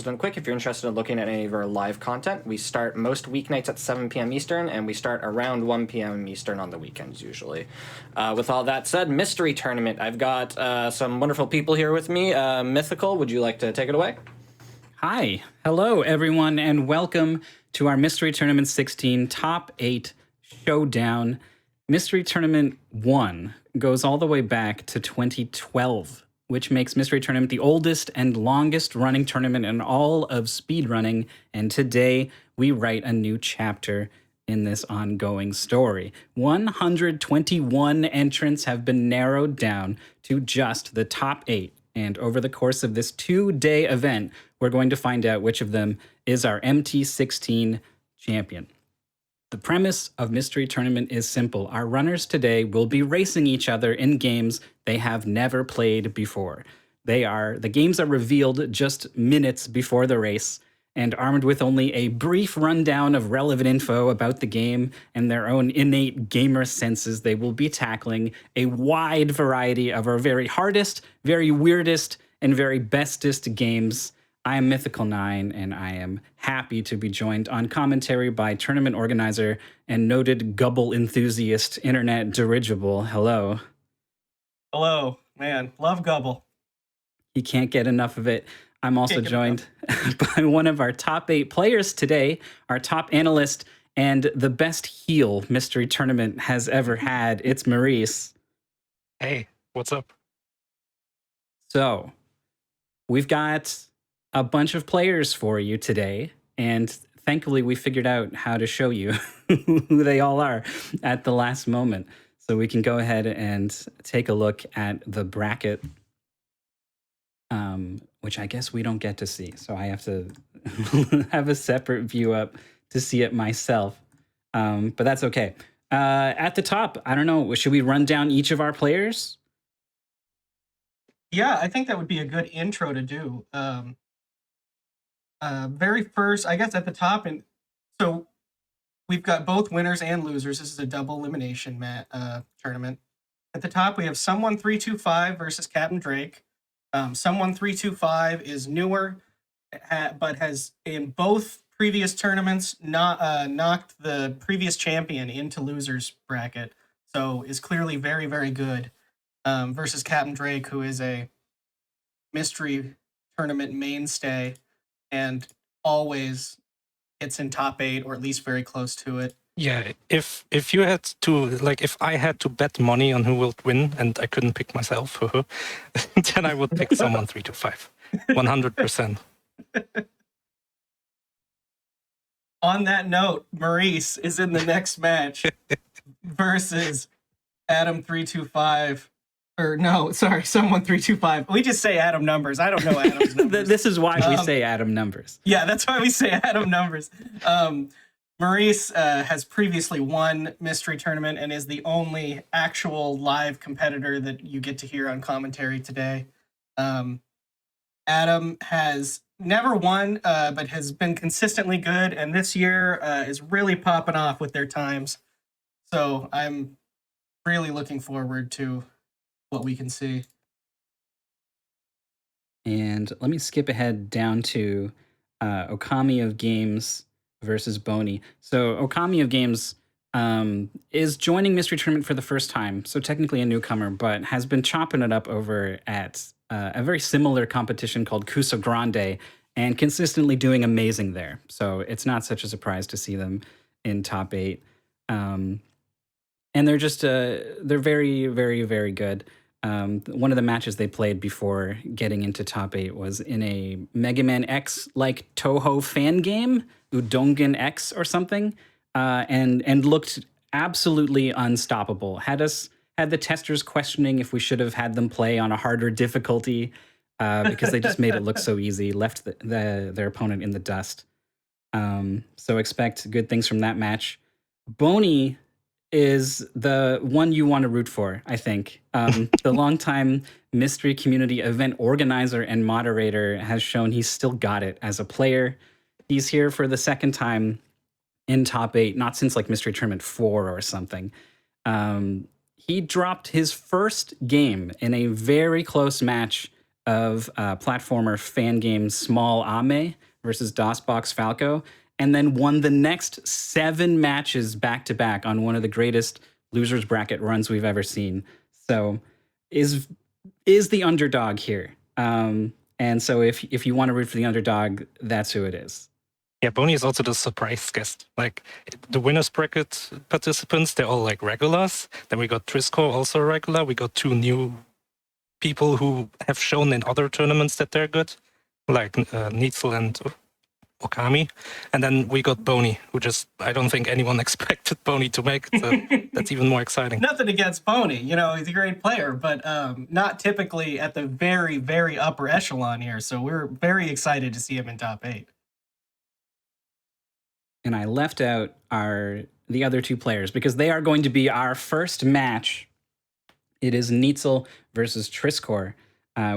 Done quick. If you're interested in looking at any of our live content, we start most weeknights at 7 p.m. Eastern, and we start around 1 p.m. Eastern on the weekends usually. With all that said, mystery tournament. I've got some wonderful people here with me. Mythical, would you like to take it away? Hi, hello everyone, and welcome to our Mystery Tournament 16 Top 8 Showdown. Mystery Tournament 1 goes all the way back to 2012, which makes Mystery Tournament the oldest and longest running tournament in all of speedrunning, and today we write a new chapter in this ongoing story. 121 entrants have been narrowed down to just the top 8, and over the course of this 2-day event, we're going to find out which of them is our MT16 champion. The premise of Mystery Tournament is simple. Our runners today will be racing each other in games they have never played before. The games are revealed just minutes before the race, and armed with only a brief rundown of relevant info about the game and their own innate gamer senses, they will be tackling a wide variety of our very hardest, very weirdest, and very bestest games. I am Mythical 9, and I am happy to be joined on commentary by tournament organizer and noted Gubble enthusiast, Internet Dirigible. Hello. Hello, man. Love Gubble. He can't get enough of it. I'm also joined by one of our top 8 players today, our top analyst, and the best heel Mystery Tournament has ever had. It's Maurice. Hey, what's up? So, we've got a bunch of players for you today, and thankfully we figured out how to show you who they all are at the last moment. So we can go ahead and take a look at the bracket, which I guess we don't get to see. So I have to have a separate view up to see it myself. But that's okay. At the top, I don't know, should we run down each of our players? Yeah, I think that would be a good intro to do. Very first, I guess at the top, and so we've got both winners and losers. This is a double elimination tournament. At the top, we have Someone 325 versus capndrake. Someone 325 is newer, but has in both previous tournaments knocked the previous champion into losers bracket, so is clearly very, very good. Versus capndrake, who is a mystery tournament mainstay and always gets in top 8 or at least very close to it. Yeah, if you had to, like, if I had to bet money on who will win and I couldn't pick myself, then I would pick Someone 325, 100%. On that note, Maurice is in the next match versus Adam 325. Or no, sorry, Someone 325. We just say Adam numbers. I don't know Adam's numbers. This is why we say Adam numbers. Yeah, that's why we say Adam numbers. Maurice has previously won Mystery Tournament and is the only actual live competitor that you get to hear on commentary today. Adam has never won, but has been consistently good, and this year is really popping off with their times. So I'm really looking forward to what we can see. And let me skip ahead down to OkamiofGames versus Bony. So OkamiofGames is joining Mystery Tournament for the first time, so technically a newcomer, but has been chopping it up over at a very similar competition called Cuso Grande, and consistently doing amazing there. So it's not such a surprise to see them in top 8. And they're just, they're very, very, very good. One of the matches they played before getting into top 8 was in a Mega Man X-like Toho fan game, Udongen X or something, and looked absolutely unstoppable. Had the testers questioning if we should have had them play on a harder difficulty, because they just made it look so easy, left their opponent in the dust. So expect good things from that match. Bony is the one you want to root for, I think. The longtime mystery community event organizer and moderator has shown he's still got it as a player. He's here for the second time in top 8, not since like Mystery Tournament 4 or something. He dropped his first game in a very close match of platformer fan game Small Ame versus DOSBox Falco, and then won the next 7 matches back to back on one of the greatest losers bracket runs we've ever seen. So is the underdog here. And so if you want to root for the underdog, that's who it is. Yeah, Bony is also the surprise guest. Like the winners bracket participants, they're all like regulars. Then we got Trisscorp, also a regular. We got 2 new people who have shown in other tournaments that they're good, like Neetsel and Okami. And then we got Bony, who just, I don't think anyone expected Bony to make it. So that's even more exciting. Nothing against Bony, you know, he's a great player, but not typically at the very, very upper echelon here. So we're very excited to see him in top 8. And I left out the other 2 players because they are going to be our first match. It is Neetsel versus Trisscorp.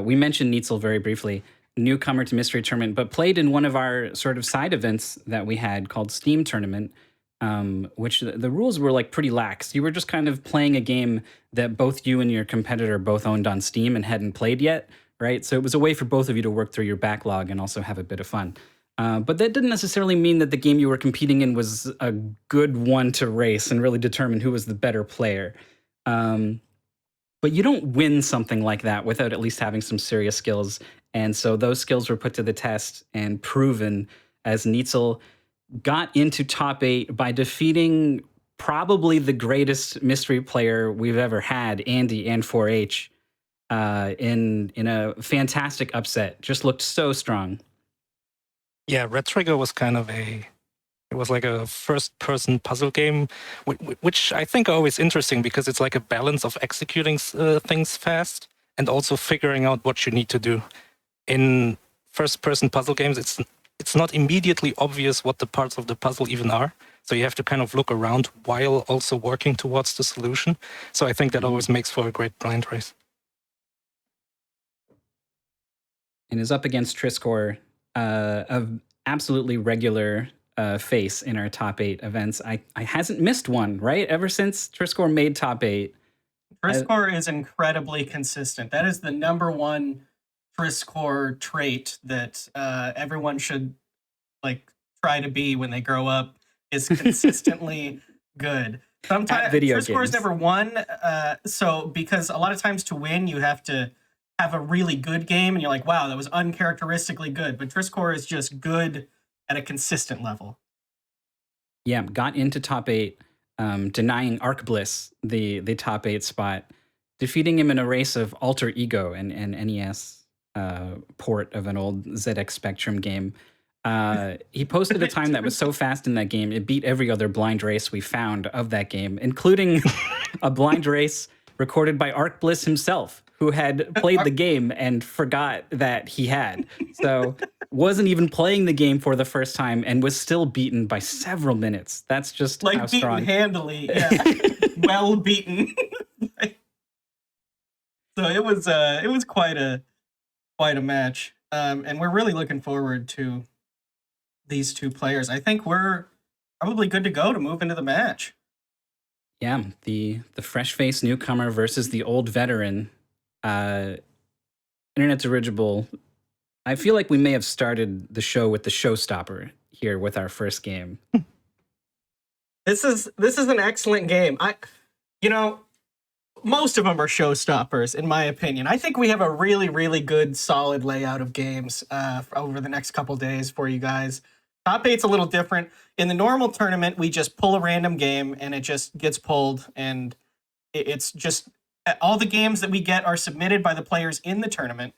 We mentioned Neetsel very briefly, newcomer to Mystery Tournament, but played in one of our sort of side events that we had called Steam Tournament, which the rules were like pretty lax. You were just kind of playing a game that both you and your competitor both owned on Steam and hadn't played yet, right? So it was a way for both of you to work through your backlog and also have a bit of fun. But that didn't necessarily mean that the game you were competing in was a good one to race and really determine who was the better player. But you don't win something like that without at least having some serious skills. And so those skills were put to the test and proven as Neetsel got into top 8 by defeating probably the greatest mystery player we've ever had, Andy and 4H, in a fantastic upset. Just looked so strong. Yeah, Red Trigger was kind of it was like a first-person puzzle game, which I think are always interesting because it's like a balance of executing things fast and also figuring out what you need to do. In first-person puzzle games, it's not immediately obvious what the parts of the puzzle even are, so you have to kind of look around while also working towards the solution. So I think that always makes for a great blind race. And is up against Trisscorp, of absolutely regular face in our top 8 events. I hasn't missed one, right? Ever since Trisscorp made top 8. Trisscorp is incredibly consistent. That is the #1 Trisscorp trait that everyone should like try to be when they grow up, is consistently good. Sometimes Trisscorp's never won, so because a lot of times to win you have to have a really good game and you're like, wow, that was uncharacteristically good. But Trisscorp is just good at a consistent level. Yeah, got into top 8, denying Arc Bliss the top 8 spot, defeating him in a race of Alter Ego, an NES port of an old ZX Spectrum game. He posted a time that was so fast in that game, it beat every other blind race we found of that game, including a blind race recorded by Arc Bliss himself, who had played the game and forgot that he had. So wasn't even playing the game for the first time and was still beaten by several minutes. That's just like how beaten strong. handily, yeah. Well beaten. So it was quite a match. And we're really looking forward to these 2 players. I think we're probably good to go to move into the match. Yeah, the fresh-faced newcomer versus the old veteran. Internet Dirigible. I feel like we may have started the show with the showstopper here with our first game. This is an excellent game. Most of them are showstoppers, in my opinion. I think we have a really, really good, solid layout of games over the next couple days for you guys. Top 8's a little different. In the normal tournament, we just pull a random game, and it just gets pulled, and it's just all the games that we get are submitted by the players in the tournament,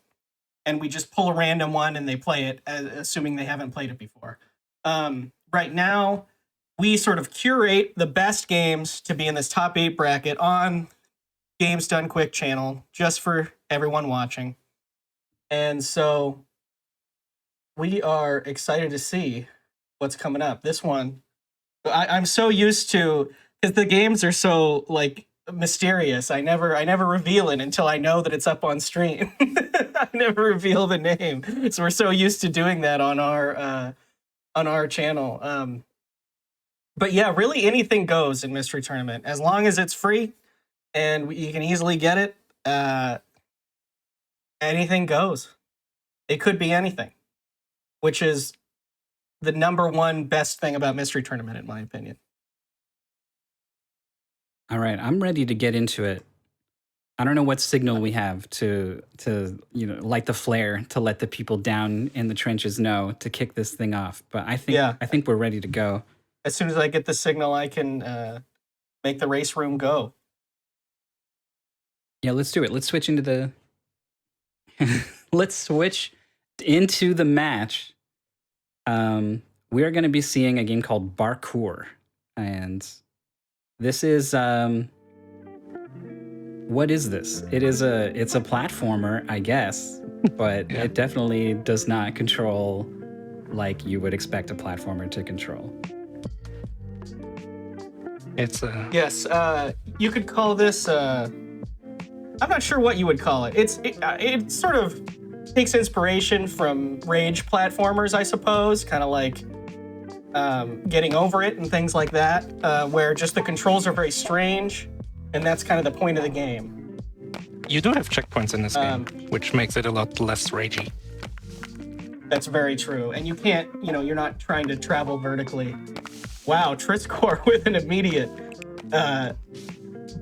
and we just pull a random one, and they play it, assuming they haven't played it before. Right now, we sort of curate the best games to be in this top 8 bracket on Games Done Quick channel, just for everyone watching. And so we are excited to see what's coming up. This one, I'm so used to, because the games are so like mysterious. I never reveal it until I know that it's up on stream. I never reveal the name. So we're so used to doing that on our channel. But yeah, really anything goes in Mystery Tournament as long as it's free and you can easily get it. anything goes. It could be anything, which is the number one best thing about Mystery Tournament, in my opinion. All right, I'm ready to get into it. I don't know what signal we have to light the flare to let the people down in the trenches know to kick this thing off. But I think we're ready to go. As soon as I get the signal, I can make the race room go. Yeah, let's do it. Let's switch into the let's switch into the match. We are going to be seeing a game called Barkour, and this is what is this? It's a platformer, I guess, but it definitely does not control like you would expect a platformer to control. It's Yes, you could call this. I'm not sure what you would call it. It sort of takes inspiration from rage platformers, I suppose, kind of like Getting Over It and things like that, where just the controls are very strange, and that's kind of the point of the game. You do have checkpoints in this game, which makes it a lot less ragey. That's very true. And you can't, you're not trying to travel vertically. Wow, Trisscorp with an immediate.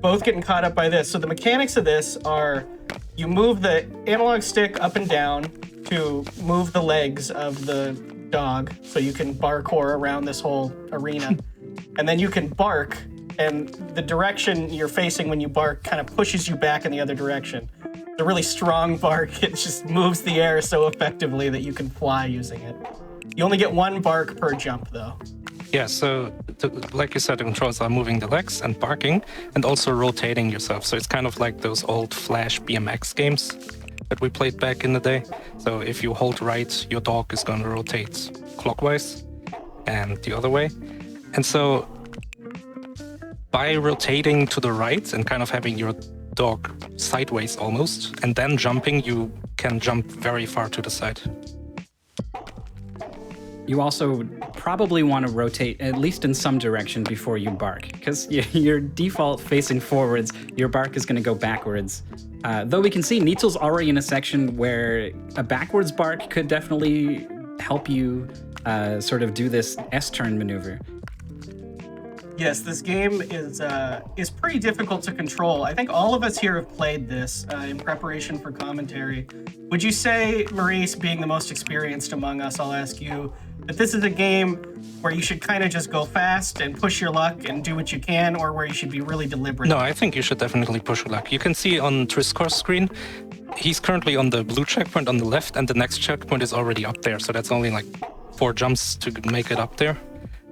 Both getting caught up by this. So the mechanics of this are you move the analog stick up and down to move the legs of the dog so you can Barkour around this whole arena. And then you can bark, and the direction you're facing when you bark kind of pushes you back in the other direction. It's a really strong bark. It just moves the air so effectively that you can fly using it. You only get one bark per jump, though. Yeah, so like you said, the controls are moving the legs and barking and also rotating yourself. So it's kind of like those old Flash BMX games that we played back in the day. So if you hold right, your dog is going to rotate clockwise and the other way. And so by rotating to the right and kind of having your dog sideways almost, and then jumping, you can jump very far to the side. You also probably want to rotate at least in some direction before you bark, because your default facing forwards, your bark is going to go backwards. Though we can see Neetsel's already in a section where a backwards bark could definitely help you sort of do this S-turn maneuver. Yes, this game is pretty difficult to control. I think all of us here have played this in preparation for commentary. Would you say, Maurice, being the most experienced among us, I'll ask you, that this is a game where you should kind of just go fast and push your luck and do what you can, or where you should be really deliberate? No, I think you should definitely push your luck. You can see on Trisscorp's screen, he's currently on the blue checkpoint on the left, and the next checkpoint is already up there. So that's only like 4 jumps to make it up there.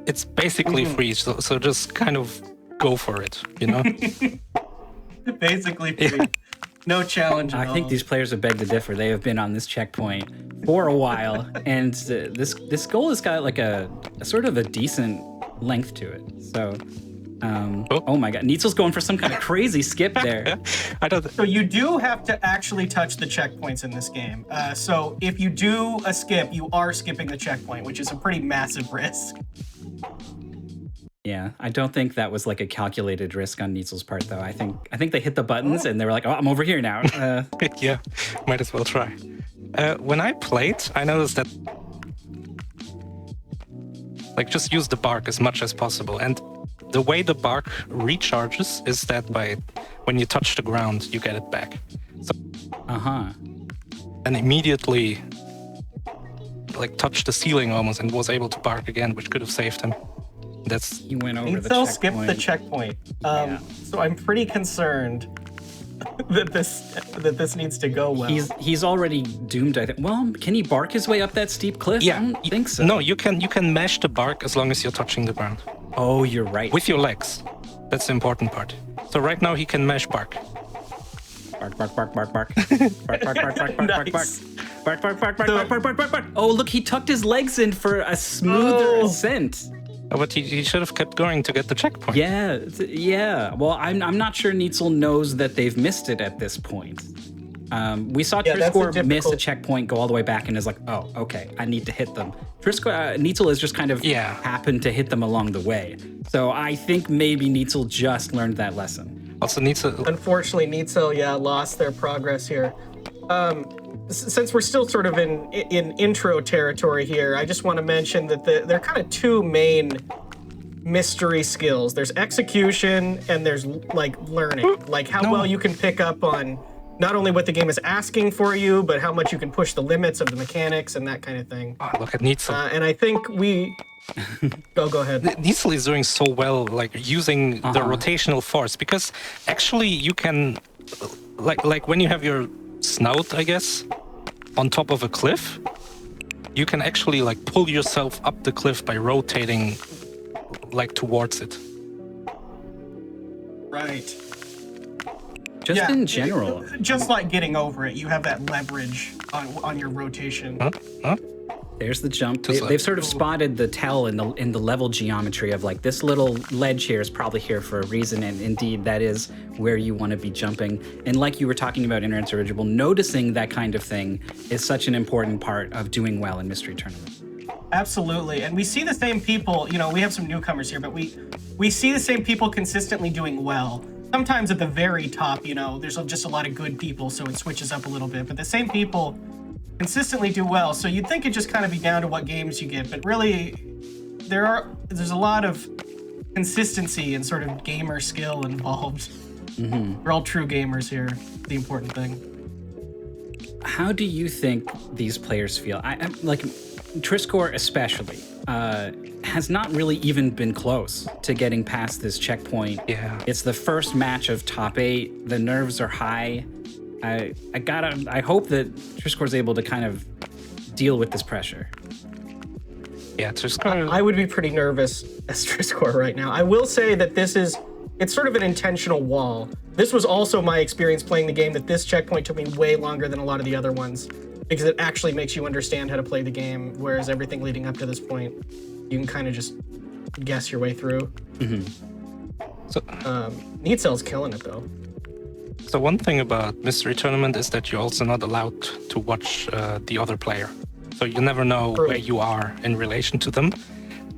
It's basically free, so just kind of go for it, Basically free. Yeah. No challenge at all. I think these players have begged to differ. They have been on this checkpoint for a while, and this goal has got like a sort of a decent length to it. So, oh my God, Neetsel's going for some kind of crazy skip there. So you do have to actually touch the checkpoints in this game. So if you do a skip, you are skipping the checkpoint, which is a pretty massive risk. Yeah, I don't think that was like a calculated risk on Neetsel's part, though. I think they hit the buttons and they were like, "Oh, I'm over here now." Yeah, might as well try. When I played, I noticed that like just use the bark as much as possible, and the way the bark recharges is that when you touch the ground, you get it back. So, and immediately like touched the ceiling almost and was able to bark again, which could have saved him. He went over the checkpoint. Neetsel skipped the checkpoint. So I'm pretty concerned that this needs to go well. He's already doomed, I think. Well, can he bark his way up that steep cliff? Yeah, I don't think so. No, you can mash the bark as long as you're touching the ground. Oh, you're right. With your legs. That's the important part. So right now he can mash bark. Bark, bark, bark, bark, bark. Bark, bark, bark, bark, bark, bark, bark. Bark, bark, bark, bark, bark, bark, bark, bark, bark. Oh, look, he tucked his legs in for a smoother ascent. Oh, but he should have kept going to get the checkpoint. Yeah. Well, I'm not sure Neetsel knows that they've missed it at this point. We saw Trisscorp miss a checkpoint, go all the way back, and is like, oh, okay, I need to hit them. Neetsel has just kind of happened to hit them along the way. So I think maybe Neetsel just learned that lesson. Also, Neetsel... Unfortunately, Neetsel, lost their progress here. since we're still sort of in intro territory here, I just want to mention that there are kind of two main mystery skills. There's execution and there's like learning, like how well you can pick up on not only what the game is asking for you, but how much you can push the limits of the mechanics and that kind of thing. Oh, look at Neetsel. And I think go ahead. Neetsel is doing so well, like using the rotational force, because actually you can, like when you have your snout, I guess, on top of a cliff, you can actually like pull yourself up the cliff by rotating like towards it. Right. Just in general. Just like getting over it, you have that leverage on your rotation. Huh? There's the jump. They've sort of spotted the tell in the level geometry of like this little ledge here is probably here for a reason, and indeed that is where you want to be jumping. And like you were talking about in Interdirigible, noticing that kind of thing is such an important part of doing well in Mystery Tournament. Absolutely, and we see the same people. You know, we have some newcomers here, but we see the same people consistently doing well. Sometimes at the very top, you know, there's just a lot of good people, so it switches up a little bit. But the same people consistently do well, so you'd think it'd just kind of be down to what games you get, but really there's a lot of consistency and sort of gamer skill involved. We're all true gamers here, the important thing. How do you think these players feel? I like Trisscorp especially has not really even been close to getting past this checkpoint. Yeah, it's the first match of top 8. The nerves are high. I hope that Trisscorp's able to kind of deal with this pressure. Yeah, Trisscorp. I would be pretty nervous as Trisscorp right now. I will say that it's sort of an intentional wall. This was also my experience playing the game, that this checkpoint took me way longer than a lot of the other ones, because it actually makes you understand how to play the game, whereas everything leading up to this point, you can kind of just guess your way through. So, Neetsel's killing it though. So one thing about Mystery Tournament is that you're also not allowed to watch the other player. So you never know where you are in relation to them.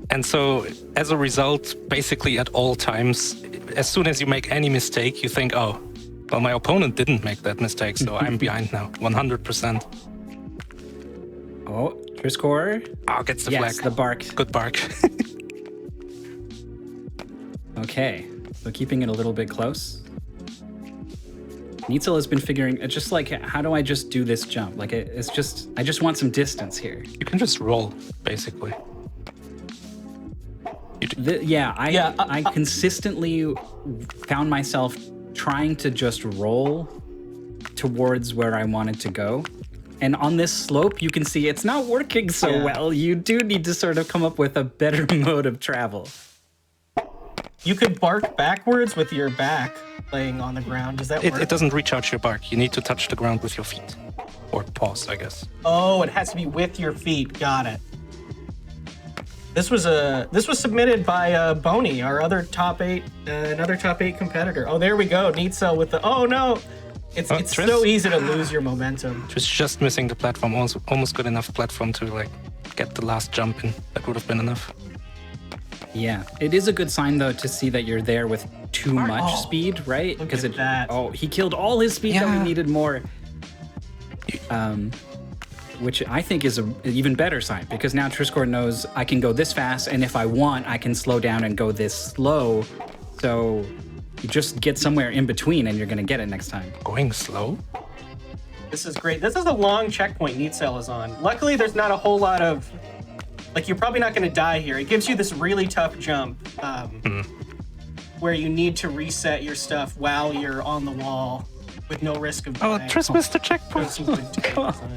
And so as a result, basically at all times, as soon as you make any mistake, you think, oh, well, my opponent didn't make that mistake, so I'm behind now, 100%. Oh, Trisscorp. Oh, gets the yes, flag. The bark. Good bark. Okay, so keeping it a little bit close. Neetsel has been figuring, just like, how do I just do this jump? Like, I just want some distance here. You can just roll, basically. I consistently found myself trying to just roll towards where I wanted to go. And on this slope, you can see it's not working so well. You do need to sort of come up with a better mode of travel. You could bark backwards with your back laying on the ground. Does that work? It doesn't recharge your bark. You need to touch the ground with your feet. Or paws, I guess. Oh, it has to be with your feet. Got it. This was submitted by Bony, our other top 8, another top 8 competitor. Oh, there we go. Neetsel with the. Oh no, it's so easy to lose your momentum. Just missing the platform. Almost good enough platform to like get the last jump in. That would have been enough. Yeah, it is a good sign though to see that you're there with too much speed, right? Because that. Oh, he killed all his speed. That we needed more. Which I think is an even better sign, because now Trisscorp knows I can go this fast, and if I want, I can slow down and go this slow. So you just get somewhere in between, and you're going to get it next time. Going slow? This is great. This is a long checkpoint Neetsel is on. Luckily, there's not a whole lot of... Like, you're probably not going to die here. It gives you this really tough jump where you need to reset your stuff while you're on the wall with no risk of dying. Oh, Triss missed the checkpoint.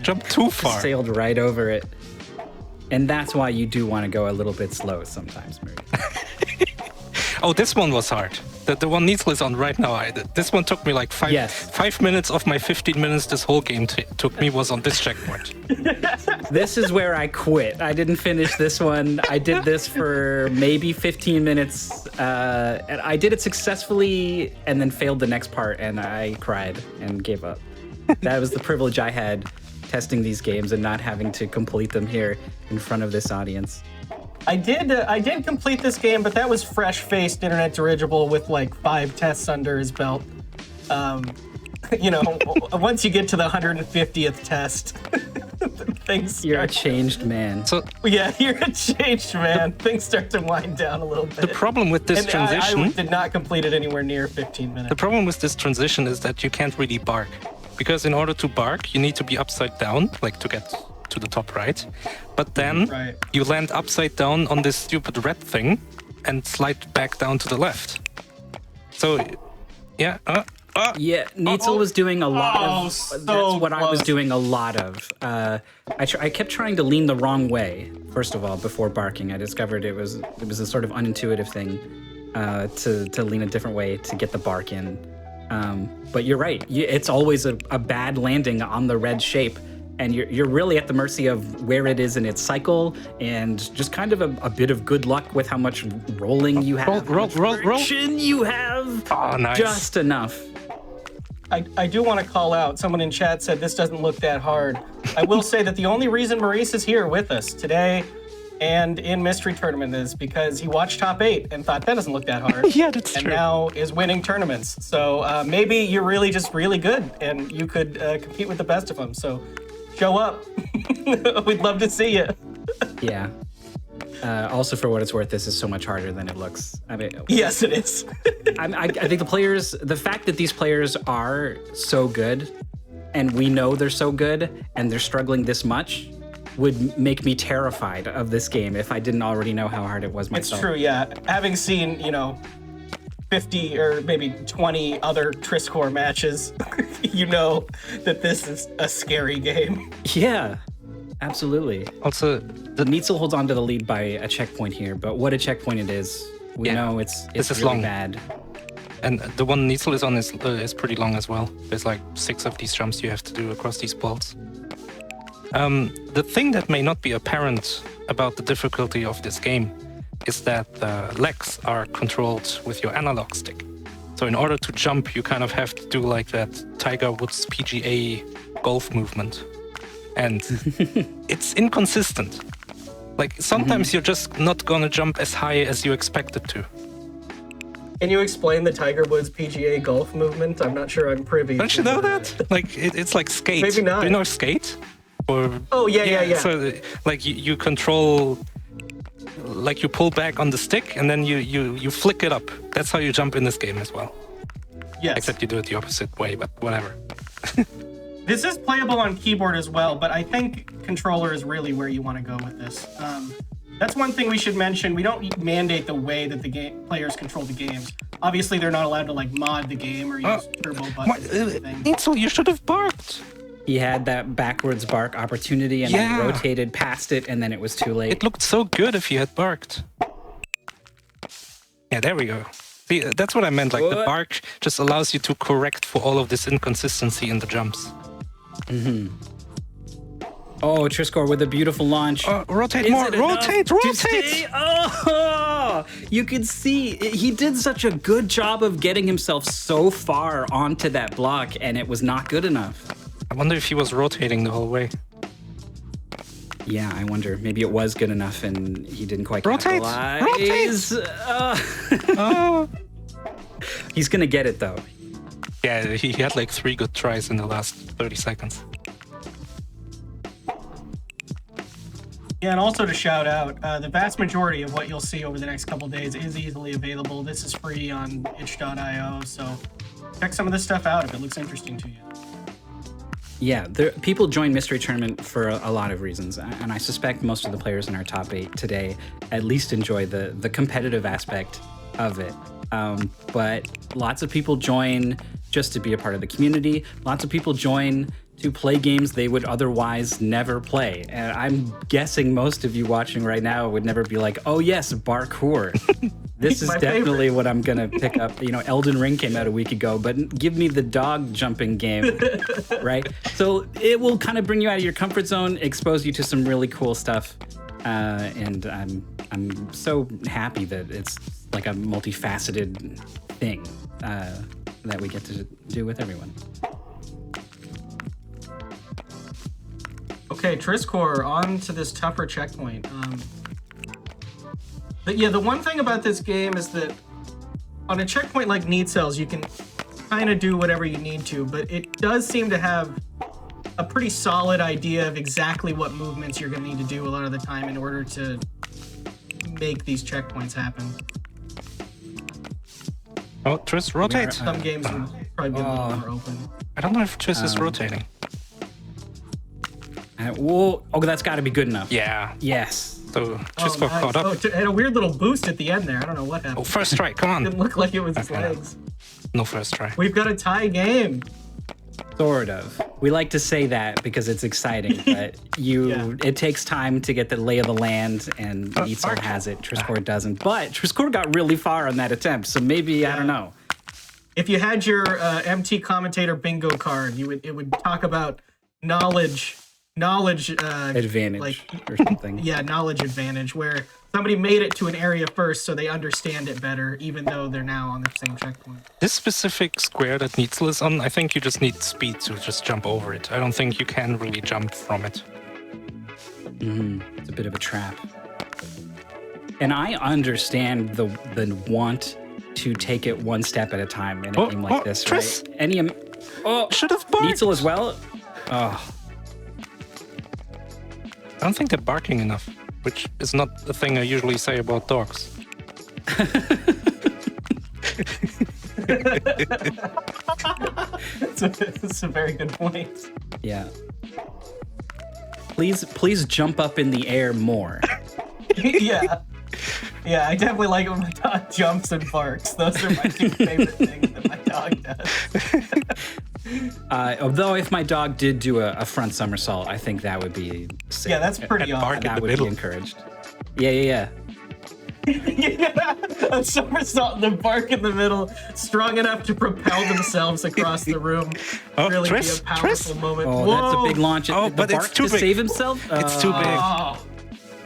Jump too far. Sailed right over it. And that's why you do want to go a little bit slow sometimes, Maurice. Oh, this one was hard. The one Neetsel is on right now. This one took me like 5 minutes of my 15 minutes this whole game took me was on this checkpoint. This is where I quit. I didn't finish this one. I did this for maybe 15 minutes. And I did it successfully and then failed the next part, and I cried and gave up. That was the privilege I had testing these games and not having to complete them here in front of this audience. I did complete this game, but that was fresh-faced internet dirigible with like 5 tests under his belt. you know, once you get to the 150th test, things You're a changed man. So yeah, you're a changed man. Things start to wind down a little bit. the problem with this And transition, I did not complete it anywhere near 15 minutes. the problem with this transition is that you can't really bark, because in order to bark, you need to be upside down, like to get to the top right. But then Right. you land upside down on this stupid red thing and slide back down to the left. So, yeah. Yeah, Neetsel was doing a lot of. so That's what I was close. doing a lot of. I kept trying to lean the wrong way. First of all, before barking, I discovered it was a sort of unintuitive thing to lean a different way to get the bark in. But you're right. It's always a bad landing on the red shape, and you're really at the mercy of where it is in its cycle, and just kind of a bit of good luck with how much rolling you have, Roll. friction you have. Oh, nice. Just enough. I do want to call out, someone in chat said this doesn't look that hard. I will say that the only reason Maurice is here with us today and in Mystery Tournament is because he watched Top 8 and thought that doesn't look that hard. Yeah, that's and true. now is winning tournaments. So maybe you're really just really good and you could compete with the best of them. So show up. We'd love to see you. Yeah. Also, for what it's worth, this is so much harder than it looks. I mean, Yes, it is. I think the fact that these players are so good, and we know they're so good, and they're struggling this much, would make me terrified of this game if I didn't already know how hard it was It's myself. true, yeah. Having seen, 50 or maybe 20 other Trisscorp matches, you know that this is a scary game. Yeah, absolutely. Also, The Neetsel holds on to the lead by a checkpoint here, but what a checkpoint it is. We Yeah. know it's This is really long. bad. and the one Neetsel is on is pretty long as well. There's like 6 of these jumps you have to do across these balls. The thing that may not be apparent about the difficulty of this game is that the legs are controlled with your analog stick. So in order to jump, you kind of have to do like that Tiger Woods PGA golf movement. And it's inconsistent. Like sometimes you're just not gonna jump as high as you expected to. Can you explain the Tiger Woods PGA golf movement? I'm not sure I'm privy. Don't you know that? Like it's like skate. Maybe not. Do you know skate? Or Oh, yeah. So like you control, like you pull back on the stick and then you flick it up. That's how you jump in this game as well. Yes. Except you do it the opposite way, but whatever. This is playable on keyboard as well, but I think controller is really where you want to go with this. That's one thing we should mention. We don't mandate the way that the players control the games. Obviously, they're not allowed to like mod the game or use turbo buttons or anything. Neetsel, you should have barked. He had that backwards bark opportunity and then Yeah. rotated past it, and then it was too late. It looked so good if you had barked. Yeah, there we go. See, that's what I meant. Like the What? bark just allows you to correct for all of this inconsistency in the jumps. Oh, Trisscorp with a beautiful launch. Rotate Is more. it enough Rotate. to Rotate. stay? Oh, you could see he did such a good job of getting himself so far onto that block, and it was not good enough. I wonder if he was rotating the whole way. Yeah, I wonder. Maybe it was good enough, and he didn't quite Rotate! capitalize. Oh. He's gonna get it though. Yeah, he had like 3 good tries in the last 30 seconds. Yeah, and also to shout out, the vast majority of what you'll see over the next couple days is easily available. This is free on itch.io, so check some of this stuff out if it looks interesting to you. Yeah, people join Mystery Tournament for a lot of reasons, and I suspect most of the players in our top 8 today at least enjoy the competitive aspect of it. But lots of people join just to be a part of the community. Lots of people join to play games they would otherwise never play. And I'm guessing most of you watching right now would never be like, oh yes, Barkour. This is My definitely what I'm gonna pick up. You know, Elden Ring came out a week ago, but give me the dog jumping game, right? So it will kind of bring you out of your comfort zone, expose you to some really cool stuff. And I'm so happy that it's like a multifaceted thing that we get to do with everyone. Okay, Trisscorp, on to this tougher checkpoint. But yeah, the one thing about this game is that on a checkpoint like Neetsel's, you can kind of do whatever you need to, but it does seem to have a pretty solid idea of exactly what movements you're going to need to do a lot of the time in order to make these checkpoints happen. Oh, Triss, rotate. Some games would probably be a little more open. I don't know if Triss is rotating. Whoa. Oh, that's got to be good enough. Yeah. Yes. So Triss got caught up. Oh, it had a weird little boost at the end there. I don't know what happened. Oh, first try. Come It didn't on. look like it was his legs. No first try. We've got a tie game. Sort of. We like to say that because it's exciting, but it takes time to get the lay of the land, and Neetsel has it. Trisscorp doesn't. But Trisscorp got really far on that attempt, so maybe, I don't know. If you had your MT commentator bingo card, it would talk about knowledge Advantage or something. Yeah, knowledge advantage, where somebody made it to an area first so they understand it better, even though they're now on the same checkpoint. This specific square that Neetsel is on, I think you just need speed to just jump over it. I don't think you can really jump from it. It's a bit of a trap. And I understand the want to take it one step at a time in a game like this, Triss. right? Should have barked. Neetsel as well? Oh. I don't think they're barking enough, which is not the thing I usually say about dogs. It's a very good point. Yeah. Please jump up in the air more. Yeah, I definitely like it when my dog jumps and barks. Those are my two favorite things that my dog does. Although if my dog did do a front somersault, I think that would be sick. Yeah, that's pretty And bark awesome. in That the would middle. be encouraged. Yeah. Yeah, a somersault and a bark in the middle, strong enough to propel themselves across the room. Oh, Really be a Triss, powerful Triss. moment. Oh, Whoa. that's a big launch. Oh, The but it's bark too to big. save himself? It's too big. Oh.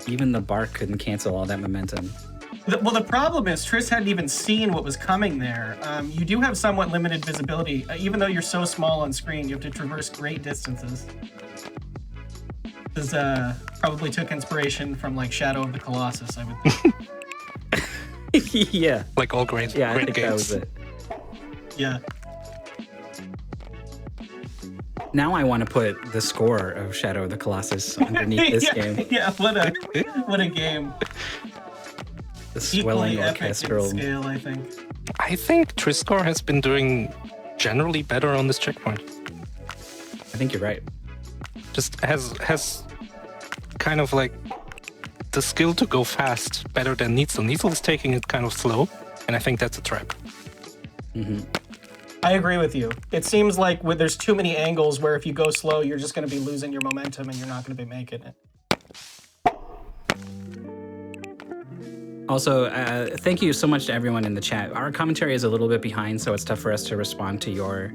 Even the bark couldn't cancel all that momentum. Well, the problem is Triss hadn't even seen what was coming there. You do have somewhat limited visibility. Even though you're so small on screen, you have to traverse great distances. This probably took inspiration from like Shadow of the Colossus, I would think. Yeah. Like all great, Yeah, I great think games. that was it. Yeah. Now I want to put the score of Shadow of the Colossus underneath this game. Yeah, what a game. The swelling Equally epic in orchestral. scale, I think. I think Trisscorp has been doing generally better on this checkpoint. I think you're right. Just has kind of like the skill to go fast better than Neetsel. Neetsel is taking it kind of slow, and I think that's a trap. I agree with you. It seems like there's too many angles where if you go slow, you're just going to be losing your momentum and you're not going to be making it. Also, thank you so much to everyone in the chat. Our commentary is a little bit behind, so it's tough for us to respond to your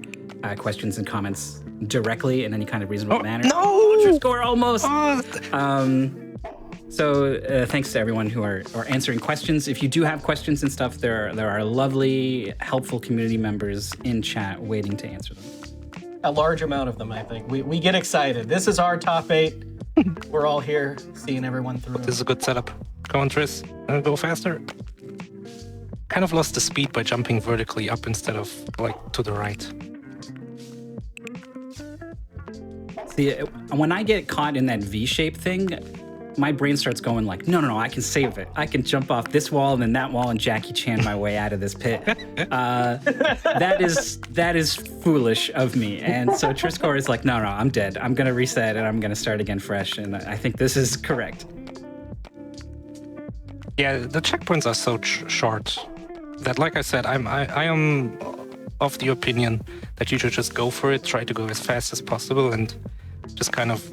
questions and comments directly in any kind of reasonable manner. No! Score almost. Oh, So thanks to everyone who are answering questions. If you do have questions and stuff, there are lovely, helpful community members in chat waiting to answer them. A large amount of them, I think. We get excited. This is our top 8. We're all here seeing everyone through. this is a good setup. Come on, Triss. Go faster. Kind of lost the speed by jumping vertically up instead of like to the right. See, when I get caught in that V-shape thing, my brain starts going like, no, I can save it. I can jump off this wall and then that wall and Jackie Chan my way out of this pit. That is foolish of me. And so Trisscorp is like, no, I'm dead. I'm going to reset and I'm going to start again fresh. And I think this is correct. Yeah, the checkpoints are so short that, like I said, I am of the opinion that you should just go for it, try to go as fast as possible, and just kind of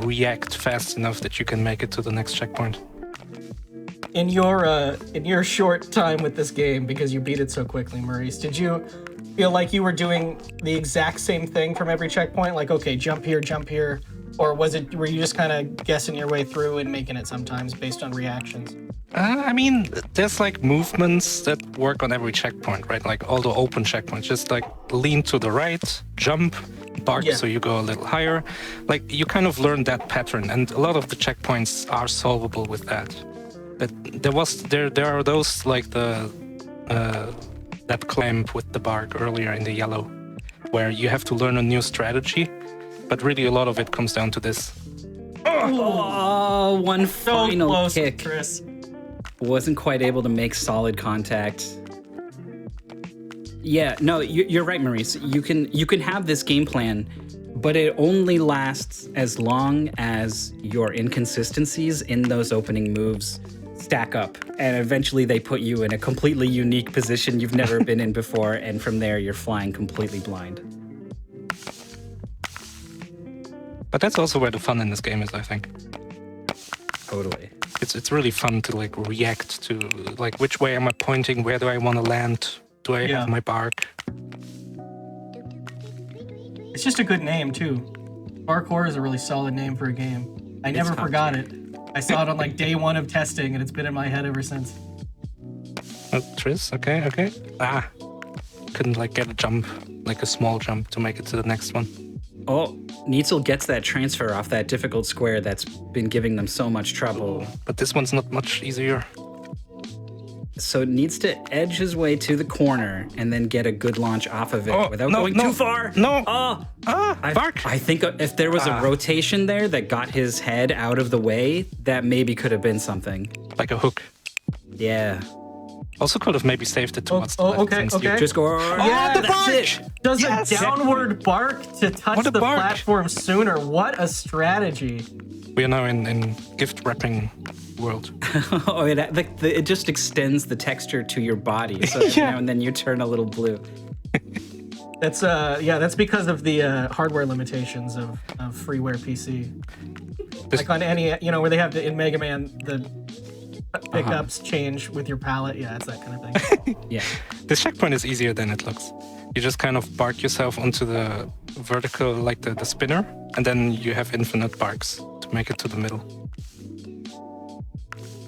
react fast enough that you can make it to the next checkpoint. In your short time with this game, because you beat it so quickly, Maurice, did you feel like you were doing the exact same thing from every checkpoint? Like, okay, jump here, or were you just kind of guessing your way through and making it sometimes based on reactions? I mean, there's like movements that work on every checkpoint, right? Like all the open checkpoints, just like lean to the right, jump, bark, so you go a little higher. Like you kind of learn that pattern, and a lot of the checkpoints are solvable with that. But there are those like the that climb with the bark earlier in the yellow, where you have to learn a new strategy, but really a lot of it comes down to this. Oh, one So final close, kick. Chris. Wasn't quite able to make solid contact. Yeah, no, you're right, Maurice. You can have this game plan, but it only lasts as long as your inconsistencies in those opening moves stack up, and eventually they put you in a completely unique position you've never been in before, and from there you're flying completely blind. But that's also where the fun in this game is, I think. Totally. It's really fun to like react to like which way am I pointing, where do I want to land, do I have my bark? It's just a good name too. Barkour is a really solid name for a game. I never forgot it. I saw it on like day 1 of testing, and it's been in my head ever since. Oh, Triss, okay. Couldn't like get a jump, like a small jump to make it to the next one. Oh, Neetsel gets that transfer off that difficult square that's been giving them so much trouble. But this one's not much easier. So needs to edge his way to the corner and then get a good launch off of it without going too far. No. Bark. I think if there was a rotation there that got his head out of the way, that maybe could have been something. Like a hook. Yeah. Also could have maybe saved it towards the left. Okay, since okay. Just go. Yeah, Oh, the that's bark! it. Does Yes! a downward bark to touch What a the bark! platform sooner. What a strategy. We are now in gift wrapping world. Oh, it just extends the texture to your body, so every now and then you turn a little blue. That's because of the hardware limitations of freeware PC. Like on any, where they have in Mega Man the pickups change with your palette. Yeah, it's that kind of thing. Yeah. This checkpoint is easier than it looks. You just kind of bark yourself onto the vertical, like the spinner, and then you have infinite barks to make it to the middle.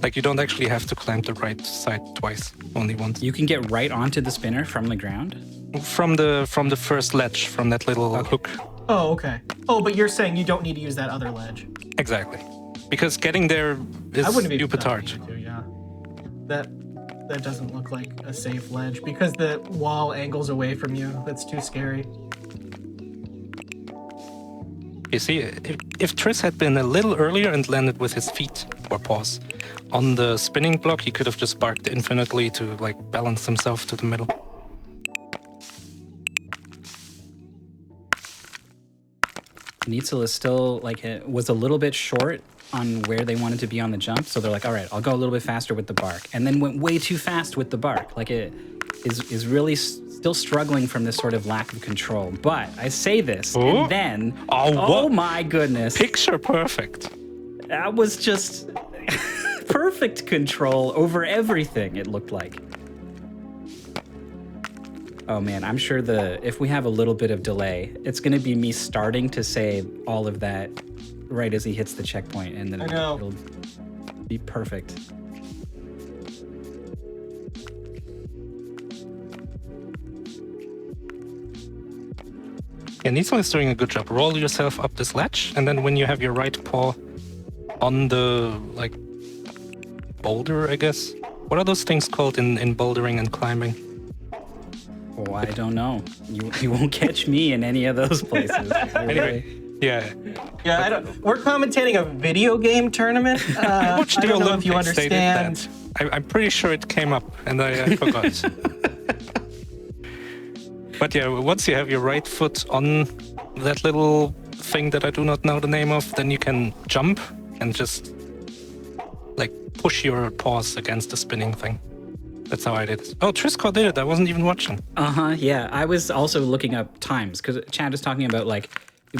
Like you don't actually have to climb the right side twice, only once. You can get right onto the spinner from the ground. From the first ledge, from that little hook. Oh, okay. Oh, but you're saying you don't need to use that other ledge. Exactly. Because getting there is I wouldn't be stupid hard. Yeah. That doesn't look like a safe ledge because the wall angles away from you. That's too scary. You see, if Triss had been a little earlier and landed with his feet or paws on the spinning block, he could have just barked infinitely to like balance himself to the middle. Neetsel is still was a little bit short on where they wanted to be on the jump, so they're like, all right, I'll go a little bit faster with the bark, and then went way too fast with the bark. Like it is really still struggling from this sort of lack of control. But I say this, and then oh my goodness, Picture perfect. that was just perfect control over everything. It looked like. Oh man, I'm sure if we have a little bit of delay, it's going to be me starting to say all of that right as he hits the checkpoint, and then it'll be perfect. Yeah, Neetsel is doing a good job. Roll yourself up this ledge, and then when you have your right paw on the boulder, I guess. What are those things called in bouldering and climbing? Oh, I don't know. You won't catch me in any of those places. Anyway, yeah. Yeah, we're commentating a video game tournament. I watched the don't know if you Olympics, they did understand. that. I'm pretty sure it came up, and I forgot. But yeah, once you have your right foot on that little thing that I do not know the name of, then you can jump and just push your paws against the spinning thing. That's how I did it. Oh, Trisscorp did it. I wasn't even watching. Yeah. I was also looking up times because Chad is talking about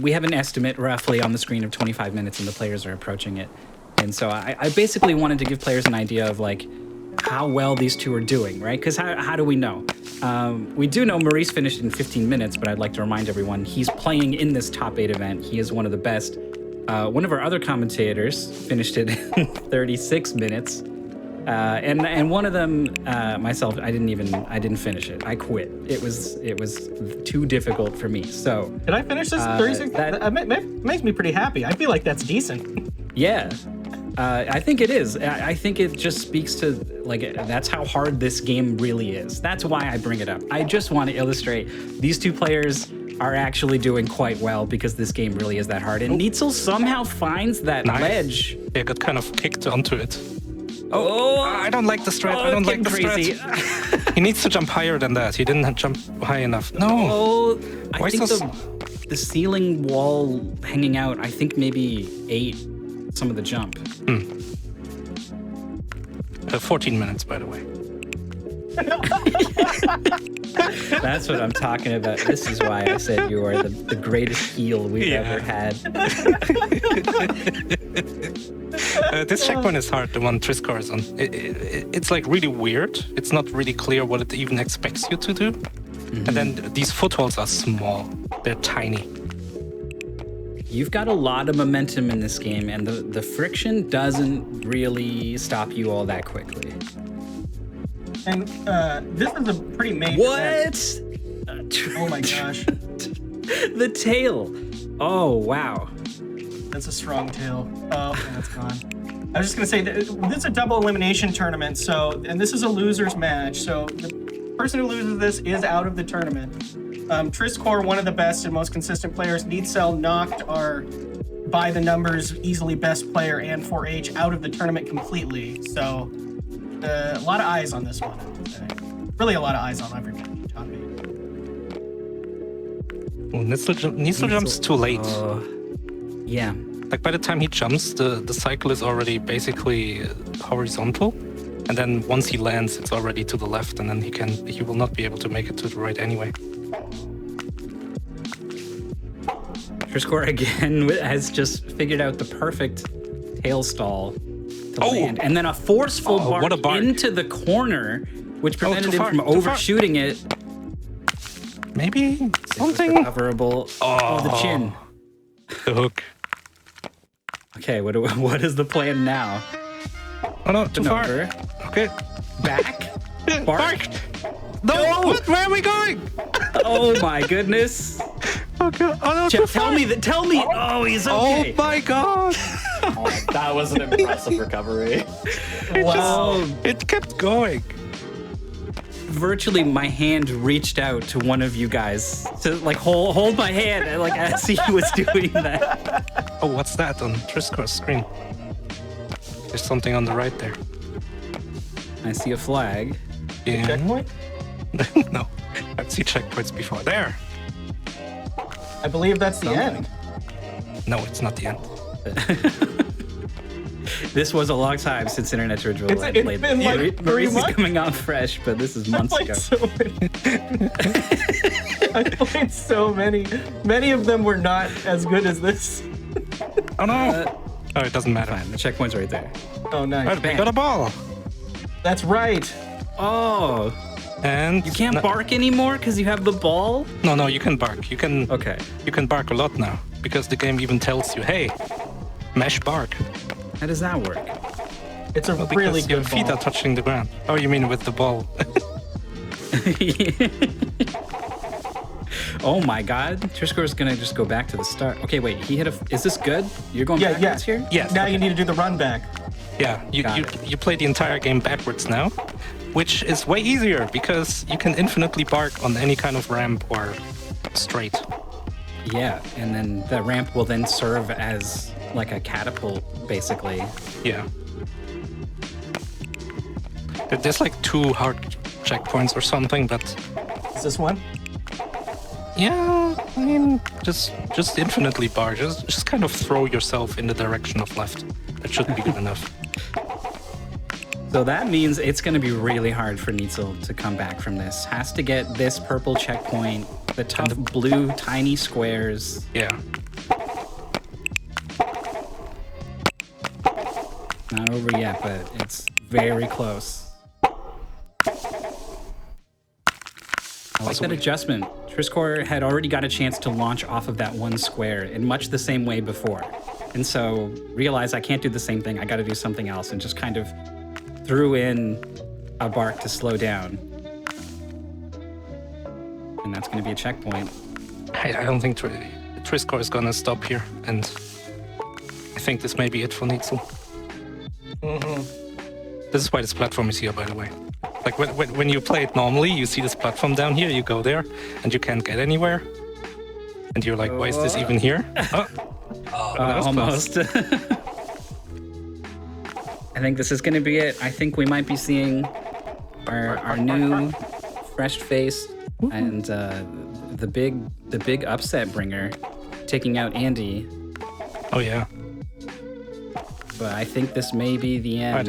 we have an estimate roughly on the screen of 25 minutes and the players are approaching it. And so I basically wanted to give players an idea of how well these two are doing, right? Because how do we know? We do know Maurice finished in 15 minutes, but I'd like to remind everyone he's playing in this top 8 event. He is one of the best. One of our other commentators finished it in 36 minutes. And one of them, myself, I didn't finish it. I quit. It was too difficult for me. So Did I finish this 36? That makes me pretty happy. I feel like that's decent. yeah, I think it is. I think it just speaks to, like, that's how hard this game really is. That's why I bring it up. I just want to illustrate these two players are actually doing quite well because this game really is that hard. And Neetsel somehow finds that ledge. Yeah, got kind of kicked onto it. Oh, I don't like the strat. I don't like the strat. He needs to jump higher than that. He didn't jump high enough. No. Oh, I think so the ceiling wall hanging out, I think maybe ate some of the jump. 14 minutes, by the way. That's what I'm talking about. This is why I said you are the greatest heel we've ever had. This checkpoint is hard, the one Trisscorp is on. It's like really weird. It's not really clear what it even expects you to do. And then these footholds are small. They're tiny. You've got a lot of momentum in this game, and the friction doesn't really stop you all that quickly. And this is a pretty major What? Oh my gosh. The tail. Oh, wow. That's a strong tail. Oh, okay, that's gone. I was just going to say, this is a double elimination tournament, and this is a loser's match, so the person who loses this is out of the tournament. Trisscorp, one of the best and most consistent players. Neetsel knocked our by the numbers easily best player and 4H out of the tournament completely. So a lot of eyes on this one, I would say. Really a lot of eyes on everybody. Top 8. Well, Neetsel jumps too late. Yeah. Like by the time he jumps, the cycle is already basically horizontal. And then once he lands, it's already to the left, and then he will not be able to make it to the right anyway. Trisscorp again has just figured out the perfect tail stall to land. And then a forceful bark into the corner, which prevented him from overshooting it. Maybe something recoverable. Oh, the chin. The hook. Okay, what is the plan now? Oh no, too far. Okay. Back. Bark. No! What? Where are we going? Oh my goodness. Okay. Oh no, Jeff, tell me. Oh, he's okay. Oh my god. That was an impressive recovery. It kept going. Virtually, my hand reached out to one of you guys to like hold my hand, like as he was doing that. Oh, what's that on Trisscorp's screen? There's something on the right there. I see a flag. Yeah. Checkpoint? No, I've seen checkpoints before. There. I believe that's the end. No, it's not the end. This was a long time since Internet to Ritual. It's been like 3 Maurice months. is coming on fresh, but this is months ago. I played so many. Many of them were not as good as this. Oh no! Oh, it doesn't matter. Fine, the checkpoint's right there. Oh, nice. Right, we got a ball. That's right. Oh, And you can't bark anymore because you have the ball? No, you can bark. You can. Okay. You can bark a lot now because the game even tells you, "Hey, mash bark." How does that work? It's a Well, really because your good feet ball. are touching the ground. Oh, you mean with the ball? Oh my god. Trisscorp's gonna just go back to the start. Okay, wait, he hit a... Is this good? You're going backwards here? Yes. Now you need to do the run back. Yeah, you play the entire game backwards now, which is way easier because you can infinitely bark on any kind of ramp or straight. Yeah, and then the ramp will then serve as like a catapult, basically. Yeah. There's like 2 hard checkpoints or something, but Is this one? yeah, I mean, just infinitely bark. Just kind of throw yourself in the direction of left. That should be good enough. So that means it's going to be really hard for Neetsel to come back from this. Has to get this purple checkpoint, the tough blue tiny squares. Yeah. Not over yet, but it's very close. I like that adjustment. Trisscorp had already got a chance to launch off of that one square in much the same way before. And so realized I can't do the same thing. I got to do something else, and just kind of threw in a bark to slow down. And that's going to be a checkpoint. I don't think Trisscorp is gonna stop here, and I think this may be it for Neetsel. This is why this platform is here, by the way. Like when you play it normally, you see this platform down here, you go there, and you can't get anywhere. And you're like, why is this even here? That was Almost. I think this is going to be it. I think we might be seeing our new fresh face and the big upset bringer taking out Andy. Oh yeah. But I think this may be the end.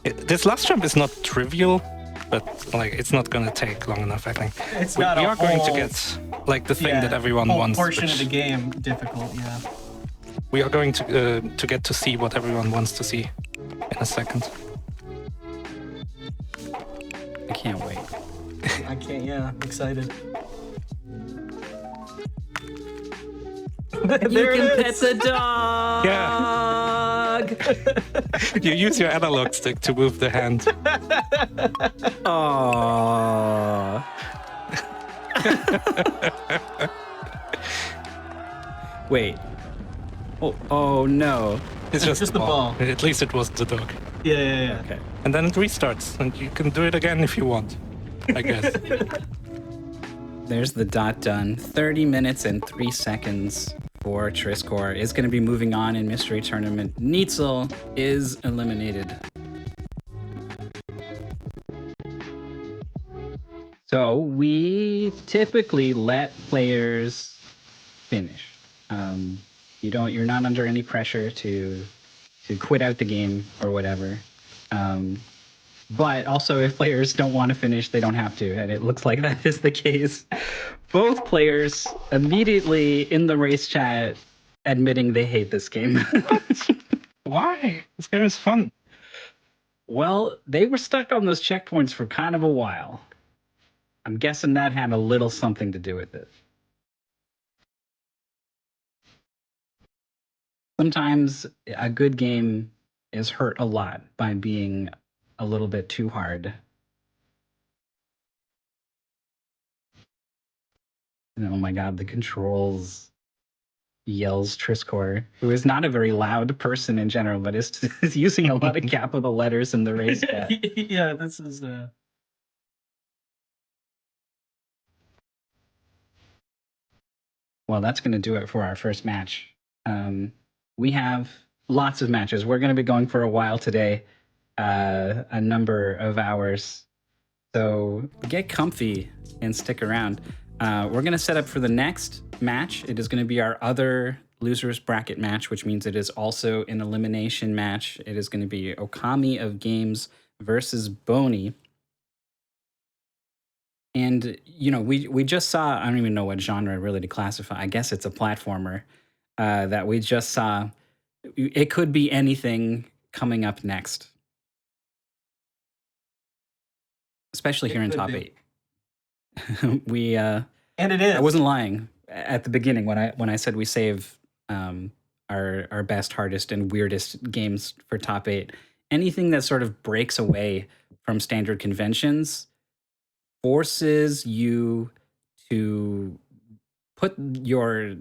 This last jump is not trivial, but like it's not gonna take long enough. I think It's we not a are going to whole- get like the thing Yeah, that everyone whole wants. portion of which the game difficult. Yeah. we are going to get to see what everyone wants to see in a second. I can't wait. I can't. Yeah, I'm excited. There it is. the dog. You use your analog stick to move the hand. Aww. Wait. Oh no. It's just Just the ball. At least it wasn't the dog. Yeah. Okay. And then it restarts, and you can do it again if you want, I guess. There's the dot done. 30 minutes and 3 seconds for Trisscorp is going to be moving on in Mystery Tournament. Neetsel is eliminated. So we typically let players finish. You're not under any pressure to quit out the game or whatever. But also, if players don't want to finish, they don't have to, and it looks like that is the case. Both players immediately in the race chat admitting they hate this game. Why? This game is fun. Well, they were stuck on those checkpoints for kind of a while. I'm guessing that had a little something to do with it. Sometimes a good game is hurt a lot by being a little bit too hard. And oh my god, the controls, yells Trisscorp, who is not a very loud person in general, but is using a lot of capital letters in the race chat. Yeah, this is. Well, that's going to do it for our first match. We have lots of matches. We're going to be going for a while today, a number of hours. So get comfy and stick around. We're going to set up for the next match. It is going to be our other losers bracket match, which means it is also an elimination match. It is going to be OkamiofGames versus Bony. And, we just saw, I don't even know what genre really to classify. I guess it's a platformer that we just saw. It could be anything coming up next. Especially here in top 8. And it is. I wasn't lying at the beginning when I said we save our best, hardest, and weirdest games for top 8. Anything that sort of breaks away from standard conventions forces you to put your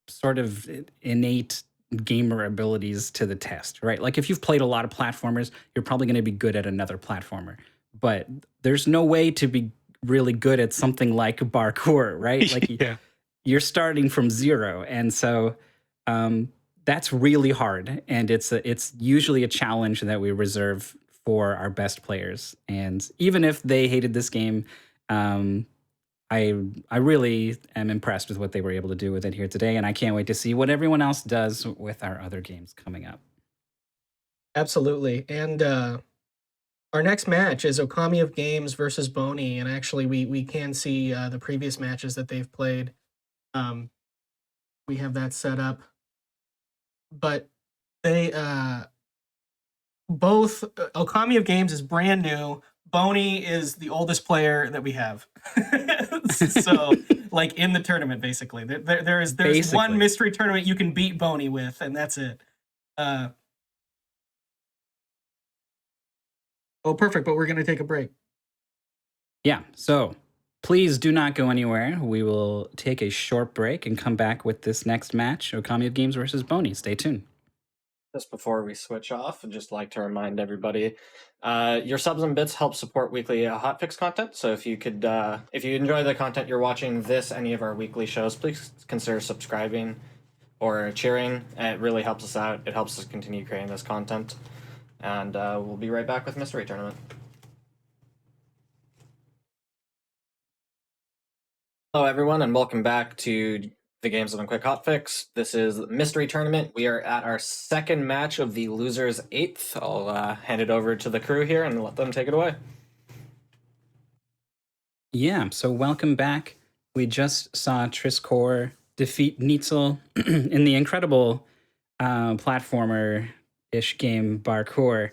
sort of innate gamer abilities to the test, right? Like if you've played a lot of platformers, you're probably going to be good at another platformer. But there's no way to be really good at something like Barkour, right? Like you're starting from zero. And so that's really hard. And it's usually a challenge that we reserve for our best players. And even if they hated this game, I really am impressed with what they were able to do with it here today. And I can't wait to see what everyone else does with our other games coming up. Absolutely. And our next match is OkamiofGames versus Bony. And actually, we can see the previous matches that they've played. We have that set up. But they both OkamiofGames is brand new. Bony is the oldest player that we have. So, like in the tournament, basically, there's one mystery tournament you can beat Bony with, and that's it. Oh, perfect. But we're gonna take a break. Yeah. So please do not go anywhere. We will take a short break and come back with this next match: OkamiofGames versus Bony. Stay tuned. Just before we switch off, I'd just like to remind everybody, your subs and bits help support weekly hotfix content. So if you could, if you enjoy the content you're watching this, any of our weekly shows, please consider subscribing or cheering. It really helps us out. It helps us continue creating this content. And we'll be right back with Mystery Tournament. Hello, everyone, and welcome back to the Games of a Quick Hotfix. This is Mystery Tournament. We are at our second match of the Losers 8th. I'll hand it over to the crew here and let them take it away. Yeah, so welcome back. We just saw Trisscorp defeat Neetsel in the incredible platformer-ish game Barkour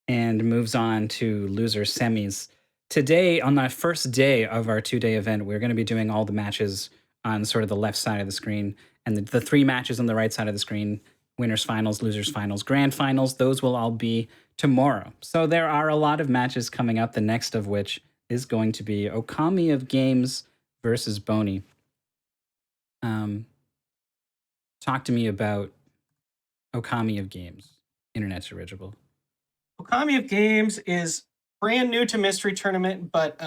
and moves on to loser semis. Today, on the first day of our two-day event, we're going to be doing all the matches on sort of the left side of the screen, and the three matches on the right side of the screen, winners finals, losers finals, grand finals, those will all be tomorrow. So there are a lot of matches coming up, the next of which is going to be OkamiofGames versus Bony. Talk to me about OkamiofGames, Internet's original. OkamiofGames is brand new to Mystery Tournament, but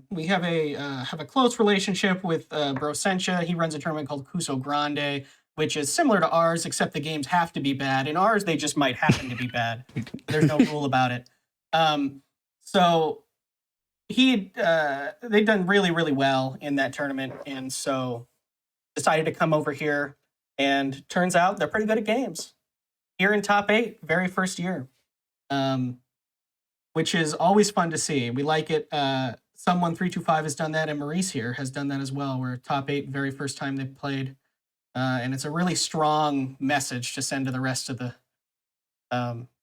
we have a close relationship with Brosentia. He runs a tournament called Cuso Grande, which is similar to ours, except the games have to be bad. In ours, they just might happen to be bad. There's no rule about it. So they've done really, really well in that tournament, and so decided to come over here. And turns out they're pretty good at games. Here in top 8, very first year. Which is always fun to see. We like it. Someone325 has done that, and Maurice here has done that as well. We're top 8, very first time they've played. And it's a really strong message to send to the rest of the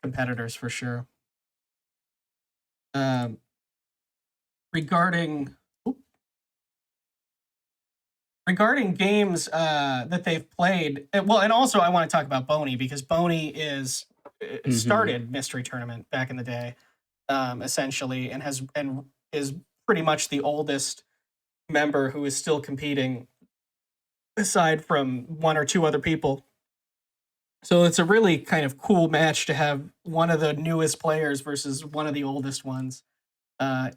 competitors for sure. Regarding games that they've played, well, and also I want to talk about Bony, because Bony started Mystery Tournament back in the day, essentially, and is pretty much the oldest member who is still competing, aside from one or two other people. So it's a really kind of cool match to have one of the newest players versus one of the oldest ones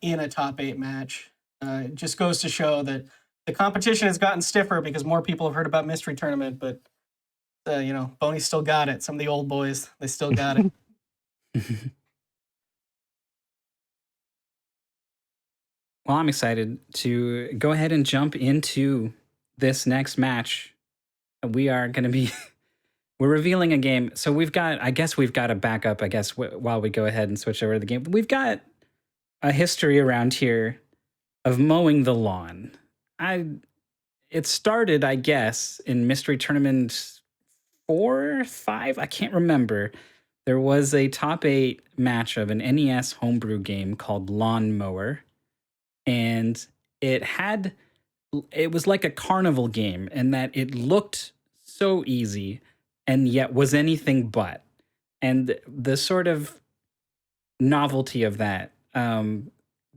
in a top 8 match. It just goes to show that the competition has gotten stiffer because more people have heard about Mystery Tournament, but Bony still got it. Some of the old boys, they still got it. Well, I'm excited to go ahead and jump into this next match. We are going to be, we're revealing a game. So I guess we've got a backup, while we go ahead and switch over to the game. We've got a history around here of mowing the lawn. It started, I guess, in Mystery Tournament 4 or 5. I can't remember. There was a top 8 match of an NES homebrew game called Lawn Mower, and it was like a carnival game in that it looked so easy and yet was anything but. And the sort of novelty of that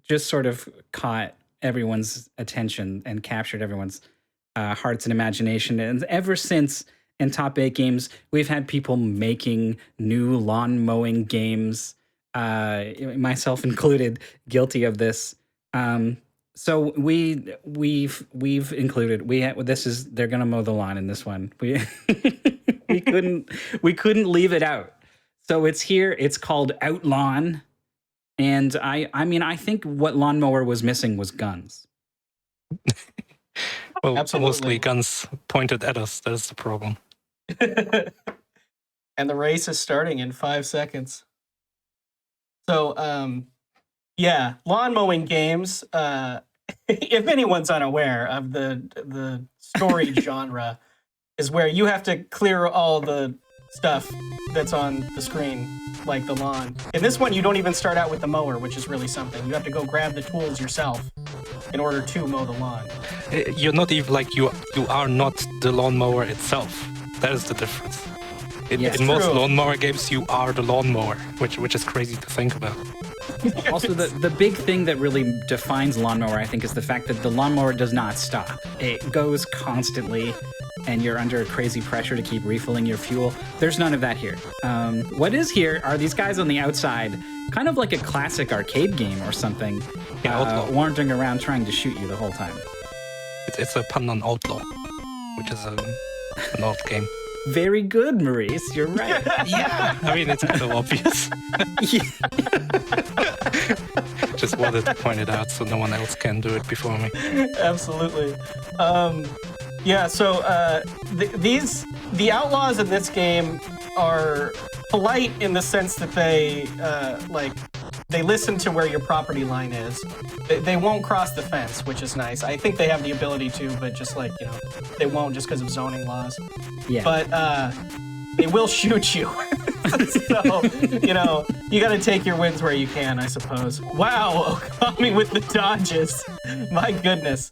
just sort of caught everyone's attention and captured everyone's hearts and imagination. And ever since, in top 8 games, we've had people making new lawn mowing games, myself included, guilty of this. So we've included, they're gonna mow the lawn in this one. We couldn't leave it out. So it's here. It's called OutlawN. And I think what Lawnmower was missing was guns. Well, Absolutely. Mostly guns pointed at us. That is the problem. And the race is starting in 5 seconds. So, lawn mowing games. If anyone's unaware of the story genre, is where you have to clear all the stuff that's on the screen, like the lawn. In this one, you don't even start out with the mower, which is really something. You have to go grab the tools yourself in order to mow the lawn. You're not even you are not the lawnmower itself. That is the difference. In most lawnmower games, you are the lawnmower, which is crazy to think about. Also, the big thing that really defines lawnmower, I think, is the fact that the lawnmower does not stop. It goes constantly. and you're under crazy pressure to keep refilling your fuel. There's none of that here. What is here are these guys on the outside, kind of like a classic arcade game or something, wandering around trying to shoot you the whole time. It's a pun on Outlaw, which is an old game. Very good, Maurice. You're right. Yeah, I mean, it's kind of obvious. Just wanted to point it out so no one else can do it before me. Absolutely. Yeah, so the outlaws in this game are polite in the sense that they listen to where your property line is. They won't cross the fence, which is nice. I think they have the ability to, but just they won't just because of zoning laws. Yeah. But they will shoot you. So, you gotta take your wins where you can, I suppose. Wow, Okami with the dodges. My goodness.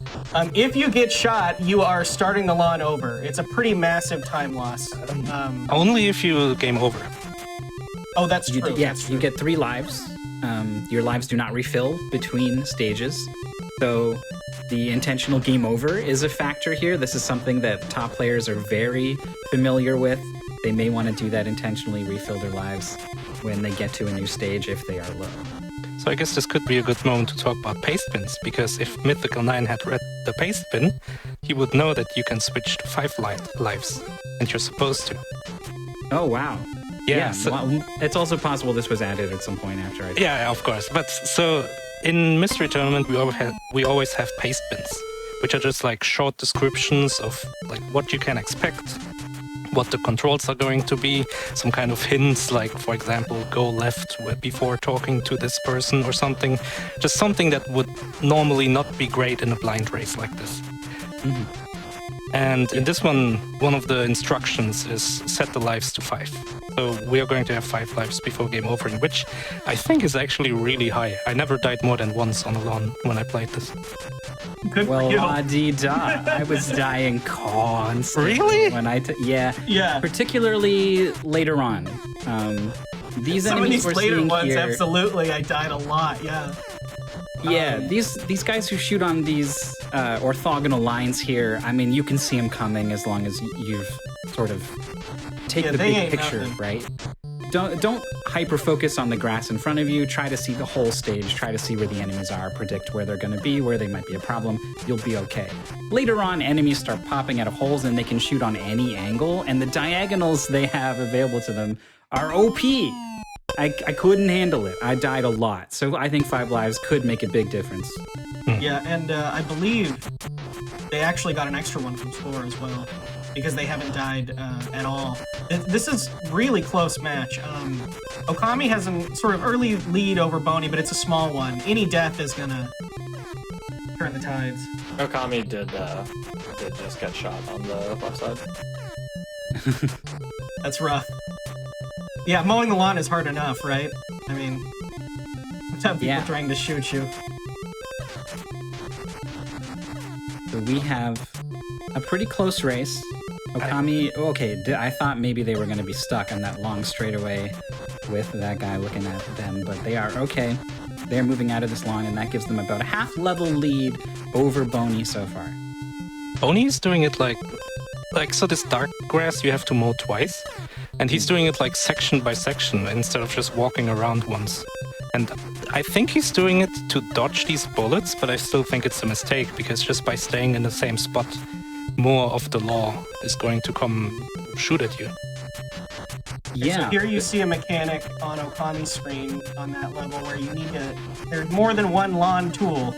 If you get shot, you are starting the lawn over. It's a pretty massive time loss. Only if you game over. Oh, that's true. Yes, you get 3 lives. Your lives do not refill between stages. So the intentional game over is a factor here. This is something that top players are very familiar with. They may want to do that intentionally, refill their lives when they get to a new stage if they are low. So I guess this could be a good moment to talk about paste spins, because if Mythical 9 had read the paste spin, he would know that you can switch to 5 lives, and you're supposed to. Oh, wow. Yeah. Well, it's also possible this was added at some point after I... Yeah, of course. But so in Mystery Tournament, we always have paste spins, which are just like short descriptions of like what you can expect, what the controls are going to be, some kind of hints, like, for example, go left before talking to this person or something. Just something that would normally not be great in a blind race like this. Mm-hmm. And in this one of the instructions is set the lives to 5. So we are going to have 5 lives before game over, which I think is actually really high. I never died more than once on a lawn when I played this. Good well, for you. la-di-da. I was dying constantly. Really? When Yeah. Particularly later on. These Some of enemies these we're later seeing ones, here, absolutely, I died a lot, yeah. Yeah, these guys who shoot on these orthogonal lines here, I mean, you can see them coming as long as you've sort of take the big picture, nothing. right? Don't hyper focus on the grass in front of you. Try to see the whole stage. Try to see where the enemies are. Predict where they're going to be, where they might be a problem. You'll be okay. Later on, enemies start popping out of holes, and they can shoot on any angle. And the diagonals they have available to them are OP. I couldn't handle it. I died a lot. So I think 5 lives could make a big difference. Yeah, and I believe they actually got an extra one from Score as well, because they haven't died at all. This is really close match. Okami has a sort of early lead over Bony, but it's a small one. Any death is gonna turn the tides. Okami did just get shot on the left side. That's rough. Yeah, mowing the lawn is hard enough, right? I mean, what's up, people trying to shoot you? So we have a pretty close race. Okami, okay, I thought maybe they were going to be stuck on that long straightaway with that guy looking at them, but they are okay. They're moving out of this lawn, and that gives them about a half-level lead over Bony so far. Bony's doing it like so this dark grass you have to mow twice, and he's doing it like section by section instead of just walking around once. And I think he's doing it to dodge these bullets, but I still think it's a mistake, because just by staying in the same spot, more of the law is going to come shoot at you. Yeah. So here you see a mechanic on Okami's screen on that level where you need to... There's more than one lawn tool.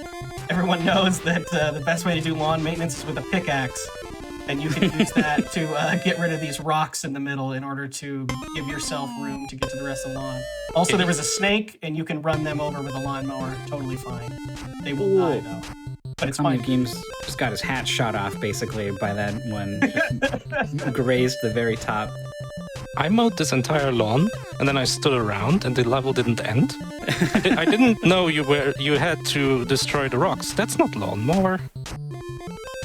Everyone knows that the best way to do lawn maintenance is with a pickaxe. And you can use that to get rid of these rocks in the middle in order to give yourself room to get to the rest of the lawn. Also, there was a snake, and you can run them over with a lawnmower. Totally fine. They will die, though. But it's fine. OkamiofGames just got his hat shot off, basically, by that one. Just grazed the very top. I mowed this entire lawn, and then I stood around, and the level didn't end. I didn't know you had to destroy the rocks. That's not lawnmower.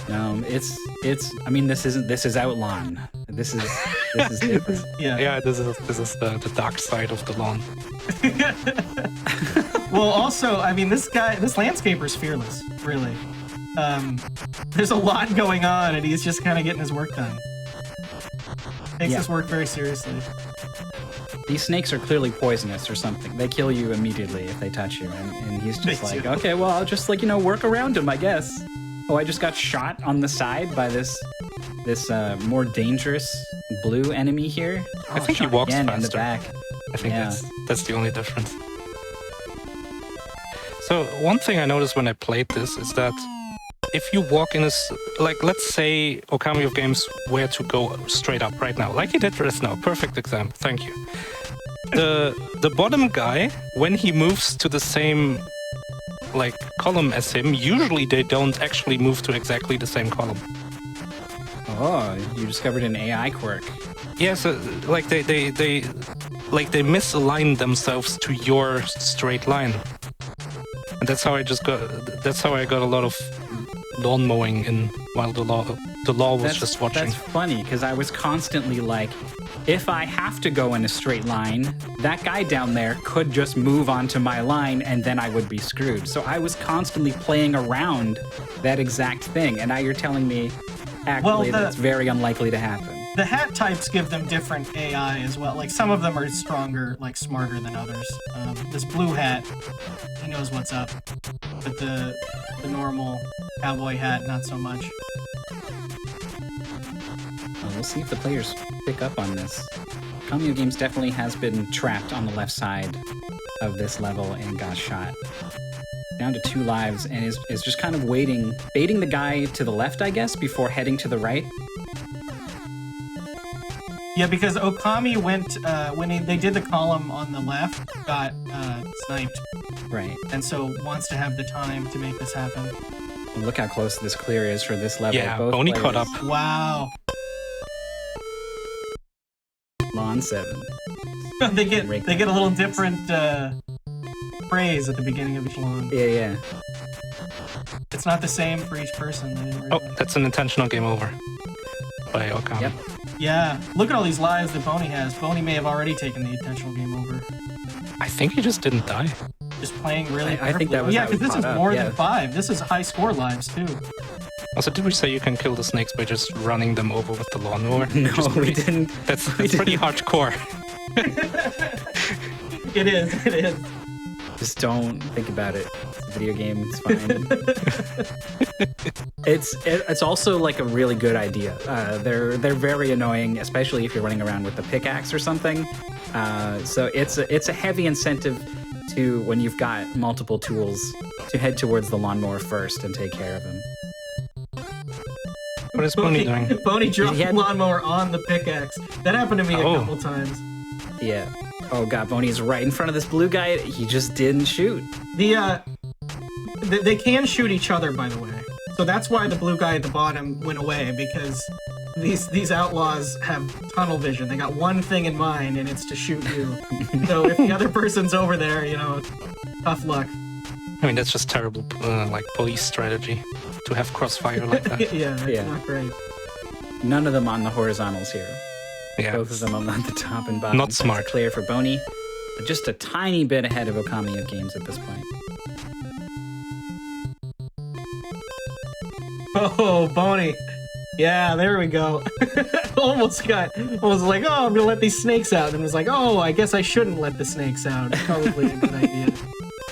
No, it's. I mean, this is OutlawN. This is different. Yeah. This is the dark side of the lawn. Well, also, I mean, this landscaper's fearless, really. There's a lot going on, and he's just kind of getting his work done. Takes his work very seriously. These snakes are clearly poisonous or something. They kill you immediately if they touch you. And he's just like, okay, well, I'll just work around him, I guess. Oh, I just got shot on the side by this more dangerous blue enemy here. I think he walks faster. In the back. I think that's the only difference. So one thing I noticed when I played this is that if you walk in let's say OkamiofGames were to go straight up right now, like he did just now, perfect example, thank you. The bottom guy, when he moves to the same column as him, usually they don't actually move to exactly the same column. Oh, you discovered an AI quirk. Yeah, so they misalign themselves to your straight line. And that's how I got a lot of lawn mowing in while the law was just watching. That's funny, because I was constantly like, if I have to go in a straight line, that guy down there could just move onto my line and then I would be screwed. So I was constantly playing around that exact thing. And now you're telling me actually that's very unlikely to happen. The hat types give them different AI as well. Like some of them are stronger, smarter than others. This blue hat, he knows what's up. But the normal cowboy hat, not so much. Well, we'll see if the players pick up on this. OkamiofGames definitely has been trapped on the left side of this level and got shot. Down to 2 lives and is just kind of baiting the guy to the left, I guess, before heading to the right. Yeah, because Okami went, when they did the column on the left, got sniped. Right. And so wants to have the time to make this happen. And look how close this clear is for this level. Yeah, both Bony players. caught up. Wow. Lawn 7. they get a little different phrase at the beginning of each lawn. Yeah. It's not the same for each person. Oh, that's an intentional game over by Okami. Yep. Yeah, look at all these lives that Bony has. Bony may have already taken the intentional game over. I think he just didn't die. Just playing really I think that was because this is more than yeah. 5. This is high score lives, too. Also, did we say you can kill the snakes by just running them over with the lawnmower? No, we didn't. That's pretty hardcore. It is. Just don't think about it. It's a video game. It's fine. It's also like a really good idea. They're very annoying, especially if you're running around with the pickaxe or something. So it's a heavy incentive to, when you've got multiple tools, to head towards the lawnmower first and take care of him. What is Bony doing? Bony dropped the lawnmower on the pickaxe. That happened to me a couple times. Yeah. Oh god, Bony's right in front of this blue guy. He just didn't shoot. They can shoot each other, by the way. So that's why the blue guy at the bottom went away, because these outlaws have tunnel vision. They got one thing in mind, and it's to shoot you. So if the other person's over there, tough luck. I mean, that's just terrible, police strategy to have crossfire like that. yeah, not great. None of them on the horizontals here. Yeah. Both of them on the top and bottom. Not smart. That's clear for Bony, but just a tiny bit ahead of OkamiofGames at this point. Oh, Bony. Yeah, there we go. almost like, oh, I'm gonna let these snakes out, and was like, oh, I guess I shouldn't let the snakes out. It's probably a good idea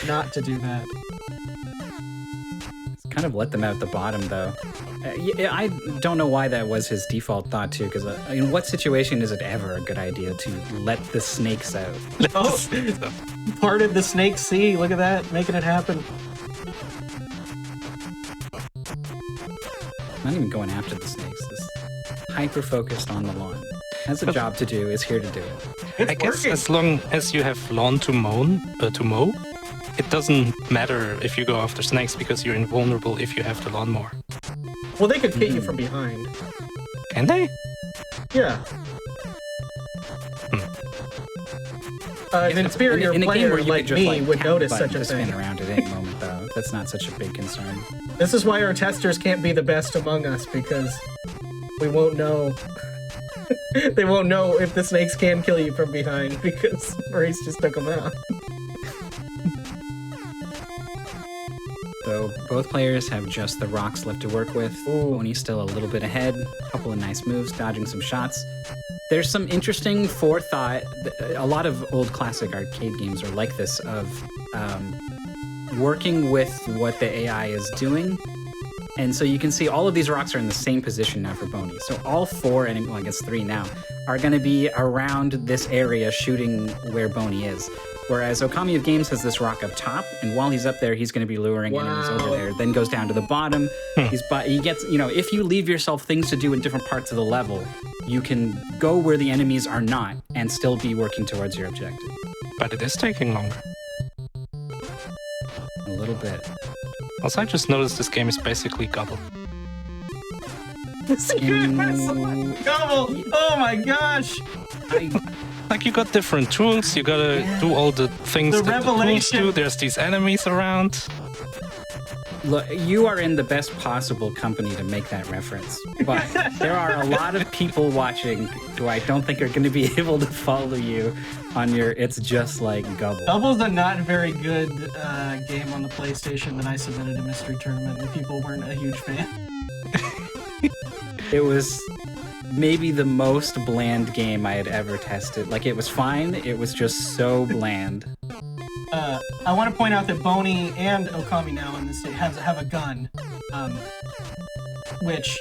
not to do that. Kind of let them out at the bottom, though. I don't know why that was his default thought, too, because in what situation is it ever a good idea to let the snakes out? Oh, parted the snake sea. Look at that, making it happen. Not even going after the snakes. This hyper-focused on the lawn. Has a job to do, is here to do it. I guess as long as you have lawn to mow, it doesn't matter if you go after snakes because you're invulnerable if you have the lawnmower. Well, they could hit you from behind. Can they? Yeah. An inferior in a game player where you like could just, me would tap notice the button such a to thing. spin around at any moment, though. That's not such a big concern. This is why our testers can't be the best among us, because we won't know. They won't know if the snakes can kill you from behind, because Maurice just took them out. So both players have just the rocks left to work with. Bony's still a little bit ahead. A couple of nice moves, dodging some shots. There's some interesting forethought. A lot of old classic arcade games are like this, of working with what the AI is doing. And so you can see all of these rocks are in the same position now for Bony. So all four, and well, I guess three now, are going to be around this area shooting where Bony is. Whereas OkamiofGames has this rock up top, and while he's up there, he's going to be luring enemies over there. Then goes down to the bottom. He gets, if you leave yourself things to do in different parts of the level, you can go where the enemies are not and still be working towards your objective. But it is taking longer. A little bit. Also, I just noticed this game is basically Gobble. Gobble! Oh my gosh! Like, you got different tools, you gotta do all the things that the tools do. There's these enemies around. Look, you are in the best possible company to make that reference. But there are a lot of people watching who I don't think are going to be able to follow you on your It's Just Like Gobble. Gobble's a not very good game on the PlayStation that I submitted to Mystery Tournament, and people weren't a huge fan. It was maybe the most bland game I had ever tested. Like, it was fine, it was just so bland. I want to point out that Bony and Okami now in this state have a gun, which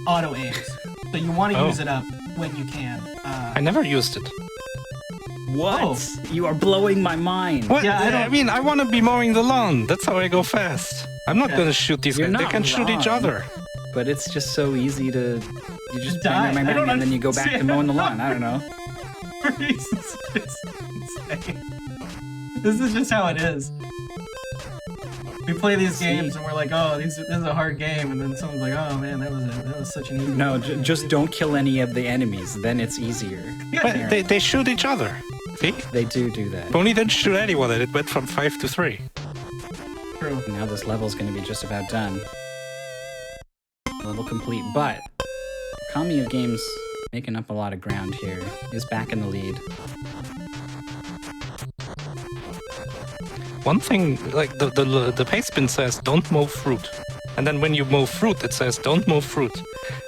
auto aims. So you want to use it up when you can. I never used it. What? Oh. You are blowing my mind. What? Yeah, I want to be mowing the lawn. That's how I go fast. I'm not going to shoot these guys. They can shoot each other. But it's just so easy to... You just die. And then you go back to mowing the lawn. I don't know. It's insane. This is just how it is. We play these games and we're like, oh, this is a hard game, and then someone's like, oh man, that was such an easy. No, just don't kill any of the enemies. Then it's easier. But they shoot each other. See? They do that. Bony didn't shoot anyone, and it went from 5 to 3. True. Now this level's going to be just about done. Level complete, but OkamiofGames making up a lot of ground here. Is back in the lead. One thing, like the pastebin says, don't mow fruit. And then when you mow fruit, it says, don't mow fruit.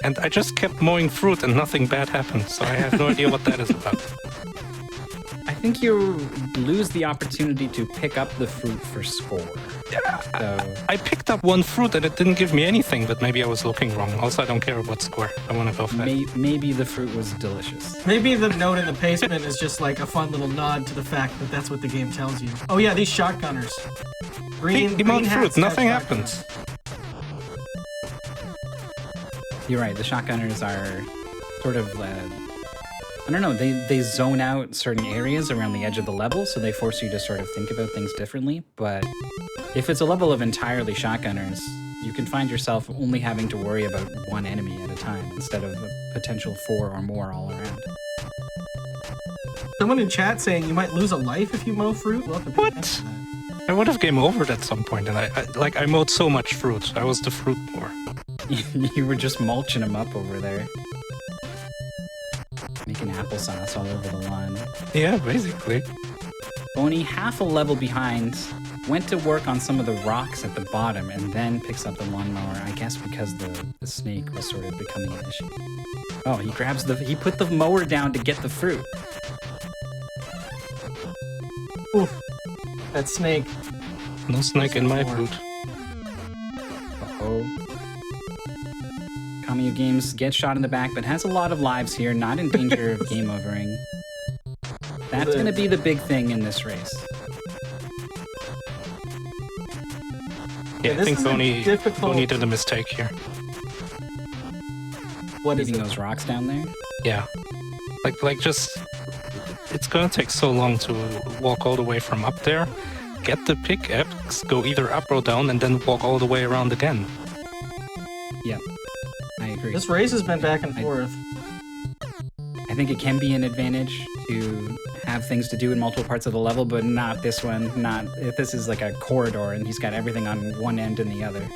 And I just kept mowing fruit and nothing bad happened, so I have no idea what that is about. I think you lose the opportunity to pick up the fruit for score. Yeah, so... I picked up one fruit and it didn't give me anything, but maybe I was looking wrong. Also, I don't care about score. I want to go fast. Maybe the fruit was delicious. Maybe the note in the pastebin is just like a fun little nod to the fact that that's what the game tells you. Oh yeah, these shotgunners. He mowed fruit, nothing happens. You're right, the shotgunners are sort of... I don't know, they zone out certain areas around the edge of the level, so they force you to sort of think about things differently. But if it's a level of entirely shotgunners, you can find yourself only having to worry about one enemy at a time instead of a potential 4 or more all around. Someone in chat saying you might lose a life if you mow fruit? We'll have to pay attention to that. I would have game overed at some point, and I mowed so much fruit. I was the fruit poor. You were just mulching them up over there. Making applesauce all over the lawn. Yeah, basically. Bony, half a level behind, went to work on some of the rocks at the bottom and then picks up the lawnmower, I guess because the snake was sort of becoming an issue. Oh, he put the mower down to get the fruit. Oof. That snake. No snake in my fruit. Uh-oh. OkamiofGames gets shot in the back, but has a lot of lives here, not in danger of game overing. That's going to be the big thing in this race. Yeah, I think Bony did a mistake here. What is leaving those rocks down there? Yeah. Like just... It's going to take so long to walk all the way from up there, get the pickaxe, go either up or down, and then walk all the way around again. Yeah. I agree. This race has been back and forth. I think it can be an advantage to have things to do in multiple parts of the level, but not this one. Not if this is like a corridor and he's got everything on one end and the other.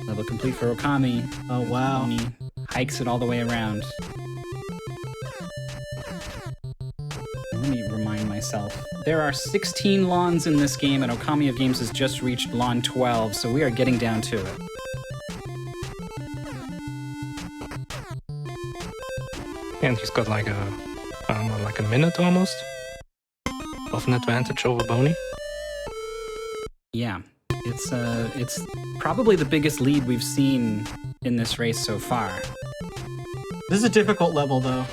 Level complete for Okami. Oh wow. Bony hikes it all the way around. Let me remind myself myself. There are 16 lawns in this game, and OkamiofGames has just reached lawn 12, so we are getting down to it. And he's got like a, I don't know, like a minute almost of an advantage over Bony. Yeah, it's probably the biggest lead we've seen in this race so far. This is a difficult level, though.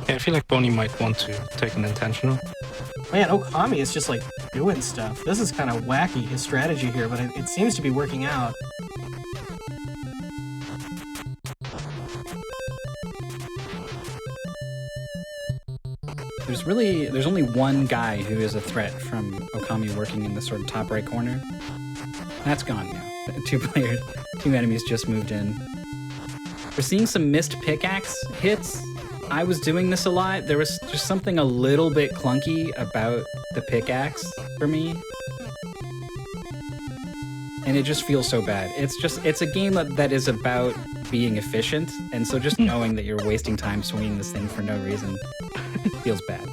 Yeah, I feel like Bony might want to take an intentional. Man, Okami is just like doing stuff. This is kind of wacky, his strategy here, but it seems to be working out. There's only one guy who is a threat from Okami working in the sort of top right corner. That's gone now. Two enemies just moved in. We're seeing some missed pickaxe hits. I was doing this a lot. There was just something a little bit clunky about the pickaxe for me. And it just feels so bad. It's a game that is about being efficient, and so just knowing that you're wasting time swinging this thing for no reason feels bad.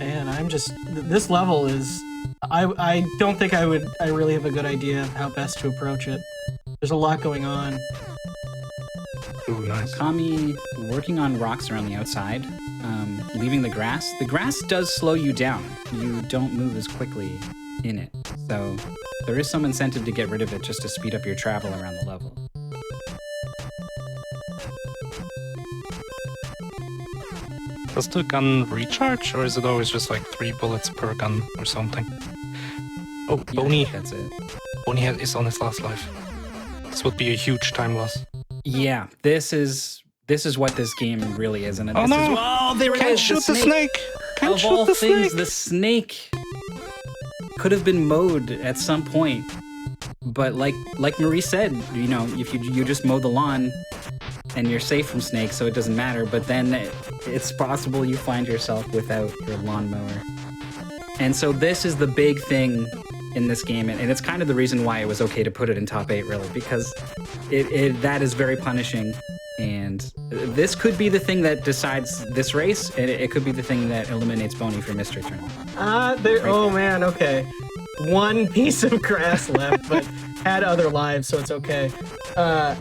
And I'm just, this level is, I don't think I really have a good idea of how best to approach it. There's a lot going on. Ooh, nice. Okami working on rocks around the outside, leaving the grass. The grass does slow you down. You don't move as quickly in it. So there is some incentive to get rid of it just to speed up your travel around the level. Does the gun recharge, or is it always just like 3 bullets per gun or something? Oh, Yeah, Bony. that's it. Bony is on his last life. This would be a huge time loss. Yeah, this is what this game really is, and Oh this no! is, oh, there it Can't is, shoot the snake! Can't Of all shoot the things, snake! the snake could have been mowed at some point, but like Maurice said, you know, if you just mow the lawn and you're safe from snakes, so it doesn't matter. But then it's possible you find yourself without your lawnmower, and so this is the big thing in this game, and it's kind of the reason why it was okay to put it in top 8, really, because that is very punishing. And this could be the thing that decides this race, and it could be the thing that eliminates Bony from Mystery Tournament. Oh man, okay. One piece of grass left, but had other lives, so it's okay.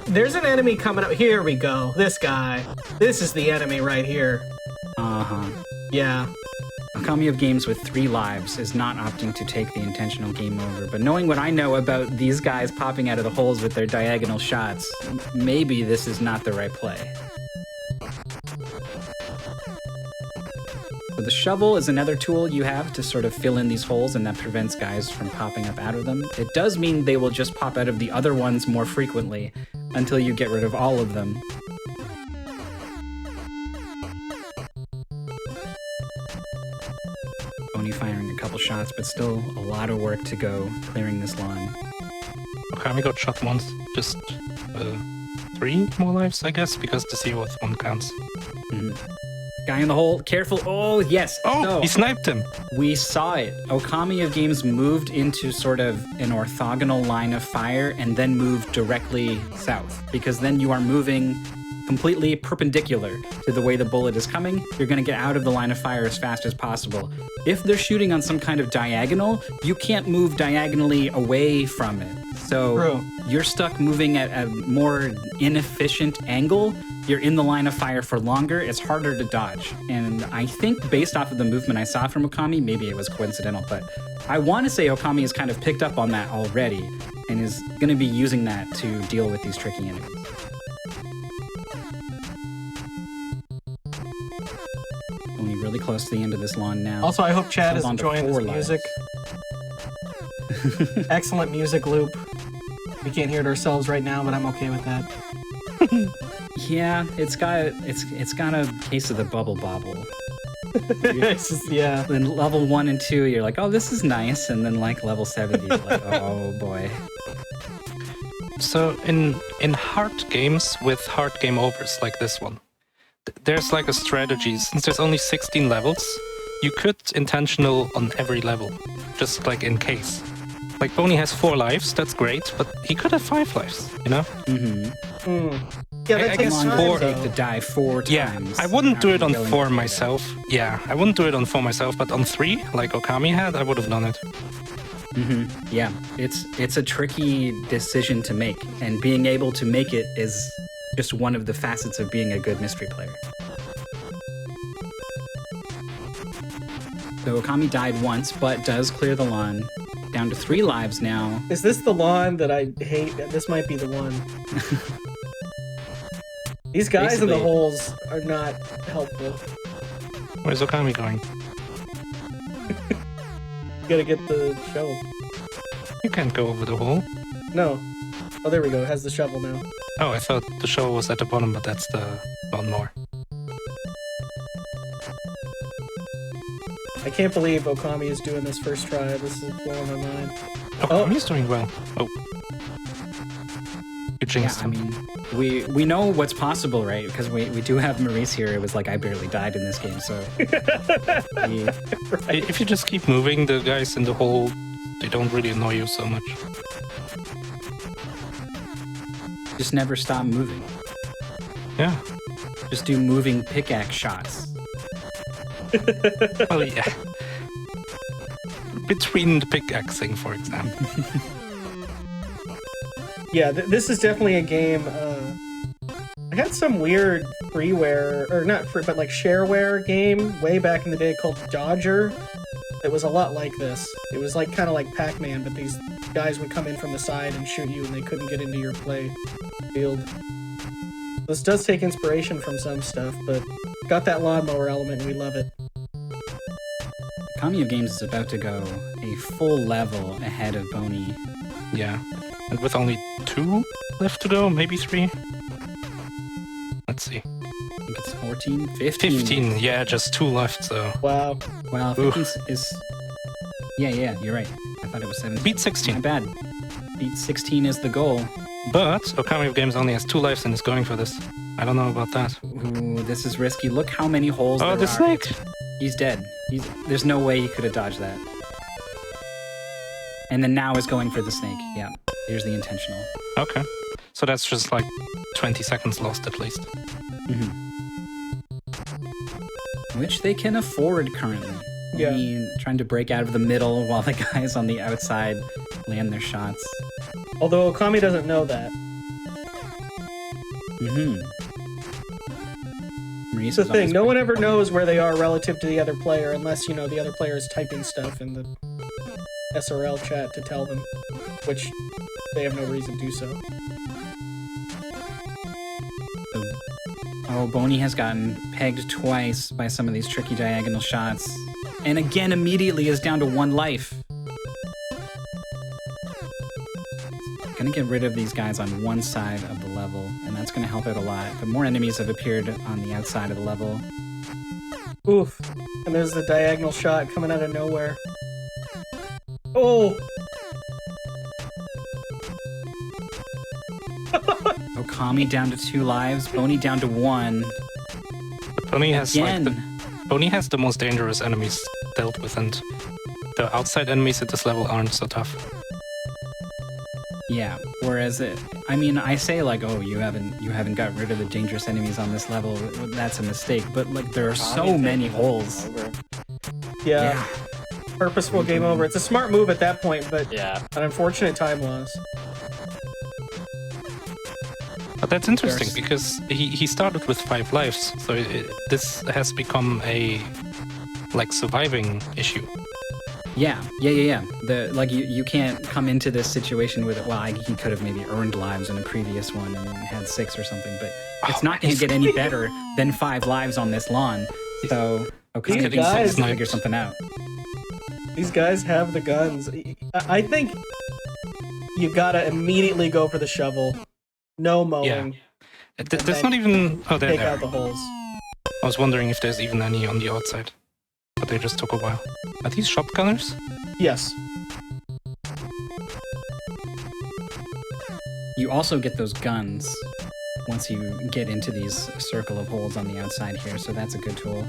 There's an enemy coming up. Here we go. This guy. This is the enemy right here. Uh-huh. Yeah. OkamiofGames with 3 lives is not opting to take the intentional game over, but knowing what I know about these guys popping out of the holes with their diagonal shots, maybe this is not the right play. So the shovel is another tool you have to sort of fill in these holes, and that prevents guys from popping up out of them. It does mean they will just pop out of the other ones more frequently until you get rid of all of them. Only firing a couple shots, but still a lot of work to go clearing this lawn. Okami got shot once. Just 3 more lives, I guess, because the zeroth one counts. Mm-hmm. Guy in the hole, careful. Oh, yes. Oh, So, he sniped him. we saw it. OkamiofGames moved into sort of an orthogonal line of fire and then moved directly south, because then you are moving completely perpendicular to the way the bullet is coming. You're going to get out of the line of fire as fast as possible. If they're shooting on some kind of diagonal, you can't move diagonally away from it. So True. you're stuck moving at a more inefficient angle. You're in the line of fire for longer. It's harder to dodge. And I think based off of the movement I saw from Okami, maybe it was coincidental, but I want to say Okami has kind of picked up on that already and is going to be using that to deal with these tricky enemies. Only really close to the end of this lawn now. Also, I hope Chad is Hold on to enjoying this 4 lives. music. Excellent music loop. We can't hear it ourselves right now, but I'm okay with that. Yeah, it's got a case of the bubble bobble. It's just, yeah. Then level 1 and 2, you're like, oh, this is nice, and then like level 70, you're like, oh boy. So in hard games with hard game overs like this one, there's like a strategy. Since there's only 16 levels, you could intentional on every level, just like in case. Like, Bony has 4 lives, that's great, but he could have 5 lives, you know? Yeah, that I takes guess time, four- though. Take the die 4 Yeah, times. I wouldn't do it on Willing 4 to do that. myself. Yeah, I wouldn't do it on 4 myself, but on 3, like Okami had, I would have done it. Yeah, it's a tricky decision to make, and being able to make it is just one of the facets of being a good mystery player. So Okami died once, but does clear the lawn. Down to 3 lives now. Is this the lawn that I hate? This might be the one. These guys in the Basically- holes are not helpful. Where's Okami going? You gotta get the shovel. You can't go over the hole. No. Oh, there we go. It has the shovel now. Oh, I thought the shovel was at the bottom, but that's the lawnmower. I can't believe Okami is doing this first try. This is blowing my mind. Okami's doing well. Oh. You Yeah, jinxed I him. mean, we know what's possible, right? Because we do have Maurice here. It was like I barely died in this game, so he- If you just keep moving, the guys in the hole, they don't really annoy you so much. just never stop moving. Yeah. Just do moving pickaxe shots. Well, yeah. Between the pickaxing, for example. Yeah, this is definitely a game. I had some weird freeware, or not free, but like shareware game way back in the day called Dodger. It was a lot like this. It was like kind of like Pac-Man, but these guys would come in from the side and shoot you, and they couldn't get into your play field. This does take inspiration from some stuff, but got that lawnmower element, and we love it. OkamiofGames is about to go a full level ahead of Bony. Yeah. And with only 2 left to go, maybe 3? Let's see. I think it's 14, 15. 15, yeah, just 2 left, so... Wow. Well, Oof. 15 is... Yeah, you're right. I thought it was 17. Beat My 16. bad. Beat 16 is the goal. But OkamiofGames only has 2 lives and is going for this. I don't know about that. Ooh, this is risky. Look how many holes Oh, there the are. snake! He's dead. There's no way he could have dodged that. And then now is going for the snake. Yeah, here's the intentional. Okay. So that's just like 20 seconds lost at least. Which they can afford currently. Yeah. I mean, trying to break out of the middle while the guys on the outside land their shots. Although Okami doesn't know that. Maurice That's the is thing. always No one pretty ever knows where they are relative to the other player unless, you know, the other player is typing stuff in the SRL chat to tell them, which they have no reason to do so. Oh, Bony has gotten pegged twice by some of these tricky diagonal shots. And again, immediately is down to 1 life. Gonna get rid of these guys on one side of the level, and that's gonna help out a lot. But more enemies have appeared on the outside of the level. Oof. And there's the diagonal shot coming out of nowhere. Oh! Okami down to 2 lives, Bony down to 1. But Bony has Again. Bony has the most dangerous enemies dealt with, and the outside enemies at this level aren't so tough. Yeah, whereas I mean, I say like, oh, you haven't got rid of the dangerous enemies on this level. That's a mistake. But like, there are so many holes. Yeah. Purposeful game over. It's a smart move at that point, but Yeah. an unfortunate time loss. But that's interesting There's- because he started with 5 lives, so this has become a like surviving issue. Yeah. You can't come into this situation with it. Well, he could have maybe earned lives in a previous one and had 6 or something, but it's not going to get any better than 5 lives on this lawn. So These Okami guys- needs to figure something out. These guys have the guns. I think you gotta immediately go for the shovel. No mowing. There's not even... Oh, Take there. out the holes. I was wondering if there's even any on the outside. But they just took a while. Are these shotgunners? Yes. You also get those guns once you get into these circle of holes on the outside here, so that's a good tool.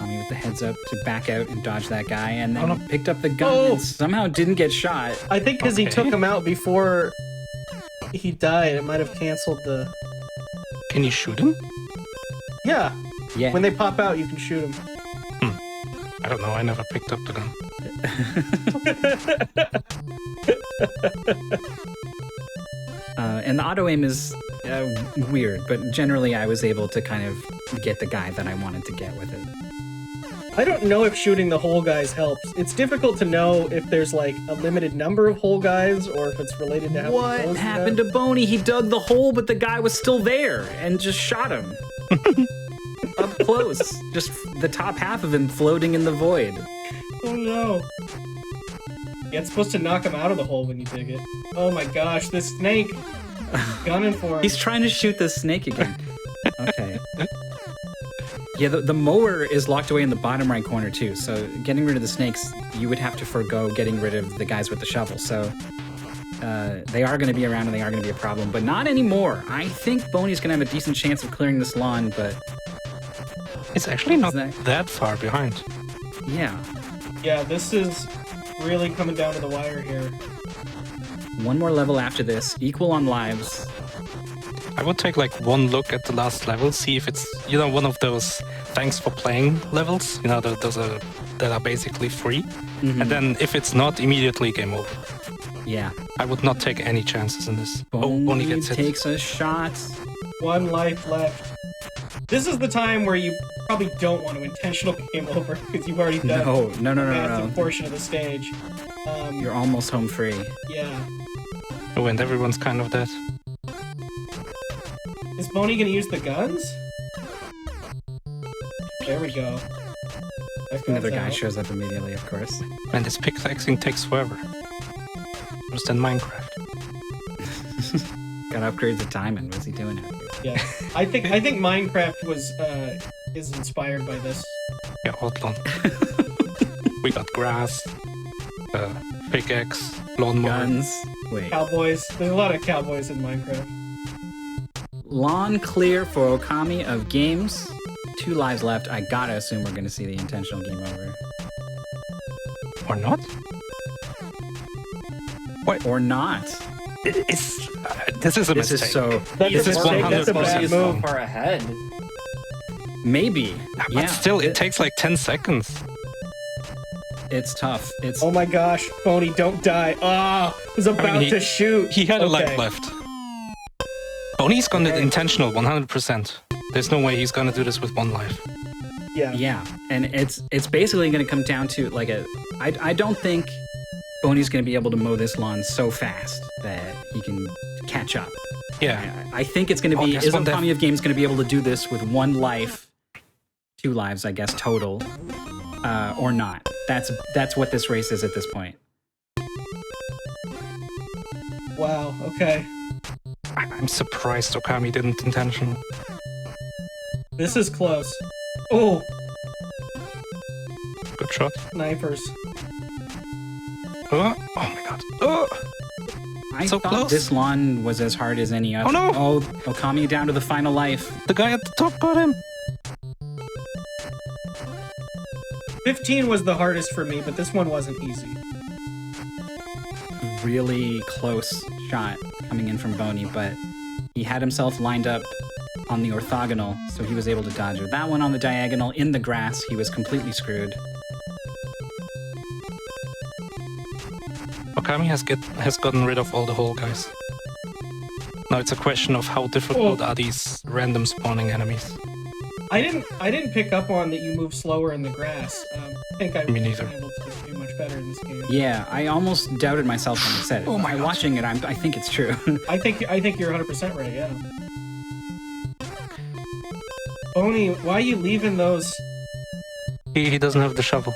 Okami with the heads up to back out and dodge that guy, and then picked up the gun and somehow didn't get shot. I think because he took him out before he died, it might have canceled the... Can you shoot him? Yeah. Yeah. When they pop out, you can shoot them. I don't know. I never picked up the gun. And the auto aim is weird, but generally I was able to kind of get the guy that I wanted to get with it. I don't know if shooting the hole guys helps. It's difficult to know if there's like a limited number of hole guys or if it's related to how many What holes you happened have. to Bony? He dug the hole, but the guy was still there and just shot him. Up close. Just the top half of him floating in the void. Oh no. Yeah, it's supposed to knock him out of the hole when you dig it. Oh my gosh, this snake! Gunning for him. He's trying to shoot the snake again. Okay. Yeah, the mower is locked away in the bottom right corner too, so getting rid of the snakes, you would have to forego getting rid of the guys with the shovel, so they are going to be around and they are going to be a problem, but not anymore. I think Boney's going to have a decent chance of clearing this lawn, but... It's actually not that far behind. Yeah. Yeah, this is really coming down to the wire here. One more level after this, equal on lives. I would take like one look at the last level, see if it's, you know, one of those thanks for playing levels, you know, those are, that are basically free. Mm-hmm. And then if it's not, immediately game over. Yeah. I would not take any chances in this. Boney gets hit. takes a shot. 1 life left. This is the time where you probably don't want to intentional game over because you've already done No. a massive portion of the stage. You're almost home free. Yeah. Oh, and everyone's kind of dead. Is Bony gonna use the guns? There we go. Another guy shows up immediately, of course. And this pickaxing takes forever. Worse than Minecraft. Gotta upgrade the timing. What's he doing out here? Yeah, I think Minecraft was is inspired by this. Yeah, OutlawN. We got grass, pickaxe, lawnmower. Guns. Wait. Cowboys. There's a lot of cowboys in Minecraft. Lawn clear for OkamiofGames. 2 lives left. I gotta assume we're gonna see the intentional game over. Or not? What? Or not. This is a This mistake. is so... This is 100% that's a bad He's move. so far ahead. Maybe. But Yeah. still, it takes like 10 seconds. It's tough. It's... Oh my gosh, Bony, don't die. Ah, was about to shoot. He had a Okay. life left. Bony's gonna intentional 100%. There's no way he's gonna do this with 1 life. Yeah. Yeah, and it's basically going to come down to like I don't think Boney's going to be able to mow this lawn so fast that he can catch up. Yeah. I think it's going to be guess is what OkamiofGames going to be able to do this with 1 life, 2 lives, I guess total, or not? That's what this race is at this point. Wow. Okay. I'm surprised Okami didn't intentional. This is close. Oh, Good shot. snipers. Oh my god. Oh! I So thought close. this lawn was as hard as any other. Oh, no. Oh, Okami down to the final life. The guy at the top got him. 15 was the hardest for me, but this one wasn't easy. Really close shot coming in from Bony, but he had himself lined up on the orthogonal, so he was able to dodge it. That one on the diagonal in the grass, he was completely screwed. Okami has gotten rid of all the hole guys. Now it's a question of how difficult are these random spawning enemies. I didn't pick up on that you move slower in the grass. I think I Me would neither. be able to do much better in this game. Yeah, I almost doubted myself when I said it. Oh my By God. watching it, I think it's true. I think you're 100% right. Yeah. Bony, why are you leaving those? He doesn't have the shovel.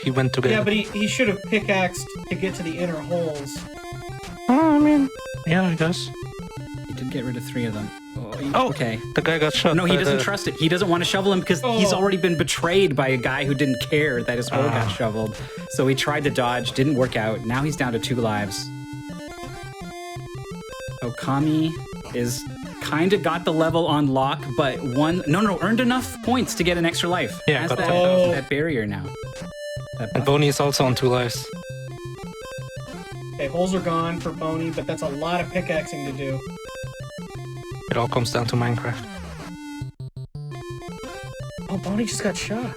He went to get Yeah, it. but he should have pickaxed to get to the inner holes. Oh, I mean, yeah, I guess. He did get rid of 3 of them. Oh, okay. The guy got shot. No, he by doesn't the- trust it. He doesn't want to shovel him because he's Oh. already been betrayed by a guy who didn't care that his hole got shoveled. So he tried to dodge, didn't work out. Now he's down to 2 lives. Okami is kind of got the level on lock, but earned enough points to get an extra life. Yeah, Has got that barrier now. And Bony is also on 2 lives. Okay, holes are gone for Bony, but that's a lot of pickaxing to do. It all comes down to Minecraft. Oh, Bony just got shot.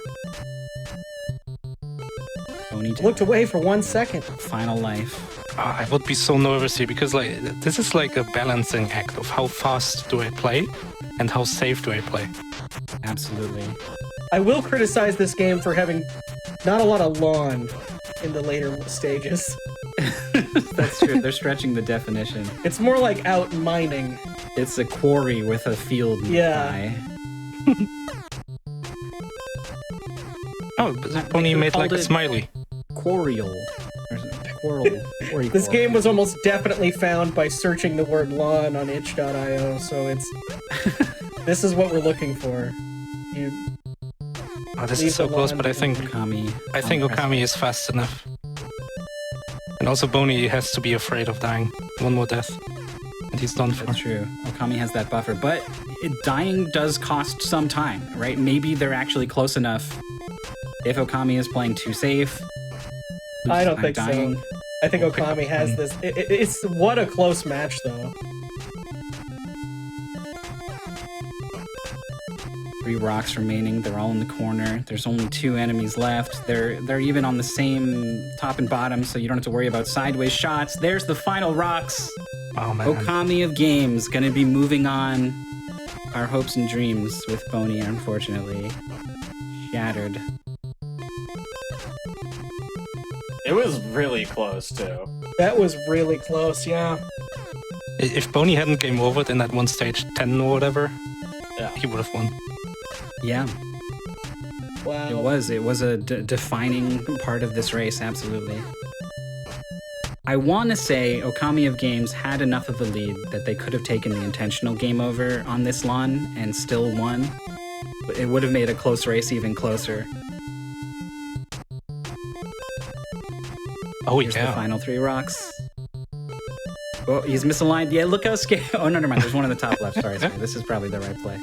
Bony Looked away for 1 second. final life. I would be so nervous here because like this is like a balancing act of how fast do I play and how safe do I play. Absolutely. I will criticize this game for having not a lot of lawn in the later stages. That's true. They're stretching the definition. It's more like out mining. It's a quarry with a field Yeah. nearby. Oh, Bony made like a smiley. Quarrial. Quarrel. This game was almost definitely found by searching the word lawn on itch.io, so it's... This is what we're looking for. Oh, this is so close, but I think Okami is fast enough. And also Bony has to be afraid of dying. 1 more death. And he's done for. That's true. Okami has that buffer, but dying does cost some time, right? Maybe they're actually close enough. If Okami is playing too safe, I don't think so. I think Okami has this. It's what a close match, though. 3 rocks remaining. They're all in the corner. There's only 2 enemies left. They're even on the same top and bottom, so you don't have to worry about sideways shots. There's the final rocks. Oh man. OkamiofGames gonna be moving on. Our hopes and dreams with Bony, unfortunately, shattered. It was really close, too. That was really close, yeah. If Bony hadn't game overed in that one stage 10 or whatever, Yeah. he would have won. Yeah, Wow. it was a defining part of this race, absolutely. I want to say OkamiofGames had enough of a lead that they could have taken the intentional game over on this lawn and still won. But it would have made a close race even closer. Oh Here's the yeah. final 3 rocks. Oh, he's misaligned. Yeah, look how scared. Oh, no, never mind. There's one in the top left. Sorry. This is probably the right play.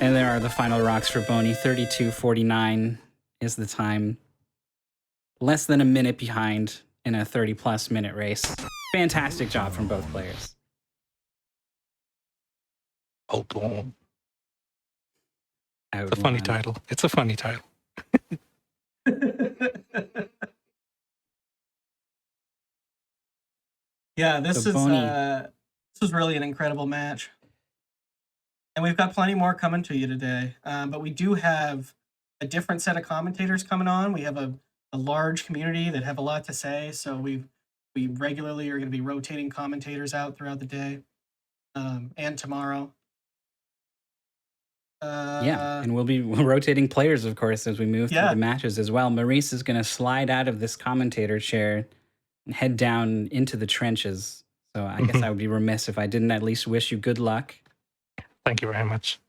And there are the final rocks for Bony. 32:49 is the time. Less than a minute behind in a 30-plus minute race. Fantastic job from both players. OutlawN. It's a funny title. It's a funny title. Yeah, this So is Bony. this was really an incredible match, and we've got plenty more coming to you today. But we do have a different set of commentators coming on. We have a large community that have a lot to say, so we regularly are going to be rotating commentators out throughout the day and tomorrow. Yeah, and we'll be rotating players, of course, as we move through the matches as well. Maurice is going to slide out of this commentator chair and head down into the trenches. So I guess I would be remiss if I didn't at least wish you good luck. Thank you very much.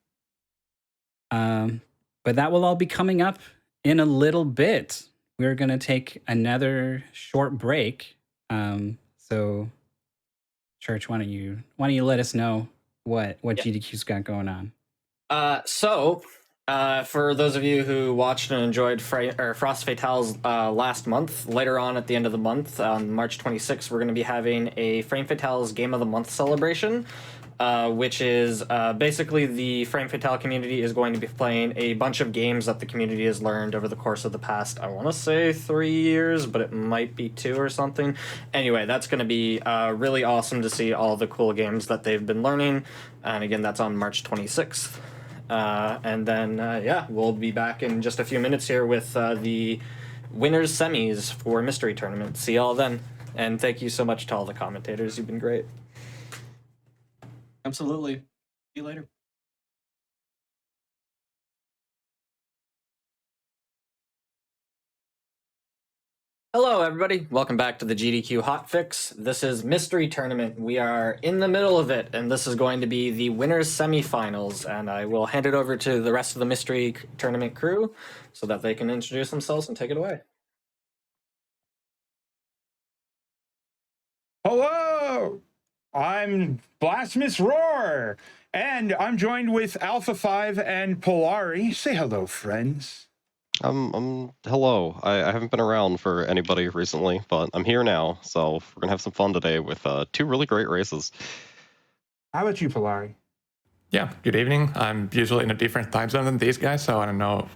But that will all be coming up in a little bit. We're going to take another short break. So, Church, why don't you let us know what GDQ's got going on? For those of you who watched and enjoyed Frost Fatales last month, later on at the end of the month, on March 26th, we're going to be having a Frame Fatales Game of the Month celebration, which is basically the Frame Fatale community is going to be playing a bunch of games that the community has learned over the course of the past, I want to say 3 years, but it might be 2 or something. Anyway, that's going to be really awesome to see all the cool games that they've been learning. And again, that's on March 26th. And then, we'll be back in just a few minutes here with the winners semis for Mystery Tournament. See y'all then. And thank you so much to all the commentators. You've been great. Absolutely. See you later. Hello, everybody. Welcome back to the GDQ Hotfix. This is Mystery Tournament. We are in the middle of it, and this is going to be the winners semifinals. And I will hand it over to the rest of the Mystery Tournament crew so that they can introduce themselves and take it away. Hello! I'm Blasphemous Roar, and I'm joined with Alpha 5 and Polari. Say hello, friends. Hello. I haven't been around for anybody recently, but I'm here now, so we're gonna have some fun today with two really great races. How about you, Polari? Yeah, good evening. I'm usually in a different time zone than these guys, so I don't know.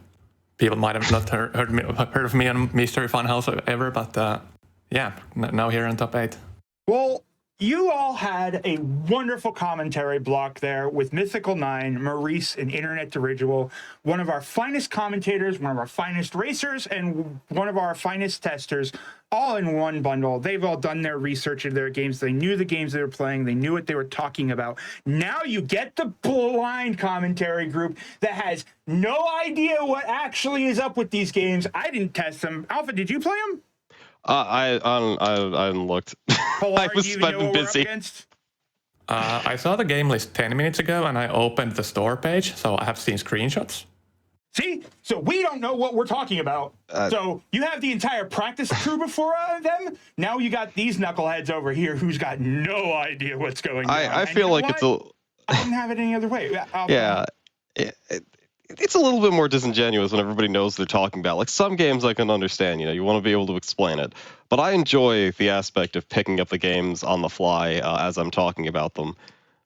People might have not heard of me on Mystery Funhouse ever, but yeah, now here on top 8. Well, you all had a wonderful commentary block there with Mythical 9, Maurice, and Internet Dirigible, one of our finest commentators, one of our finest racers, and one of our finest testers, all in one bundle. They've all done their research into their games. They knew the games they were playing. They knew what they were talking about. Now you get the blind commentary group that has no idea what actually is up with these games. I didn't test them. Alpha, did you play them? I haven't looked. Polari, do you even know what we're up against? I saw the game list 10 minutes ago, and I opened the store page, so I have seen screenshots. See? So we don't know what we're talking about. So you have the entire practice crew before them. Now you got these knuckleheads over here who's got no idea what's going on. I feel like it's a... I didn't have it any other way. Yeah. It's a little bit more disingenuous when everybody knows what they're talking about. Like, some games I can understand, you want to be able to explain it. But I enjoy the aspect of picking up the games on the fly as I'm talking about them.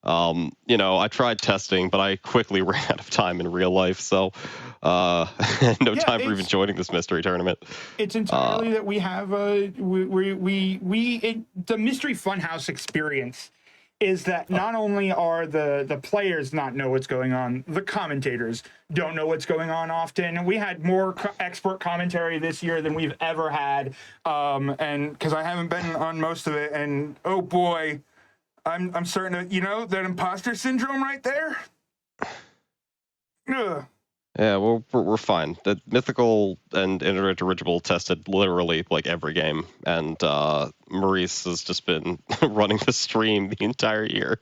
I tried testing, but I quickly ran out of time in real life, so time for even joining this mystery tournament. It's entirely that we have the Mystery Funhouse experience is that not only are the players not know what's going on, the commentators don't know what's going on often. We had more expert commentary this year than we've ever had, and because I haven't been on most of it, and oh boy, I'm starting to, that imposter syndrome right there. Ugh. Yeah, well, we're fine. The Mythical and Internet Dirigible tested literally like every game, and Maurice has just been running the stream the entire year.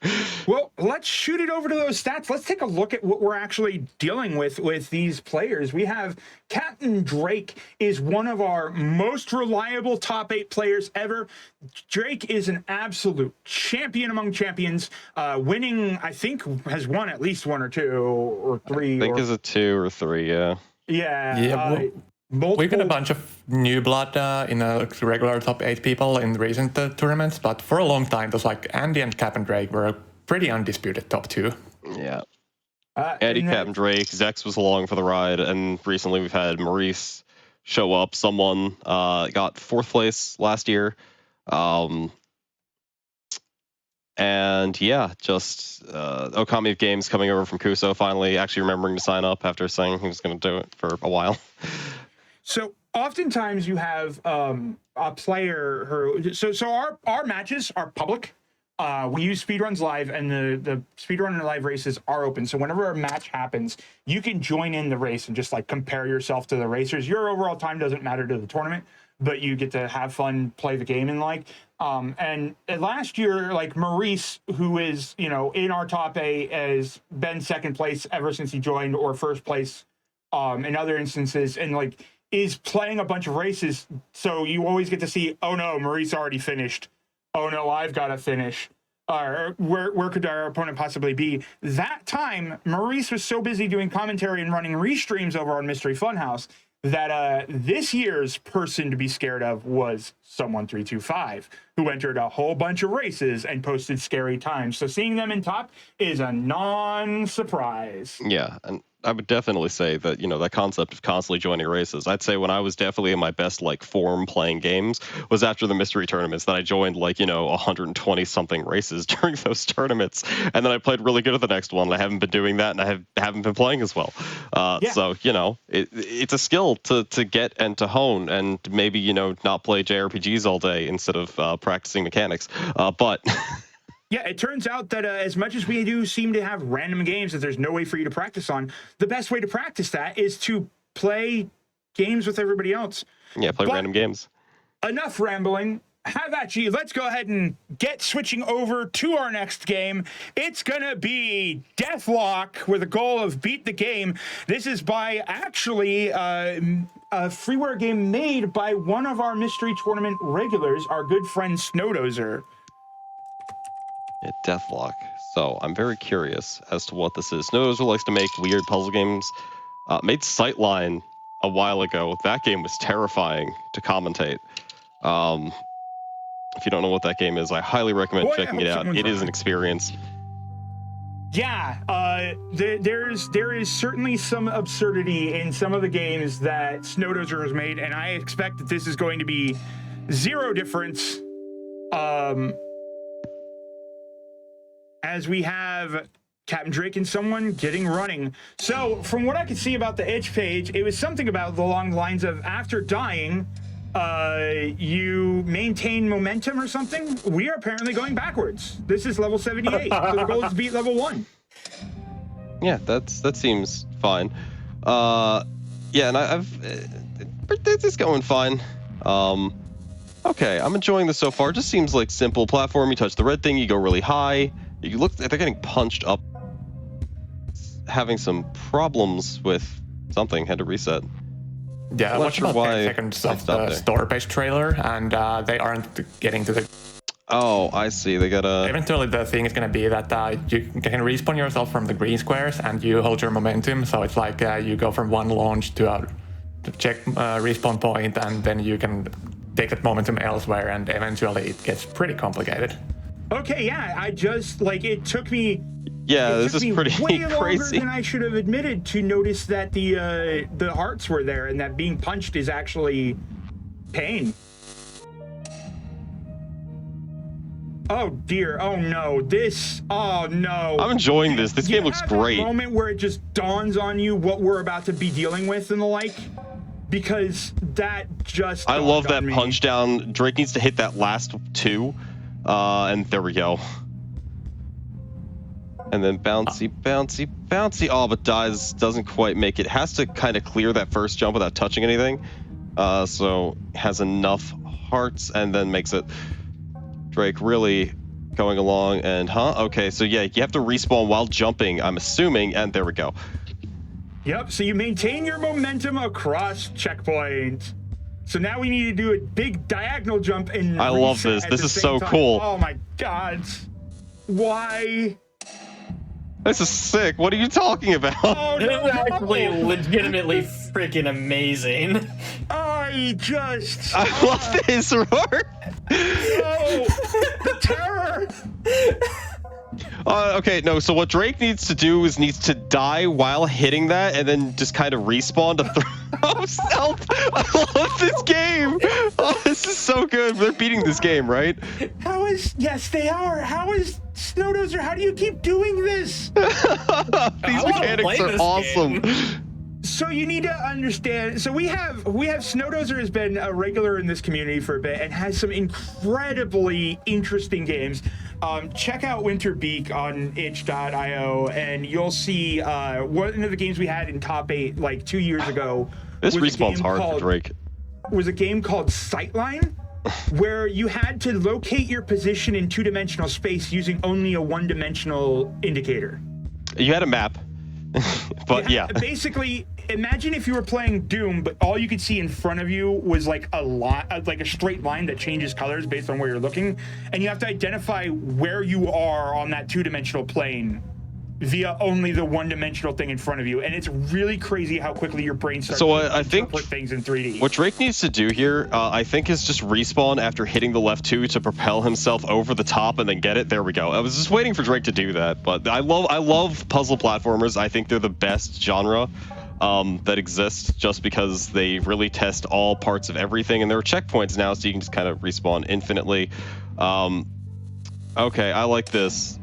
Well, let's shoot it over to those stats. Let's take a look at what we're actually dealing with these players. We have capndrake is one of our most reliable top 8 players ever. Drake is an absolute champion among champions, winning, I think, has won at least 1 or 2 or 3. I think is it 2 or 3, yeah. Yeah. We've got a bunch of new blood in regular top 8 people in recent tournaments, but for a long time, those like Andy and Capndrake were a pretty undisputed top 2. Yeah. Andy, Capndrake, Zex was along for the ride, and recently we've had Maurice show up. Someone got 4th place last year. And yeah, just OkamiofGames coming over from Kuso, finally actually remembering to sign up after saying he was going to do it for a while. So oftentimes you have a player who, so our matches are public. We use Speedruns Live, and the Speedrun and Live races are open. So whenever a match happens, you can join in the race and just like compare yourself to the racers. Your overall time doesn't matter to the tournament, but you get to have fun, play the game, and and last year, like Maurice, who is, in our top 8, has been 2nd place ever since he joined, or 1st place in other instances, and is playing a bunch of races. So you always get to see, oh no, Maurice already finished. Oh no, I've got to finish. Or where could our opponent possibly be? That time, Maurice was so busy doing commentary and running restreams over on Mystery Funhouse that this year's person to be scared of was Someone325, who entered a whole bunch of races and posted scary times. So seeing them in top is a non-surprise. Yeah, and I would definitely say that, that concept of constantly joining races, I'd say when I was definitely in my best form playing games was after the mystery tournaments, that I joined 120 something races during those tournaments, and then I played really good at the next one. I haven't been doing that, and I haven't been playing as well. So it's a skill to get and to hone, and maybe not play JRPGs all day instead of practicing mechanics. But yeah, it turns out that as much as we do seem to have random games that there's no way for you to practice on, the best way to practice that is to play games with everybody else. Yeah, play random games. Enough rambling. Have at you. Let's go ahead and get switching over to our next game. It's going to be Deathlock with a goal of beat the game. This is by actually a freeware game made by one of our mystery tournament regulars, our good friend Snowdozer. Yeah, Deathlock. So I'm very curious as to what this is. Snowdozer likes to make weird puzzle games. Made Sightline a while ago. That game was terrifying to commentate. If you don't know what that game is, I highly recommend Boy, I checking hope it out. someone's It is an right. experience. Yeah, there is certainly some absurdity in some of the games that Snowdozer has made, and I expect that this is going to be zero difference. As we have capndrake and someone getting running. So from what I could see about the itch page, it was something about along the lines of after dying, you maintain momentum or something. We are apparently going backwards. This is level 78, so the goal is to beat level 1. Yeah, that seems fine. Yeah, and this is going fine. Okay, I'm enjoying this so far. It just seems like simple platform. You touch the red thing, you go really high. You look, they're getting punched up. Having some problems with something. Had to reset. Yeah, I Not watched sure about why 10 seconds I of stopped the there. store-based trailer, and they aren't getting to the... Oh, I see. They gotta. Eventually, the thing is going to be that you can respawn yourself from the green squares, and you hold your momentum. So it's like you go from one launch to a check respawn point, and then you can take that momentum elsewhere, and eventually it gets pretty complicated. Okay, yeah, I just, like, it took me... Yeah, It this took is me pretty way longer crazy. than I should have admitted to notice that the hearts were there and that being punched is actually pain. Oh dear! Oh no! This! Oh no! I'm enjoying this. This You game looks have that great. moment where it just dawns on you what we're about to be dealing with and the like, because that just. I love dawned that on me. punch down. Drake needs to hit that last two, and there we go. And then bouncy, bouncy, bouncy. Oh, but doesn't quite make it. Has to kind of clear that first jump without touching anything. So has enough hearts and then makes it. Drake really going along and okay, so yeah, you have to respawn while jumping, I'm assuming, and there we go. Yep. So you maintain your momentum across checkpoint. So now we need to do a big diagonal jump and I love reset this. at This the is same so time. cool. Oh my god! Why? This is sick. What are you talking about? Oh This no! is actually legitimately freaking amazing. I just. I love this, Roar. Oh, the terror! Okay, no, so what Drake needs to do is needs to die while hitting that and then just kind of respawn to throw himself. I love this game. Oh, this is so good. They're beating this game, right? How is? Yes, they are. How is Snowdozer? How do you keep doing this? These wanna mechanics play are this awesome. game. So you need to understand. So we have Snowdozer has been a regular in this community for a bit and has some incredibly interesting games. Check out Winterbeak on itch.io and you'll see one of the games we had in top 8 like 2 years ago. This was a respawn's game hard for called- Drake. Was a game called Sightline, where you had to locate your position in 2-dimensional space using only a 1-dimensional indicator. You had a map, but yeah. Basically, imagine if you were playing Doom, but all you could see in front of you was like a straight line that changes colors based on where you're looking, and you have to identify where you are on that 2-dimensional plane via only the 1-dimensional thing in front of you. And it's really crazy how quickly your brain starts So, to I think interpret things in 3D. What Drake needs to do here, I think, is just respawn after hitting the left 2 to propel himself over the top and then get it. There we go. I was just waiting for Drake to do that, but I love puzzle platformers. I think they're the best genre that exists just because they really test all parts of everything, and there are checkpoints now, so you can just kind of respawn infinitely. Okay, I like this.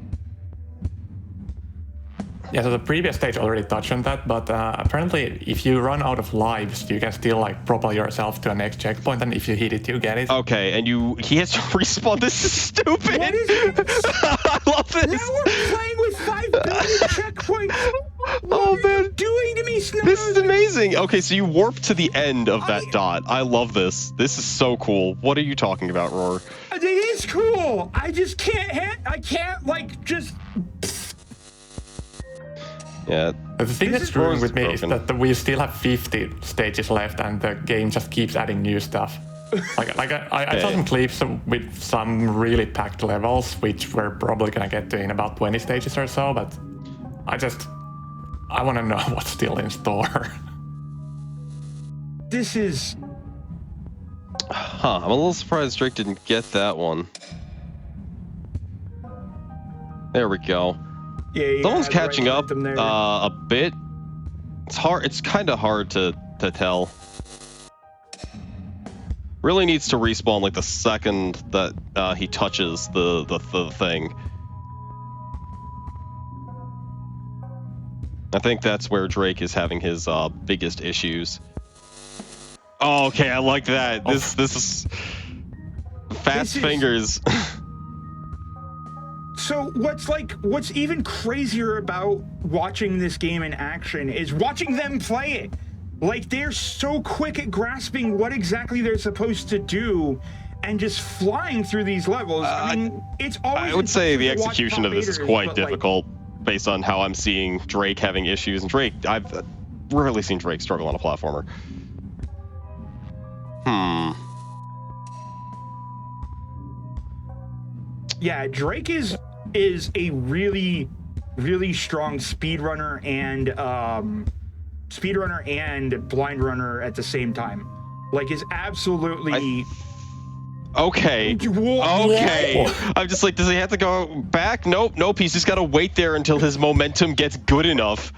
Yeah, so the previous stage already touched on that, but apparently if you run out of lives, you can still like propel yourself to a next checkpoint, and if you hit it, you get it. Okay, and he has to respawn. This is stupid. What is this? I love this. Now we're playing with 5 billion checkpoints. Oh What are you man, doing to me, Snowdozer? this is amazing. Okay, so you warp to the end of that dot. I love this. This is so cool. What are you talking about, Roar? It is cool. I just can't hit. I can't like just. Yeah. The thing This that's is screwing with me is broken. that we still have 50 stages left, and the game just keeps adding new stuff. I saw some clips with some really packed levels, which we're probably gonna get to in about 20 stages or so, but I want to know what's still in store. This is... Huh, I'm a little surprised Drake didn't get that one. There we go. Yeah, Someone's catching up momentum there. a bit. It's hard. It's kind of hard to tell. Really needs to respawn like the second that he touches the thing. I think that's where Drake is having his biggest issues. Oh, okay, I like that. This is fast fingers. So what's even crazier about watching this game in action is watching them play it. Like, they're so quick at grasping what exactly they're supposed to do and just flying through these levels. I mean, it's always... I would say the impressive to execution watch of this is top quite aiders, difficult based on how I'm seeing Drake having issues. And Drake, I've rarely seen Drake struggle on a platformer. Yeah, Drake is a really, really strong speedrunner and blind runner at the same time. Like, is absolutely... Okay. Okay. I'm just like, does he have to go back? Nope. He's just got to wait there until his momentum gets good enough.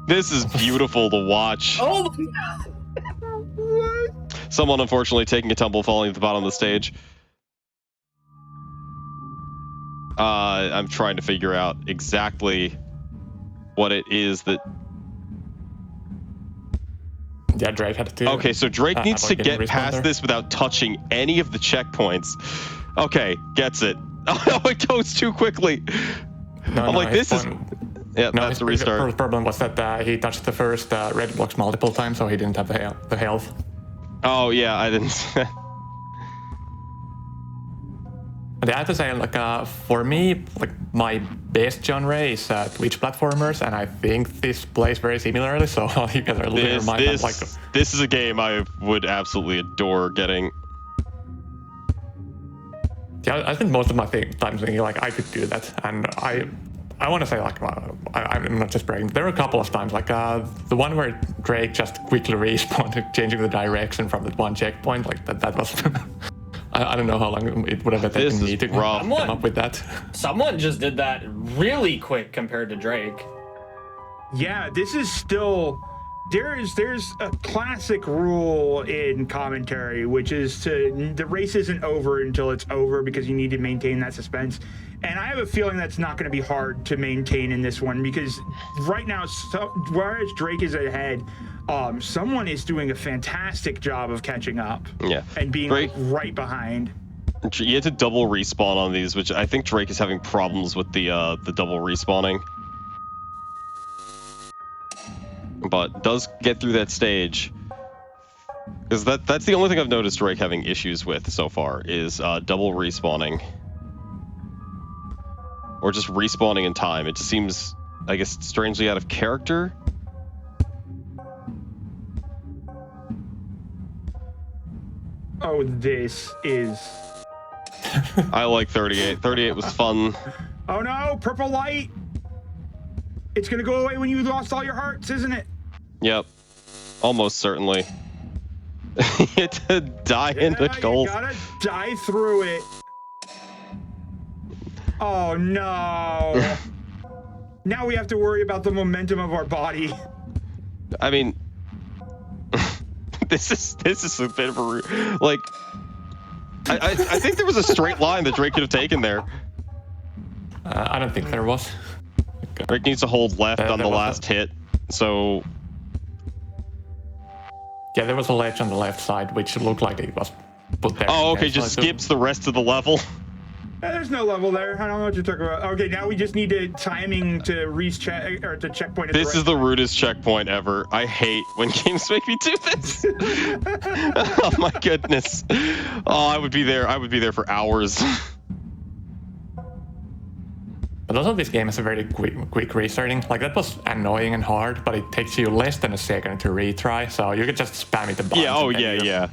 This is beautiful to watch. Oh my God. Someone unfortunately taking a tumble, falling at the bottom of the stage. I'm trying to figure out exactly what it is that... Yeah, Drake had to. Okay, so Drake needs to get past this without touching any of the checkpoints. Okay, gets it. Oh, it goes too quickly. I'm like, this is... Yeah, No, that's his the restart. first problem was that he touched the first red blocks multiple times, so he didn't have the health. Oh, yeah, I didn't... But I have to say, like, for me, like, my best genre is Twitch platformers, and I think this plays very similarly, so you guys are losing your mind. This is a game I would absolutely adore getting. Yeah, I spent most of my time thinking, like, I could do that, and I want to say, like, I'm not just bragging. There were a couple of times, like, the one where Drake just quickly respawned, changing the direction from that one checkpoint, like, that was... I don't know how long it would have taken me to come up with that. Someone just did that really quick compared to Drake. Yeah, this is still... There's a classic rule in commentary, which is the race isn't over until it's over because you need to maintain that suspense. And I have a feeling that's not going to be hard to maintain in this one because right now, whereas Drake is ahead, someone is doing a fantastic job of catching up. Yeah. And being right behind. You had to double respawn on these, which I think Drake is having problems with the double respawning. But does get through that stage. Because that's the only thing I've noticed Drake having issues with so far is double respawning. Or just respawning in time. It just seems, I guess, strangely out of character. Oh, this is... I like 38. 38 was fun. Oh no, purple light! It's gonna go away when you lost all your hearts, isn't it? Yep. Almost certainly. You had to die in the goals. You gotta die through it. Oh no. Now we have to worry about the momentum of our body. I mean, this is a bit of a like. I think there was a straight line that Drake could have taken there. I don't think there was. Drake needs to hold left on the last hit. So. Yeah, there was a ledge on the left side, which looked like it was put there. Oh, okay, just skips the rest of the level. There's no level there. I don't know what you're talking about. Okay, now we just need timing to reach or to checkpoint. This is the rudest checkpoint ever. I hate when games make me do this. Oh my goodness. Oh, I would be there. I would be there for hours. But also this game is a very quick restarting. Like that was annoying and hard, but it takes you less than a second to retry, so you can just spam it a bunch. Yeah, oh yeah, yeah.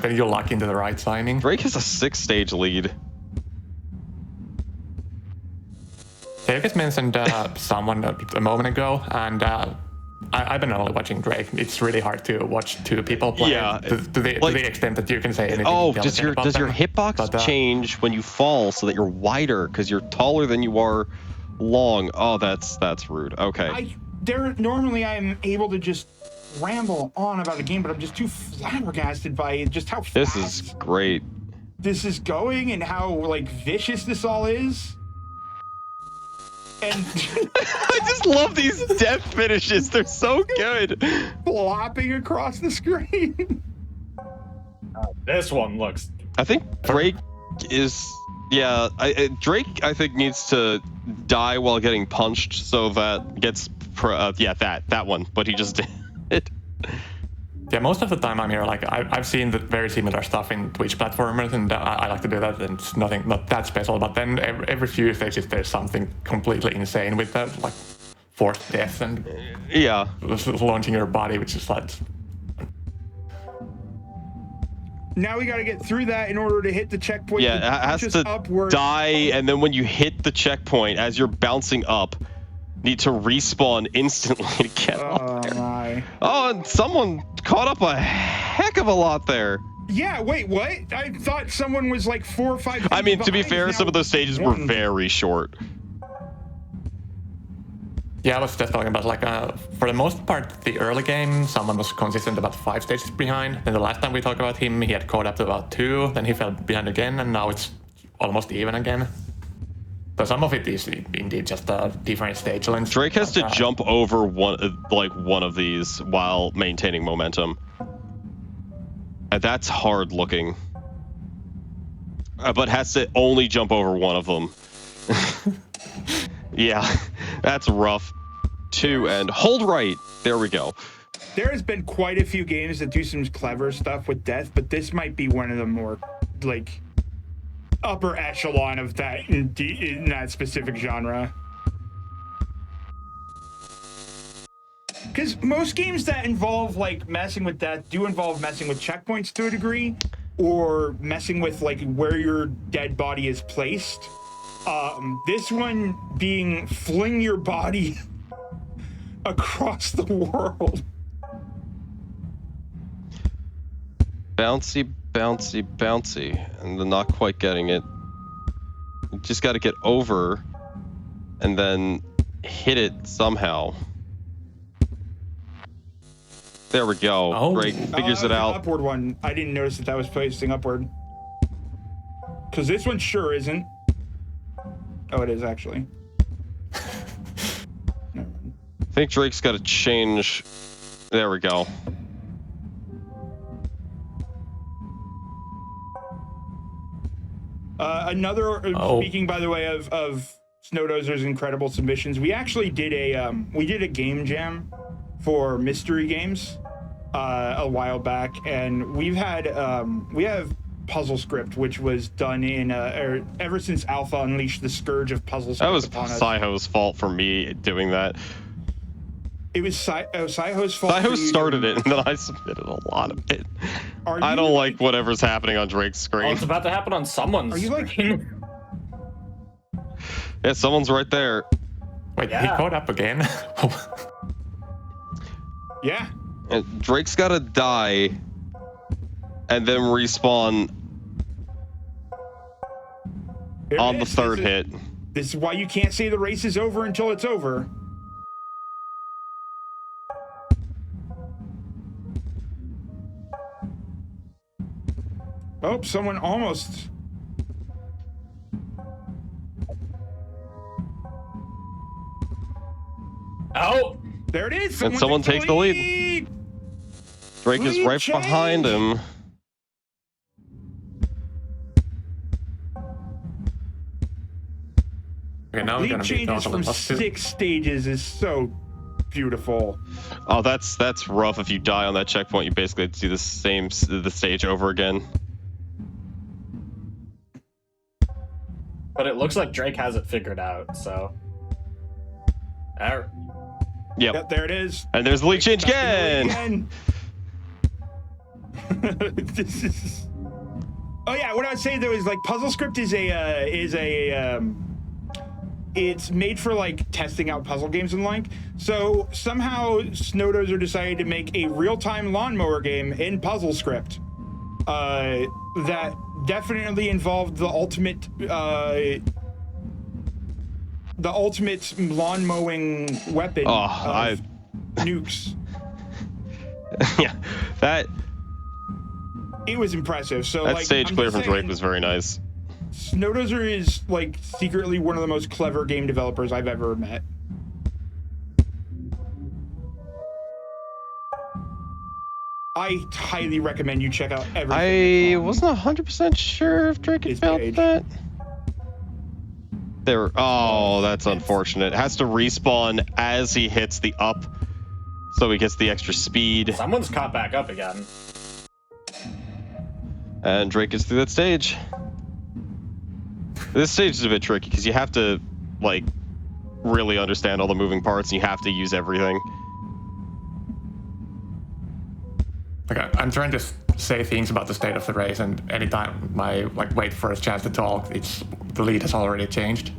Then you luck into the right timing. Drake has a 6-stage lead. So you guys mentioned someone a moment ago, and I've been only watching Drake. It's really hard to watch two people play to the extent that you can say anything. Oh, does your hitbox change when you fall so that you're wider because you're taller than you are long? Oh, that's rude. Okay. Normally I'm able to just ramble on about a game, but I'm just too flabbergasted by just how fast This is great. This is going and how like vicious this all is. And I just love these death finishes. They're so good. flopping across the screen. This one looks. I think Drake is. Yeah, Drake, I think, needs to die while getting punched, so that gets. That one. But he just did. Yeah, most of the time I'm here, like I've seen the very similar stuff in Twitch platformers, and I like to do that, and it's not that special. But then every few stages there's something completely insane with that, like forced death and launching your body, which is like. Now we got to get through that in order to hit the checkpoint. Yeah, it has to die, and then when you hit the checkpoint, as you're bouncing up, need to respawn instantly to get up there. My. Oh, and someone caught up a heck of a lot there. Yeah, wait, what? I thought someone was like 4 or 5. I mean, to be fair, some of those stages were very short. Yeah, I was just talking about, like, for the most part, the early game, someone was consistent about 5 stages behind. Then the last time we talked about him, he had caught up to about 2, then he fell behind again, and now it's almost even again. So some of it is indeed just a different stage length. Drake has to jump over one of these while maintaining momentum. And that's hard looking. But has to only jump over one of them. Yeah, that's rough. 2 and hold right. There we go. There has been quite a few games that do some clever stuff with death, but this might be one of the more, like, upper echelon of that in that specific genre. Because most games that involve like messing with that do involve messing with checkpoints to a degree, or messing with like where your dead body is placed. This one being fling your body across the world. Bouncy, bouncy, bouncy, and then not quite getting it. You just got to get over and then hit it somehow. There we go. Oh. Drake figures it out. Upward one. I didn't notice that was facing upward. Because this one sure isn't. Oh, it is actually. I think Drake's got to change. There we go. Speaking, by the way, of Snowdozer's incredible submissions, we actually did a game jam for mystery games a while back, and we have Puzzle Script, which was done in ever since Alpha unleashed the scourge of puzzle script. That was Saiho's fault for me doing that. It was Saiho's fault. Saiho started it, and then I submitted a lot of it. I don't like whatever's happening on Drake's screen. Oh, it's about to happen on someone's screen. Yeah, someone's right there. Wait, he caught up again? Yeah. And Drake's got to die and then respawn on the third hit. This is why you can't say the race is over until it's over. Oh, someone almost. Oh, there it is. And someone takes the lead. Drake is right behind him. Okay, now lead changes from 6 stages is so beautiful. Oh, that's rough. If you die on that checkpoint, you basically do the stage over again. But it looks like Drake has it figured out, so. Yep. Yep, there it is. And there's the lead change again. This is. Oh yeah, what I would say though is like Puzzle Script is it's made for like testing out puzzle games and like. So somehow Snowdozer decided to make a real-time lawnmower game in Puzzle Script that definitely involved the ultimate lawn mowing weapon. Nukes. Yeah, that. It was impressive. So that like, stage clear from Drake was very nice. Snowdozer is like secretly one of the most clever game developers I've ever met. I highly recommend you check out everything. I wasn't 100% sure if Drake had failed that. There. Oh, that's unfortunate. Has to respawn as he hits the up, so he gets the extra speed. Someone's caught back up again. And Drake gets through that stage. This stage is a bit tricky because you have to, like, really understand all the moving parts and you have to use everything. Okay, I'm trying to say things about the state of the race, and anytime I wait for a chance to talk, the lead has already changed.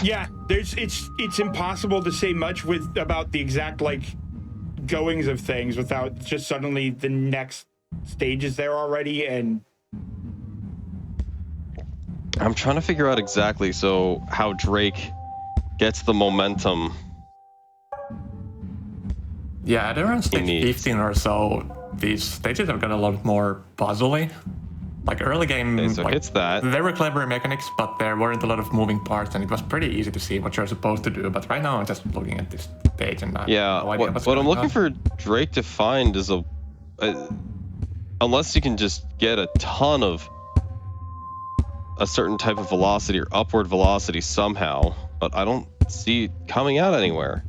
Yeah, it's impossible to say much about the exact goings of things without just suddenly the next stage is there already. And I'm trying to figure out exactly how Drake gets the momentum. Yeah, at around stage 15 or so, these stages have got a lot more puzzly. Like early game, Okay, so hits that. They were clever mechanics, but there weren't a lot of moving parts, and it was pretty easy to see what you're supposed to do. But right now, I'm just looking at this stage, and I yeah, have no idea what I'm looking for Drake to find is unless you can just get a ton of a certain type of velocity or upward velocity somehow, but I don't see it coming out anywhere.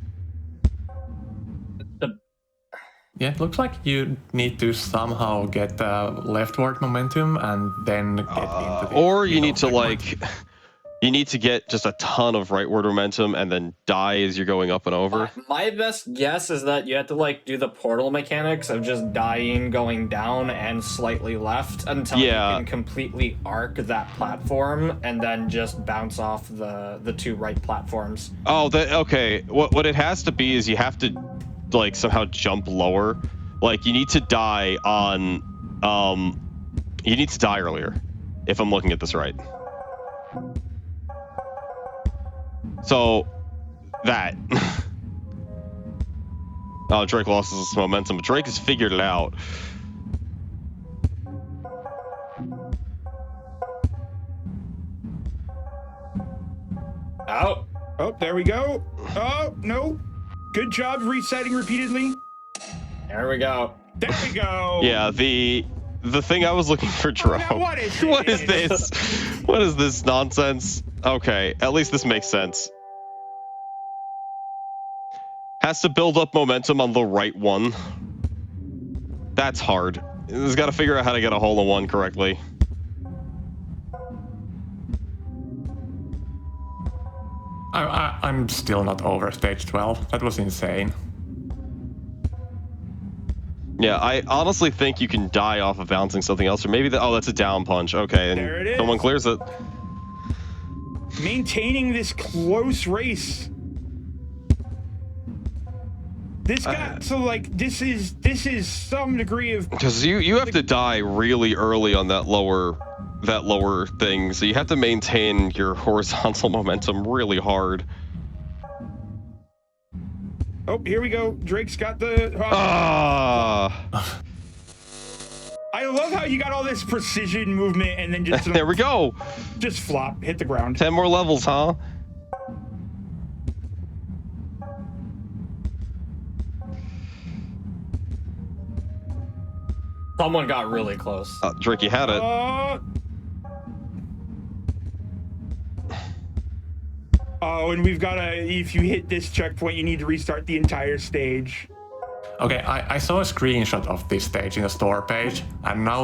Yeah, it looks like you need to somehow get leftward momentum and then get into the or you need to you need to get just a ton of rightward momentum and then die as you're going up and over. My best guess is that you have to do the portal mechanics of just dying, going down and slightly left until you can completely arc that platform and then just bounce off the two right platforms. Oh, okay. What it has to be is you have to somehow jump lower. You need to die on you need to die earlier, if I'm looking at this right. So that oh, Drake lost his momentum, but Drake has figured it out. Out. Oh, there we go. Oh, no. Good job resetting repeatedly. There we go. There we go. Yeah, the thing I was looking for drove. Oh, what is this? What is this nonsense? Okay, at least this makes sense. Has to build up momentum on the right one. That's hard. He's got to figure out how to get a hole in one correctly. I'm still not over stage 12. That was insane. Yeah, I honestly think you can die off of bouncing something else, or maybe that's a down punch. Okay, and there it is. Someone clears it. Maintaining this close race. This got this is some degree of, because you have to die really early on that lower thing, so you have to maintain your horizontal momentum really hard. Oh, here we go. Drake's got the. I love how you got all this precision movement and then just. There we go. Just flop, hit the ground. 10 more levels, huh? Someone got really close. Drake, you had it. Oh, and we've got if you hit this checkpoint, you need to restart the entire stage. Okay, I saw a screenshot of this stage in the store page, and now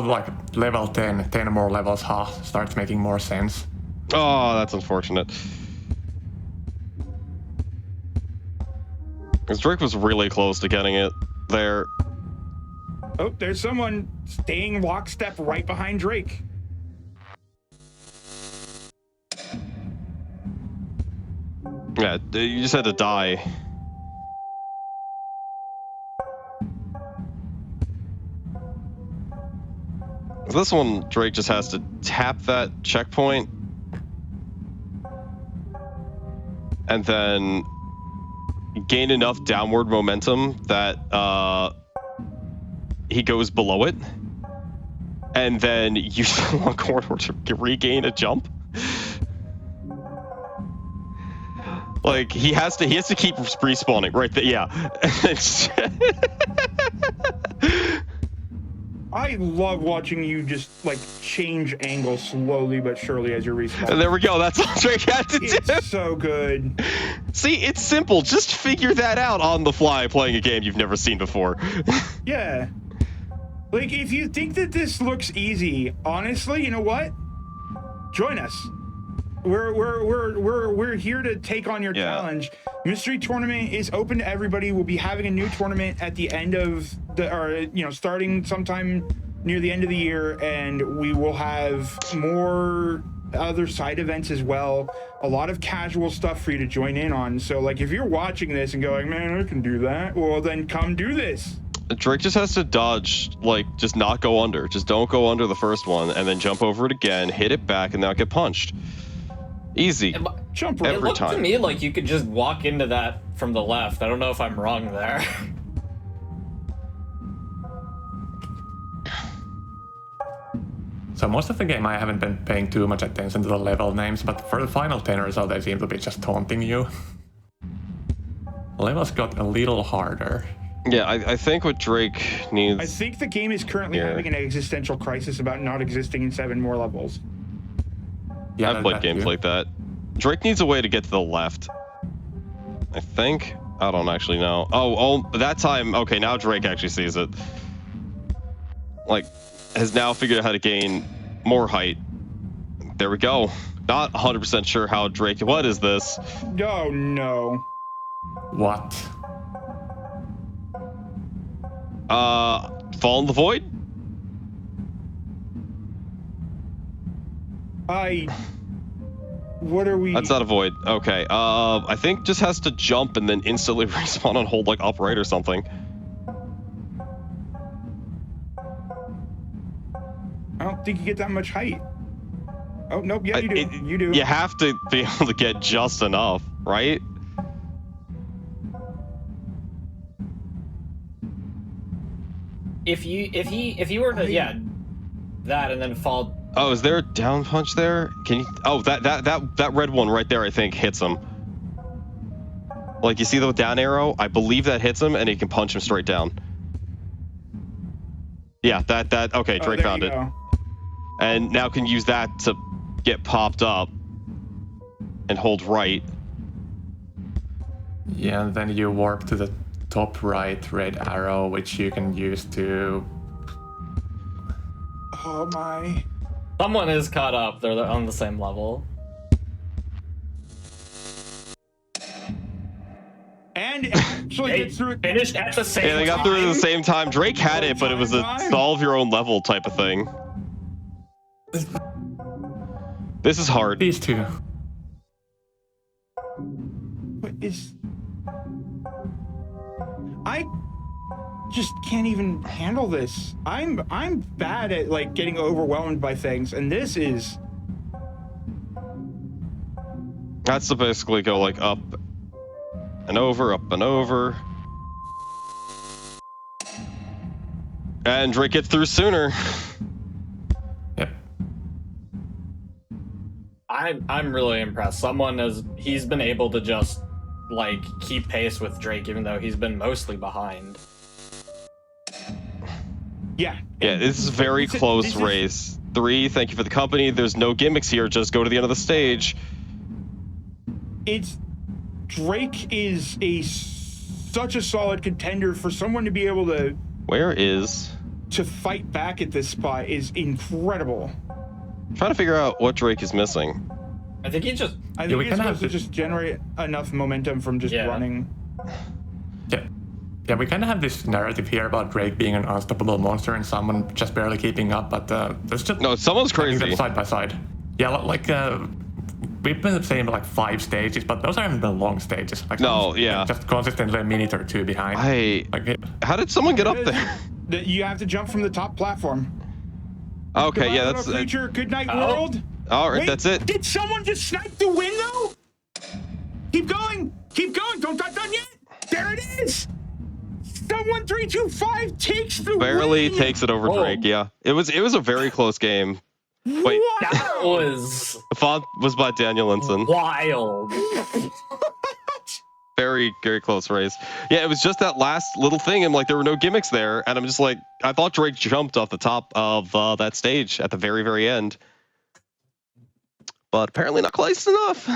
level 10 more levels, starts making more sense. Oh, that's unfortunate. Because Drake was really close to getting it there. Oh, there's someone staying lockstep right behind Drake. Yeah, you just had to die. This one, Drake just has to tap that checkpoint and then gain enough downward momentum that he goes below it, and then use the long corridor to regain a jump. Like he has to keep respawning right there. Yeah. I love watching you just like change angle slowly but surely as you're respawning. And there we go. That's all Drake had to do. It's so good. See, it's simple. Just figure that out on the fly playing a game you've never seen before. Yeah. Like if you think that this looks easy, honestly, you know what? Join us. We're here to take on your challenge. Mystery tournament is open to everybody. We'll be having a new tournament at the end of starting sometime near the end of the year, and we will have more other side events as well. A lot of casual stuff for you to join in on. So like if you're watching this and going, man, I can do that, well then come do this. Drake just has to dodge, like just not go under. Just don't go under the first one and then jump over it again, hit it back, and not get punched. Easy. Jump right. It looked to me like you could just walk into that from the left. I don't know if I'm wrong there. So most of the game I haven't been paying too much attention to the level names, but for the final 10 or so they seem to be just taunting you. Levels got a little harder. Yeah, I think what Drake needs... I think the game is currently having an existential crisis about not existing in 7 more levels. Yeah, I've played games like that. Drake needs a way to get to the left. I think. I don't actually know. Oh, that time. Okay, now Drake actually sees it. Like, has now figured out how to gain more height. There we go. Not 100% sure how Drake... What is this? Oh, no. What? Fall in the Void? What are we... That's not a void. Okay. I think just has to jump and then instantly respawn and hold like up right or something. I don't think you get that much height. Oh, nope. Yeah, you do. You do. You have to be able to get just enough, right? If you were to that and then fall. Oh, is there a down punch there? Can you? Oh, that red one right there, I think hits him. Like you see the down arrow? I believe that hits him, and he can punch him straight down. Yeah, that. Okay, Drake found it, and now can use that to get popped up and hold right. Yeah, and then you warp to the top right red arrow, which you can use to... Oh my... Someone is caught up. They're on the same level. And actually gets through it. Finished at the same time. Yeah, they got through it at the same time. Drake had it, but it was a solve your own level type of thing. This is hard. These two. What is... I just can't even handle this. I'm bad at like getting overwhelmed by things, and this is... That's to basically go like up and over, up and over. And Drake gets through sooner. Yep. I'm really impressed. He's been able to just like keep pace with Drake even though he's been mostly behind. Yeah. Yeah, this is a very close race. 3, thank you for the company. There's no gimmicks here, just go to the end of the stage. Drake is such a solid contender. For someone to be able to fight back at this spot is incredible. I'm trying to figure out what Drake is missing. I think he just. I think we it's kinda supposed to have to- just generate enough momentum from just running. Yeah, we kind of have this narrative here about Drake being an unstoppable monster and someone just barely keeping up, but there's just No, someone's having them crazy. side by side. Yeah, like we've been saying like 5 stages, but those haven't been long stages. Like, No, yeah. just consistently a minute or two behind. How did someone get up there? You have to jump from the top platform. Okay, Goodbye, yeah, little that's creature. Good night, world. all right. Wait, That's it. Did someone just snipe the window? Keep going. Keep going. Don't done yet. There it is. Someone 325 takes the Barely win. takes it over Drake. Yeah, it was a very close game. Wait, That was the font was by Daniel Linson. wild. Very, very close race. Yeah, it was just that last little thing, and like there were no gimmicks there, and I'm just like, I thought Drake jumped off the top of that stage at the very, very end, but apparently not close enough.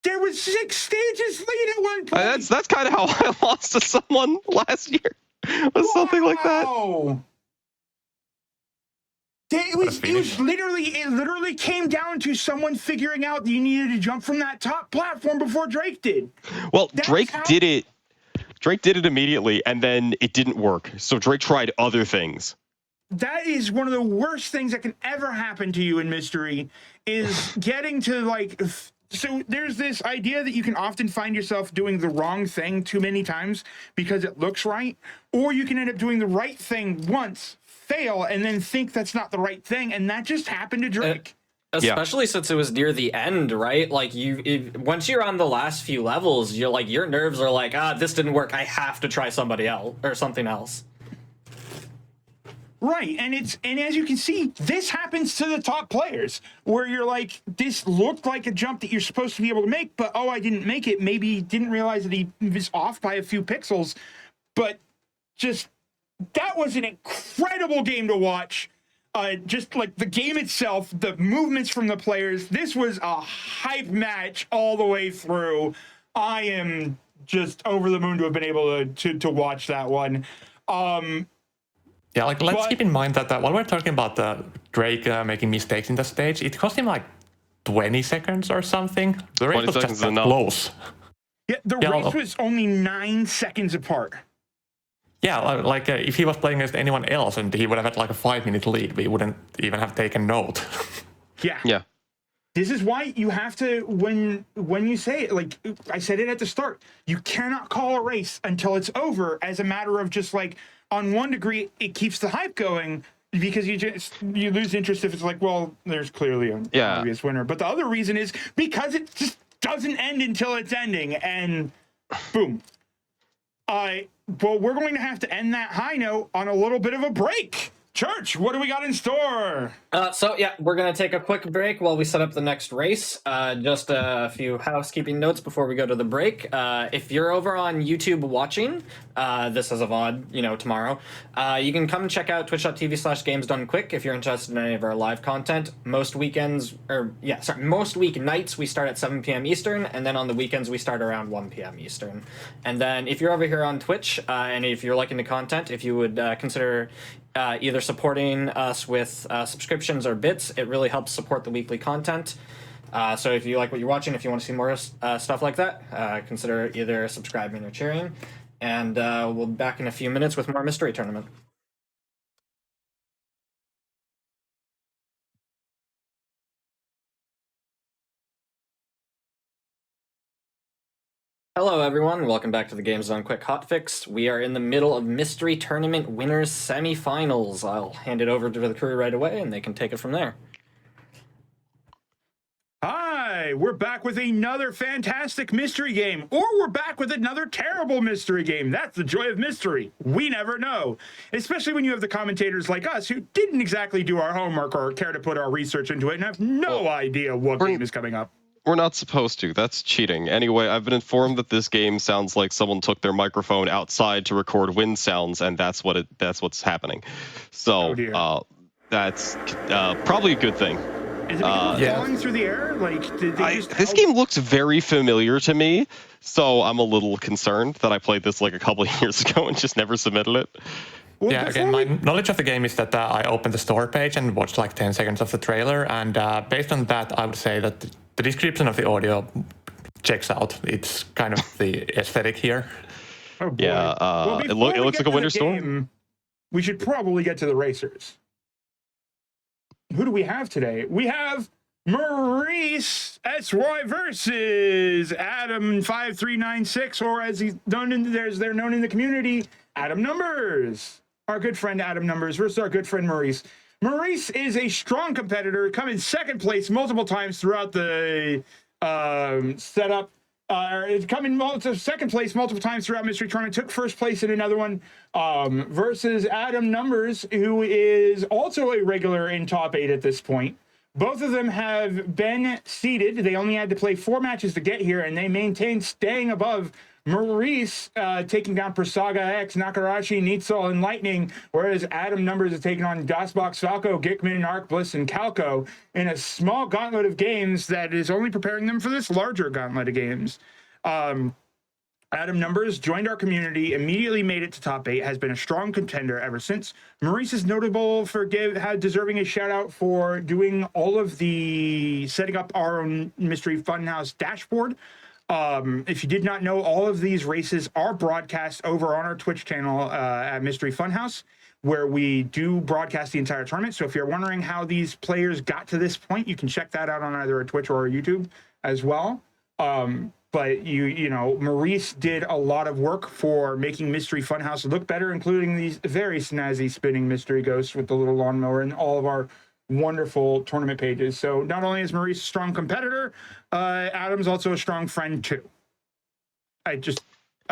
There was 6 stages lead at one point. That's kind of how I lost to someone last year. Was something like that. Wow. It literally came down to someone figuring out that you needed to jump from that top platform before Drake did. Well, Drake did it. Drake did it immediately, and then it didn't work. So Drake tried other things. That is one of the worst things that can ever happen to you in Mystery, is getting to like. So there's this idea that you can often find yourself doing the wrong thing too many times because it looks right, or you can end up doing the right thing once, fail, and then think that's not the right thing, and that just happened to Drake. Especially since it was near the end, right? Like once you're on the last few levels, you're like your nerves are like, this didn't work. I have to try somebody else or something else. Right, and as you can see, this happens to the top players, where you're like, this looked like a jump that you're supposed to be able to make, but I didn't make it. Maybe he didn't realize that he was off by a few pixels, but just that was an incredible game to watch. Just like the game itself, the movements from the players. This was a hype match all the way through. I am just over the moon to have been able to watch that one. Yeah, like let's keep in mind that while we're talking about Drake making mistakes in the stage, it cost him like 20 seconds or something. The race was just that close. Yeah, the race was only 9 seconds apart. Yeah, like if he was playing against anyone else and he would have had like a 5-minute lead, we wouldn't even have taken note. Yeah. This is why you have to, when you say it, like I said it at the start, you cannot call a race until it's over, as a matter of just like, on one degree, it keeps the hype going, because you lose interest if it's like, well, there's clearly an obvious winner. But the other reason is because it just doesn't end until it's ending, and boom. Well, we're going to have to end that high note on a little bit of a break. Church, what do we got in store? We're going to take a quick break while we set up the next race. Just a few housekeeping notes before we go to the break. If you're over on YouTube watching, this is a VOD, tomorrow, you can come check out twitch.tv/gamesdonequick if you're interested in any of our live content. Most weeknights we start at 7 p.m. Eastern, and then on the weekends we start around 1 p.m. Eastern. And then if you're over here on Twitch, and if you're liking the content, if you would consider either supporting us with subscriptions or bits, it really helps support the weekly content. So if you like what you're watching, if you want to see more stuff like that, consider either subscribing or cheering. And we'll be back in a few minutes with more Mystery Tournament. Hello everyone, welcome back to the Games Done Quick Hotfix. We are in the middle of Mystery Tournament Winners Semi-Finals. I'll hand it over to the crew right away and they can take it from there. Hi, we're back with another fantastic mystery game, or we're back with another terrible mystery game. That's the joy of mystery. We never know, especially when you have the commentators like us who didn't exactly do our homework or care to put our research into it and have no idea what game is coming up. We're not supposed to. That's cheating. Anyway, I've been informed that this game sounds like someone took their microphone outside to record wind sounds, and that's what's happening. So that's probably a good thing. Is it falling through the air? Like this game looks very familiar to me, so I'm a little concerned that I played this like a couple of years ago and just never submitted it. Yeah, again, my knowledge of the game is that I opened the store page and watched like 10 seconds of the trailer, and based on that, I would say that the description of the audio checks out. It's kind of the aesthetic here. Oh boy. Yeah, Well, it looks like a winter storm. We should probably get to the racers. Who do we have today? We have Maurice SY versus Adam 5396, or as he's known they're known in the community, Adam Numbers. Our good friend Adam Numbers versus our good friend Maurice. Maurice is a strong competitor, come in second place multiple times throughout the setup. Come in second place multiple times throughout Mystery Tournament, took first place in another one, versus Adam Numbers, who is also a regular in top 8 at this point. Both of them have been seeded. They only had to play 4 matches to get here, and they maintained staying above. Maurice taking down Prasaga X, Nakarashi, Neetsel, and Lightning, whereas Adam Numbers is taking on Gasbox, Falco, Gickman, Arc Bliss, and Calco in a small gauntlet of games that is only preparing them for this larger gauntlet of games. Adam Numbers joined our community, immediately made it to top 8, has been a strong contender ever since. Maurice is notable for deserving a shout out for doing all of the setting up our own Mystery Funhouse dashboard. If you did not know, all of these races are broadcast over on our Twitch channel at Mystery Funhouse, where we do broadcast the entire tournament. So if you're wondering how these players got to this point, you can check that out on either our Twitch or our YouTube as well. But you know, Maurice did a lot of work for making Mystery Funhouse look better, including these very snazzy spinning mystery ghosts with the little lawnmower and all of our wonderful tournament pages. So not only is Maurice a strong competitor, Adam's also a strong friend too. I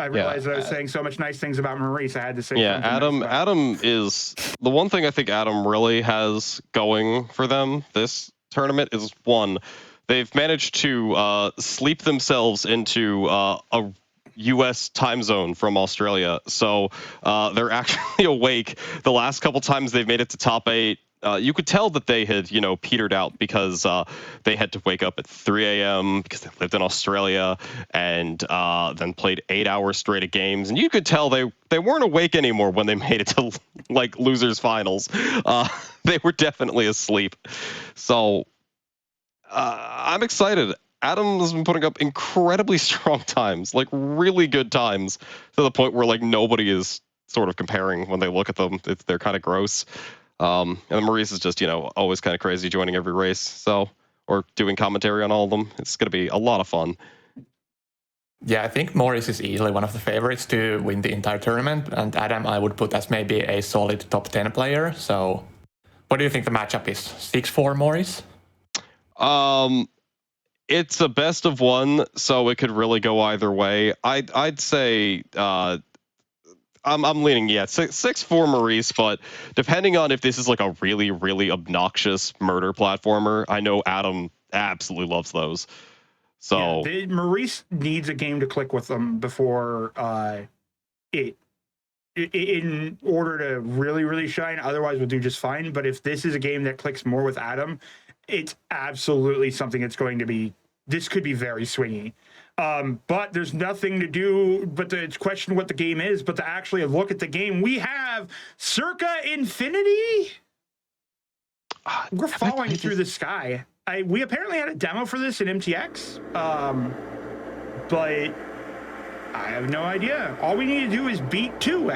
realized that I was saying so much nice things about Maurice. I had to say. Yeah, Adam is the one thing I think Adam really has going for them this tournament is one, they've managed to sleep themselves into a U.S. time zone from Australia. So they're actually awake. The last couple times they've made it to top 8, you could tell that they had, petered out because they had to wake up at 3 a.m. because they lived in Australia and then played 8 hours straight of games. And you could tell they weren't awake anymore when they made it to like losers finals. They were definitely asleep. So I'm excited. Adam has been putting up incredibly strong times, like really good times, to the point where like nobody is sort of comparing when they look at them. They're kind of gross. And Maurice is just, always kind of crazy, joining every race, or doing commentary on all of them. It's going to be a lot of fun. Yeah, I think Maurice is easily one of the favorites to win the entire tournament, and Adam I would put as maybe a solid top 10 player. So what do you think the matchup is? 6-4 Maurice? It's a best of one, so it could really go either way. I'd say I'm leaning 6-4 Maurice, but depending on if this is like a really, really obnoxious murder platformer, I know Adam absolutely loves those. So yeah, Maurice needs a game to click with them before in order to really, really shine. Otherwise, we'll do just fine. But if this is a game that clicks more with Adam, it's absolutely something that's going to be. This could be very swingy. But there's nothing to do but to question what the game is, but to actually look at the game. We have Circa Infinity. We're falling through the sky. We apparently had a demo for this in MTX, but I have no idea. All we need to do is beat 2! I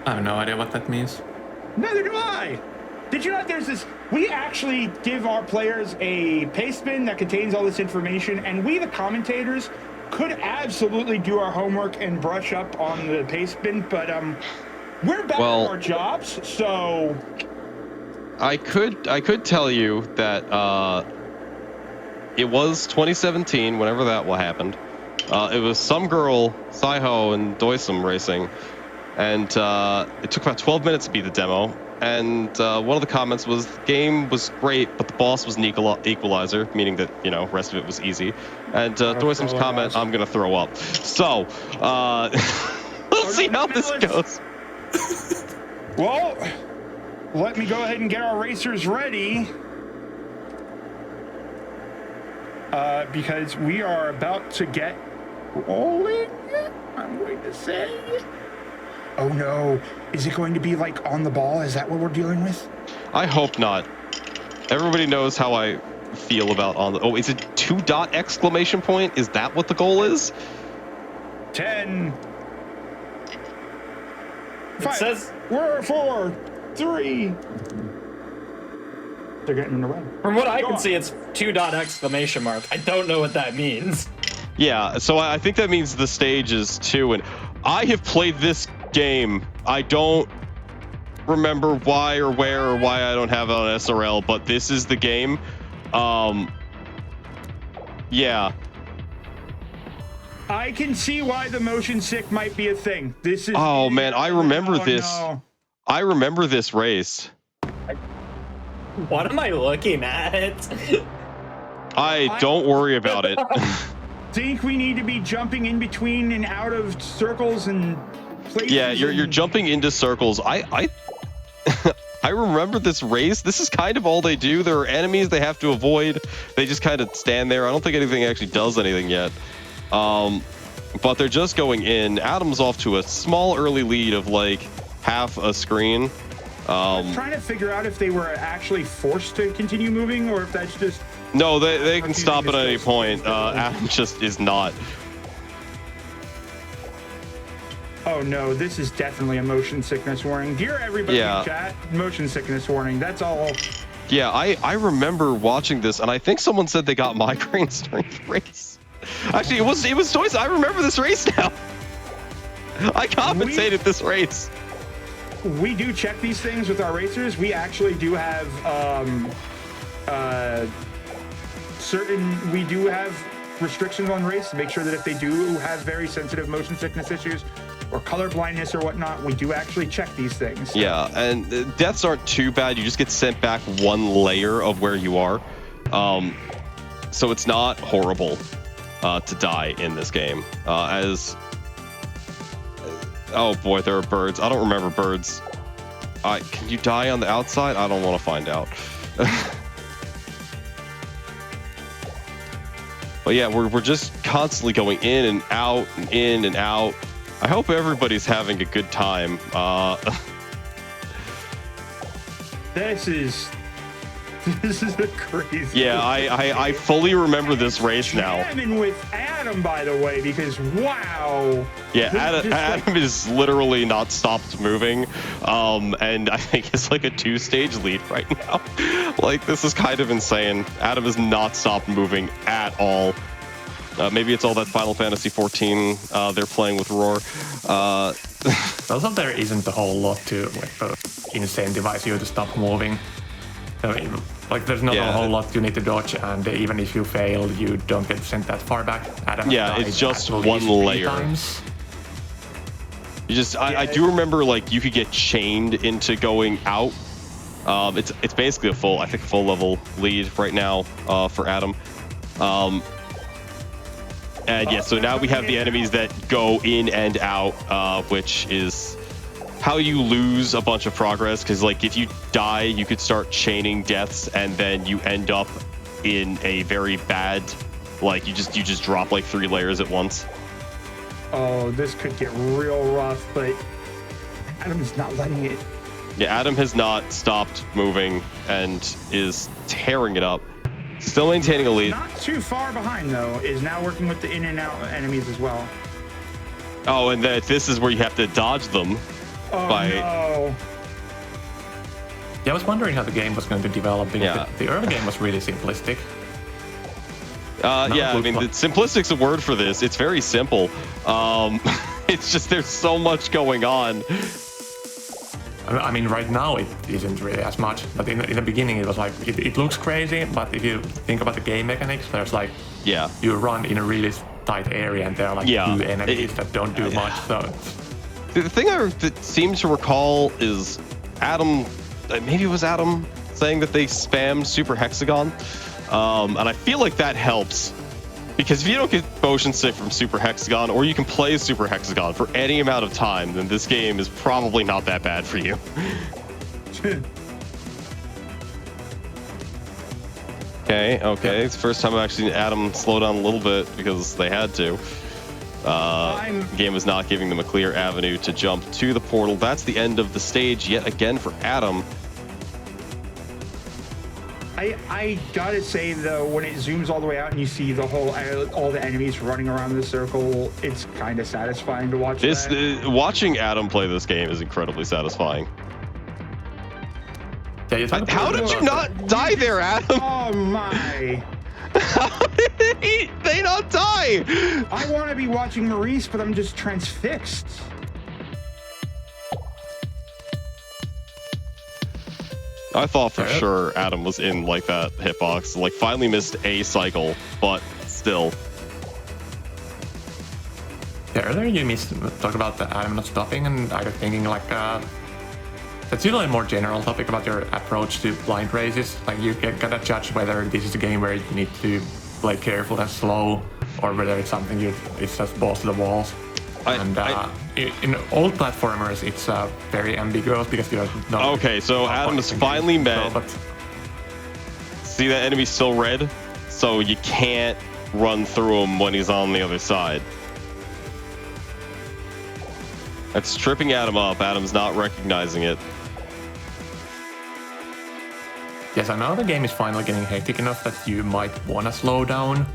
have no idea what that means. Neither do I. Did you know there's this? We actually give our players a paste bin that contains all this information, and we, the commentators, could absolutely do our homework and brush up on the paste bin, but we're back at our jobs, so I could tell you that it was 2017, whenever that happened. It was some girl, Saiho, and Doisum racing, and it took about 12 minutes to beat the demo. And one of the comments was, the game was great, but the boss was an equalizer, meaning that, rest of it was easy. And Doisum's comment, I'm going to throw up. So, we'll see how this goes. Well, let me go ahead and get our racers ready. Because we are about to get rolling. I'm going to say. Oh no. Is it going to be like on the ball? Is that what we're dealing with? I hope not. Everybody knows how I feel about on the... Oh, is it 2 dot exclamation point? Is that what the goal is? 10. It 5. says... We're 4, 3. They're getting in the run. From what I can see, it's 2 dot exclamation mark. I don't know what that means. Yeah, so I think that means the stage is 2, and I have played this game. I don't remember why or where or why I don't have it on SRL, but this is the game. Yeah. I can see why the motion sick might be a thing. This is... Oh man, I remember Oh, this. no. I remember this race. What am I looking at? Don't worry about it. Think we need to be jumping in between and out of circles and places. Yeah, you're jumping into circles. I I remember this race. This is kind of all they do. There are enemies they have to avoid. They just kind of stand there. I don't think anything actually does anything yet. But they're just going in. Adam's off to a small early lead of like half a screen. I'm trying to figure out if they were actually forced to continue moving or if that's just... No, they can stop at any point. Adam just is not. Oh no, this is definitely a motion sickness warning. Dear everybody in chat, motion sickness warning. That's all. Yeah, I remember watching this, and I think someone said they got migraines during the race. Actually, it was Toys. I remember this race now. I compensated this race. We do check these things with our racers. We actually do have we do have restrictions on race to make sure that if they do have very sensitive motion sickness issues or color blindness or whatnot, we do actually check these things. Yeah, and deaths aren't too bad. You just get sent back 1 layer of where you are. So it's not horrible to die in this game. Oh boy, there are birds. I don't remember birds. Can you die on the outside? I don't want to find out. But yeah, we're just constantly going in and out and in and out. I hope everybody's having a good time. This is a crazy. Yeah, I fully remember this race now. Jamming with Adam, by the way, because wow. Yeah, Adam is literally not stopped moving, and I think it's like a 2-stage lead right now. Like, this is kind of insane. Adam has not stopped moving at all. Maybe it's all that Final Fantasy 14 they're playing with Roar. Also, there isn't a whole lot to incentivize you to stop moving. I mean, like, there's not a whole lot you need to dodge, and even if you fail, you don't get sent that far back. Adam it's just 1 layer. Times. You just, I do remember, like, you could get chained into going out. It's basically a full level lead right now for Adam. And yeah, so now we have the enemies that go in and out, which is how you lose a bunch of progress. Because like, if you die, you could start chaining deaths, and then you end up in a very bad, like, you just drop like 3 layers at once. Oh, this could get real rough, but Adam's not letting it. Yeah, Adam has not stopped moving and is tearing it up. Still maintaining a lead. Not too far behind, though, is now working with the in and out enemies as well. Oh, and this is where you have to dodge them. Oh, no. Yeah, I was wondering how the game was going to develop. Yeah. The early game was really simplistic. Yeah, I mean, simplistic's a word for this. It's very simple. It's just there's so much going on. I mean, right now it isn't really as much, but in the beginning it was like, it looks crazy, but if you think about the game mechanics, there's like, you run in a really tight area and there are like 2 enemies that don't do much, so... The thing I seem to recall is Adam, maybe it was Adam, saying that they spammed Super Hexagon, and I feel like that helps. Because if you don't get motion sick from Super Hexagon, or you can play Super Hexagon for any amount of time, then this game is probably not that bad for you. Okay. It's the first time I've actually seen Adam slow down a little bit because they had to. Game was not giving them a clear avenue to jump to the portal. That's the end of the stage yet again for Adam. I gotta say though, when it zooms all the way out and you see the whole all the enemies running around the circle, it's kind of satisfying to watch. Watching Adam play this game is incredibly satisfying. Yeah, how did you not die there, Adam? Oh my! How did they not die? I want to be watching Maurice, but I'm just transfixed. I thought for sure Adam was in like that hitbox. Like finally missed a cycle, but still. Yeah, earlier you talked about the Adam not stopping, and I was thinking like that's usually a more general topic about your approach to blind races. Like you gotta judge whether this is a game where you need to play careful and slow, or whether it's something it's just balls to the walls. In old platformers, it's very ambiguous because you're not. Okay, so Adam has finally met. See that enemy's still red, so you can't run through him when he's on the other side. That's tripping Adam up. Adam's not recognizing it. Yes, I know the game is finally getting hectic enough that you might want to slow down.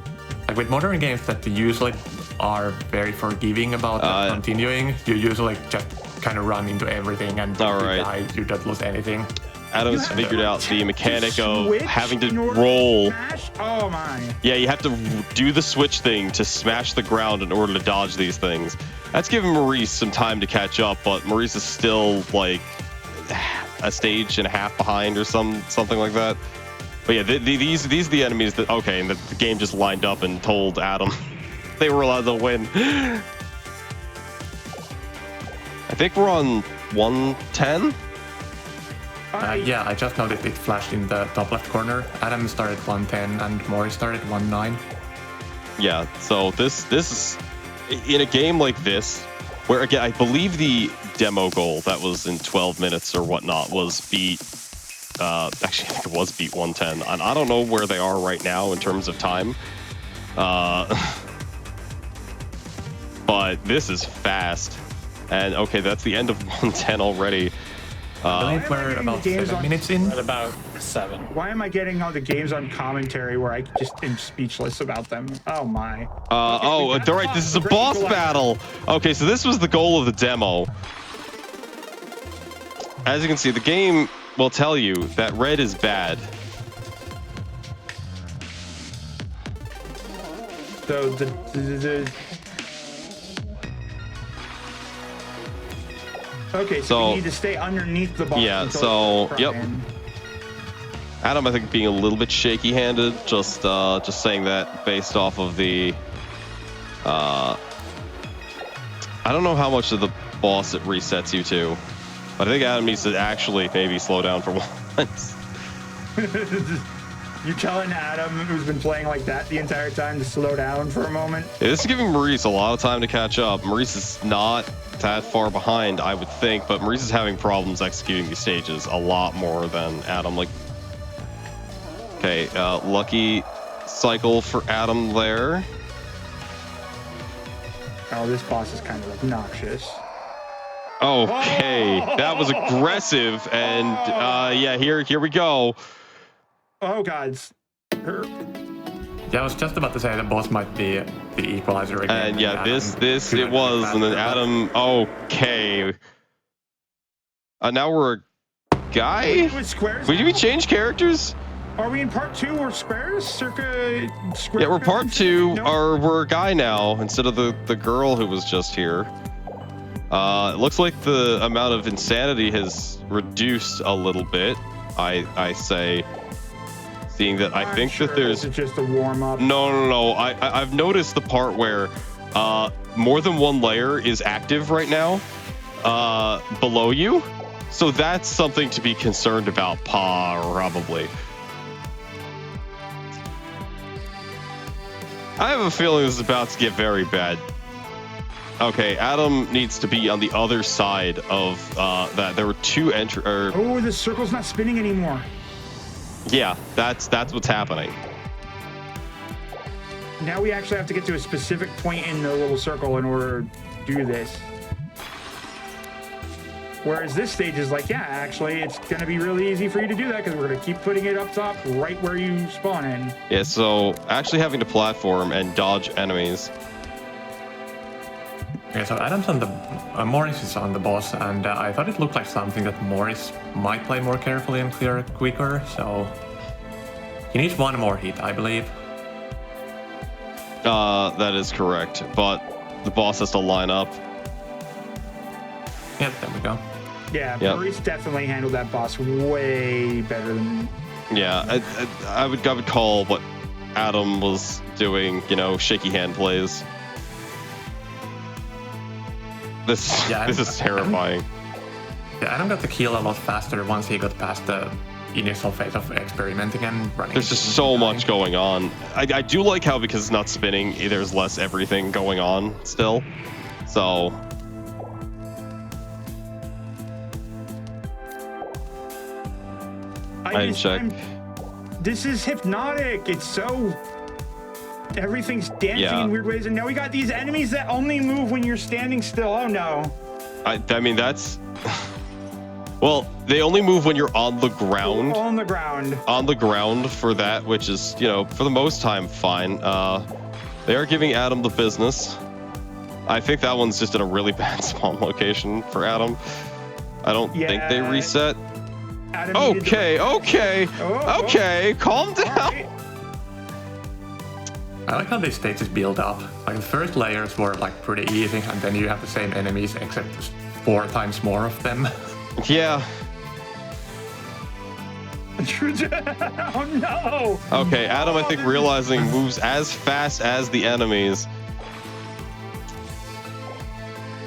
Like with modern games that usually are very forgiving about continuing, you usually just kind of run into everything and you don't lose anything. Adam's figured out the mechanic of having to roll. Oh my. Yeah, you have to do the switch thing to smash the ground in order to dodge these things. That's giving Maurice some time to catch up, but Maurice is still like a stage and a half behind or something like that. But yeah, these are the enemies that, okay, and the game just lined up and told Adam they were allowed to win. I think we're on 110. Yeah, I just noticed it flashed in the top left corner. Adam started 110 and Maurice started 19. Yeah, so this is in a game like this, where again I believe the demo goal that was in 12 minutes or whatnot was beat. Actually, I think it was beat 110, and I don't know where they are right now in terms of time. But this is fast, and okay, that's the end of 110 already. I believe we're about 7 minutes in. At about 7. Why am I getting all the games on commentary where I just am speechless about them? Oh my. All right, this is a boss battle. Okay, so this was the goal of the demo. As you can see, the game will tell you that red is bad. So okay, so we need to stay underneath the boss. Yeah, so yep. Adam, I think being a little bit shaky-handed, just saying that based off of the I don't know how much of the boss it resets you to, but I think Adam needs to actually maybe slow down for once. You're telling Adam, who's been playing like that the entire time, to slow down for a moment? Yeah, this is giving Maurice a lot of time to catch up. Maurice is not that far behind, I would think, but Maurice is having problems executing these stages a lot more than Adam. Like, okay, lucky cycle for Adam there. Oh, this boss is kind of obnoxious. Okay, that was aggressive, and yeah, here we go. Oh God. Yeah, I was just about to say the boss might be the equalizer again. And yeah, this it was, and then Adam. Okay. Now we're a guy. With squares. Did we change characters? Are we in part 2 or squares? Circa squares? Yeah, we're part 2, or we're a guy now instead of the girl who was just here. It looks like the amount of insanity has reduced a little bit. I say. Seeing that I think that there's just a warm up. No. I've noticed the part where more than one layer is active right now below you, so that's something to be concerned about, probably. I have a feeling this is about to get very bad. Okay, Adam needs to be on the other side of that. There were 2 Oh, the circle's not spinning anymore. Yeah, that's what's happening. Now we actually have to get to a specific point in the little circle in order to do this. Whereas this stage is like, yeah, actually, it's going to be really easy for you to do that because we're going to keep putting it up top right where you spawn in. Yeah, so actually having to platform and dodge enemies. Okay, so Adam's on the Maurice is on the boss, and I thought it looked like something that Maurice might play more carefully and clear quicker. So he needs one more hit, I believe. That is correct, but the boss has to line up. Yep, there we go. Yeah, Yep. Maurice definitely handled that boss way better than. Yeah, I would call what Adam was doing, you know, shaky hand plays. This is terrifying. Yeah, Adam got the kill a lot faster once he got past the initial phase of experimenting and running. There's just so much going on. I do like how, because it's not spinning, there's less everything going on still. So I didn't check. This is hypnotic. It's so. Everything's dancing in weird ways, and now we got these enemies that only move when you're standing still. Oh no. I mean, that's. Well, they only move when you're on the ground. On the ground. On the ground for that, which is, you know, for the most time, fine. They are giving Adam the business. I think that one's just in a really bad spawn location for Adam. I don't think they reset. Adam okay, calm down. Right. I like how these stages build up. Like the first layers were like pretty easy, and then you have the same enemies except just 4 times more of them. Yeah. Oh no! Okay, Adam, I think realizing moves as fast as the enemies.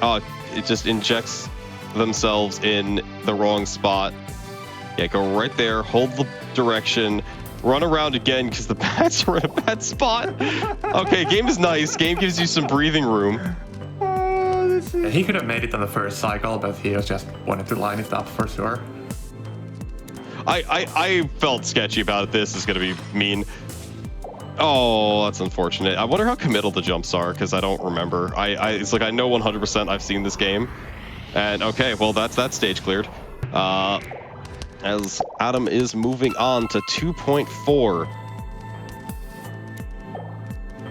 Oh, it just injects themselves in the wrong spot. Yeah, go right there, hold the direction, run around again because the bats are in a bad spot. Okay, game is nice. Game gives you some breathing room. He could have made it on the first cycle, but he just wanted to line it up for sure. I felt sketchy about it. This is going to be mean. Oh, that's unfortunate. I wonder how committal the jumps are, because I don't remember. It's like I know 100% I've seen this game. And okay, well, that's that stage cleared. As Adam is moving on to 2.4.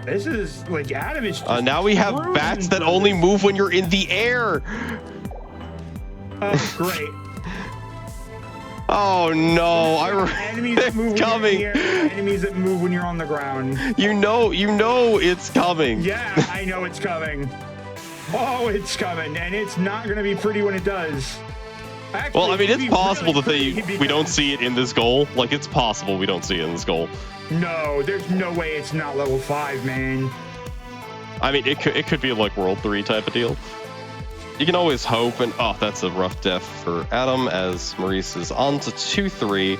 This is like Adam is. Now we have bats that only move when you're in the air. Oh, great. Oh no! Enemies that move coming. When you're in the air, enemies that move when you're on the ground. You know it's coming. Yeah, I know it's coming. Oh, it's coming, and it's not gonna be pretty when it does. Actually, well, I mean, it's possible really that we don't see it in this goal. Like, it's possible we don't see it in this goal. No, there's no way it's not level 5, man. I mean, it could be like World 3 type of deal. You can always hope, and oh, that's a rough death for Adam as Maurice is on to 2-3.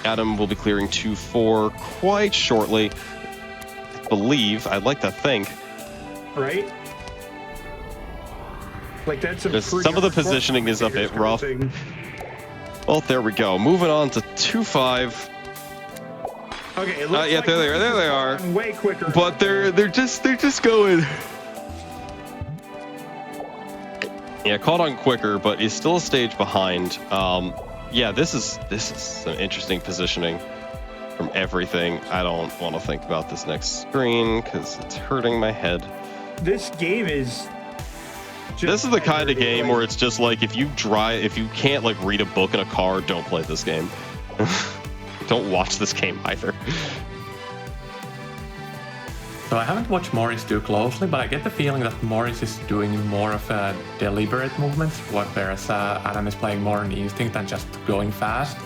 Adam will be clearing 2-4 quite shortly. I believe, I'd like to think. Right? Like that's some of the positioning is a bit rough. Well, there we go. Moving on to 2-5. Okay, it looks yeah, like there they are. Way quicker. But they're just going. Yeah, caught on quicker, but is still a stage behind. Yeah, this is some interesting positioning from everything. I don't want to think about this next screen because it's hurting my head. This game is. This is the kind of game where it's just like if you can't like read a book in a car, don't play this game. Don't watch this game either. So I haven't watched Maurice too closely, but I get the feeling that Maurice is doing more of a deliberate movements, whereas Adam is playing more on instinct and just going fast.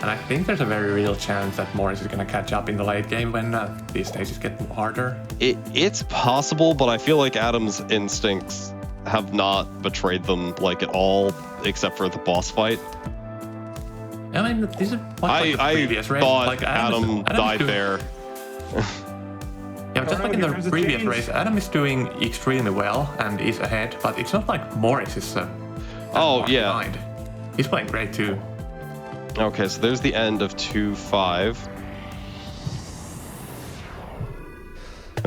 And I think there's a very real chance that Maurice is going to catch up in the late game when these stages get harder. It's possible, but I feel like Adam's instincts have not betrayed them like at all, except for the boss fight. I mean, this is like the previous race. Thought like Adam died there. Yeah, just like in the previous race, Adam is doing extremely well and is ahead, but it's not like Maurice is behind. He's playing great too. Okay, so there's the end of 2-5.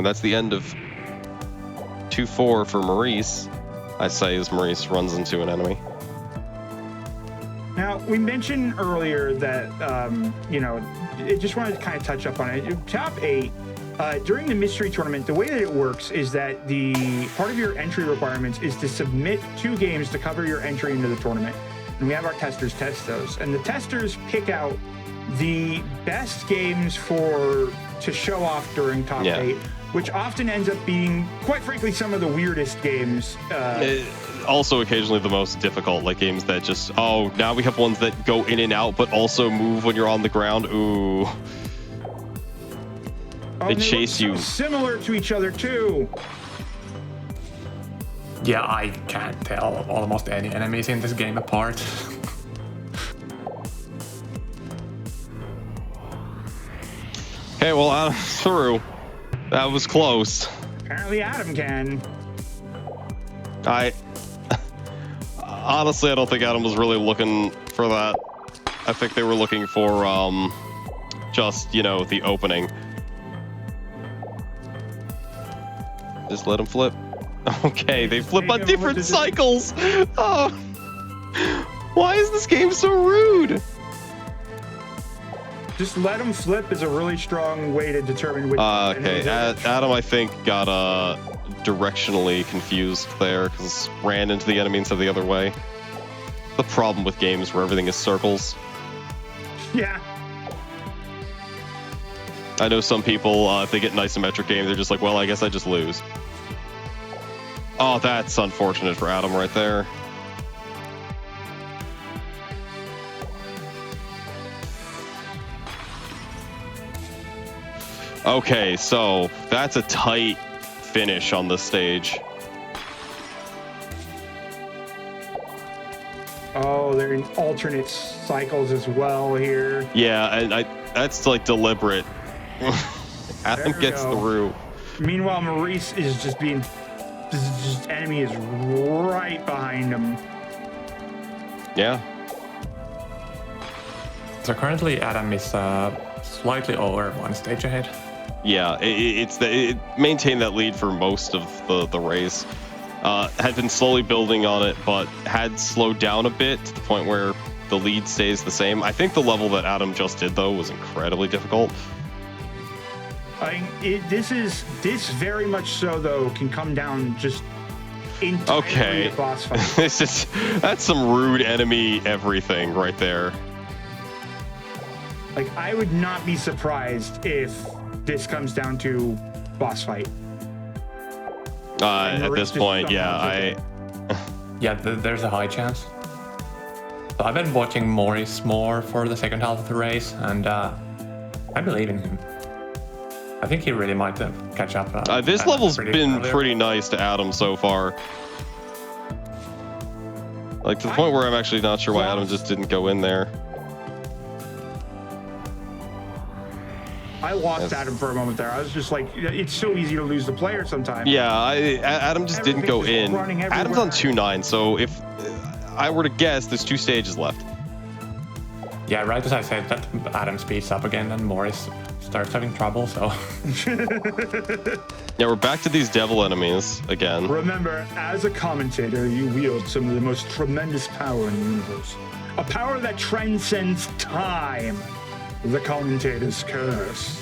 And that's the end of 2-4 for Maurice, I say, as Maurice runs into an enemy. Now, we mentioned earlier that, I just wanted to kind of touch up on it. Top 8, during the mystery tournament, the way that it works is that the part of your entry requirements is to submit 2 games to cover your entry into the tournament. And we have our testers test those. And the testers pick out the best games to show off during top 8, which often ends up being, quite frankly, some of the weirdest games. Also occasionally the most difficult, like games that just, now we have ones that go in and out, but also move when you're on the ground. Ooh. They chase you. So similar to each other, too. Yeah, I can't tell almost any enemies in this game apart. Okay, well, Adam's through. That was close. Apparently Adam can. Honestly, I don't think Adam was really looking for that. I think they were looking for just, the opening. Just let him flip. Okay, they flip on different cycles. Oh, why is this game so rude? Just let him flip is a really strong way to determine which. Okay, Adam, I think, got directionally confused there because ran into the enemy instead of the other way. The problem with games where everything is circles. Yeah. I know some people, if they get an isometric game, they're just like, well, I guess I just lose. Oh, that's unfortunate for Adam right there. Okay, so that's a tight finish on this stage. Oh, they're in alternate cycles as well here. Yeah, and that's like deliberate. Adam gets through. Meanwhile, Maurice is just being... This enemy is right behind him. Yeah. So currently Adam is slightly over 1 stage ahead. Yeah, it maintained that lead for most of the race. Had been slowly building on it, but had slowed down a bit to the point where the lead stays the same. I think the level that Adam just did, though, was incredibly difficult. This very much so, though, can come down just entirely to boss fight. That's some rude enemy everything right there. Like, I would not be surprised if this comes down to boss fight. At this point, yeah, there's a high chance. So I've been watching Maurice more for the second half of the race, and I believe in him. I think he really might catch up. This level's been pretty nice to Adam so far. Like, to the point where I'm actually not sure why Adam just didn't go in there. I lost Adam for a moment there. I was just like, it's so easy to lose the player sometimes. Yeah, Adam just didn't go in. Adam's on 2-9, so if I were to guess, there's 2 stages left. Yeah, right as I said that, Adam speeds up again and Maurice starts having trouble, so... Yeah, we're back to these devil enemies again. Remember, as a commentator, you wield some of the most tremendous power in the universe. A power that transcends time. The commentator's curse.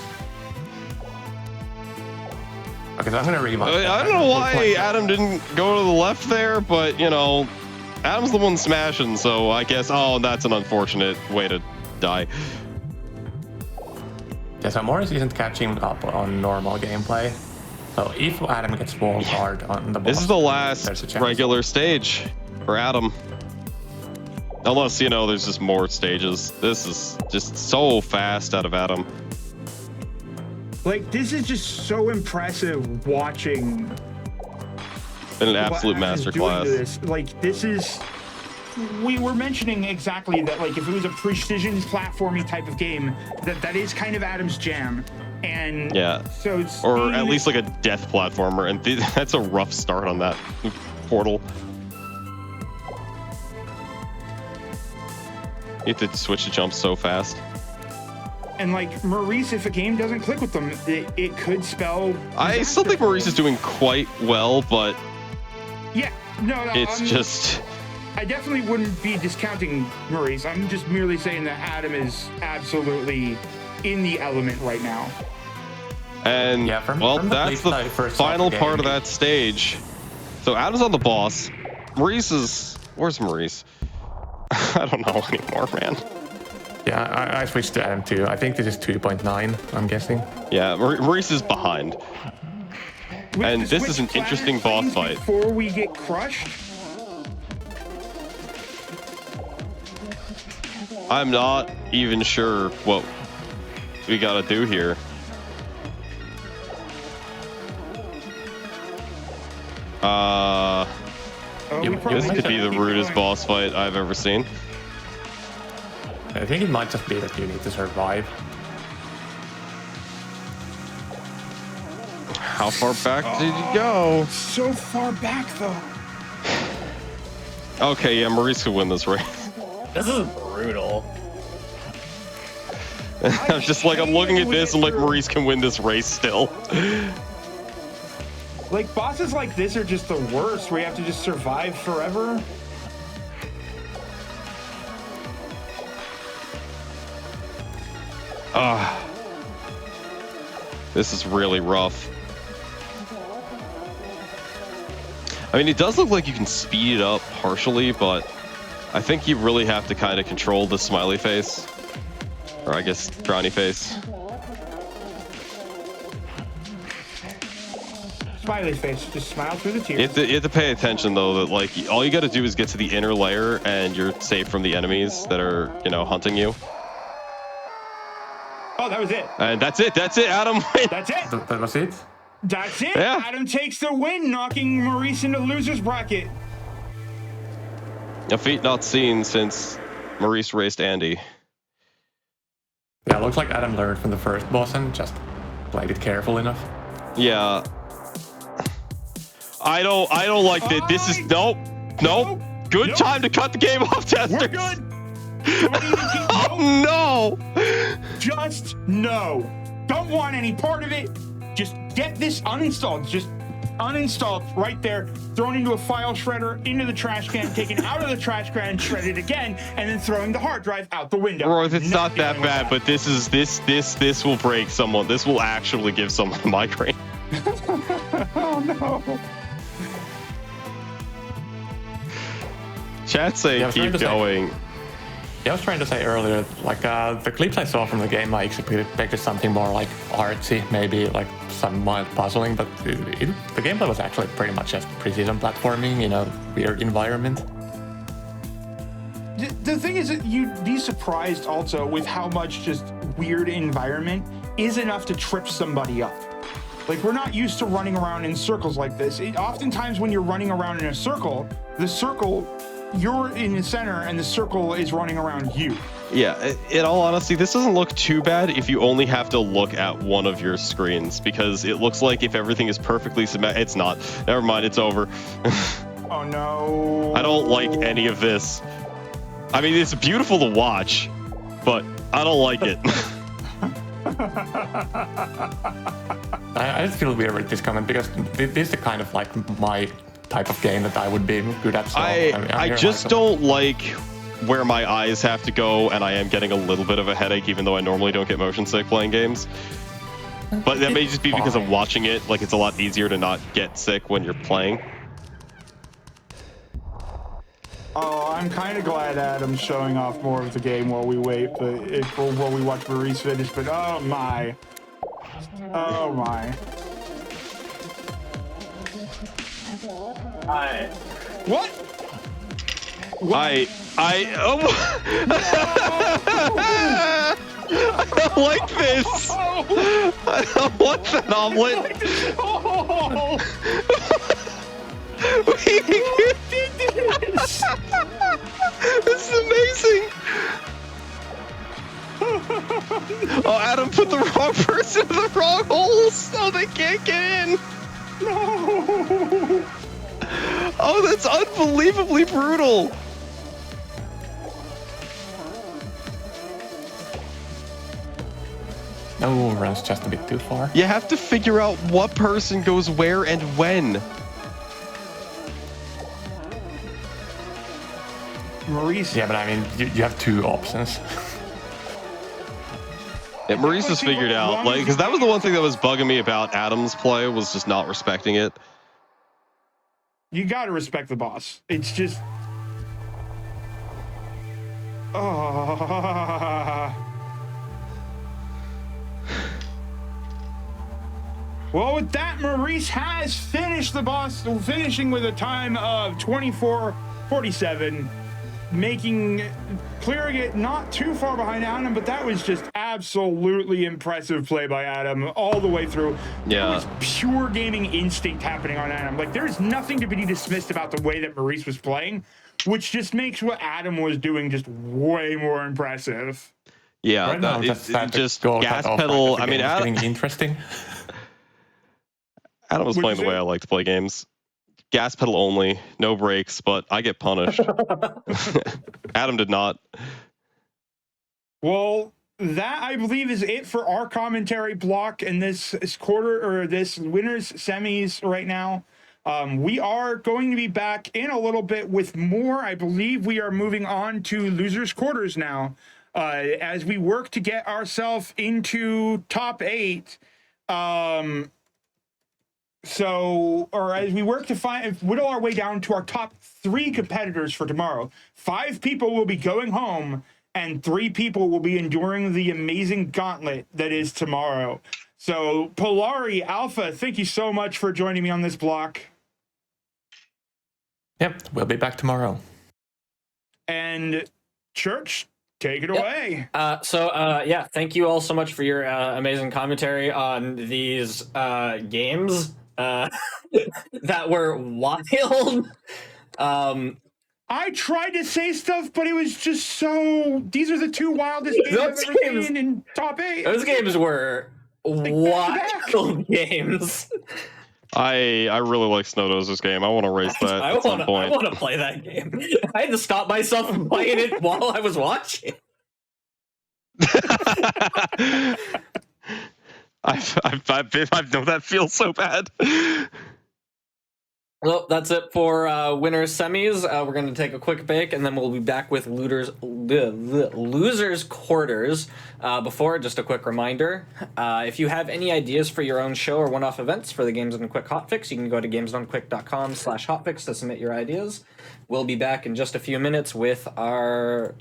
Okay, so I'm gonna rewind. I don't know why Adam didn't go to the left there, but, Adam's the one smashing, so I guess, that's an unfortunate way to die. Yeah, so Maurice isn't catching up on normal gameplay. So if Adam gets walled hard on the boss... This is the last regular stage for Adam. Unless, there's just more stages. This is just so fast out of Adam. Like, this is just so impressive watching. Been an absolute masterclass. Like, this is... We were mentioning exactly that, like, if it was a precision platforming type of game, that is kind of Adam's jam. And yeah, so it's... Or at least like a death platformer, and that's a rough start on that portal. You have to switch to jump so fast. And like Maurice, if a game doesn't click with them, it could spell. I still think Maurice is doing quite well, but yeah, no, it's just. I definitely wouldn't be discounting Maurice. I'm just merely saying that Adam is absolutely in the element right now. And Yeah, from that's the first final game. part of that stage. So Adam's on the boss. Maurice is. Where's Maurice? I don't know anymore, man. Yeah, I switched to Adam too. I think this is 2.9, I'm guessing. Yeah, Maurice is behind. And this is an interesting boss fight. Before we get crushed. I'm not even sure what we gotta do here. This could be the rudest boss fight I've ever seen. I think it might just be that you need to survive. How far back did you go? So far back, though. Okay, yeah, Maurice could win this race. This is brutal. I'm just like, I'm looking at this and like, Maurice can win this race still. Like, bosses like this are just the worst, where you have to just survive forever. This is really rough. I mean, it does look like you can speed it up partially, but I think you really have to kind of control the smiley face. Or I guess frowny face. Smiley face, just smile through the tears. You have to pay attention though, that like all you got to do is get to the inner layer and you're safe from the enemies that are, you know, hunting you. Oh, that was it. And that's it, Adam wins. That's it. That was it? That's it. Yeah. Adam takes the win, knocking Maurice into loser's bracket. A feat not seen since Maurice raced Andy. Yeah, looks like Adam learned from the first boss and just played it careful enough. Yeah. I don't like that. This is nope. Good Nope. time to cut the game off, testers. We're good. Don't even keep, Oh no! Just no. Don't want any part of it. Just get this uninstalled. Just uninstalled right there, thrown into a file shredder, into the trash can, taken out of the trash can, shredded again, and then throwing the hard drive out the window. Royce, it's not that bad, but this will break someone. This will actually give someone a migraine. Oh no. Chat saying Yeah, I was trying keep to say- going. Yeah, I was trying to say earlier, like the clips I saw from the game, I expected something more like artsy, maybe like some mild puzzling, but the gameplay was actually pretty much just precision platforming in a weird environment. The thing is that you'd be surprised also with how much just weird environment is enough to trip somebody up. Like, we're not used to running around in circles like this. Oftentimes when you're running around in a circle, the circle, you're in the center and the circle is running around you. Yeah, in all honesty, this doesn't look too bad if you only have to look at one of your screens, because it looks like if everything is perfectly symmetric, it's not. Never mind, it's over. Oh no. I don't like any of this. I mean, it's beautiful to watch, but I don't like it. I just feel weird with this comment because this is the kind of like my type of game that I would be good at. So I just don't like where my eyes have to go, and I am getting a little bit of a headache, even though I normally don't get motion sick playing games. But that may just be because I'm watching it. Like, it's a lot easier to not get sick when you're playing. Oh, I'm kind of glad Adam's showing off more of the game while we wait, while we watch Maurice finish. But oh my, What? I don't like this. I don't want that omelet. This is amazing. Oh, Adam put the wrong person in the wrong hole, so they can't get in. No. Oh, that's unbelievably brutal. No, runs just a bit too far. You have to figure out what person goes where and when. Maurice. Yeah, but I mean, you have two options. Yeah, Maurice has figured out, like, because that was the one thing that was bugging me about Adam's play, was just not respecting it. You got to respect the boss. It's just... Well, with that, Maurice has finished the boss, finishing with a time of 24:47, clearing it not too far behind Adam, but that was just absolutely impressive play by Adam all the way through. Yeah. There was pure gaming instinct happening on Adam. Like, there's nothing to be dismissed about the way that Maurice was playing, which just makes what Adam was doing just way more impressive. Yeah, Right now, it's that just goal gas cut off, pedal. the I mean, game is Adam, getting interesting. Adam was playing the way I like to play games. Gas pedal only, no brakes, but I get punished. Adam did not. Well, that I believe is it for our commentary block in this quarter, or this winners semis right now. We are going to be back in a little bit with more. I believe we are moving on to losers quarters now, as we work to get ourselves into top 8. Or as we work to whittle our way down to our top 3 competitors for tomorrow. 5 people will be going home, and 3 people will be enduring the amazing gauntlet that is tomorrow. So, Polari, Alpha, thank you so much for joining me on this block. Yep, we'll be back tomorrow. And Church, take it away. Yeah, thank you all so much for your amazing commentary on these games that were wild. I tried to say stuff, but it was just so... These are the 2 wildest games I've ever seen in top 8. Those games were wild games. I really like Snowdoze's game. I want to race that at some point. I want to play that game. I had to stop myself from playing it while I was watching. I know that feels so bad. Well, that's it for winners semis. We're going to take a quick break, and then we'll be back with losers quarters. Before, just a quick reminder, if you have any ideas for your own show or one-off events for the Games Done Quick Hotfix, you can go to gamesdonequick.com/hotfix to submit your ideas. We'll be back in just a few minutes with our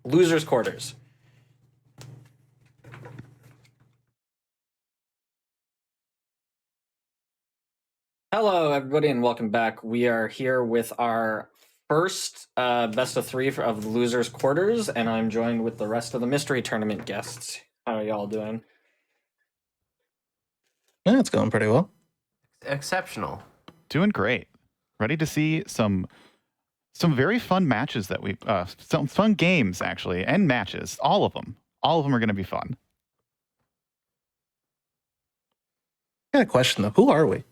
losers quarters. Hello, everybody, and welcome back. We are here with our first best of 3 of the losers quarters, and I'm joined with the rest of the mystery tournament guests. How are y'all doing? Yeah, it's going pretty well. Exceptional. Doing great. Ready to see some very fun matches that some fun games actually, and matches. All of them are going to be fun. I got a question though. Who are we?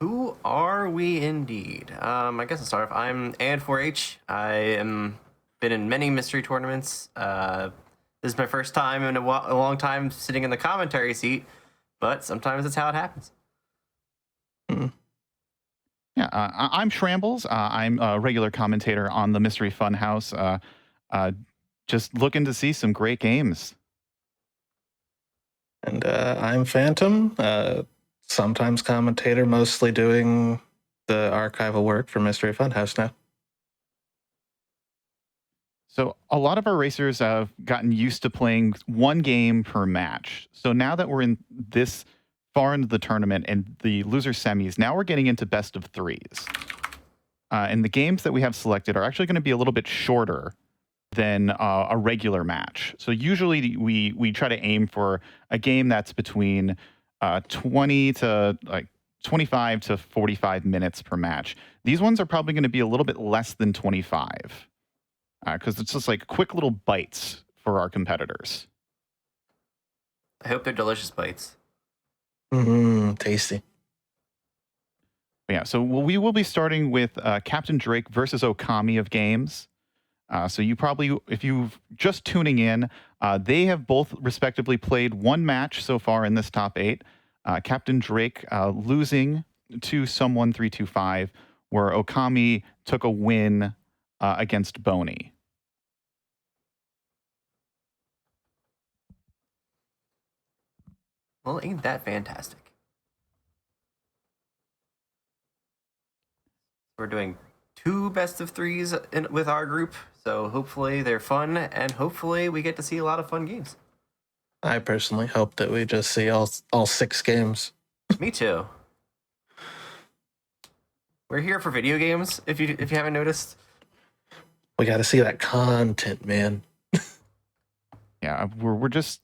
Who are we indeed? I guess I'll start off. I'm And4H. I am been in many mystery tournaments. This is my first time in a long time sitting in the commentary seat, but sometimes that's how it happens. Yeah, I'm Shrambles. I'm a regular commentator on the Mystery Funhouse. Just looking to see some great games. And I'm Phantom. Sometimes commentator, mostly doing the archival work for Mystery Funhouse now. So a lot of our racers have gotten used to playing one game per match. So now that we're in this far into the tournament and the loser semis, now we're getting into best of 3s. And the games that we have selected are actually going to be a little bit shorter than a regular match. So usually we try to aim for a game that's between 20 to 25 to 45 minutes per match. These ones are probably going to be a little bit less than 25 because it's just like quick little bites for our competitors. I hope they're delicious bites. Tasty. Yeah, so we will be starting with capndrake versus OkamiofGames. So you probably, if you're just tuning in, they have both respectively played one match so far in this top 8. capndrake losing to someone 325, where Okami took a win against Bony. Well, ain't that fantastic? We're doing 2 best of 3s with our group, so hopefully they're fun, and hopefully we get to see a lot of fun games. I personally hope that we just see all 6 games. Me too. We're here for video games, if you haven't noticed. We got to see that content, man. Yeah, we're just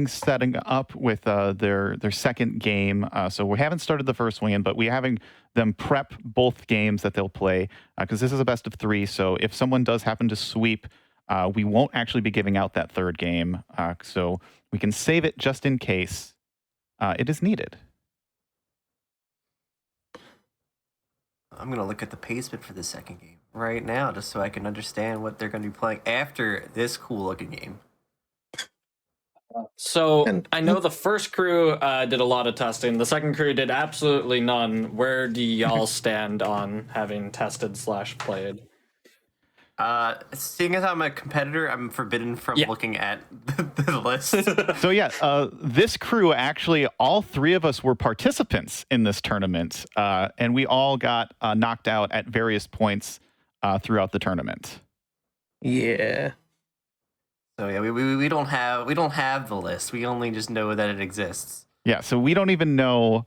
setting up with their second game. So we haven't started the first win, but we're having them prep both games that they'll play because this is a best of 3. So if someone does happen to sweep, we won't actually be giving out that third game. So we can save it just in case it is needed. I'm going to look at the placement for the second game right now just so I can understand what they're going to be playing after this cool-looking game. So I know the first crew did a lot of testing. The second crew did absolutely none. Where do y'all stand on having tested / played? Seeing as I'm a competitor, I'm forbidden from looking at the list. So yeah, this crew, actually, all 3 of us were participants in this tournament, and we all got knocked out at various points throughout the tournament. Yeah. So yeah, we don't have the list. We only just know that it exists. Yeah, so we don't even know.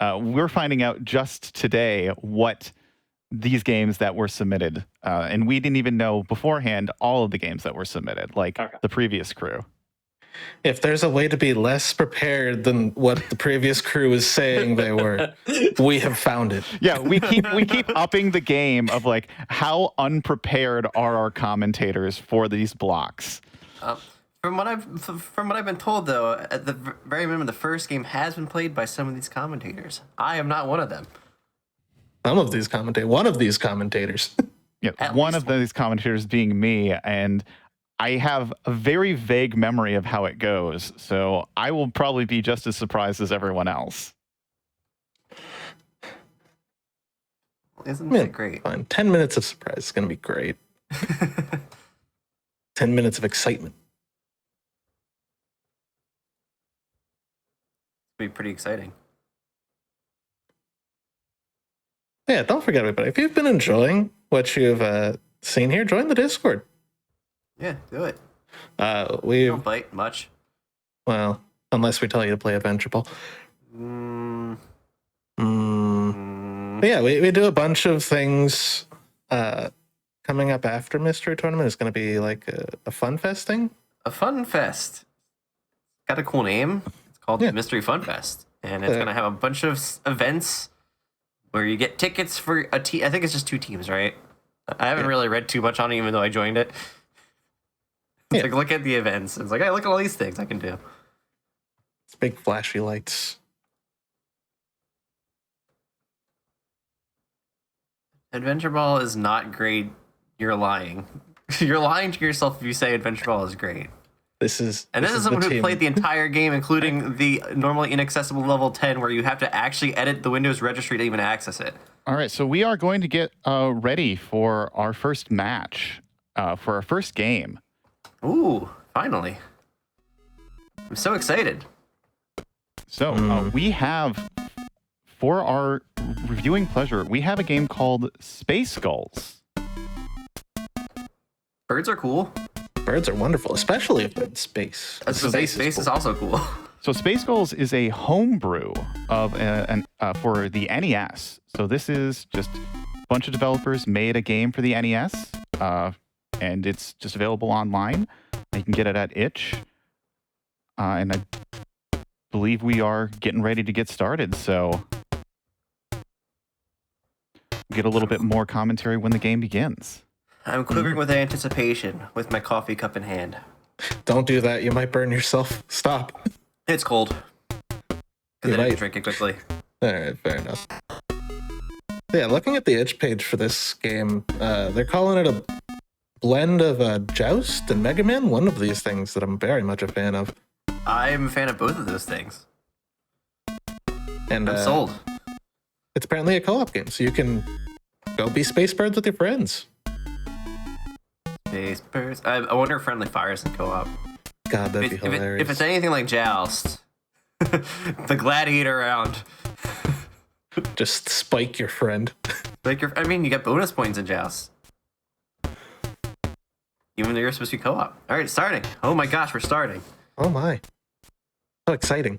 We're finding out just today what these games that were submitted, and we didn't even know beforehand all of the games that were submitted, like the previous crew. If there's a way to be less prepared than what the previous crew is saying they were, we have found it. Yeah, we keep upping the game of like how unprepared are our commentators for these blocks. From what I've been told, though, at the very minimum, the first game has been played by some of these commentators. I am not one of them. One of these commentators. Yeah, one of these commentators being me, and I have a very vague memory of how it goes, so I will probably be just as surprised as everyone else. Isn't that great? Fine. 10 minutes of surprise is going to be great. 10 minutes of excitement. It'll be pretty exciting. Yeah, don't forget, everybody. If you've been enjoying what you've seen here, join the Discord. Yeah, do it. We don't bite much. Well, unless we tell you to play Adventure Ball. Yeah, we do a bunch of things coming up after Mystery Tournament. It's going to be like a fun fest thing. A fun fest. Got a cool name. It's called Mystery Fun Fest. And it's going to have a bunch of events where you get tickets for a team. I think it's just 2 teams, right? I haven't really read too much on it, even though I joined it. It's like, look at the events. It's like, hey, look at all these things I can do. It's big flashy lights. Adventure Ball is not great. You're lying. You're lying to yourself if you say Adventure Ball is great. This is someone who played the entire game, including the normally inaccessible level 10, where you have to actually edit the Windows registry to even access it. All right, so we are going to get ready for our first match, for our first game. Ooh, finally. I'm so excited. So we have, for our reviewing pleasure, we have a game called Spacegulls. Birds are cool. Birds are wonderful, especially if they're in space. Space is also cool. So Spacegulls is a homebrew of for the NES. So this is just a bunch of developers made a game for the NES, and it's just available online. You can get it at itch. And I believe we are getting ready to get started, so get a little bit more commentary when the game begins. I'm quivering with anticipation with my coffee cup in hand. Don't do that. You might burn yourself. Stop. It's cold. I didn't drink it quickly. All right, fair enough. Yeah, looking at the itch page for this game, they're calling it a blend of Joust and Mega Man. One of these things that I'm very much a fan of. I'm a fan of both of those things. And I'm sold. It's apparently a co-op game, so you can go be space birds with your friends. Space birds. I wonder if Friendly Fire's in co-op. God, that'd be hilarious. If it's anything like Joust, the gladiator round. Just spike your friend. I mean, you get bonus points in Joust. Even though you're supposed to be co-op. All right, starting. Oh my gosh, we're starting. Oh my. How exciting.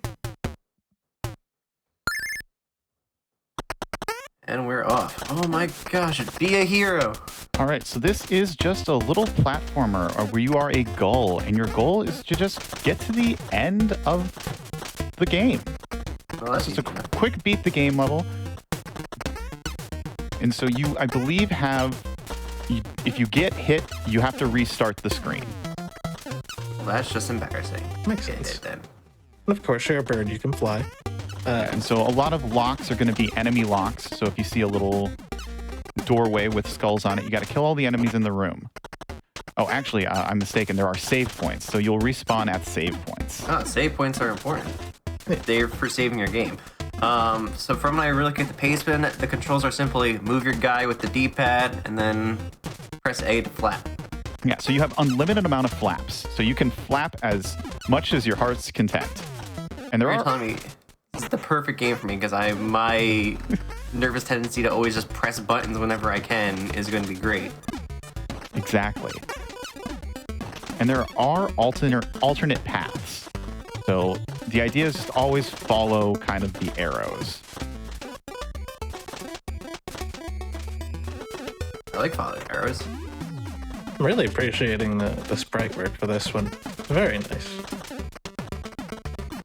And we're off. Oh my gosh, be a hero. All right, so this is just a little platformer where you are a gull, and your goal is to just get to the end of the game. Well, that's Just a easy enough. quick beat the game level. And so you, I believe, if you get hit, you have to restart the screen. Well, that's just embarrassing. Makes Get sense. hit then. And of course, you're a bird. You can fly. And so a lot of locks are going to be enemy locks. So if you see a little doorway with skulls on it, you got to kill all the enemies in the room. Oh, actually, I'm mistaken. There are save points. So you'll respawn at save points. Oh, save points are important. They're for saving your game. So from when I really look at the Tailspin, the controls are simply move your guy with the D-pad and then press A to flap. Yeah, so you have unlimited amount of flaps. So you can flap as much as your heart's content. And there You're are... telling me this is the perfect game for me because my nervous tendency to always just press buttons whenever I can is going to be great. Exactly. And there are alternate paths. So the idea is just always follow kind of the arrows. I like following arrows. I'm really appreciating the sprite work for this one. Very nice.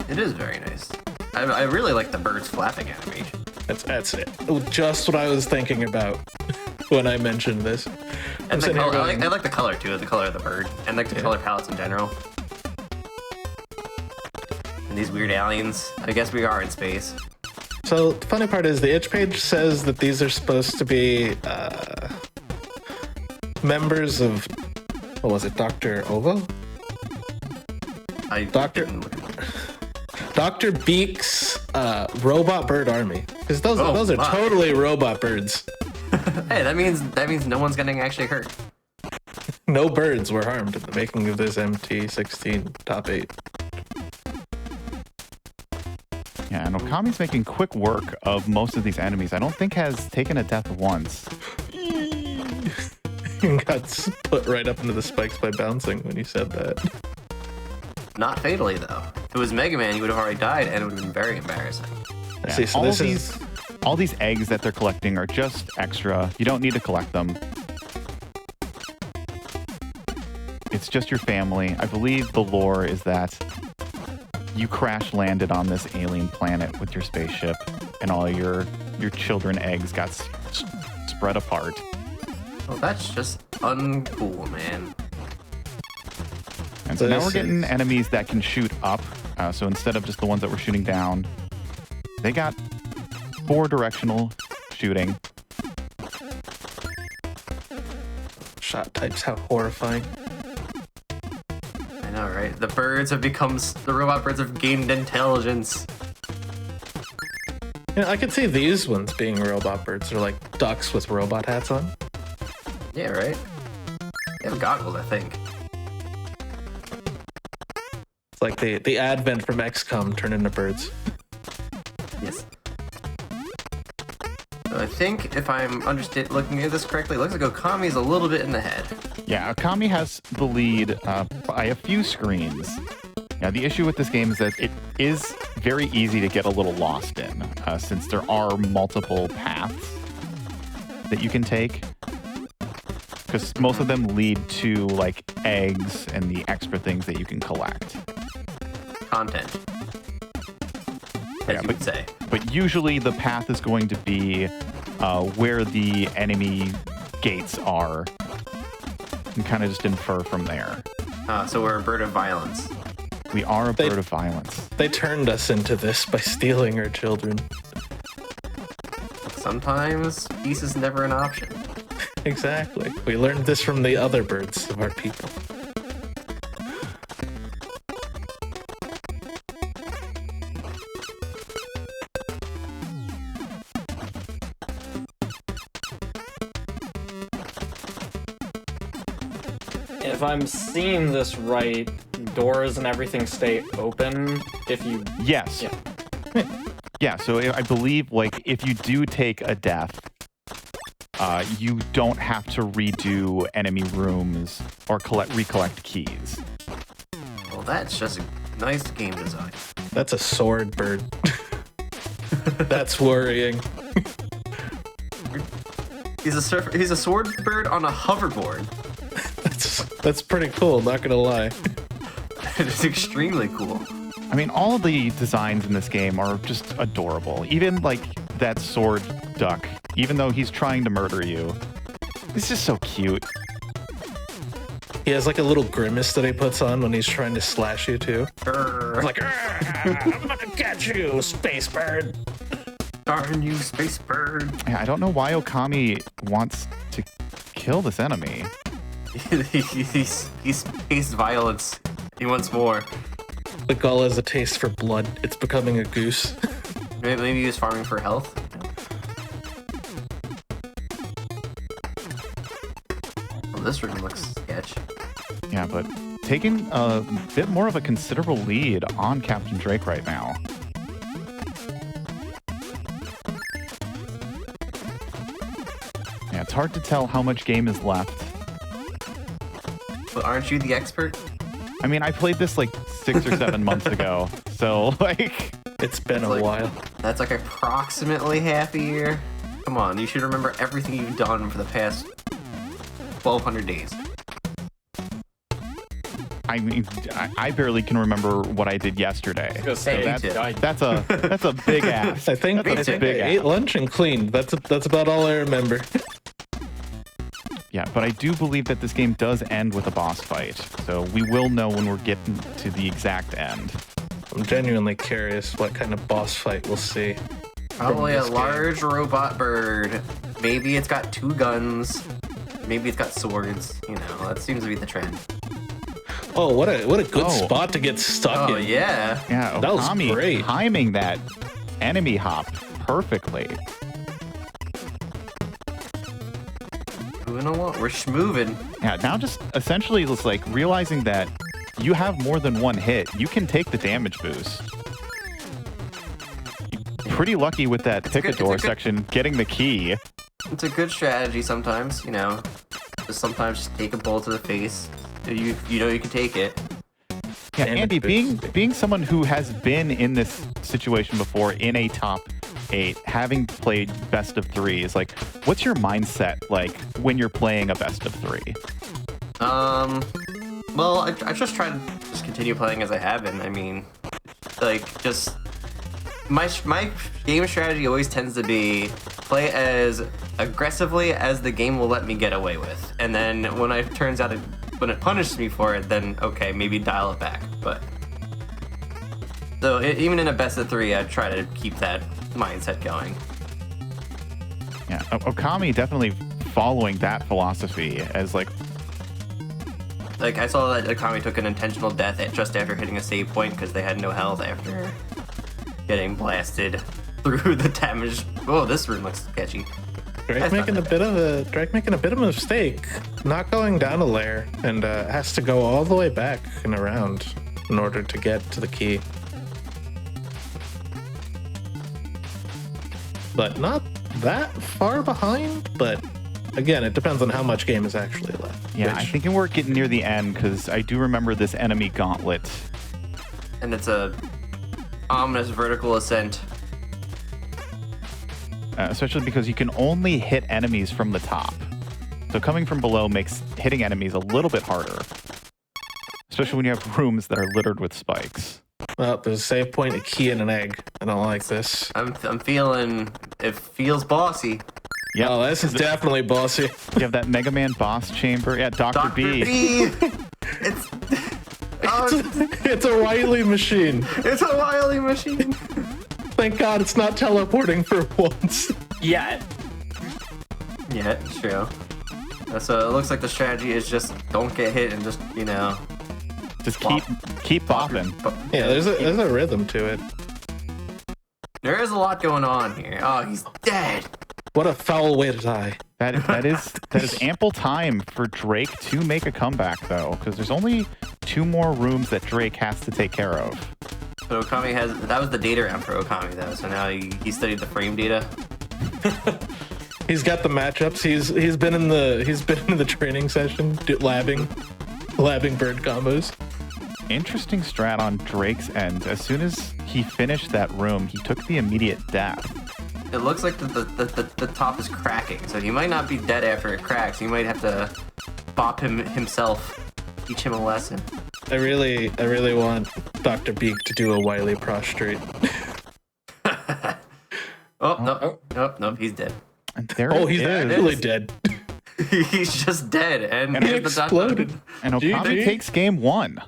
It is very nice. I really like the birds flapping animation. That's it. Just what I was thinking about when I mentioned this. And the sitting here color, going, I like the color too, the color of the bird, and like the color palettes in general. And these weird aliens. I guess we are in space. So the funny part is the itch page says that these are supposed to be members of, what was it, Dr. Ovo? Dr. Beak's robot bird army. Because those are totally robot birds. Hey, that means no one's getting actually hurt. No birds were harmed in the making of this MT16 top 8. Yeah, and Okami's making quick work of most of these enemies. I don't think has taken a death once. Got put right up into the spikes by bouncing when you said that. Not fatally though. If it was Mega Man, you would have already died, and it would have been very embarrassing. Yeah. See, so all these eggs that they're collecting are just extra. You don't need to collect them. It's just your family. I believe the lore is that you crash landed on this alien planet with your spaceship, and all your children eggs got spread apart. Well, that's just uncool, man. And so now we're getting enemies that can shoot up. So instead of just the ones that were shooting down, they got 4 directional shooting. Shot types, how horrifying. I know, right? The robot birds have gained intelligence. You know, I could see these ones being robot birds. They're like ducks with robot hats on. Yeah, right? They have goggles, I think. It's like the advent from XCOM turned into birds. Yes. So I think if I'm looking at this correctly, it looks like Okami's a little bit in the head. Yeah, Okami has the lead by a few screens. Now, the issue with this game is that it is very easy to get a little lost in, since there are multiple paths that you can take. Because most of them lead to, like, eggs and the extra things that you can collect. Content. As you would say. But usually the path is going to be where the enemy gates are. You can kind of just infer from there. So we're a bird of violence. We are a bird of violence. They turned us into this by stealing our children. Sometimes peace is never an option. Exactly. We learned this from the other birds of our people. If I'm seeing this right, doors and everything stay open if you... Yes. Yeah. Yeah, so I believe, like, if you do take a death, you don't have to redo enemy rooms or recollect keys. Well, that's just a nice game design. That's a sword bird. That's worrying. He's a sword bird on a hoverboard. That's pretty cool, not gonna lie. It's extremely cool. I mean, all of the designs in this game are just adorable. Even, like, that sword duck, even though he's trying to murder you. It's just so cute. He has, like, a little grimace that he puts on when he's trying to slash you, too. It's like, I'm gonna get you, space bird. Darn you, space bird. Yeah, I don't know why Okami wants to kill this enemy. He's tastes violence. He wants more. The gull has a taste for blood. It's becoming a goose. Maybe he was farming for health. Well, this room looks sketch. Yeah, but taking a bit more of a considerable lead on Captain Drake right now. Yeah, it's hard to tell how much game is left. But aren't you the expert? I mean, I played this like 6 or 7 months ago, so like... It's been a while. That's like approximately half a year. Come on, you should remember everything you've done for the past 1,200 days. I mean, I barely can remember what I did yesterday. Hey, That's a big ass. I think I ate lunch and cleaned. That's about all I remember. Yeah, but I do believe that this game does end with a boss fight, so we will know when we're getting to the exact end. I'm genuinely curious what kind of boss fight we'll see. Probably a large robot bird. Maybe it's got 2 guns. Maybe it's got swords. You know, that seems to be the trend. Oh, what a good spot to get stuck in. Oh, yeah. Yeah, That was Okami great. timing that enemy hop perfectly. You know what? We're schmoving. Yeah, now just essentially it's like realizing that you have more than one hit. You can take the damage boost. Pretty lucky with that Picador section, getting the key. It's a good strategy sometimes, you know. Just sometimes just take a bullet to the face. You know you can take it. Yeah, Andy, being someone who has been in this situation before in a top 8, having played best of 3, is like, what's your mindset like when you're playing a best of 3? Well, I just try to just continue playing as I have been. I mean, like, just my game strategy always tends to be play as aggressively as the game will let me get away with, and then when it turns out when it punishes me for it, then okay, maybe dial it back. But so even in a best of 3, I try to keep that mindset going. Yeah, Okami definitely following that philosophy as like I saw that Okami took an intentional death just after hitting a save point because they had no health after getting blasted through the damage. Oh, this room looks sketchy. Drake making a bit of a mistake, not going down a layer, and has to go all the way back and around in order to get to the key. But not that far behind, but again, it depends on how much game is actually left. Yeah, I think we're getting near the end because I do remember this enemy gauntlet. And it's a ominous vertical ascent. Especially because you can only hit enemies from the top. So coming from below makes hitting enemies a little bit harder. Especially when you have rooms that are littered with spikes. Well, there's a save point, a key, and an egg. I don't like this. I'm feeling, it feels bossy. Yeah, oh, this is definitely bossy. You have that Mega Man boss chamber. Yeah, Dr. B. It's a Wily machine. It's a Wily machine. Thank God it's not teleporting for once. Yeah. Yeah, it's true. So it looks like the strategy is just don't get hit and just, Just keep bopping. Yeah, there's a rhythm to it. There is a lot going on here. Oh, he's dead. What a foul way to die. That is ample time for Drake to make a comeback, though, because there's only 2 more rooms that Drake has to take care of. So Okami that was the data round for Okami though. So now he studied the frame data. He's got the matchups. He's been in the training session, labbing bird combos. Interesting strat on Drake's end. As soon as he finished that room, he took the immediate death. It looks like the top is cracking, so he might not be dead after it cracks. He might have to bop himself, teach him a lesson. I really want Dr. Beak to do a Wily prostrate. Nope, he's dead. And there he's actually dead. He's just dead, and he exploded. And Okami takes game 1.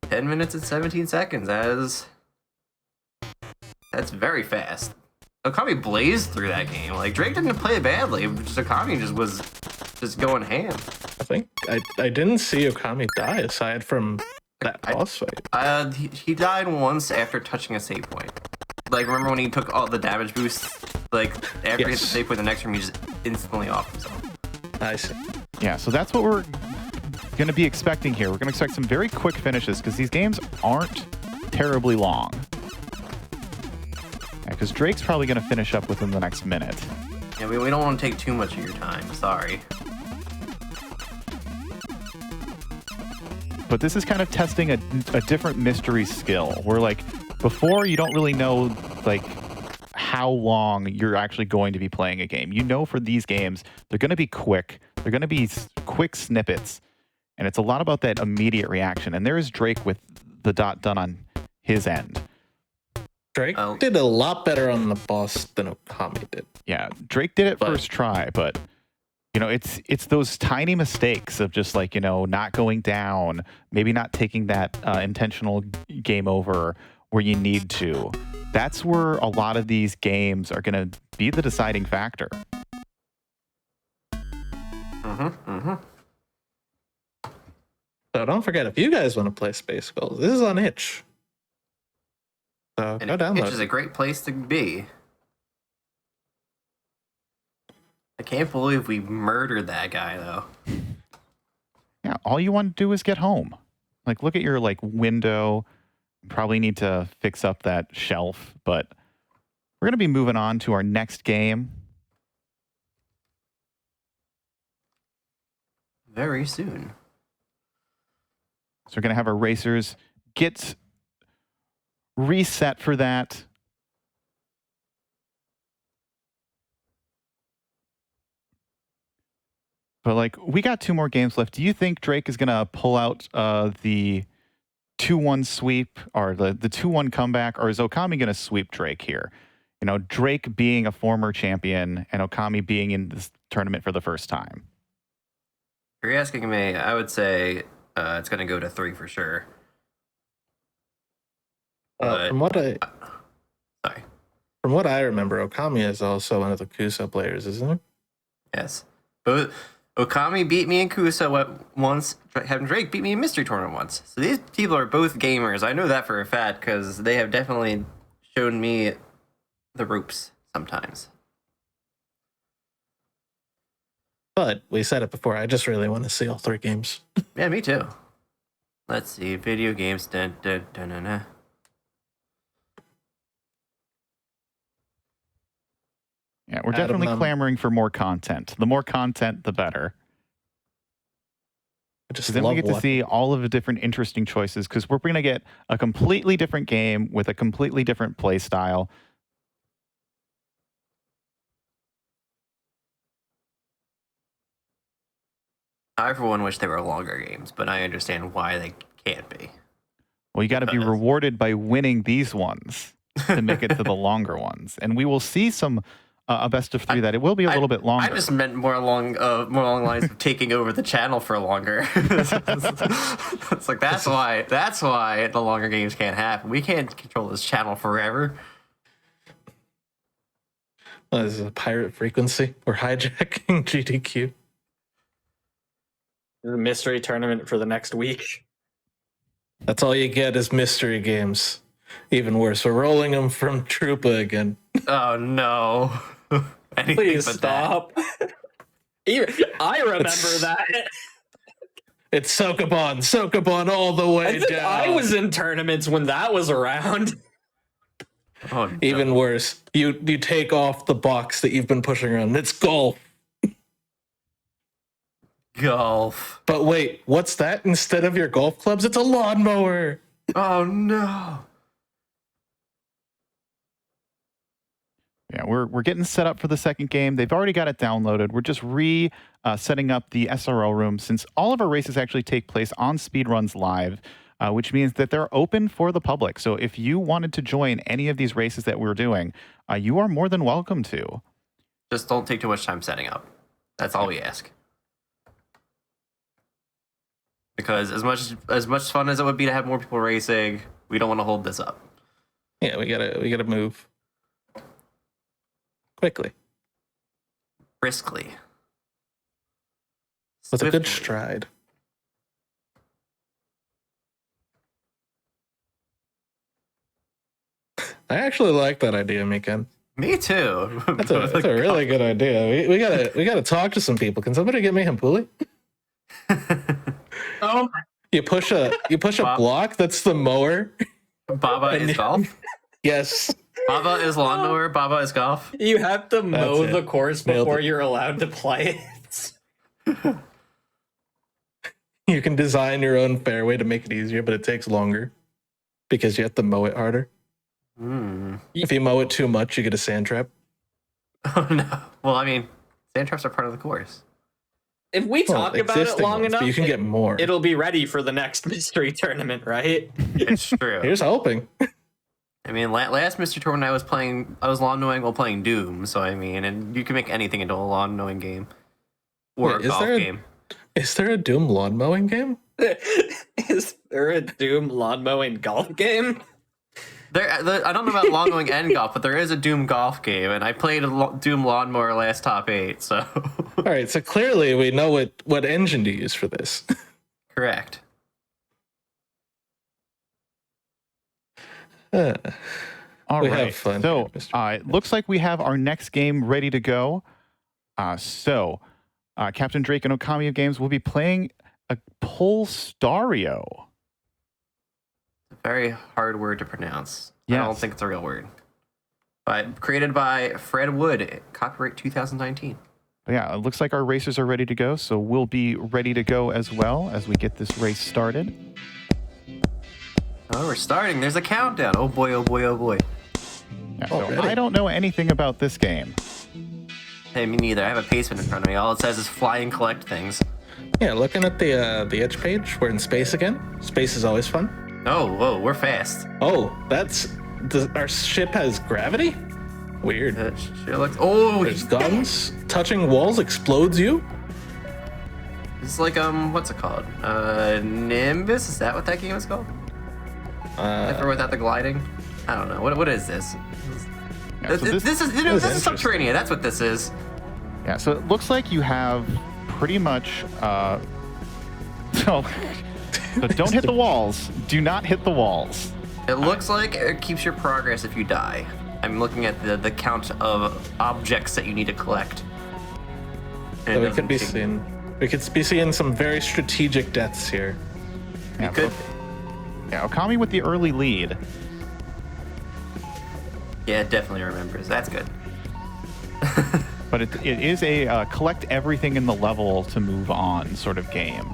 10 minutes and 17 seconds. That's very fast. Okami blazed through that game. Like, Drake didn't play it badly. Just Okami was going ham. I think I didn't see Okami die aside from that boss fight. He died once after touching a save point. Like, remember when he took all the damage boosts? Like, after he hit the save point the next room, he just instantly off himself. I see. Yeah, so that's what we're going to be expecting here. We're going to expect some very quick finishes because these games aren't terribly long. Because Drake's probably going to finish up within the next minute. Yeah, we don't want to take too much of your time. Sorry. But this is kind of testing a different mystery skill where, like, before you don't really know, like, how long you're actually going to be playing a game. You know, for these games, they're going to be quick. They're going to be quick snippets. And it's a lot about that immediate reaction. And there is Drake with the dot done on his end. Drake did a lot better on the boss than Okami did. Yeah, Drake did it first try, but it's those tiny mistakes of just like, not going down, maybe not taking that intentional game over where you need to. That's where a lot of these games are going to be the deciding factor. So don't forget, if you guys want to play Spacegulls, this is on itch. So go download. Itch is a great place to be. I can't believe we murdered that guy, though. Yeah, all you want to do is get home. Like, look at your, window. Probably need to fix up that shelf, but we're going to be moving on to our next game. Very soon. So we're going to have our racers get reset for that. But we got 2 more games left. Do you think Drake is going to pull out the 2-1 sweep or the 2-1 comeback, or is Okami going to sweep Drake here? Drake being a former champion and Okami being in this tournament for the first time. If you're asking me, I would say it's going to go to 3 for sure. From what I remember, Okami is also one of the Kuso players, isn't it? Yes. But Okami beat me in Kuso once. Drake beat me in Mystery Tournament once. So these people are both gamers. I know that for a fact because they have definitely shown me the ropes sometimes. But we said it before. I just really want to see all 3 games. Yeah, me too. Let's see. Video games. Dun, dun, dun, dun, dun. Yeah, we're definitely clamoring for more content. The more content, the better. Then we get to see all of the different interesting choices because we're going to get a completely different game with a completely different play style. I, for one, wish they were longer games, but I understand why they can't be. Well, you got to be rewarded by winning these ones to make it to the longer ones. And we will see some a best of 3 that it will be a little bit longer. I just meant more along lines of taking over the channel for longer. It's like that's why the longer games can't happen. We can't control this channel forever. This is a pirate frequency. We're hijacking GDQ. The mystery tournament for the next week. That's all you get is mystery games. Even worse, we're rolling them from Trupa again. Oh no! Anything Please but stop. I remember that. It's Sokobon all the way down. I was in tournaments when that was around. That. Oh, no. Even worse, you take off the box that you've been pushing around. It's golf. Golf. But wait, what's that? Instead of your golf clubs, it's a lawnmower. Oh no! Yeah, we're getting set up for the second game. They've already got it downloaded. We're just setting up the SRL room since all of our races actually take place on Speedruns Live, which means that they're open for the public. So if you wanted to join any of these races that we're doing, you are more than welcome to. Just don't take too much time setting up. That's all we ask. Because as much fun as it would be to have more people racing, we don't want to hold this up. Yeah, we gotta move quickly Briskly. with a good Swiftly. stride. I actually like that idea, Mikan. Me too. That's a really good idea. We gotta talk to some people. Can somebody get me Hampuli? Oh, You push a Bob. block. That's the mower. Baba is golf. Yes. Baba is lawnmower. Baba is golf. you have to mow it. the course Nailed before it. you're allowed to play it. You can design your own fairway to make it easier, but it takes longer because you have to mow it harder. If you mow it too much, you get a sand trap. Oh no. Well, I mean, sand traps are part of the course. If we talk about it Existing long ones, but enough, you can get more. it'll be ready for the next mystery tournament, right? It's true. Here's hoping. I mean, last Mystery Tournament I was lawn mowing while playing Doom. So I mean, and you can make anything into a lawn mowing game or Wait, a golf game. Is there a Doom lawn mowing game? Is there a Doom lawn mowing golf game? I don't know about lawn mowing and golf, but there is a Doom golf game, and I played a Doom lawnmower last top 8. So All right, so clearly we know what engine to use for this. correct. All We right. have fun So here, Mr. it looks like we have our next game ready to go. Captain Drake and OkamiofGames will be playing a Pulstario. Very hard word to pronounce. I Yes. don't think it's a real word. But created by Fred Wood, copyright 2019. Yeah, it looks like our racers are ready to go, so we'll be ready to go as well as we get this race started. Oh, we're starting. There's a countdown. Oh boy, oh boy, oh boy. Yeah, so Already? I don't know anything about this game. Hey, me neither. I have a pastement in front of me. All it says is fly and collect things. Yeah, looking at the edge page, we're in space again. Space is always fun. Oh, whoa, we're fast. Oh, our ship has gravity? Weird. Sure looks. Oh, There's guns. Touching walls explodes you. it's like what's it called? Nimbus. Is that what that game is called? Ever without the gliding? I don't know. What is this? Yeah, so This is interesting. Subterranean. That's what this is. Yeah, so it looks like you have pretty much. So don't hit the walls. Do not hit the walls. It looks like it keeps your progress if you die. I'm looking at the count of objects that you need to collect. And So it doesn't seem- we could be seeing some very strategic deaths here. Yeah, could. Yeah, Okami with the early lead. Yeah, it definitely remembers. That's good. But it is a collect everything in the level to move on sort of game.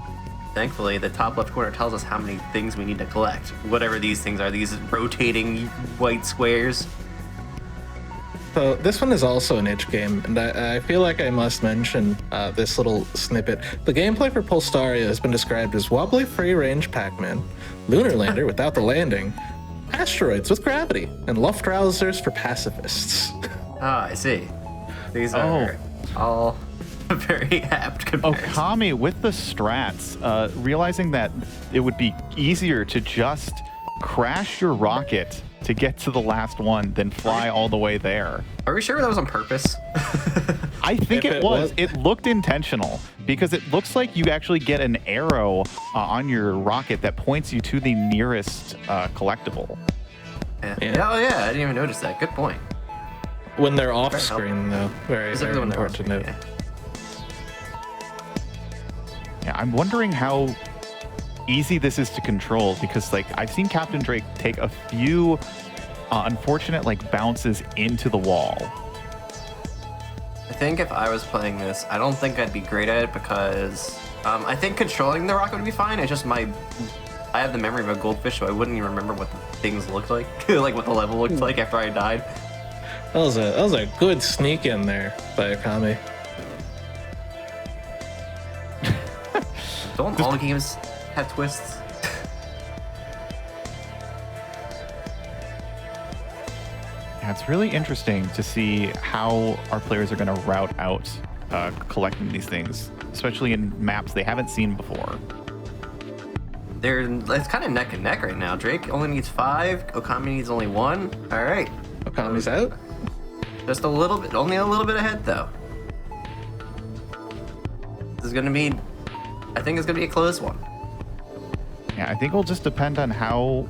Thankfully, the top left corner tells us how many things we need to collect. Whatever these things are, these rotating white squares. So this one is also an itch game, and I feel like I must mention this little snippet. The gameplay for Pulstario has been described as wobbly free-range Pac-Man, lunar lander without the landing, asteroids with gravity, and Luftrausers for pacifists. Ah, I see. These are all very apt comparisons. Okami with the strats, realizing that it would be easier to just crash your rocket to get to the last one than fly all the way there. Are we sure that was on purpose? I think If it was. It looked intentional because it looks like you actually get an arrow on your rocket that points you to the nearest collectible. Yeah. Yeah. Oh yeah, I didn't even notice that. Good point. When they're off screen, though, very, Specifically very when they're important to note. off-screen, Yeah, I'm wondering how easy this is to control because, like, I've seen capndrake take a few unfortunate, like, bounces into the wall. I think if I was playing this, I don't think I'd be great at it because I think controlling the rocket would be fine. It's just I have the memory of a goldfish, so I wouldn't even remember what the things looked like, like what the level looked like after I died. That was a good sneak in there by Okami. Don't all games have twists? Yeah, it's really interesting to see how our players are going to route out collecting these things, especially in maps they haven't seen before. It's kind of neck and neck right now. Drake only needs 5. Okami needs only 1. All right. Okami's out. Just a little bit, only a little bit ahead though. This is gonna be, I think it's gonna be a close one. Yeah, I think it'll just depend on how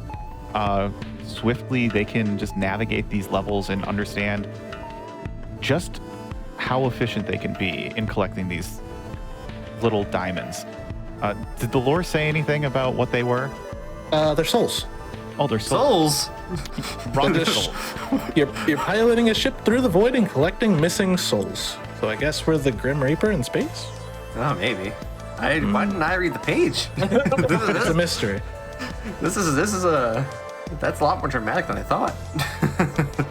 swiftly they can just navigate these levels and understand just how efficient they can be in collecting these little diamonds. Did the lore say anything about what they were? They're souls. Oh, they're souls. Rocket souls. You're piloting a ship through the void and collecting missing souls. So I guess we're the Grim Reaper in space? Oh, maybe. Why didn't I read the page? It's a mystery. This is a, that's a lot more dramatic than I thought.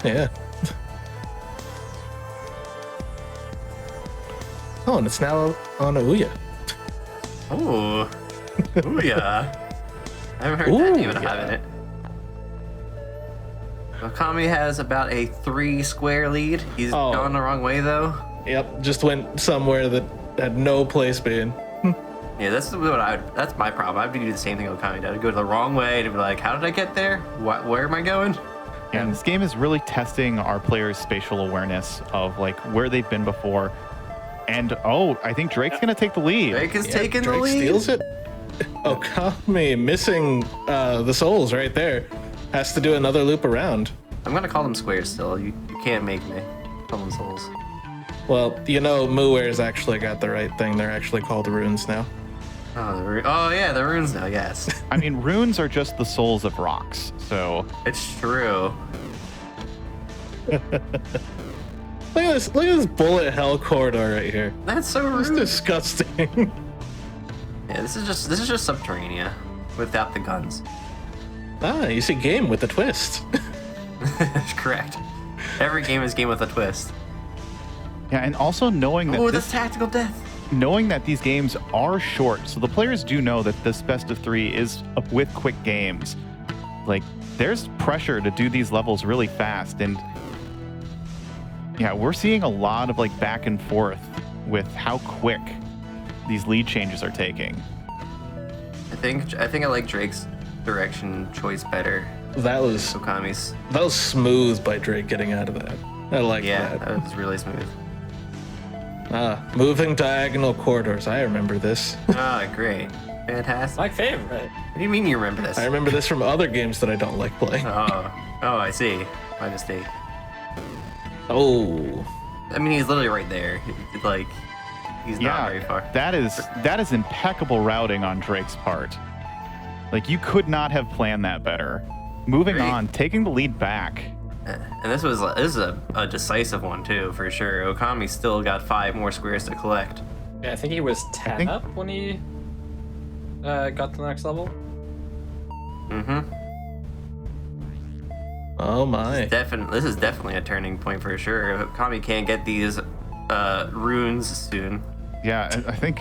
Yeah. Oh, and it's now on Ouya. Ooh. Ooh, yeah. I haven't heard that name in a hot minute. Okami has about a 3 square lead. He's gone the wrong way though. Yep, just went somewhere that had no place being. Yeah, that's my problem. I'd do the same thing Okami did. I'd go the wrong way and be like, how did I get there? Where am I going? Yeah, and this game is really testing our players' spatial awareness of like where they've been before. And I think Drake's gonna take the lead. Drake is taking the Drake lead. steals it. Okami missing the souls right there. Has to do another loop around. I'm gonna call them squares still. You can't make me call them souls. Well, you know, Muware's actually got the right thing. They're actually called runes now. Oh yeah, the runes now. Yes. I mean, runes are just the souls of rocks, so It's true. Look at this bullet hell corridor right here. That's so It's rude. disgusting. Yeah, this is just Subterranea without the guns. You see game with a twist. That's correct. Every game is game with a twist. yeah, and also knowing that Oh, that's tactical death. knowing that these games are short, so the players do know that this best of 3 is with quick games. Like, there's pressure to do these levels really fast, and yeah, we're seeing a lot of like back and forth with how quick these lead changes are taking. I think I like Drake's direction choice better. That was Okami's. smooth by Drake getting out of that. I like Yeah, that. that was really smooth. Moving diagonal corridors. I remember this. Ah, great. Fantastic. My favorite. What do you mean you remember this? I remember this from other games that I don't like playing. Oh, I see. My mistake. Oh. I mean, he's literally right there. Like, he's not very far. that is impeccable routing on Drake's part. Like, you could not have planned that better. Moving Great. on, taking the lead back. And this is a decisive one too, for sure. Okami still got 5 more squares to collect. Yeah, I think he was 10 up when he got to the next level. Mm-hmm. Oh my. This is definitely a turning point for sure. If Okami can't get these runes soon. Yeah, I think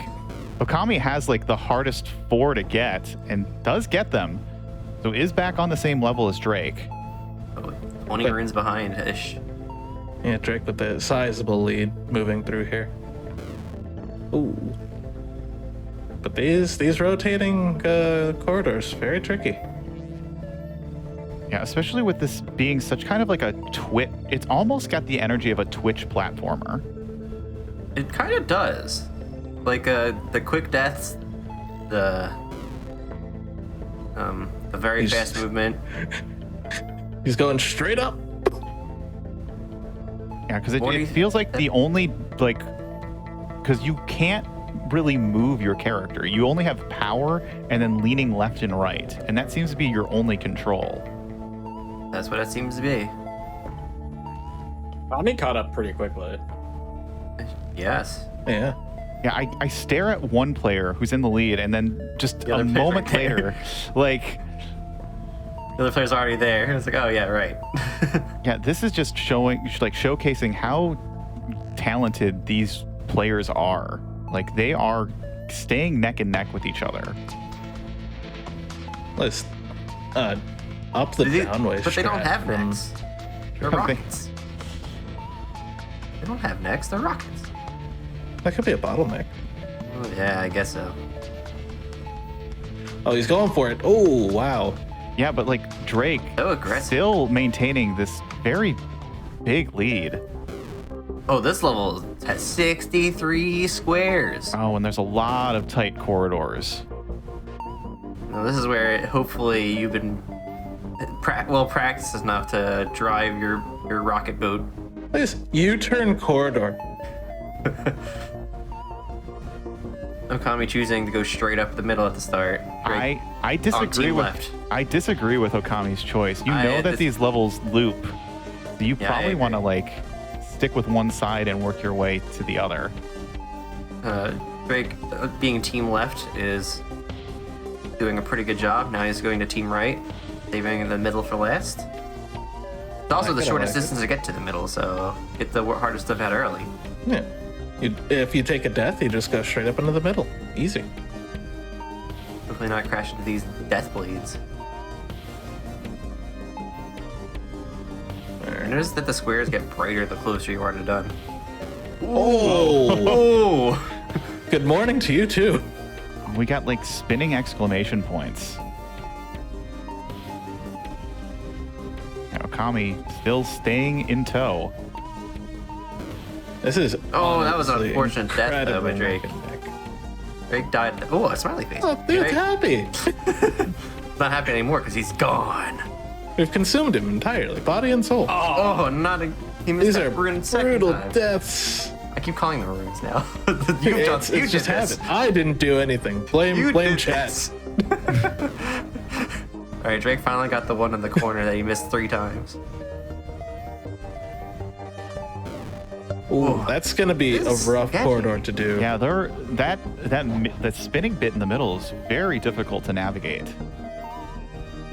Okami has like the hardest 4 to get and does get them. So is back on the same level as Drake. 20 runes behind-ish. Yeah, Drake with the sizable lead moving through here. Ooh. But these rotating corridors, very tricky. Yeah, especially with this being such kind of like a Twitch. It's almost got the energy of a Twitch platformer. It kind of does. Like the quick deaths, the very fast movement. He's going straight up. Yeah, because it feels like the only, like, because you can't really move your character. You only have power and then leaning left and right. And that seems to be your only control. That's what it seems to be. Tommy caught up pretty quickly. Yes. Yeah. Yeah, I stare at one player who's in the lead, and then just a moment later, like... The other player's already there. It's like, oh, yeah, right. Yeah, this is just showcasing how talented these players are. Like, they are staying neck and neck with each other. Let's up the downway. But they don't have from... necks. They're rockets. They don't have necks. They're rockets. That could be a bottleneck. Oh, yeah, I guess so. Oh, he's going for it. Oh, wow. Yeah, but like Drake So aggressive. still maintaining this very big lead. Oh, this level has 63 squares. Oh, and there's a lot of tight corridors. Now, this is where hopefully you've been well practiced enough to drive your rocket boat. This U-turn corridor. Okami choosing to go straight up the middle at the start. Drake I disagree team with left. I disagree with Okami's choice. You know that these levels loop. So you Yeah, I probably agree. want to like stick with one side and work your way to the other. Drake, being team left, is doing a pretty good job. Now he's going to team right, saving the middle for last. It's also the shortest distance to get to the middle, so get the hardest stuff out early. Yeah. If you take a death, you just go straight up into the middle. Easy. Hopefully not crash into these death blades. I noticed that the squares get brighter the closer you are to done. Oh! Good morning to you, too. We got like spinning exclamation points. Yeah, Okami still staying in tow. This is that was an honestly unfortunate death, though, by incredible Drake. neck and neck. Drake died. Oh, a smiley face. Oh, dude's Drake, happy. not happy anymore because he's gone. We've consumed him entirely, body and soul. Oh, not a. He missed These that are rune second brutal time. deaths. I keep calling them runes now. It's just habit. I didn't do anything. Blame chat. All right, Drake finally got the one in the corner that he missed 3 times. Ooh, that's gonna be a This is rough sketchy. corridor to do. Yeah, that spinning bit in the middle is very difficult to navigate.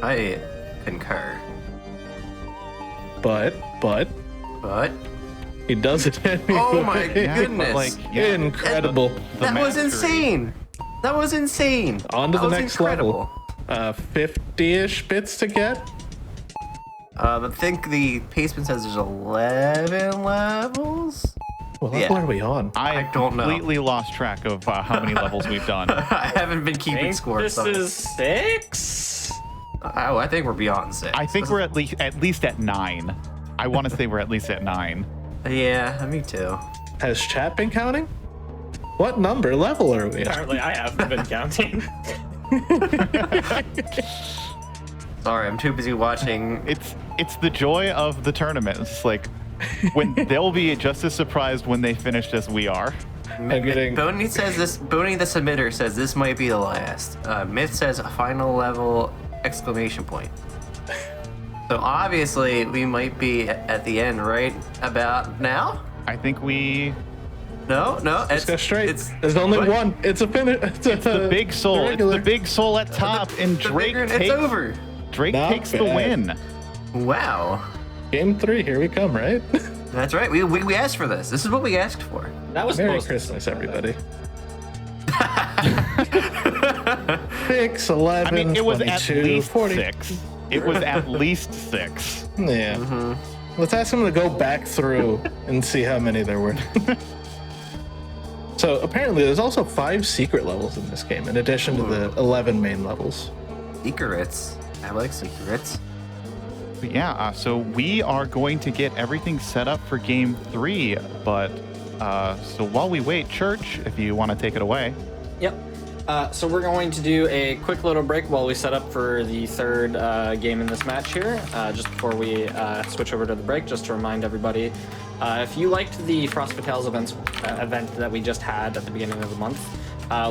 I concur. But But he does it anyway. oh my Yeah, goodness, but, like, yeah, Incredible. that was mastery. insane. That was insane. On to That the was next incredible. level. 50-ish bits to get. I think the pacement says there's 11 levels. What Yeah. level are we on? I don't know. completely lost track of how many levels we've done. I haven't been I keeping think score. this so- is 6? Oh, I think we're beyond 6. I think we're at least at 9. I want to say we're at least at 9. Yeah, me too. Has chat been counting? What level are we on? Apparently, I haven't been counting. Sorry, I'm too busy watching. It's the joy of the tournament. It's like when they'll be just as surprised when they finished as we are. I'm getting Bony says this. Bony the submitter says this might be the last. Myth says final level exclamation point. So obviously we might be at the end right about now. I think we. No, Let's go straight. It's There's only what? one. It's a finish. It's The big soul. It's the big soul at top, and Drake It's takes. over. Drake Not takes the bad. win. Wow. Game 3. Here we come, right? That's right. We asked for this. This is what we asked for. That was Merry supposed Christmas, everybody. 6, 11, I mean, it was 22, at least 40. 6. It was at least 6. Yeah. Mm-hmm. Let's ask him to go back through and see how many there were. So apparently there's also 5 secret levels in this game, in addition to the 11 main levels. Secrets. I like secrets. But yeah, so we are going to get everything set up for game 3, but So while we wait, Church, if you want to take it away. Yep. So we're going to do a quick little break while we set up for the third game in this match here. Just before we switch over to the break, just to remind everybody, if you liked the Frost Fatales event that we just had at the beginning of the month,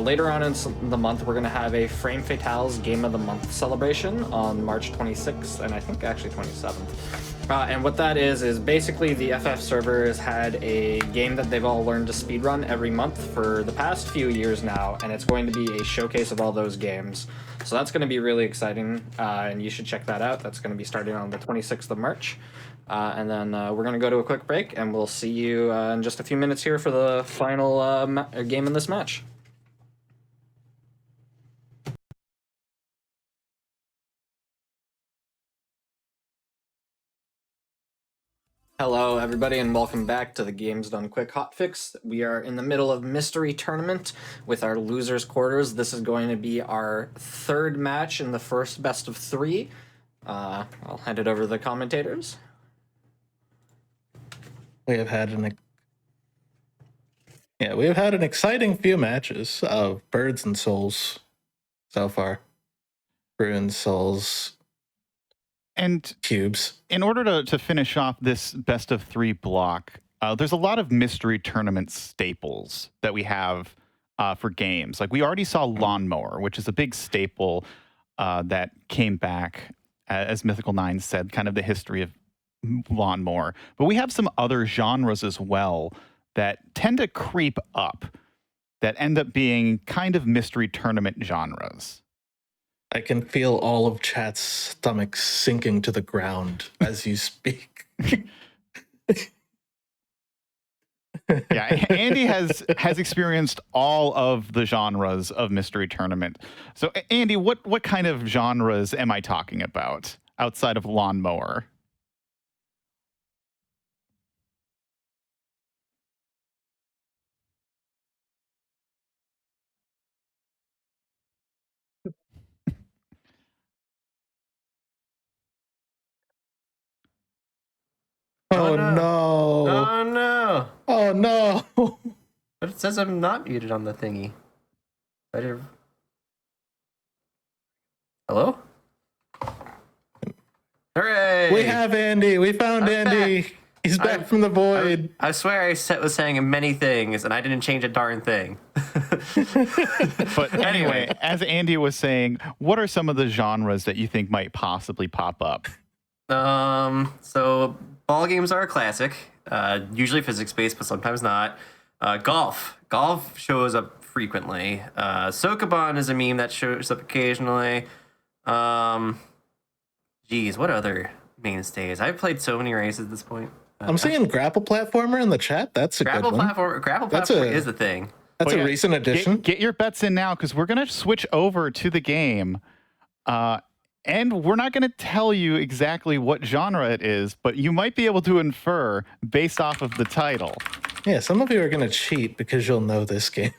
later on in the month, we're going to have a Frame Fatales Game of the Month celebration on March 26th, and I think actually 27th. And what that is basically the FF server has had a game that they've all learned to speedrun every month for the past few years now, and it's going to be a showcase of all those games. So that's going to be really exciting, and you should check that out. That's going to be starting on the 26th of March. And then we're going to go to a quick break, and we'll see you in just a few minutes here for the final game in this match. Hello, everybody, and welcome back to the Games Done Quick Hotfix. We are in the middle of Mystery Tournament with our losers quarters. This is going to be our third match in the first best of three. I'll hand it over to the commentators. We have had an exciting few matches of Birds and Souls so far. Ruined Souls. And cubes. In order to finish off this best of three block, there's a lot of mystery tournament staples that we have for games. Like we already saw Lawnmower, which is a big staple that came back, as Mythical Nine said, kind of the history of Lawnmower. But we have some other genres as well that tend to creep up, that end up being kind of mystery tournament genres. I can feel all of chat's stomachs sinking to the ground as you speak. Yeah, Andy has experienced all of the genres of Mystery Tournament. So, Andy, what kind of genres am I talking about outside of Lawnmower? Oh no! Oh no! Oh no! But it says I'm not muted on the thingy. Hello? Hooray! We have Andy. We found Andy. Back. He's back from the void. I swear I was saying many things, and I didn't change a darn thing. But anyway, as Andy was saying, what are some of the genres that you think might possibly pop up? So ball games are a classic, usually physics-based, but sometimes not. Golf shows up frequently. Sokoban is a meme that shows up occasionally. Geez, what other mainstays? I've played so many races at this point. I'm seeing grapple platformer in the chat. That's a good one. Grapple platformer is the thing. That's a recent addition. Get your bets in now, because we're going to switch over to the game. And we're not going to tell you exactly what genre it is, but you might be able to infer based off of the title. Yeah, some of you are going to cheat because you'll know this game.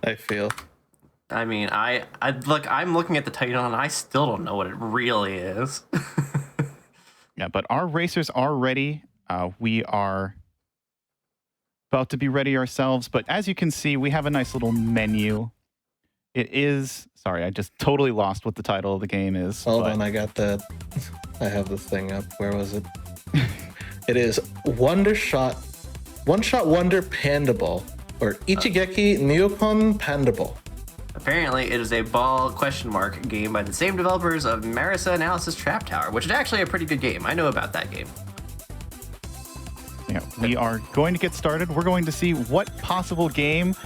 I feel. I mean, I'm looking at the title and I still don't know what it really is. Yeah, but our racers are ready. We are about to be ready ourselves, but as you can see, we have a nice little menu. It is... Sorry, I just totally lost what the title of the game is. Hold on, I got that. I have the thing up. Where was it? It is One Shot Wonder Panda Ball, or Ichigeki Neokon Panda Ball. Apparently, it is a ball ? Game by the same developers of Marisa Analysis Trap Tower, which is actually a pretty good game. I know about that game. Yeah, we are going to get started. We're going to see what possible game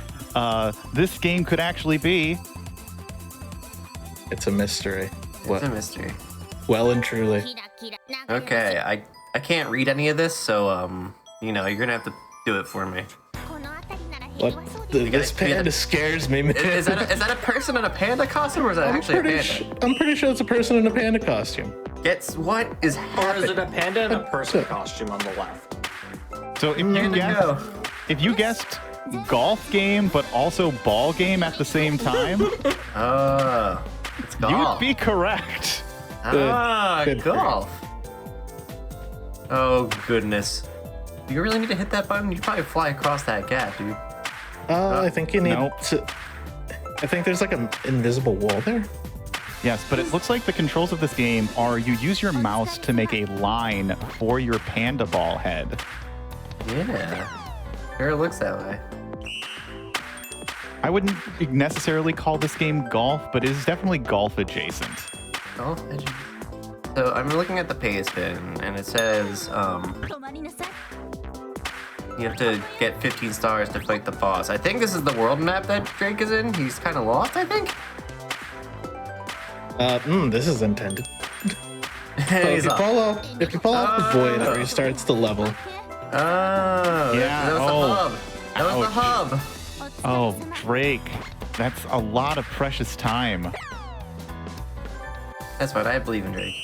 this game could actually be. It's a mystery. It's a mystery. Well and truly. Okay, I can't read any of this, so you're gonna have to do it for me. What? This panda scares me, man. Is that a person in a panda costume, or is that actually a panda? I'm pretty sure it's a person in a panda costume. What is happening? Or is it a panda in a person costume on the left? So if you guessed golf game, but also ball game at the same time, it's golf. You'd be correct. Good golf. Oh, goodness. Do you really need to hit that button? You probably fly across that gap, dude. I think you need Nope. to. I think there's like an invisible wall there. Yes, but it looks like the controls of this game are you use your mouse to make a line for your panda ball head. Yeah. Sure looks that way. I wouldn't necessarily call this game golf, but it is definitely golf adjacent. Golf edge. So I'm looking at the Tailspin, and it says you have to get 15 stars to fight the boss. I think this is the world map that Drake is in. He's kind of lost, I think. This is intended. So if you fall off the void, it restarts the level. Oh, Yeah, that was oh. the hub. That was the hub. Oh, Drake. That's a lot of precious time. That's right, I believe in Drake.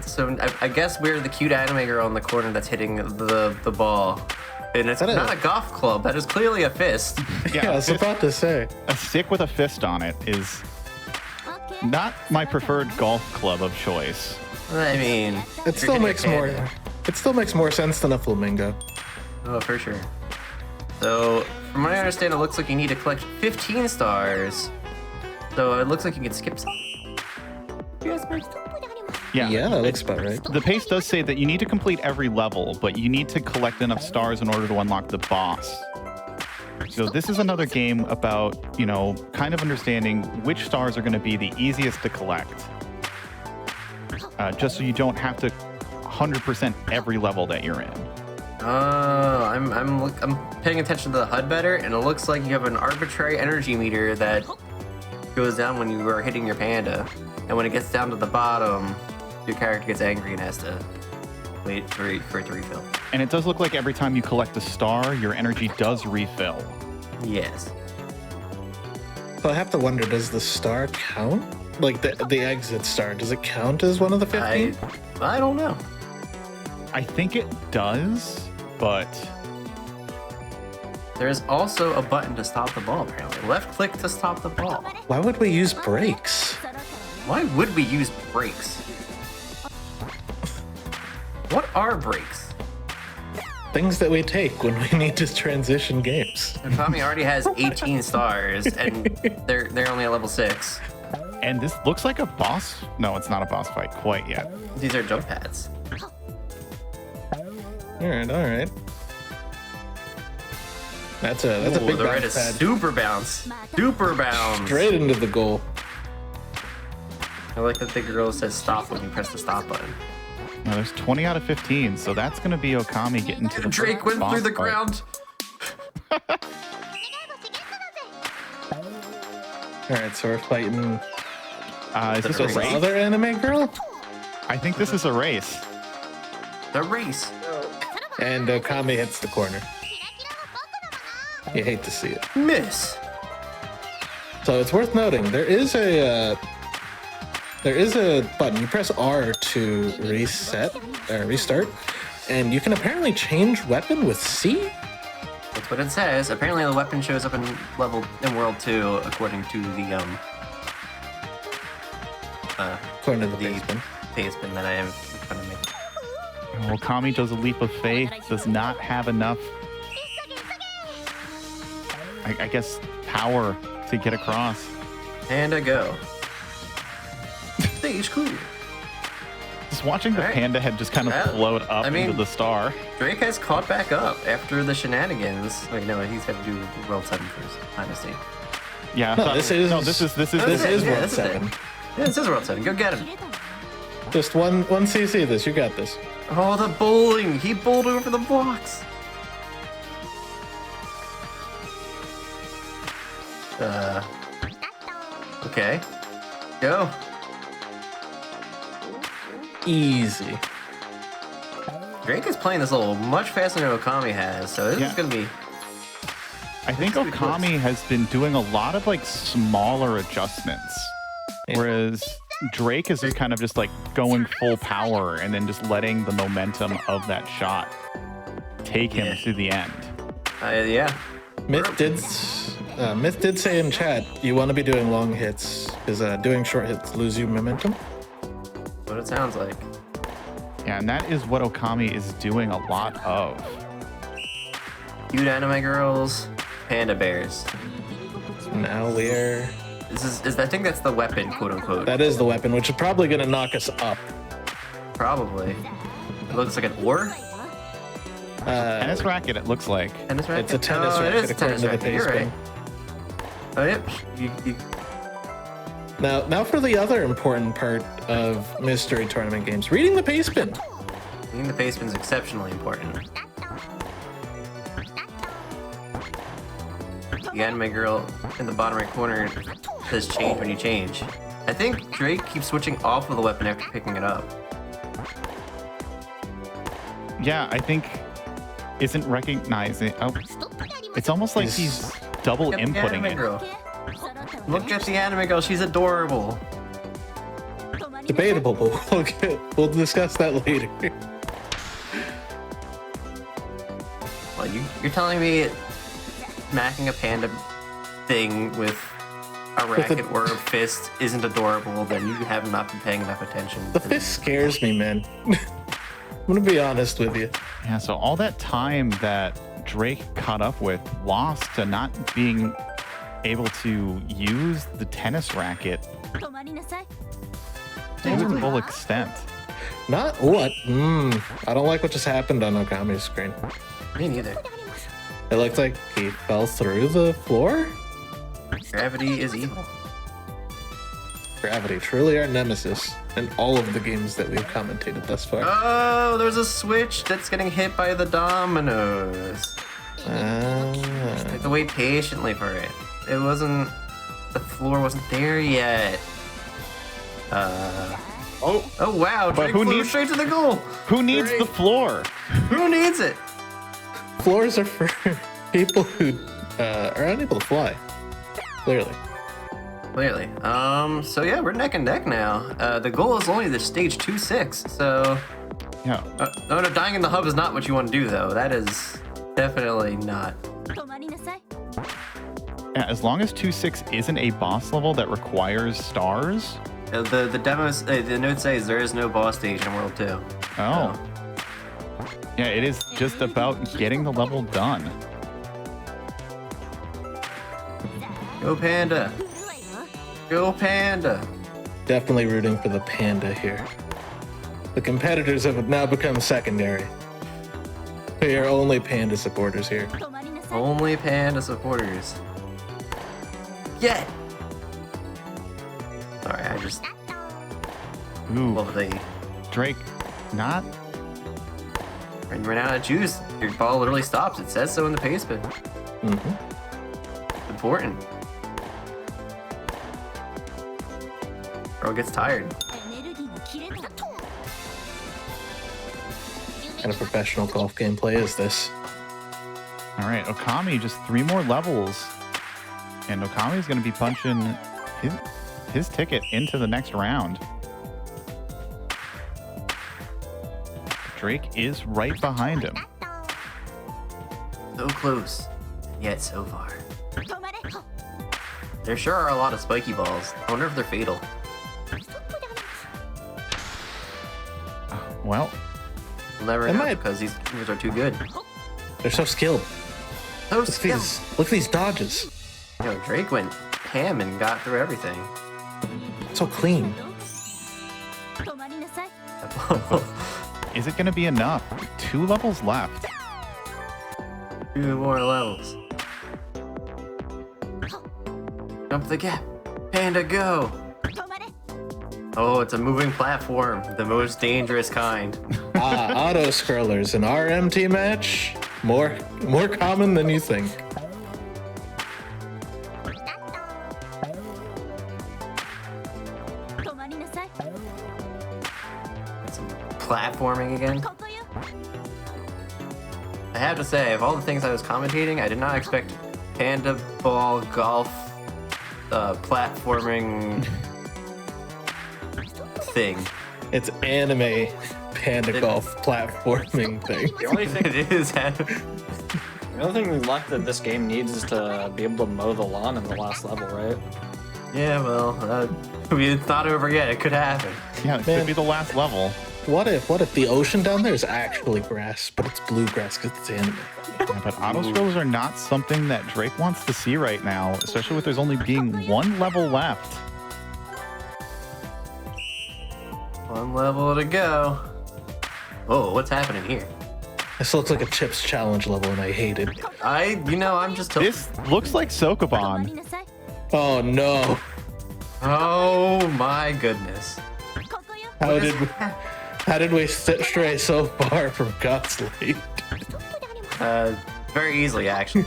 So I guess we're the cute anime girl in the corner that's hitting the ball. And it's not a golf club, that is clearly a fist. Yeah, I was about to say. A stick with a fist on it is not my preferred golf club of choice. I mean, It still makes more sense than a flamingo. Oh, for sure. So, from what I understand, it looks like you need to collect 15 stars. So it looks like you can skip some. Yes, Yeah, that looks about right. The pace does say that you need to complete every level, but you need to collect enough stars in order to unlock the boss. So this is another game about, kind of understanding which stars are going to be the easiest to collect. Just so you don't have to 100% every level that you're in. I'm paying attention to the HUD better, and it looks like you have an arbitrary energy meter that goes down when you are hitting your panda. And when it gets down to the bottom, your character gets angry and has to wait for it to refill. And it does look like every time you collect a star, your energy does refill. Yes. So I have to wonder, does the star count? Like the exit star, does it count as one of the 15? I don't know. I think it does, but There's also a button to stop the ball, apparently. Left click to stop the ball. Why would we use brakes? Why would we use brakes? What are brakes? Things that we take when we need to transition games. Okami already has 18 stars, and they're only at level 6. and this looks like a boss. No, it's not a boss fight quite yet. These are jump pads. All right. That's a big the red bounce is pad. super bounce. Super bounce. Straight into the goal. I like that the girl says stop when you press the stop button. Now there's 20 out of 15, so that's going to be Okami getting to the Drake went boss through the fight. ground. All right, so we're fighting Is this a this race? other anime girl, I think this is a race. The race. and Okami hits the corner. You hate to see it. Miss. So it's worth noting there is a button. You press R to restart, and you can apparently change weapon with C. That's what it says. Apparently the weapon shows up in World 2 according to the According to the basement. Tailspin that I am trying to make. Okami does a leap of faith, does not have enough, I guess, power to get across. Panda go. Stage clear. Just watching the Alright. panda head just kind of Yeah. float up I mean- into the star. Drake has caught back up after the shenanigans. Wait, no, he's got to do World 7 first. Honestly. Yeah. I No, thought- this is this is this is Yeah, World this is it. 7. Yeah, this is World 7. Go get him. Just one CC. This you got this. Oh, the bowling. He bowled over the blocks. Okay. Go. Easy. Drake is playing this level much faster than Okami has, so this Yeah. is gonna be. I think This is pretty Okami has been doing a lot of like smaller adjustments, whereas Drake is just kind of just like going full power and then just letting the momentum of that shot take him to the end. Yeah. Myth did say in chat you want to be doing long hits because doing short hits lose you momentum. What it sounds like. Yeah, and that is what Okami is doing a lot of. Cute anime girls, panda bears. Now we're... I think that's the weapon, quote unquote. That is the weapon, which is probably going to knock us up. Probably. It looks like an oar. Tennis racket, it looks like. Tennis racket? It's a tennis It racket is a according tennis to the racket. You're Tailspin. right. Oh, yep. Now for the other important part of mystery tournament games, reading the pace spin. Reading the pace spin is exceptionally important. The anime girl in the bottom right corner says change when you change. I think Drake keeps switching off of the weapon after picking it up. Yeah, I think isn't recognizing. Oh, it's almost like he's double Look at the inputting anime it. girl. Look at the anime girl. She's adorable. Debatable, but we'll discuss that later. Well, you're telling me smacking a panda thing with a racket or a fist isn't adorable, then you have not been paying enough attention. The fist scares me, man. I'm gonna be honest with you. Yeah, so all that time that Drake caught up with lost to not being able to use the tennis racket to its full extent. Not what? I don't like what just happened on Okami's screen. Me neither. It looked like he fell through the floor? Gravity is evil. Gravity, truly our nemesis in all of the games that we've commentated thus far. Oh, there's a switch that's getting hit by the dominoes. You have to wait patiently for it. It wasn't... The floor wasn't there yet. Oh wow, Drake who flew needs- straight to the goal. Who needs the floor? Who needs it? Floors are for people who are unable to fly. Clearly. Clearly. So yeah, we're neck and neck now. The goal is only the stage 2-6, so... Yeah. No, dying in the hub is not what you want to do, though. That is definitely not. Yeah, as long as 2-6 isn't a boss level that requires stars. The demos, the note says there is no boss stage in World 2. Oh. So. Yeah, it is just about getting the level done. Go Panda! Go Panda! Definitely rooting for the panda here. The competitors have now become secondary. We are only panda supporters here. Only Panda supporters. Yeah! Sorry, I just Ooh, love the... Drake, not... When you run out of juice, your ball literally stops. It says so in the pace spin. Important. Girl gets tired. What kind of professional golf gameplay is this? All right, Okami, just 3 more levels. And Okami's going to be punching his ticket into the next round. Drake is right behind him. So close, yet so far. There sure are a lot of spiky balls. I wonder if they're fatal. Well, We'll never They know might. because these gamers are too good. They're so skilled. So Look at skilled. look at these dodges. Yo, Drake went ham and got through everything. So clean. is it going to be enough? 2 levels left. 2 more levels. Jump the gap. Panda, go! Oh, it's a moving platform. The most dangerous kind. Auto scrollers in RMT match. More common than you think. Some platforming again. I have to say, of all the things I was commentating, I did not expect Panda Ball Golf platforming thing. It's anime panda golf platforming thing. The only thing It is. The only thing left that this game needs is to be able to mow the lawn in the last level, right? Yeah, well, I mean, it's not over yet. It could happen. Yeah, it Man. could be the last level. What if the ocean down there is actually grass, but it's bluegrass because it's anime? Yeah, but auto scrolls are not something that Drake wants to see right now, especially with there's only being one level left. One level to go. Whoa, what's happening here? This looks like a Chips challenge level, and I hate it. I'm just. This looks like Sokobon. Oh no! Oh my goodness. How did we stray so far from God's Light? Very easily, actually.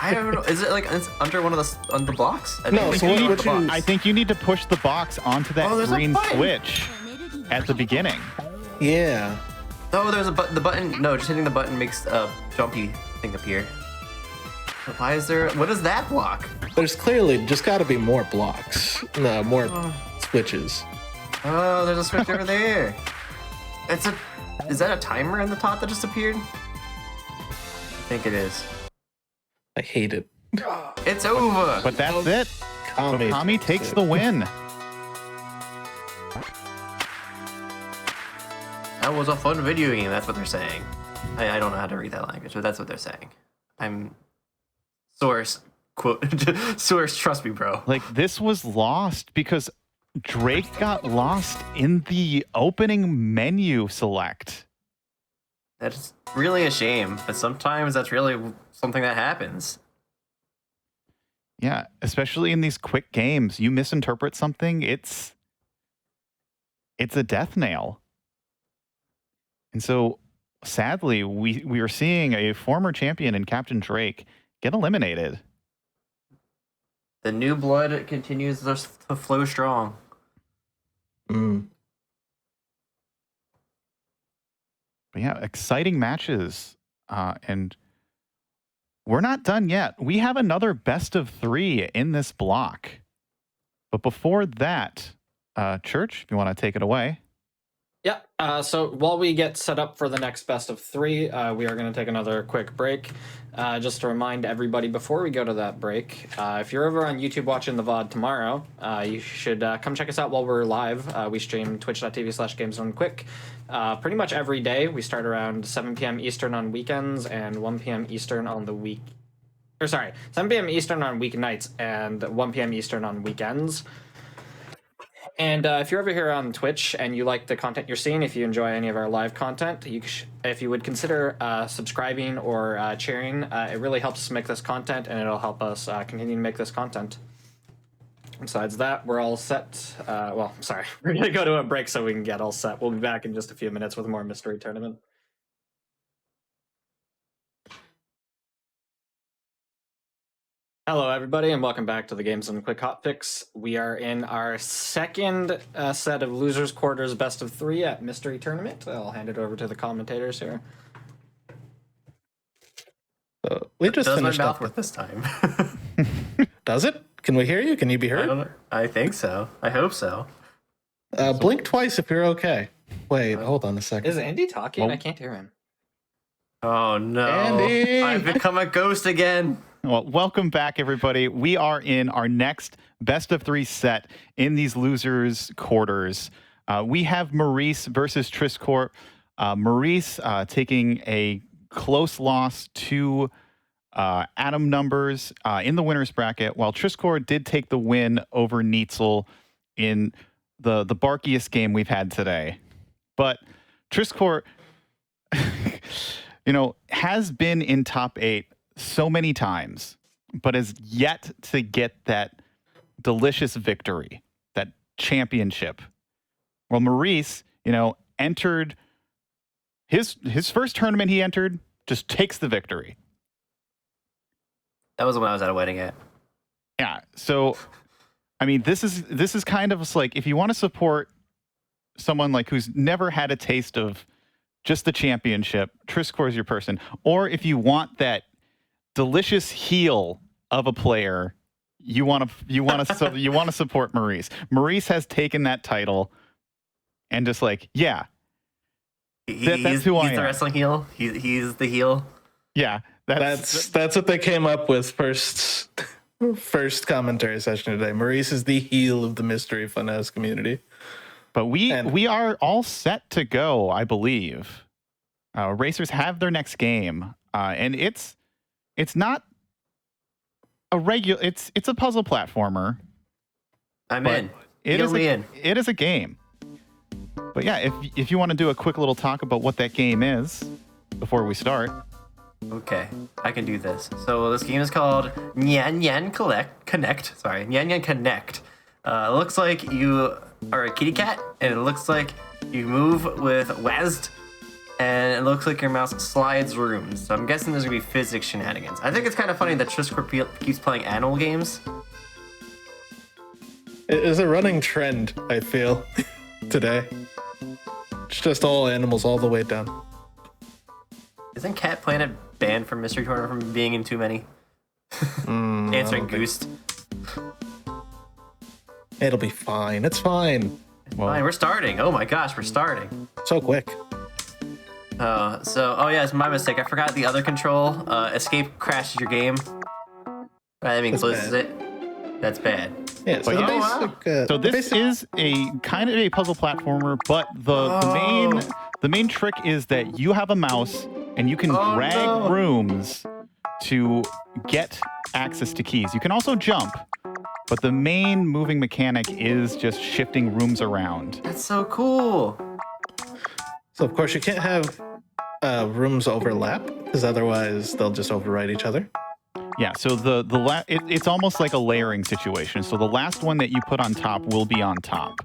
I don't know. Is it like it's under one of the blocks? I think you need to push the box onto that green switch at the beginning. Yeah. Oh, there's a button. The button. No, just hitting the button makes a jumpy thing appear. Why is there? What is that block? There's clearly just got to be more blocks. No, more switches. Oh, there's a switch over there. Is that a timer in the top that just appeared? I think it is. I hate it. It's over. But that's it. Okami takes the win. That was a fun video game. That's what they're saying. I don't know how to read that language, but that's what they're saying. I'm source quote source. Trust me, bro. Like this was lost because Drake got lost in the opening menu select. That's really a shame, but sometimes that's really something that happens. Yeah, especially in these quick games, you misinterpret something, it's a death nail. And so, sadly, we are seeing a former champion in capndrake get eliminated. The new blood continues to flow strong. Mm. But yeah, exciting matches. And we're not done yet. We have another best of 3 in this block. But before that, Church, if you want to take it away. Yeah, so while we get set up for the next best of 3, we are going to take another quick break. Just to remind everybody before we go to that break, if you're over on YouTube watching the VOD tomorrow, you should come check us out while we're live. We stream twitch.tv/GamesDoneQuick. Pretty much every day. We start around 7 p.m. Eastern on weekends and 1 p.m. Eastern on 7 p.m. Eastern on weeknights and 1 p.m. Eastern on weekends. And if you're over here on Twitch and you like the content you're seeing, if you enjoy any of our live content, if you would consider subscribing or cheering, it really helps us make this content, and it'll help us continue to make this content. Besides that, we're all set. We're going to go to a break so we can get all set. We'll be back in just a few minutes with more Mystery Tournament. Hello, everybody, and welcome back to the Games and Quick Hot Fix. We are in our second set of Losers Quarters Best of 3 at Mystery Tournament. I'll hand it over to the commentators here. We just does finished my mouth up work this time. Does it? Can we hear you? Can you be heard? I think so. I hope so. Blink twice if you're okay. Wait, hold on a second. Is Andy talking? I can't hear him. Oh, no. Andy! I've become a ghost again. Well, welcome back, everybody. We are in our next best of 3 set in these losers quarters. We have Maurice versus Trisscorp. Maurice taking a close loss to Atom Numbers in the winner's bracket, while Trisscorp did take the win over Neetsel in the barkiest game we've had today. But Trisscorp, has been in top 8 so many times, but has yet to get that delicious victory, that championship. Well, Maurice, entered his first tournament he entered, just takes the victory. That was when I was at a wedding at. Yeah. So, I mean, this is kind of like, if you want to support someone like who's never had a taste of just the championship, Trisscorp is your person. Or if you want that delicious heel of a player, you want to support Maurice. Maurice has taken that title and just like, yeah, that's who I am. He's the wrestling heel. He's the heel. Yeah, that's what they came up with first commentary session today. Maurice is the heel of the Mystery Funhouse community. But we are all set to go, I believe. Racers have their next game, and it's not a regular. It's a puzzle platformer. I'm in. It is a game. But yeah, if you want to do a quick little talk about what that game is before we start. Okay, I can do this. So this game is called Nyan Connect. Sorry, Nyan Connect. It looks like you are a kitty cat, and it looks like you move with WASD, and it looks like your mouse slides rooms. So I'm guessing there's gonna be physics shenanigans. I think it's kind of funny that Trisscorp keeps playing animal games. It is a running trend, I feel, today. It's just all animals all the way down. Isn't Cat Planet banned from Mystery Tournament from being in too many? Answering Goose. It'll be fine. It's fine. Fine, we're starting. Oh my gosh, we're starting. So quick. Oh yeah, it's my mistake. I forgot the other control. Escape crashes your game. That means closes it. That's bad. Yeah, so so this is a kind of a puzzle platformer, but the main trick is that you have a mouse and you can drag rooms to get access to keys. You can also jump, but the main moving mechanic is just shifting rooms around. That's so cool. So of course you can't have rooms overlap, because otherwise they'll just override each other. Yeah, so it's almost like a layering situation. So the last one that you put on top will be on top.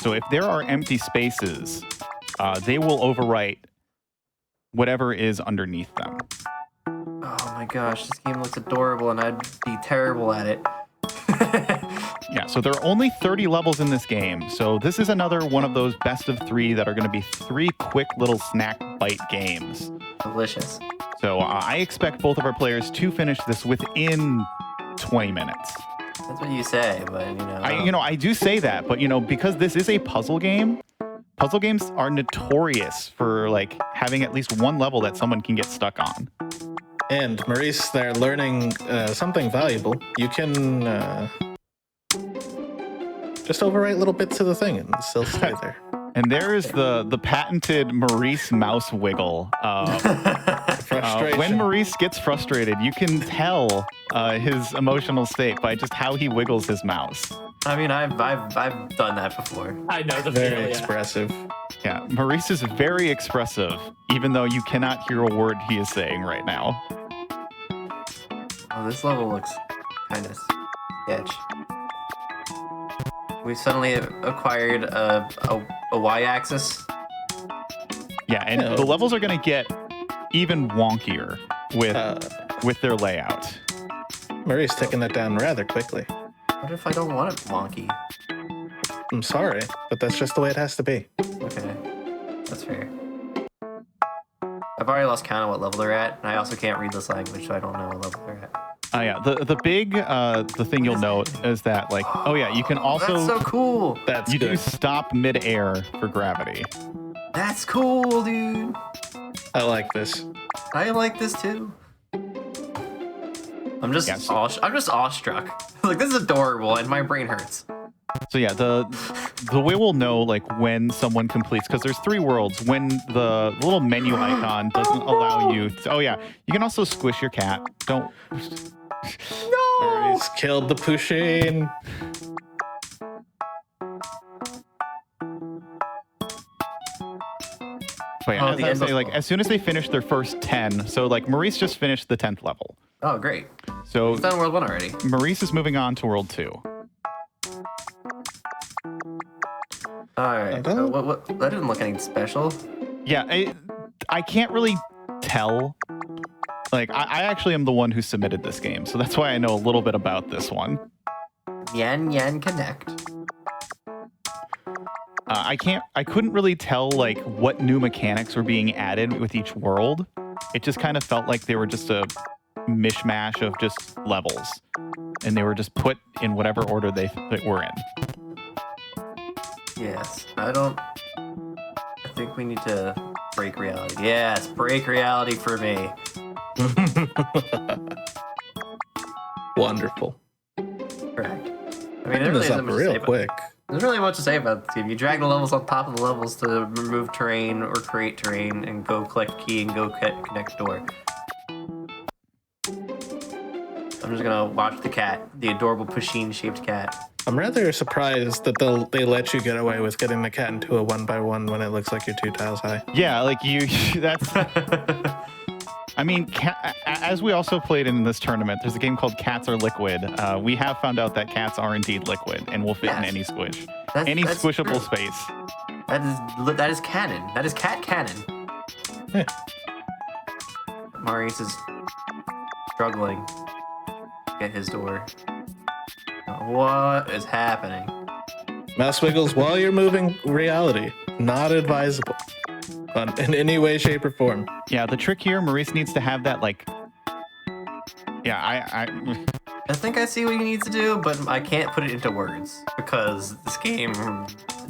So if there are empty spaces, they will overwrite whatever is underneath them. Oh my gosh, this game looks adorable, and I'd be terrible at it. Yeah, so there are only 30 levels in this game. So this is another one of those best of 3 that are going to be 3 quick little snack bite games. Delicious. So I expect both of our players to finish this within 20 minutes. That's what you say, but you know. I do say that, but because this is a puzzle game, puzzle games are notorious for like having at least one level that someone can get stuck on. And Maurice, they're learning something valuable. You can just overwrite little bits of the thing and still stay there. And there is the patented Maurice mouse wiggle. When Maurice gets frustrated, you can tell his emotional state by just how he wiggles his mouse. I mean, I've done that before. I know the Very feeling. expressive. Yeah, Maurice is very expressive, even though you cannot hear a word he is saying right now. Oh, this level looks kind of sketch. We suddenly acquired a y-axis. Yeah, and the levels are going to get even wonkier with their layout. Maurice taking that down rather quickly. What if I don't want it wonky? I'm sorry, but that's just the way it has to be. Okay, that's fair. I've already lost count of what level they're at, and I also can't read this language, so I don't know what level they're at. Yeah, the thing you'll note is that you can also That's so cool. You do stop mid-air for gravity. That's cool, dude. I like this. I like this too. I'm just awestruck. Like, this is adorable, and my brain hurts. So yeah, the way we'll know like when someone completes, because there's 3 worlds. When the little menu icon doesn't allow you to, you can also squish your cat. Don't. No! Maurice killed the Pusheen. But yeah, as I say, like as soon as they finish their first 10, so like Maurice just finished the 10th level. Oh, great. So he's done World 1 already. Maurice is moving on to World 2. Alright. What? That didn't look anything special. Yeah, I can't really tell. Like, I actually am the one who submitted this game, so that's why I know a little bit about this one. Nyan Connect. I couldn't really tell like what new mechanics were being added with each world. It just kind of felt like they were just a mishmash of just levels, and they were just put in whatever order they were in. Yes, I think we need to break reality. Yes, break reality for me. Wonderful. Correct. I mean, Picking this up real quick. There's really much to say about this game. You drag the levels on top of the levels to remove terrain or create terrain, and go collect key and go connect door. I'm just gonna watch the cat, the adorable Pusheen-shaped cat. I'm rather surprised that they let you get away with getting the cat into a 1x1 when it looks like you're 2 tiles high. Yeah, like that's... I mean, as we also played in this tournament, there's a game called Cats Are Liquid. We have found out that cats are indeed liquid and will fit in any squish. Any squishable space. That is canon. That is cat canon. Yeah. Maurice is struggling to get his door. What is happening? Mouse wiggles while you're moving reality. Not advisable. In any way, shape, or form. Yeah, the trick here, Maurice needs to have that, like... Yeah, I think I see what he needs to do, but I can't put it into words because this game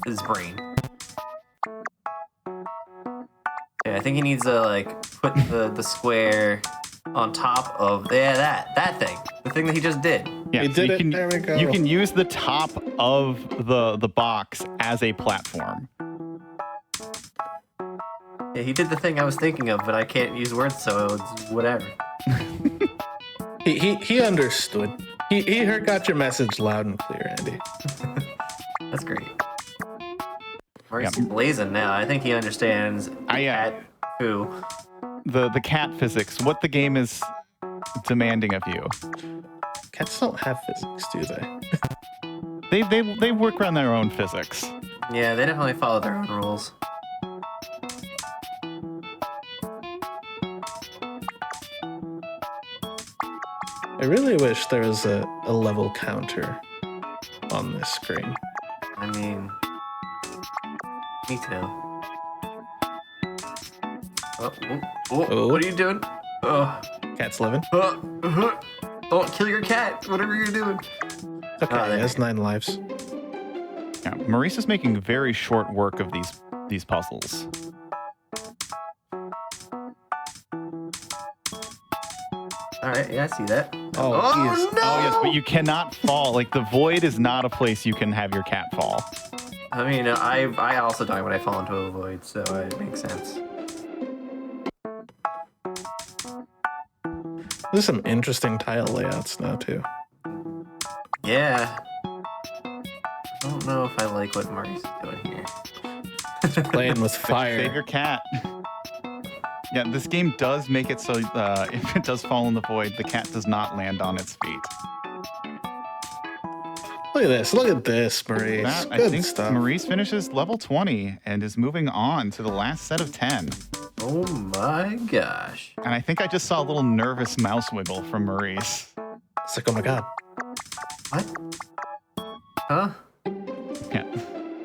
is brain. Yeah, I think he needs to like put the square on top of that thing, the thing that he just did. Yeah, he did it. There we go. You can use the top of the box as a platform. Yeah, he did the thing I was thinking of, but I can't use words, so it's whatever. He understood. He got your message loud and clear, Andy. That's great. Maurice is blazing now. I think he understands cat who. The cat physics, what the game is demanding of you. Cats don't have physics, do they? They work around their own physics. Yeah, they definitely follow their own rules. I really wish there was a level counter on this screen. I mean, me too. Oh, what are you doing? Cat's living. Don't kill your cat, whatever you're doing. It's okay, he has 9 lives. Yeah, Maurice is making very short work of these puzzles. All right, yeah, I see that. Oh, no! Oh, yes, but you cannot fall. Like, the void is not a place you can have your cat fall. I mean, I also die when I fall into a void, so it makes sense. There's some interesting tile layouts now, too. Yeah. I don't know if I like what Maurice is doing here. Playing with fire. Save your cat. Yeah, this game does make it so if it does fall in the void, the cat does not land on its feet. Look at this, Maurice. I Good think stuff. Maurice finishes level 20 and is moving on to the last set of 10. Oh my gosh. And I think I just saw a little nervous mouse wiggle from Maurice. It's like, oh my god. What? Huh? Yeah.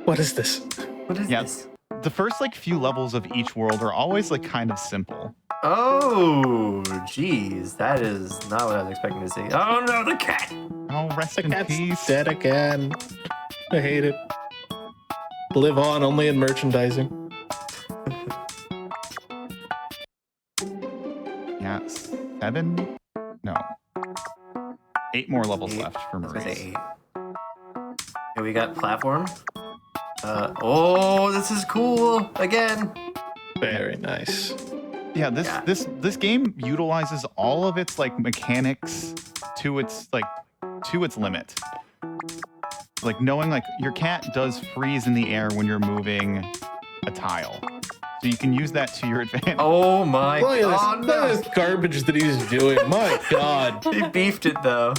What is this? What is this? The first few levels of each world are always kind of simple. Oh, geez. That is not what I was expecting to see. Oh no, the cat! Oh, rest The in cat's peace. dead again. I hate it. Live on only in merchandising. Yeah, 7? No. 8 more levels left for I was gonna Maurice. say 8. Okay, we got platform. Oh, this is cool again. Very nice. Yeah, this game utilizes all of its mechanics to its limit. Like knowing your cat does freeze in the air when you're moving a tile. So you can use that to your advantage. Oh my Look god. at this garbage that he's doing. My god. He beefed it though.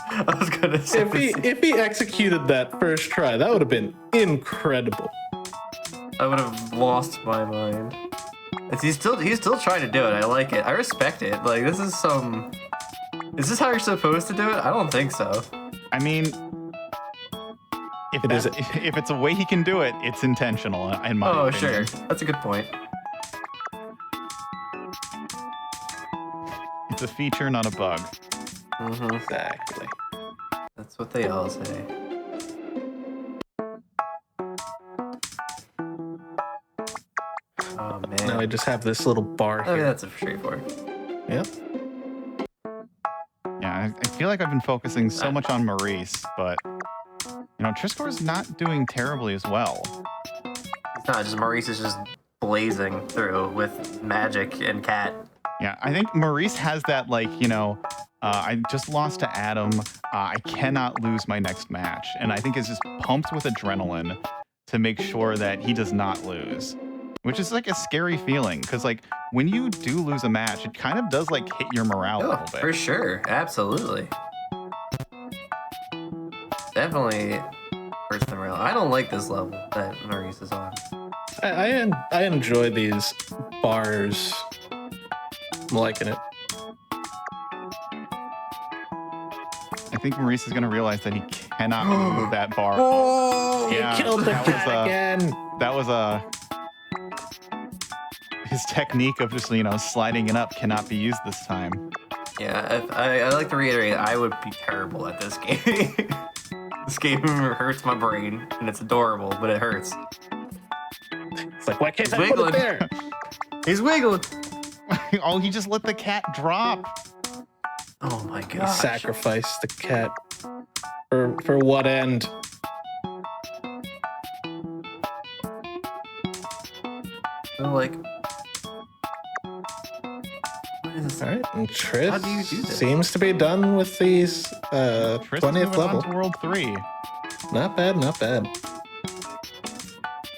I was gonna say If he executed that first try, that would have been incredible. I would have lost my mind. He's still trying to do it. I like it. I respect it. This is some. Is this how you're supposed to do it? I don't think so. I mean, if it's a way he can do it, it's intentional in my opinion. Sure. That's a good point. It's a feature, not a bug. Mm-hmm. Exactly. That's what they all say. Oh man. Now I just have this little bar I mean, here. that's a straightforward. Yep. Yeah, I feel like I've been focusing so much on Maurice, but Trisscorp's not doing terribly as well. It's not just Maurice is just blazing through with magic and cat. Yeah, I think Maurice has that, I just lost to Adam. I cannot lose my next match. And I think is just pumped with adrenaline to make sure that he does not lose. Which is like a scary feeling, because when you do lose a match, it kind of does hit your morale a little bit. For sure, absolutely. Definitely hurts the morale. I don't like this level that Maurice is on. I enjoy these bars. I'm liking it. I think Maurice is going to realize that he cannot move that bar. Oh, yeah, he killed the cat again. That was his technique of just sliding it up cannot be used this time. Yeah, I like to reiterate, I would be terrible at this game. This game hurts my brain, and it's adorable, but it hurts. It's like, why can't I put it there? He's wiggling. Oh, he just let the cat drop. Oh my god! Sacrifice the cat. For what end? What is this? All right, and Triss How do you do this? seems to be done with these Triss 20th level. on to World 3. Not bad, not bad.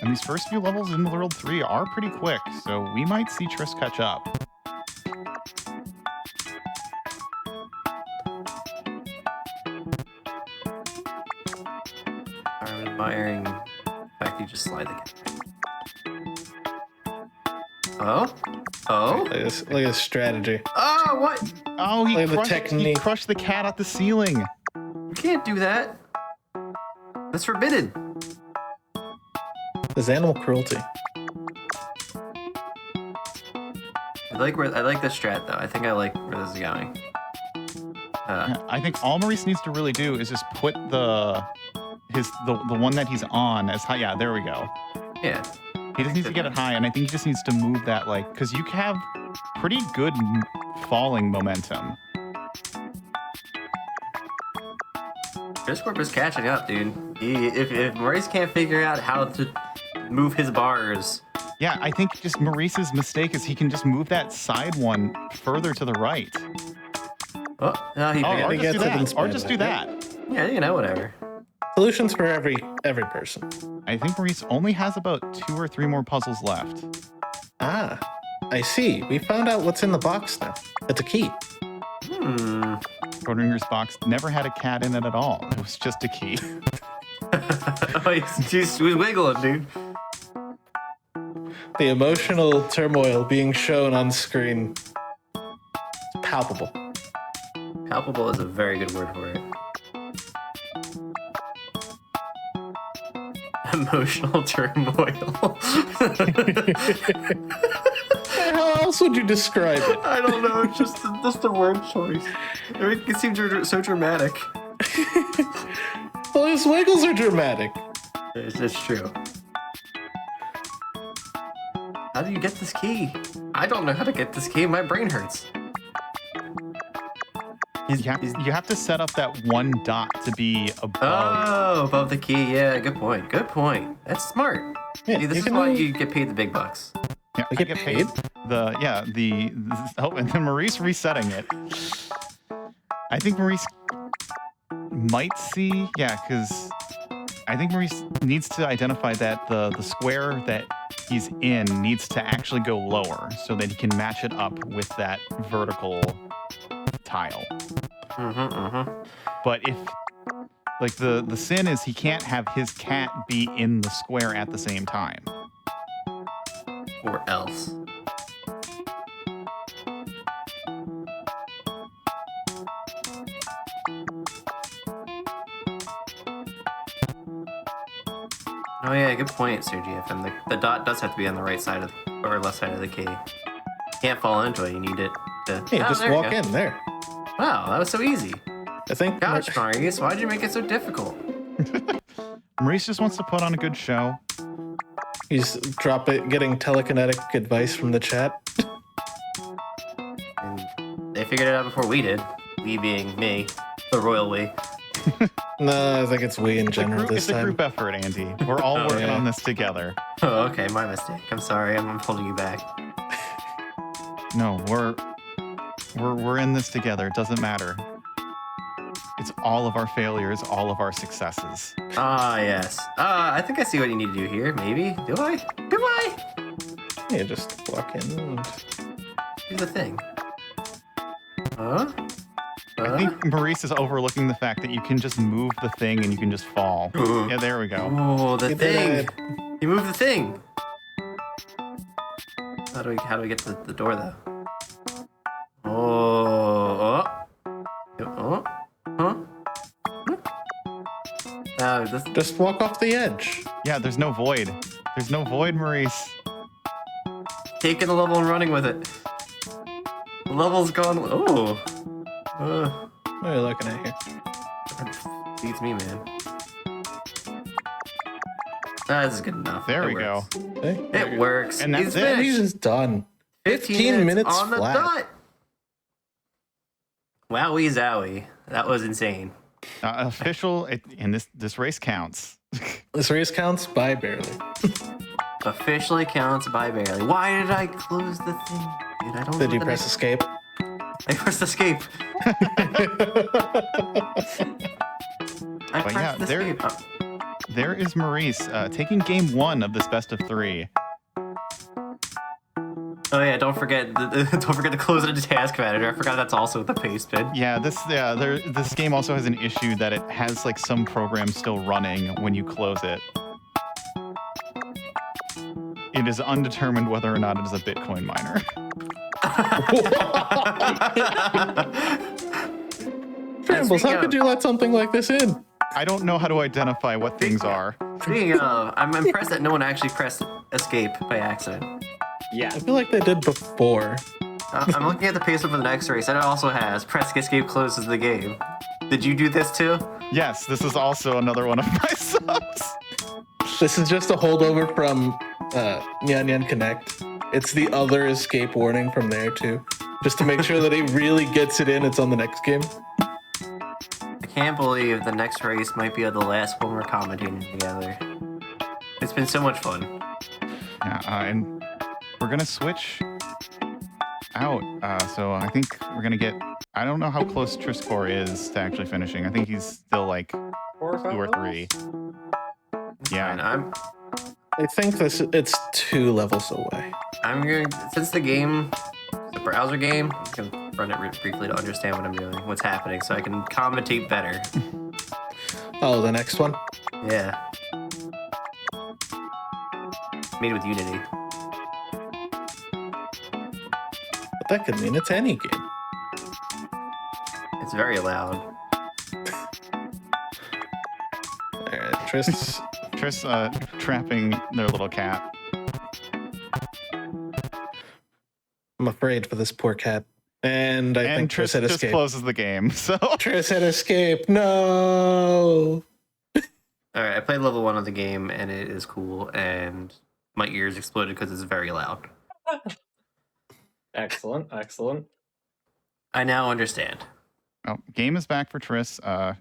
And these first few levels in World 3 are pretty quick, so we might see Triss catch up. I'm admiring the fact you just slide the cat. Oh? Oh? Look at this strategy. Oh, what? Oh, he Look at the he crushed the cat at the ceiling. You can't do that. That's forbidden. This animal cruelty. I like the strat though. I think I like where this is going. I think all Maurice needs to really do is just put the one that he's on as high. Yeah, there we go. Yeah. He just needs to get it high, and I think he just needs to move that because you have pretty good falling momentum. Trisscorp is catching up, dude. If Maurice can't figure out how to move his bars. Yeah, I think just Maurice's mistake is he can just move that side one further to the right. Oh, no, he or figured just do it. that. Or just do that. Yeah, whatever. Solutions for every person. I think Maurice only has about 2 or 3 more puzzles left. Ah, I see. We found out what's in the box now. It's a key. Schrodinger's box never had a cat in it at all. It was just a key. Oh, he's wiggling, dude. The emotional turmoil being shown on screen. Palpable. Palpable is a very good word for it. Emotional turmoil. How else would you describe it? I don't know. It's just a word choice. It seems so dramatic. Well, his wiggles are dramatic. It's true. How do you get this key? I don't know how to get this key. My brain hurts. You have to set up that one dot to be above. Oh, above the key. Yeah, good point. Good point. That's smart. Yeah, See, this is why you get paid the big bucks. Yeah, We get paid? And then Maurice resetting it. I think Maurice might see, because I think Maurice needs to identify that the square that he's in needs to actually go lower so that he can match it up with that vertical tile. But if the sin is he can't have his cat be in the square at the same time. Or else. Oh yeah, good point, Sir GFM. The dot does have to be on the right side of or left side of the key. You can't fall into it. You need it to. Yeah, just there you walk go. in there. Wow, that was so easy. I think. Gosh, Maurice, why'd you make it so difficult? Maurice just wants to put on a good show. He's getting telekinetic advice from the chat. And they figured it out before we did. We being me, the royal we. No, I think it's we in general It's this a time. group effort, Andy. We're all working on this together. Oh, okay, my mistake. I'm sorry. I'm holding you back. No, we're in this together. It doesn't matter. It's all of our failures, all of our successes. Ah, yes. I think I see what you need to do here. Maybe. Do I? Do I? Yeah, just walk in. And... Do the thing. Huh? I think Maurice is overlooking the fact that you can just move the thing and you can just fall. Yeah, there we go. Oh, the You did thing. it. You moved the thing. How do we get to the door though? Oh. Oh. Huh? This... Just walk off the edge. Yeah, there's no void. There's no void, Maurice. Taking the level and running with it. The level's gone. Oh. What are you looking at here? Beats me, man. This is good enough. There It we works. go. Hey, It works. And that's He's it. finished. He's just done. 15 minutes on the flat. dot. Wowie zowie. That was insane. Official, and this race counts. This race counts by barely. Officially counts by barely. Why did I close the thing? Dude, I don't know. Did you the press next- escape? I pressed escape. I But yeah, pressed there- escape. There is Maurice taking game 1 of this best of 3. Oh yeah, don't forget to close it into Task Manager. I forgot that's also the pace spin. Yeah, this game also has an issue that it has like some program still running when you close it. It is undetermined whether or not it is a Bitcoin miner. Trambles, how could you let something like this in? I don't know how to identify what things are. Speaking of, I'm impressed that no one actually pressed escape by accident. Yeah. I feel like they did before. I'm looking at the pace for the next race, and it also has press escape closes the game. Did you do this too? Yes, this is also another one of my subs. This is just a holdover from Nyan Connect. It's the other escape warning from there too. Just to make sure that he really gets it in, it's on the next game. I can't believe the next race might be the last one we're commentating together. It's been so much fun. Yeah, and we're gonna switch out. So I think we're gonna get. I don't know how close Trisscorp is to actually finishing. I think he's still like 2 or 3. Yeah, And I think it's 2 levels away. I'm going since the game, the browser game, I'm gonna run it briefly to understand what I'm doing, what's happening, so I can commentate better. Oh, the next one? Yeah. Made with Unity. But that could mean it's any game. It's very loud. Alright, Triss. Triss trapping their little cat. I'm afraid for this poor cat. And I think Triss had just escape. closes the game. So Triss had escape. No. Alright, I played level 1 of the game, and it is cool, and my ears exploded because it's very loud. Excellent, excellent. I now understand. oh, game is back for Triss. I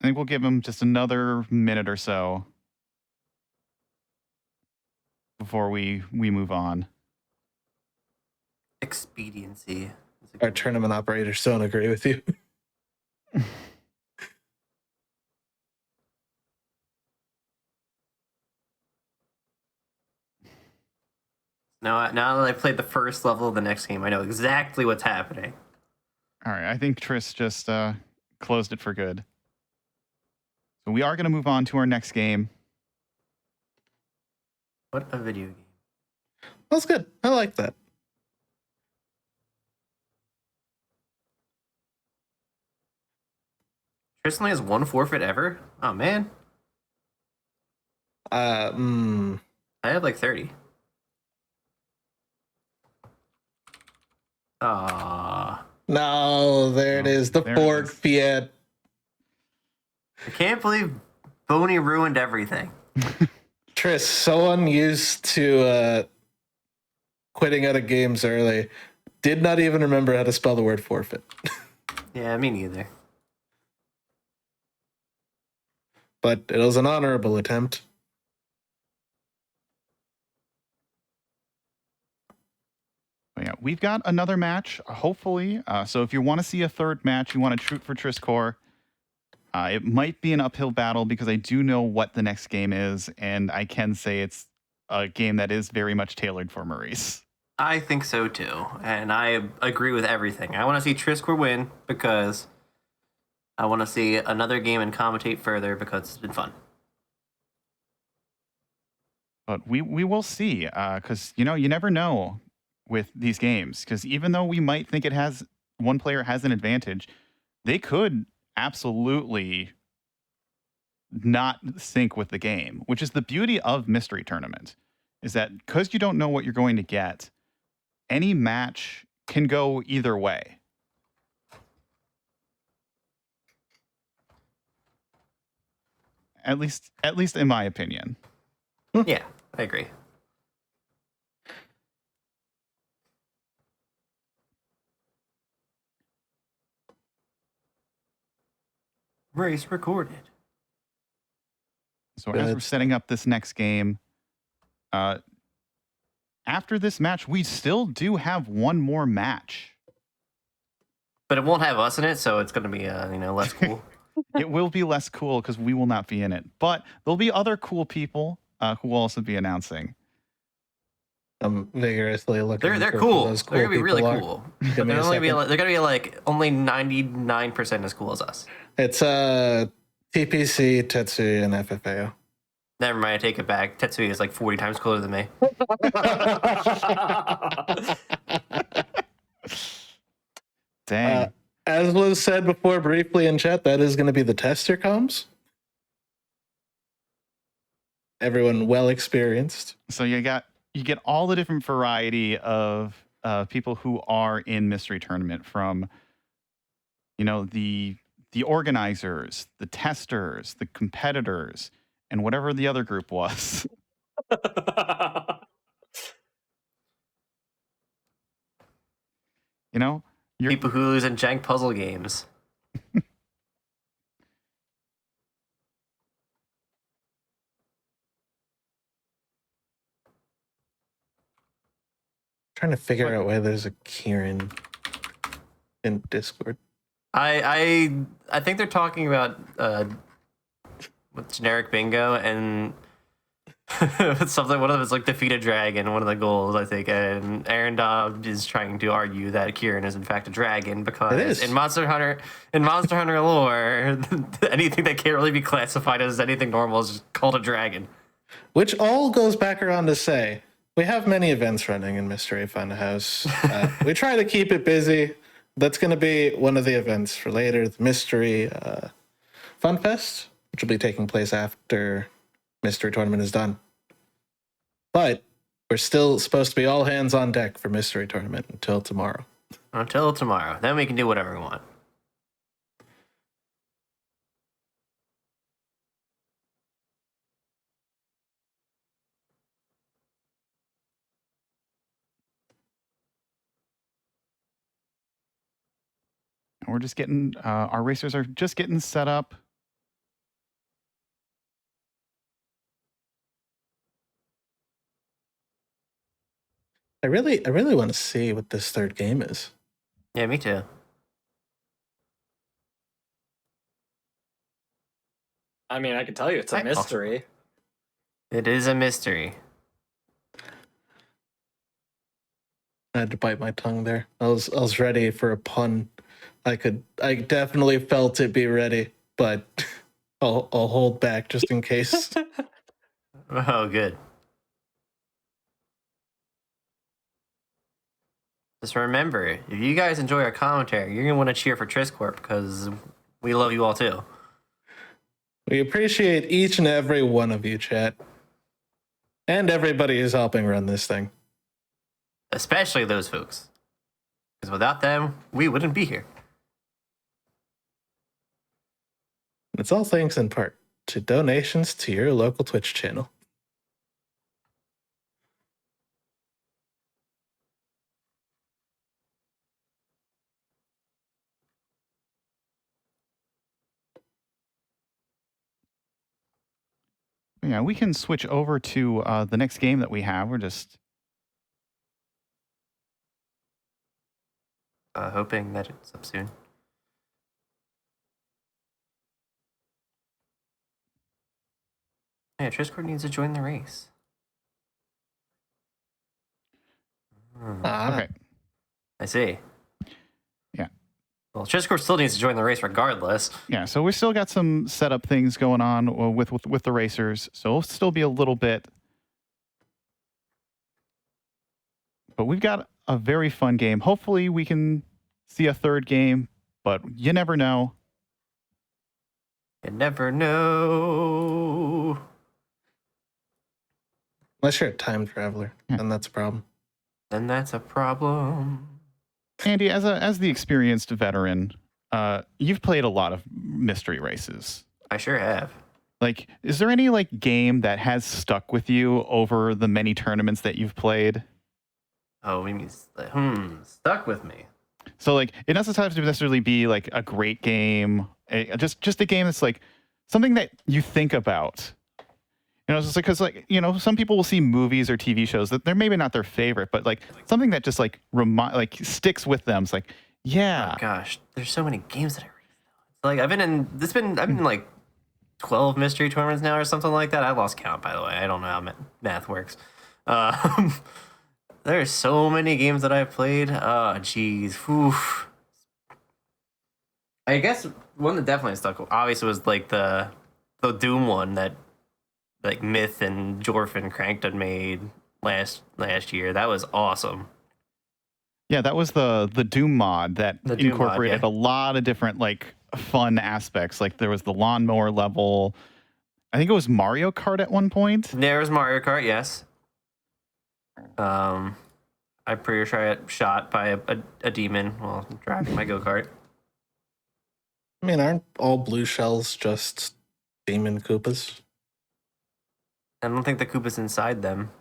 think we'll give him just another minute or so before we move on. Expediency. Our tournament operators don't agree with you. Now that I played the first level of the next game, I know exactly what's happening. All right, I think Triss just closed it for good. So we are going to move on to our next game. What a video game. That's good. I like that. Tris only has 1 forfeit ever? Oh, man. I have like 30. Ah, No, there it is. The there it Ford is. Fiat. I can't believe Bony ruined everything. Triss, so unused to quitting out of games early, did not even remember how to spell the word forfeit. Yeah, me neither. but it was an honorable attempt. Yeah, we've got another match, hopefully. So if you want to see a third match, you want to shoot for Trisscorp. It might be an uphill battle because I do know what the next game is, and I can say it's a game that is very much tailored for Maurice. I think so too, and I agree with everything. I want to see Trisscorp win because I want to see another game and commentate further because it's been fun. But we will see, because you never know with these games, because even though we might think one player has an advantage, they could absolutely not sync with the game, which is the beauty of Mystery Tournament, is that because you don't know what you're going to get, any match can go either way. At least in my opinion. Yeah, I agree. Race recorded. So as we're setting up this next game, after this match, we still do have one more match. But it won't have us in it, so it's going to be less cool. It will be less cool because we will not be in it. But there'll be other cool people who will also be announcing. I'm vigorously looking. They're for cool. Those cool. They're gonna be really people cool. Give But me they're a only second. like only 99% as cool as us. It's TPC, Tetsuya, and FFAO. Never mind, I take it back. Tetsuya is like 40 times cooler than me. Dang. As was said before briefly in chat, that is going to be the tester comms. Everyone well experienced. So you get all the different variety of people who are in Mystery Tournament, from the organizers, the testers, the competitors, and whatever the other group was. People who lose in jank puzzle games. Trying to figure out why there's a Kieran in Discord. I think they're talking about with generic bingo and something. One of them is like defeat a dragon. One of the goals, I think, and Aaron Dobb is trying to argue that Kieran is in fact a dragon because in Monster Hunter lore, anything that can't really be classified as anything normal is called a dragon. Which all goes back around to say, we have many events running in Mystery Funhouse. We try to keep it busy. That's going to be one of the events for later, the Mystery Fun Fest, which will be taking place after Mystery Tournament is done. But we're still supposed to be all hands on deck for Mystery Tournament until tomorrow. Until tomorrow. Then we can do whatever we want. We're just getting, our racers are just getting set up. I really want to see what this third game is. Yeah, me too. I mean, I can tell you it's a mystery. It is a mystery. I had to bite my tongue there. I was ready for a pun. I definitely felt it be ready, but I'll hold back just in case. Oh, good. Just remember, if you guys enjoy our commentary, you're gonna want to cheer for Trisscorp because we love you all too. We appreciate each and every one of you, chat, and everybody who's helping run this thing. Especially those folks, because without them, we wouldn't be here. It's all thanks in part to donations to your local Twitch channel. Yeah, we can switch over to the next game that we have. We're just hoping that it's up soon. Yeah, Trisscorp needs to join the race. okay. I see. Yeah. Well, Trisscorp still needs to join the race regardless. Yeah, so we still got some setup things going on with the racers, so it'll still be a little bit. But we've got a very fun game. Hopefully we can see a third game, but you never know. You never know. Unless you're a time traveler, Yeah. then that's a problem. Then that's a problem. Andy, as the experienced veteran, you've played a lot of mystery races. I sure have. Like, is there any like game that has stuck with you over the many tournaments that you've played? Oh, we mean stuck with me. So like, it doesn't have to necessarily be like a great game, just a game that's like something that you think about. You know, it's just like, because like, you know, some people will see movies or TV shows that they're maybe not their favorite, but like something that just like sticks with them. It's like, yeah. Oh gosh, there's so many games that I read. Like I've been in like 12 mystery tournaments now or something like that. I lost count, by the way. I don't know how math works. There's so many games that I've played. Oh, geez. Oof. I guess one that definitely stuck obviously was like the Doom one that like Myth and Jorf and Cranked had made last year. That was awesome. Yeah, that was the Doom mod that incorporated Doom mod, a lot of different like fun aspects. Like there was the lawnmower level. I think it was Mario Kart at one point. There was Mario Kart, yes. I'm pretty sure I got shot by a demon while driving my go-kart. I mean, aren't all blue shells just demon Koopas? I don't think the Koopa's inside them.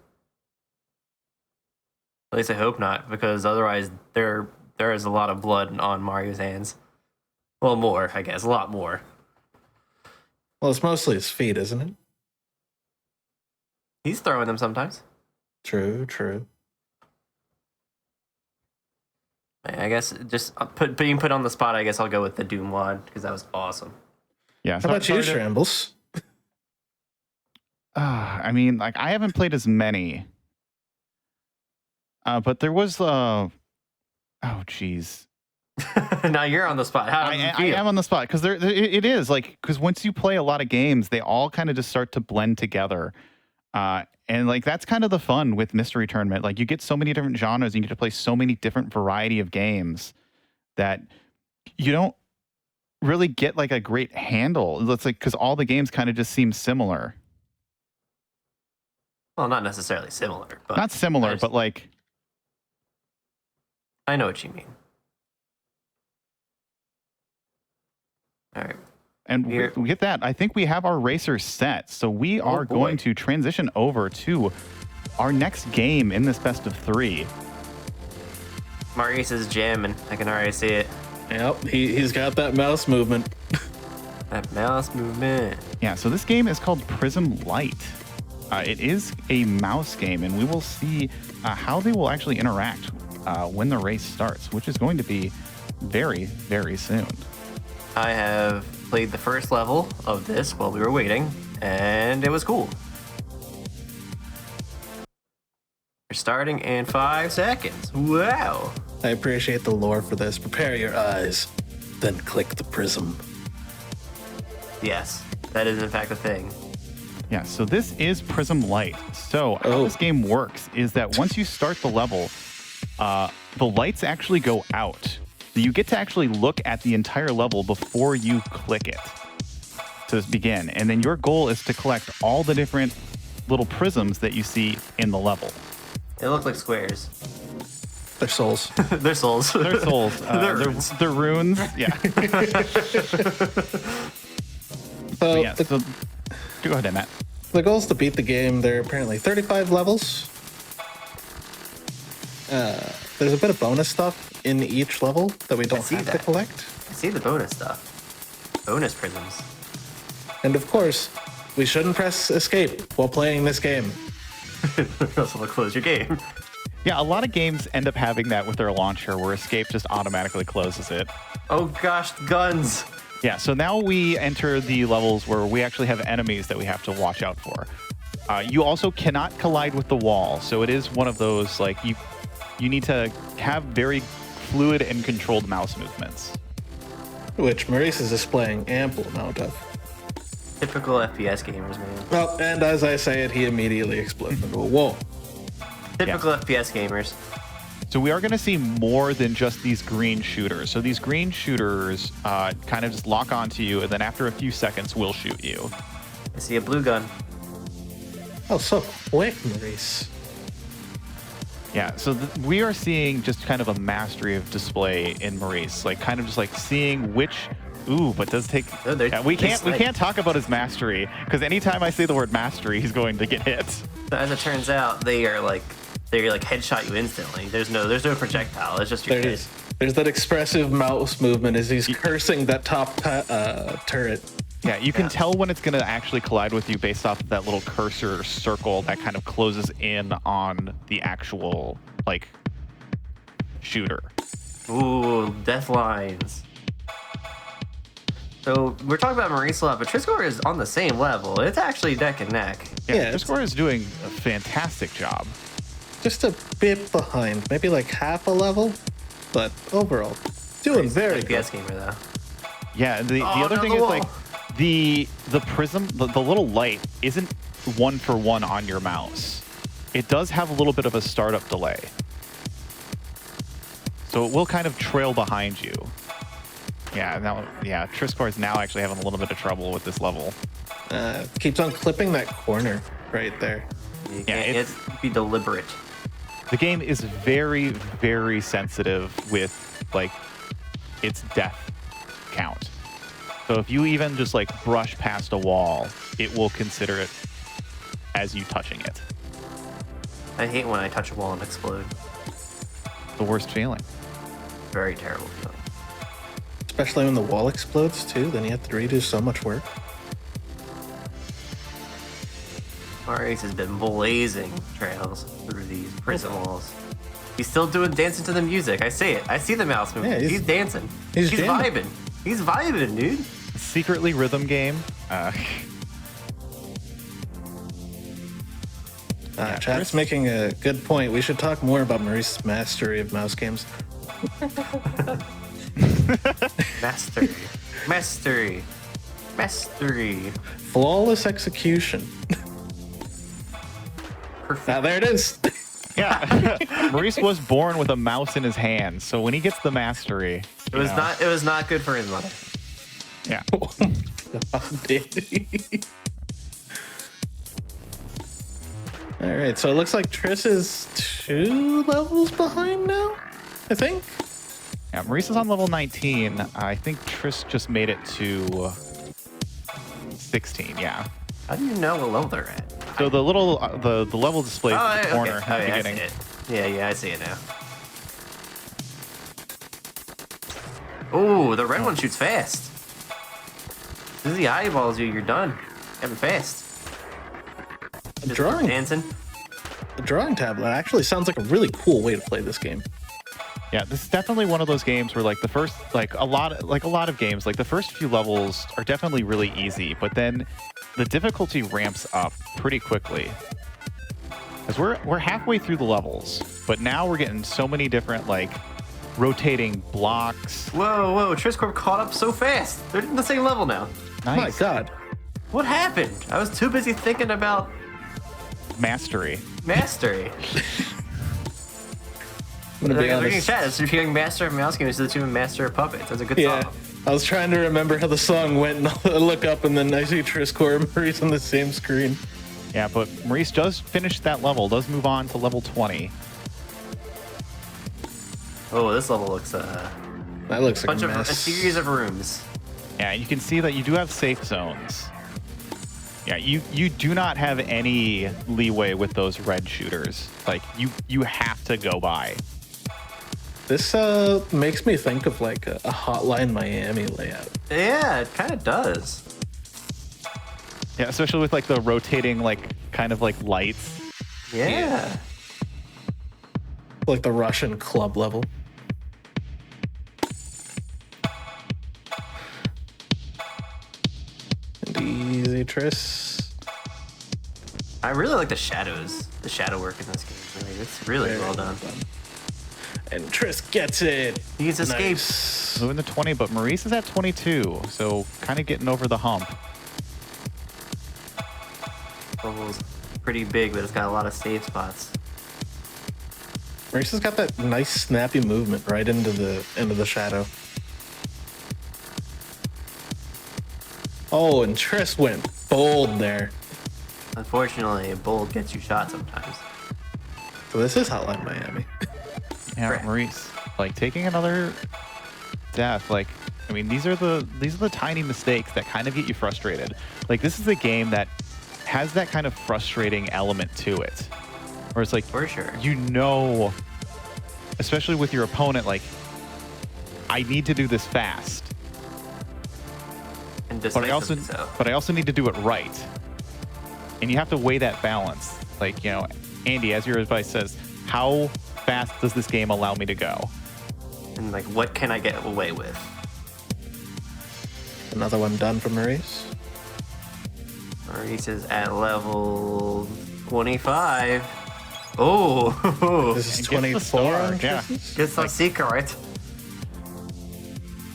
At least I hope not, because otherwise there is a lot of blood on Mario's hands. Well, more, I guess. A lot more. Well, it's mostly his feet, isn't it? He's throwing them sometimes. True. I guess just being put on the spot, I guess I'll go with the Doom mod, because that was awesome. Yeah. How about you, Shambles? I mean, like I haven't played as many, but there was oh geez. Now you're on the spot. How does it feel? I am on the spot because it is like because once you play a lot of games, they all kind of just start to blend together, and like that's kind of the fun with Mystery Tournament. Like you get so many different genres, and you get to play so many different variety of games that you don't really get like a great handle. It's like because all the games kind of just seem similar. Well, not necessarily similar, but not similar, but like I know what you mean. All right. And we get that. I think we have our racers set. So we are going to transition over to our next game in this best of 3. Maurice is jamming. I can already see it. Yep, he's got that mouse movement. That mouse movement. Yeah, so this game is called Prism Light. It is a mouse game, and we will see how they will actually interact when the race starts, which is going to be very, very soon. I have played the first level of this while we were waiting, and it was cool. We're starting in 5 seconds. Wow. I appreciate the lore for this. Prepare your eyes, then click the prism. Yes, that is in fact a thing. Yeah, so this is Prism Light. So how this game works is that once you start the level, the lights actually go out. So you get to actually look at the entire level before you click it to begin. And then your goal is to collect all the different little prisms that you see in the level. They look like squares. They're souls. They're souls. They're souls. They're runes. Yeah. So go ahead, Matt. The goal is to beat the game. There are apparently 35 levels. There's a bit of bonus stuff in each level that we don't have to collect. I see the bonus stuff. Bonus prisms. And of course, we shouldn't press escape while playing this game. Also, close your game. Yeah, a lot of games end up having that with their launcher where escape just automatically closes it. Oh gosh, guns. Yeah, so now we enter the levels where we actually have enemies that we have to watch out for. You also cannot collide with the wall, so it is one of those, like, you need to have very fluid and controlled mouse movements. Which Maurice is displaying ample amount of. Typical FPS gamers, man. Well, and as I say it, he immediately explodes into a wall. Typical FPS gamers. So we are going to see more than just these green shooters. So these green shooters kind of just lock onto you, and then after a few seconds, will shoot you. I see a blue gun. Oh, so quick, Maurice. Yeah, so we are seeing just kind of a mastery of display in Maurice, like kind of just like seeing which. Ooh, but does take. We can't talk about his mastery because anytime I say the word mastery, he's going to get hit. So as it turns out, they headshot you instantly. There's no projectile. It's just your head. There's that expressive mouse movement as he's cursing that top turret. Yeah, you can tell when it's going to actually collide with you based off of that little cursor circle that kind of closes in on the actual, like, shooter. Ooh, death lines. So we're talking about Maurice a lot, but Trisscorp is on the same level. It's actually neck and neck. Yeah, Trisscorp is doing a fantastic job. Just a bit behind, maybe like half a level, but overall, doing very good. FPS gamer though. Yeah, the other thing is like the prism, the little light isn't 1-for-1 on your mouse. It does have a little bit of a startup delay, so it will kind of trail behind you. Yeah, Trisscorp is now actually having a little bit of trouble with this level. Keeps on clipping that corner right there. It's be deliberate. The game is very, very sensitive with like its death count. So if you even just like brush past a wall, it will consider it as you touching it. I hate when I touch a wall and explode. The worst feeling. Very terrible feeling. Especially when the wall explodes too, then you have to redo so much work. Maurice has been blazing trails through these prism walls. He's still dancing to the music. I see it. I see the mouse moving. Yeah, he's dancing. He's vibing. He's vibing, dude. Secretly rhythm game. Chat's making a good point. We should talk more about Maurice's mastery of mouse games. Mastery. Flawless execution. Perfect. Now there it is. Yeah, Maurice was born with a mouse in his hand, so when he gets the mastery, it was not good for his mother. Yeah. All right, so it looks like Triss is 2 levels behind now, I think. Yeah, Maurice is on level 19. I think Triss just made it to 16. Yeah. How do you know what level they're at? So the little the level display in the corner okay. at the beginning. I see it. Yeah, I see it now. Oh, the red one shoots fast. As soon as he eyeballs you, you're done. Having fast. The drawing tablet actually sounds like a really cool way to play this game. Yeah, this is definitely one of those games where like the first a lot of games, like the first few levels are definitely really easy, but then the difficulty ramps up pretty quickly. Because we're halfway through the levels, but now we're getting so many different like rotating blocks. Whoa, Trisscorp caught up so fast. They're in the same level now. Nice. My God. What happened? I was too busy thinking about mastery. I'm gonna be honest. Chat, it's repeating Master of Mouse Games to the tune of Master of Puppets. That's a good song. I was trying to remember how the song went, and I look up, and then I see Trisscorp and Maurice on the same screen. Yeah, but Maurice does finish that level, does move on to level 20. Oh, this level looks that looks like a mess. A series of rooms. Yeah, you can see that you do have safe zones. Yeah, you do not have any leeway with those red shooters. Like you have to go by. This makes me think of like a Hotline Miami layout. Yeah, it kind of does. Yeah, especially with like the rotating, like kind of like lights. Yeah. Like the Russian club level. And easy, Triss. I really like the shadows, the shadow work in this game. Really, it's really Very well done. And Triss gets it. He's escaped. Nice. Moving to 20, but Maurice is at 22, so kind of getting over the hump. Level's pretty big, but it's got a lot of save spots. Maurice has got that nice snappy movement right into the shadow. Oh, and Triss went bold there. Unfortunately, bold gets you shot sometimes. So this is Hotline Miami. Yeah, Correct. Maurice, like taking another death. Like, I mean, these are the tiny mistakes that kind of get you frustrated. Like, this is a game that has that kind of frustrating element to it, where it's like, For sure. you know, especially with your opponent, like, I need to do this fast, And but I also so. but I also need to do it right, and you have to weigh that balance. Like, you know, Andy, as your advice says, how fast does this game allow me to go? And like, what can I get away with? Another one done for Maurice. Maurice is at level 25. Oh, This is And gets the 24 star, on yeah. Triss's? gets the secret.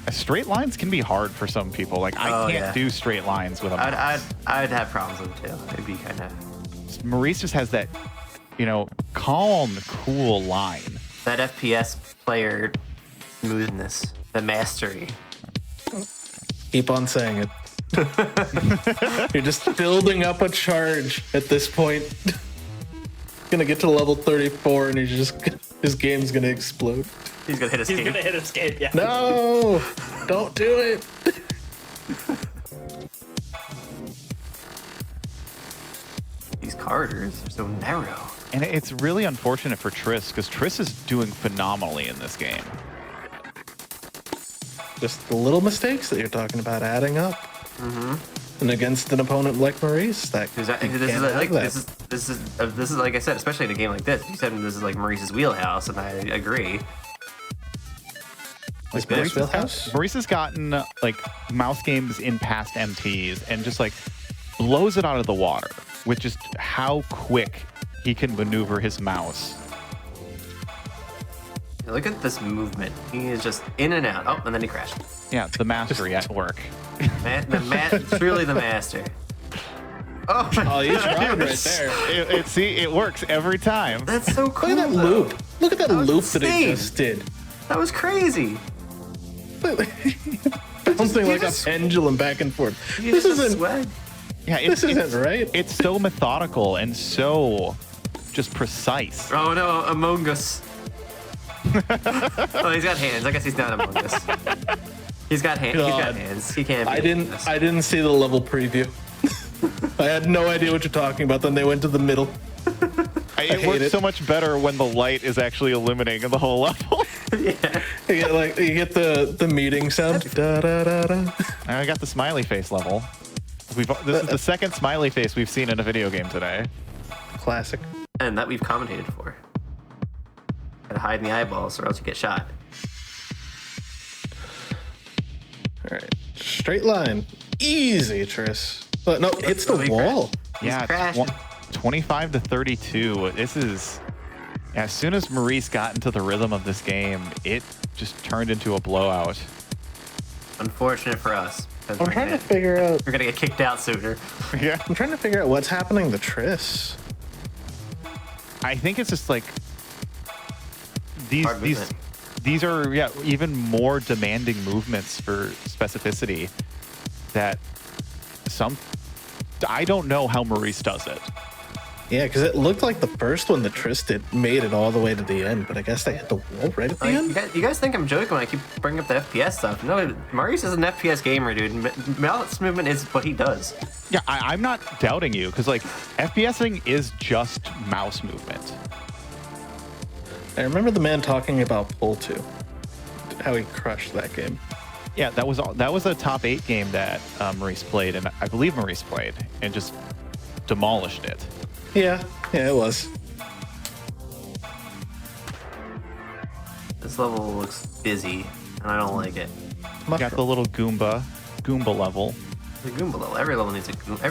Straight lines can be hard for some people. Like, I Oh, can't yeah. do straight lines with a mouse. I'd have problems with it too. It'd be kind of Maurice just has that, you know, calm, cool line. that FPS player smoothness, the mastery. Keep on saying it. You're just building up a charge at this point. Gonna get to level 34 and his game's gonna explode. He's gonna hit escape. He's gonna hit escape, yeah. No! Don't do it! These corridors are so narrow. And it's really unfortunate for Triss, because Triss is doing phenomenally in this game. Just the little mistakes that you're talking about adding up. And against an opponent like Maurice, that This is you can't have like that. this is like I said, especially in a game like this. You said this is like Maurice's wheelhouse, and I agree. Is Maurice wheelhouse? Maurice has gotten, like, mouse games in past MTs and just, like, blows it out of the water with just how quick he can maneuver his mouse. Look at this movement. He is just in and out. Oh, and then he crashed. Yeah, the mastery at work. Truly the master. Oh, Oh, he's right there. See, it works every time. that's so cool. Look at that though. loop. Look at that was loop that he insane. just did. That was crazy. Bouncing you like just- a pendulum back and forth. You This just isn't swag. Yeah, this isn't right. It's so methodical and so just precise. Oh no, Among Us. Oh, he's got hands. I guess he's not Among Us. He's got hands. He's got God. hands. He can't. Be I Among Us. didn't see the level preview. I had no idea what you're talking about. Then they went to the middle. It hate works it. so much better when the light is actually illuminating the whole level. Yeah. You get the meeting sound. Da, da, da, da. I got the smiley face level. This is the second smiley face we've seen in a video game today. Classic. And that we've commentated for. Gotta hide in the eyeballs, or else you get shot. All right, straight line, easy, Triss. But no, hits the he wall. Yeah, crashing. 25 to 32. This is, as soon as Maurice got into the rhythm of this game, it just turned into a blowout. Unfortunate for us. 'cause I'm we're trying to gonna- figure out. We're gonna get kicked out sooner. Yeah, I'm trying to figure out what's happening to Triss. I think it's just like these Hard movement. these are even more demanding movements for specificity that I don't know how Maurice does it. Yeah, because it looked like the first one that Triss did made it all the way to the end, but I guess they hit the wall right at the Like, end. you guys think I'm joking when I keep bringing up the FPS stuff. No, Maurice is an FPS gamer, dude. Mouse movement is what he does. Yeah, I'm not doubting you, because like FPSing is just mouse movement. I remember the man talking about Pull 2, how he crushed that game. Yeah, that was a top 8 game that Maurice played, and I believe Maurice played, and just demolished it. Yeah, it was. This level looks busy, and I don't like it. You got the little Goomba level. The Goomba level. Every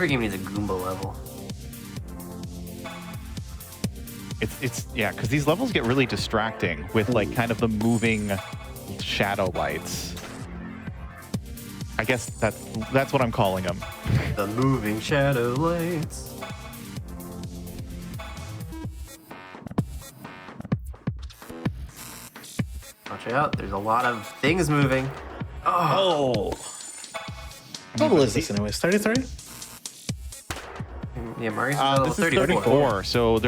game needs a Goomba level. It's yeah, because these levels get really distracting with like kind of the moving shadow lights. I guess that's what I'm calling them. The moving shadow lights. Watch out, there's a lot of things moving. Oh. What level is this anyways? 33? Yeah, Maurice is This level is 34. 34, so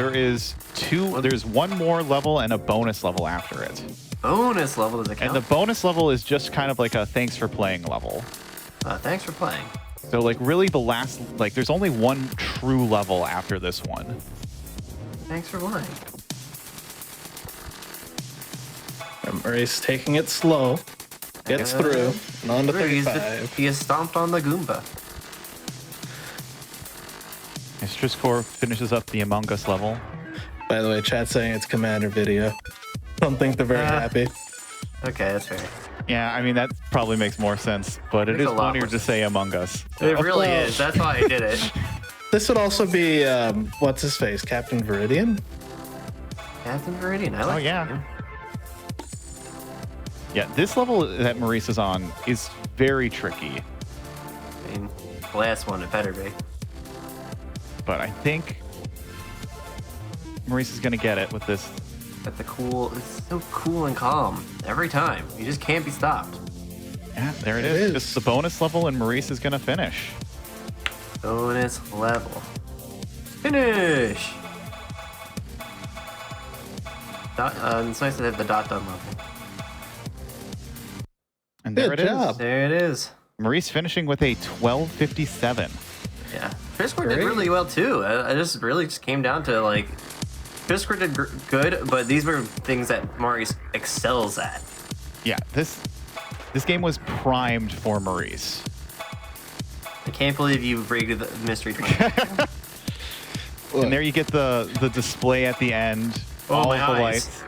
there's one more level and a bonus level after it. Bonus level does it count? And the bonus level is just kind of like a thanks for playing level. Thanks for playing. So like really the last, like there's only one true level after this one. Thanks for playing. Maurice taking it slow. Gets through. And on to 35. He has stomped on the Goomba. As Trisscorp finishes up the Among Us level. By the way, chat's saying it's Commander video. Don't think they're very happy. Okay, that's fair. Yeah, I mean, that probably makes more sense, but it is funnier to say Among Us. It really is. That's why I did it. This would also be, what's his face? Captain Viridian? Captain Viridian, I like yeah. him. Yeah, this level that Maurice is on is very tricky. I mean, the last one, it better be. But I think Maurice is going to get it with this. But it's so cool and calm every time. You just can't be stopped. Yeah, there it is. Just the bonus level, and Maurice is going to finish. Bonus level. Finish! It's nice to have the dot done level. And there Good it job. is. There it is. Maurice finishing with a 1257. Yeah. Trisscorp did really well too. I just came down to like, Trisscorp did good, but these were things that Maurice excels at. Yeah, this game was primed for Maurice. I can't believe you rigged the mystery tournament. And there you get the display at the end. Oh, all my of the eyes. lights.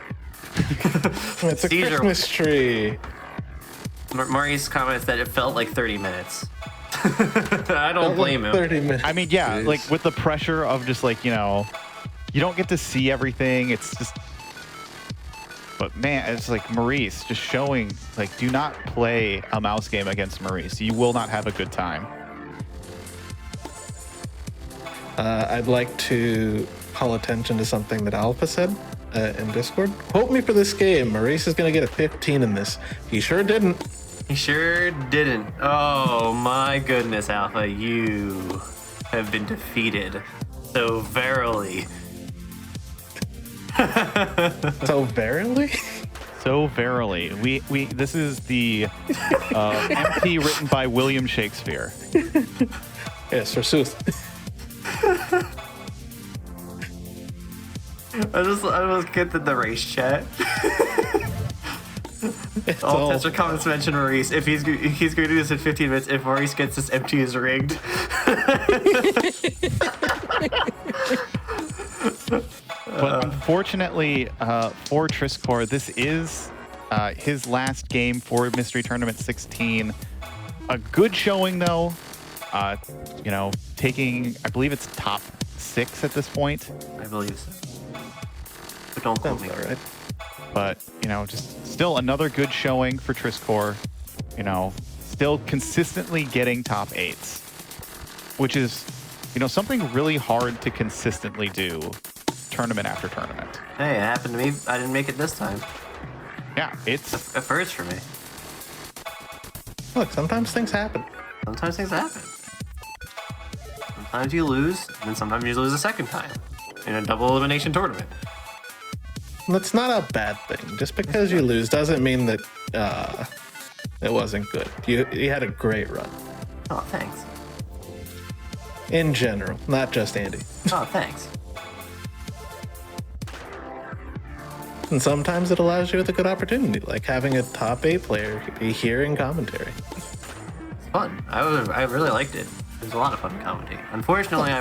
It's a Seizure. Christmas tree. Maurice comments that it felt like 30 minutes. I don't blame him. 30 minutes. I mean, yeah, like with the pressure of just like, you don't get to see everything. It's just, but man, it's like Maurice just showing, like, do not play a mouse game against Maurice. You will not have a good time. I'd like to call attention to something that Alpha said in Discord. Quote me for this game. Maurice is going to get a 15 in this. He sure didn't. He sure didn't. Oh my goodness, Alpha, you have been defeated so verily. So verily? So verily. This is the MP written by William Shakespeare. Yes, forsooth. I just get the race chat. All Tetra comments mention Maurice. If he's going to do this in 15 minutes, if Maurice gets this empty is rigged. But unfortunately for Trisscorp, this is his last game for Mystery Tournament 16. A good showing though. Taking, I believe it's top 6 at this point. I believe so. But don't quote me. Right. But, just still another good showing for Trisscorp. Still consistently getting top 8s, which is, something really hard to consistently do tournament after tournament. Hey, it happened to me. I didn't make it this time. Yeah, it's a first for me. Look, sometimes things happen. Sometimes things happen. Sometimes you lose, and then sometimes you lose a second time in a double elimination tournament. That's not a bad thing. Just because you lose doesn't mean that it wasn't good. You had a great run. Oh, thanks. In general, not just Andy. Oh, thanks. and sometimes it allows you with a good opportunity, like having a top 8 player be here in commentary. It's fun. I really liked it. It was a lot of fun to commentate. Unfortunately,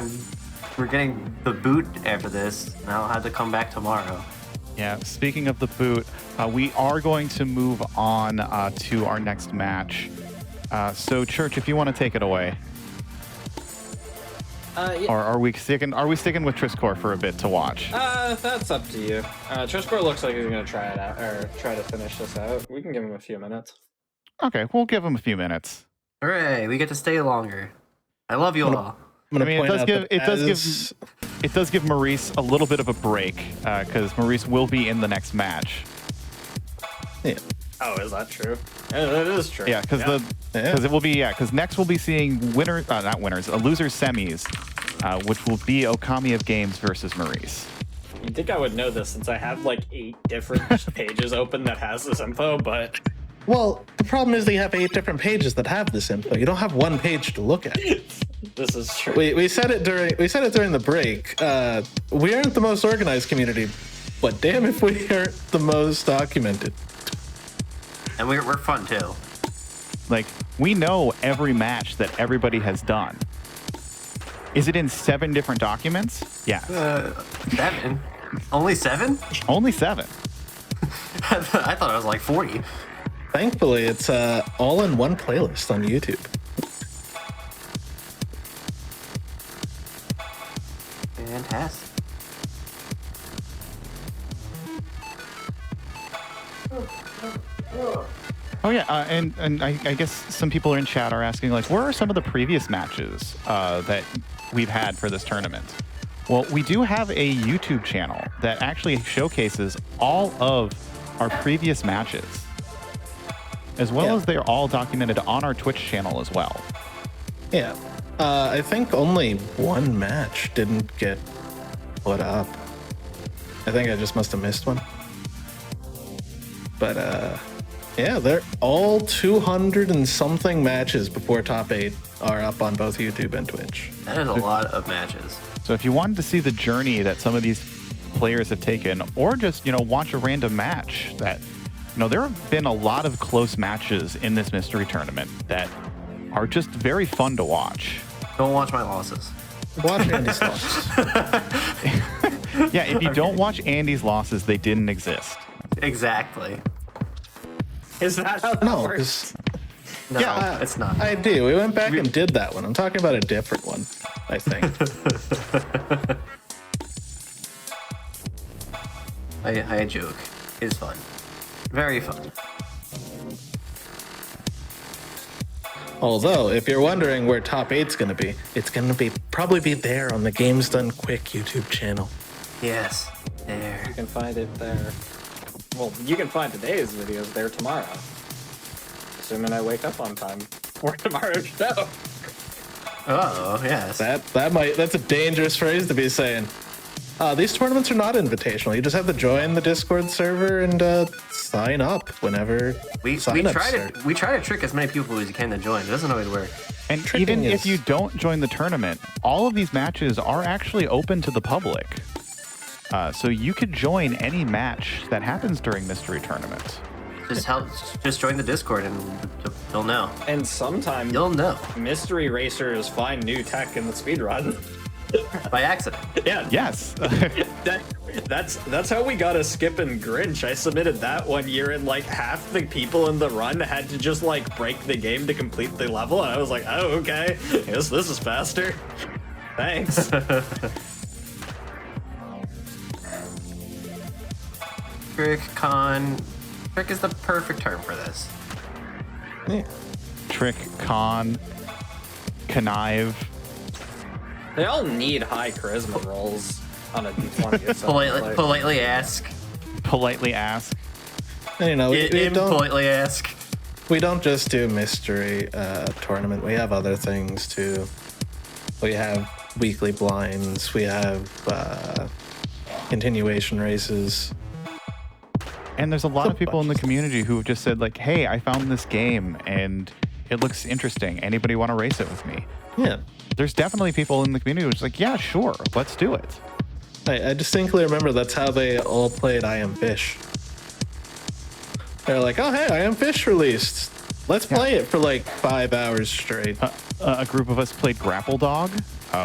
we're getting the boot after this, and I'll have to come back tomorrow. Yeah, speaking of the boot, we are going to move on to our next match. So, Church, if you want to take it away. Yeah. Or are we sticking with Trisscorp for a bit to watch? That's up to you. Trisscorp looks like he's gonna try it out, or try to finish this out. We can give him a few minutes. Okay, we'll give him a few minutes. Hooray! We get to stay longer. I love you all. I'm gonna point out that it does give Maurice a little bit of a break because Maurice will be in the next match. Yeah. Oh, is that true? Yeah, that is true. Yeah, because it will be because next we'll be seeing losers semis, which will be OkamiofGames versus Maurice. You'd think I would know this since I have like 8 different pages open that has this info, but Well, the problem is they have 8 different pages that have this info. You don't have one page to look at. this is true. We said it during the break. We aren't the most organized community, but damn if we aren't the most documented. And we're fun too. Like, we know every match that everybody has done. Is it in 7 different documents? Yeah. 7? Only 7? Only 7. I thought it was like 40. Thankfully, it's all in one playlist on YouTube. Fantastic. Oh yeah, and I guess some people in chat are asking, like, where are some of the previous matches that we've had for this tournament? Well, we do have a YouTube channel that actually showcases all of our previous matches, as well as they're all documented on our Twitch channel as well. Yeah. I think only one match didn't get put up. I think I just must have missed one. But, yeah, they're all 200 and something matches before top 8 are up on both YouTube and Twitch. That is a lot of matches. So if you wanted to see the journey that some of these players have taken, or just, watch a random match that, there have been a lot of close matches in this mystery tournament that are just very fun to watch. Don't watch my losses. Watch Andy's losses. Yeah, if you don't watch Andy's losses, they didn't exist. Exactly. Is that how that works? No, Yeah, it's not. I do. We went back and did that one. I'm talking about a different one, I think. I joke. It's fun. Very fun. Although, if you're wondering where top 8's going to be, it's going to probably be there on the Games Done Quick YouTube channel. Yes, there. You can find it there. Well, you can find today's videos there tomorrow. Assuming I wake up on time for tomorrow's show. Oh, yes. That's a dangerous phrase to be saying. These tournaments are not invitational. You just have to join the Discord server and sign up whenever We try to trick as many people as you can to join. It doesn't always work. And even if you don't join the tournament, all of these matches are actually open to the public. So you could join any match that happens during Mystery Tournament. Just join the Discord and you'll know. And sometimes You'll know. mystery racers find new tech in the speedrun. By accident. Yeah. Yes. That's how we got a Skip and Grinch. I submitted that one year, and like half the people in the run had to just like break the game to complete the level, and I was like, oh, okay, this is faster. Thanks. Trick is the perfect term for this. Yeah. Trick, con, connive. They all need high charisma rolls on a D20. Politely ask. Politely ask. And, we don't Politely ask. We don't just do mystery tournament. We have other things too. We have weekly blinds. We have continuation races. And there's a lot of people in the community who have just said, like, hey, I found this game and it looks interesting. Anybody want to race it with me? Yeah. There's definitely people in the community who's like, yeah, sure, let's do it. I distinctly remember that's how they all played I Am Fish. They're like, oh, hey, I Am Fish released. Let's play it for like 5 hours straight. A group of us played Grapple Dog,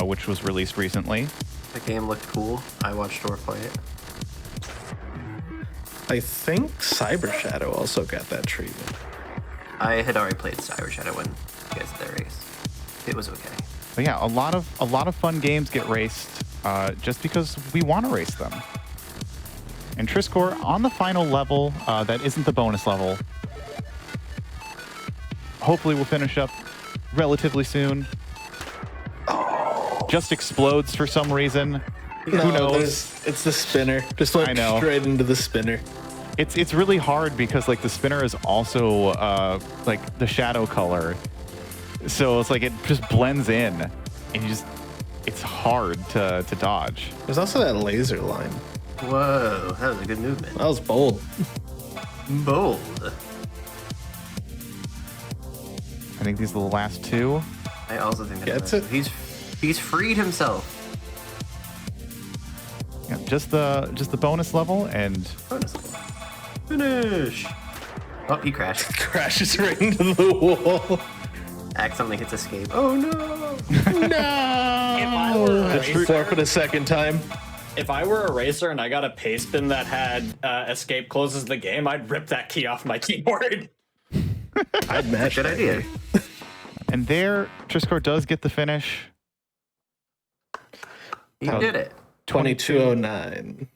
which was released recently. The game looked cool. I watched Dor play it. I think Cyber Shadow also got that treatment. I had already played Cyber Shadow when you guys did that race. It was okay. But yeah, a lot of fun games get raced just because we want to race them. And Trisscorp on the final level, that isn't the bonus level. Hopefully we'll finish up relatively soon. Just explodes for some reason. Who knows? It's the spinner. Just went straight into the spinner. It's really hard because like the spinner is also like the shadow color. So it's like it just blends in and it's hard to dodge. There's also that laser line. Whoa, that was a good movement. That was bold. Bold. I think these are the last two. I also think Gets it. He's freed himself. Yeah, just the bonus level and Bonus level. Finish. Oh, he crashed. Crashes right into the wall. Accidentally hits escape. Oh no! No! Forfeit a second time. If I were a racer and I got a pace bin that had escape closes the game, I'd rip that key off my keyboard. I'd match. Good idea. And there, Trisscorp does get the finish. He did it. 2209.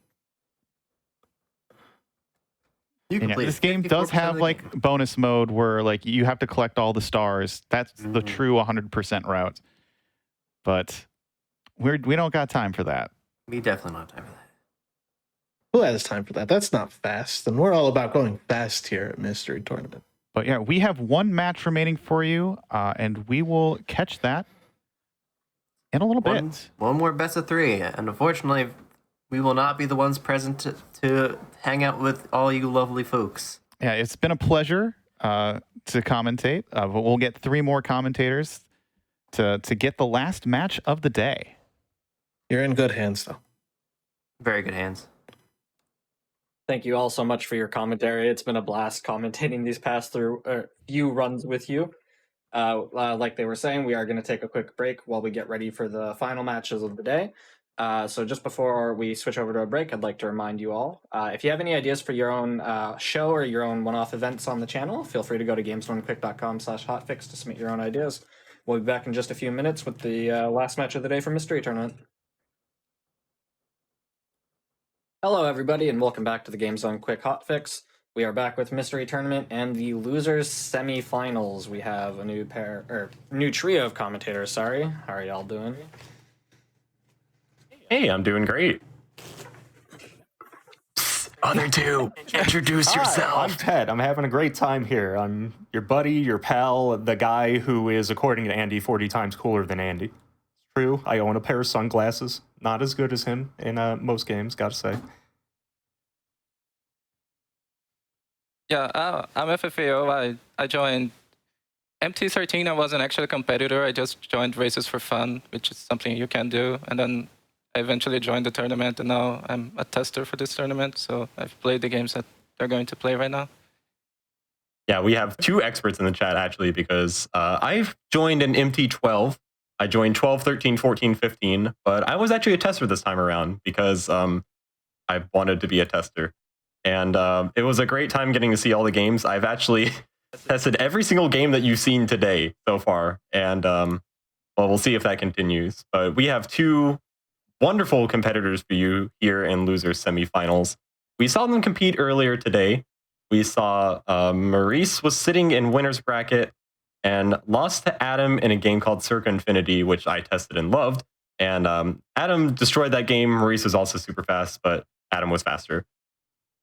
This game does have like bonus mode where like you have to collect all the stars. That's the true 100% route. But we don't got time for that. We definitely don't have time for that. Who has time for that? That's not fast. And we're all about going fast here at Mystery Tournament. But yeah, we have one match remaining for you, and we will catch that in a little bit. One more best of 3, and unfortunately, we will not be the ones present to hang out with all you lovely folks. Yeah, it's been a pleasure to commentate, but we'll get 3 more commentators to get the last match of the day. You're in good hands, though. Very good hands. Thank you all so much for your commentary. It's been a blast commentating these past few runs with you. Like they were saying, we are going to take a quick break while we get ready for the final matches of the day. So just before we switch over to a break, I'd like to remind you all, if you have any ideas for your own show or your own one-off events on the channel, feel free to go to gamesdonequick.com/hotfix to submit your own ideas. We'll be back in just a few minutes with the last match of the day for Mystery Tournament. Hello, everybody, and welcome back to the Game Zone Quick Hotfix. We are back with Mystery Tournament and the losers semifinals. We have a new trio of commentators. Sorry, how are y'all doing? Hey, I'm doing great. Other two, introduce yourself. Hi, I'm Ted. I'm having a great time here. I'm your buddy, your pal, the guy who is, according to Andy, 40 times cooler than Andy. It's true. I own a pair of sunglasses. Not as good as him in most games, gotta say. Yeah, I'm FFAO. I joined MT13. I wasn't actually a competitor. I just joined races for fun, which is something you can do. And then I eventually joined the tournament, and now I'm a tester for this tournament. So I've played the games that they're going to play right now. Yeah, we have 2 experts in the chat, actually, because I've joined an MT12. I joined 12, 13, 14, 15, but I was actually a tester this time around because I wanted to be a tester. And it was a great time getting to see all the games. I've actually tested every single game that you've seen today so far. And well, we'll see if that continues. But we have 2 wonderful competitors for you here in losers semifinals. We saw them compete earlier today. We saw Maurice was sitting in winner's bracket and lost to Adam in a game called Circa Infinity, which I tested and loved. And Adam destroyed that game. Maurice was also super fast, but Adam was faster.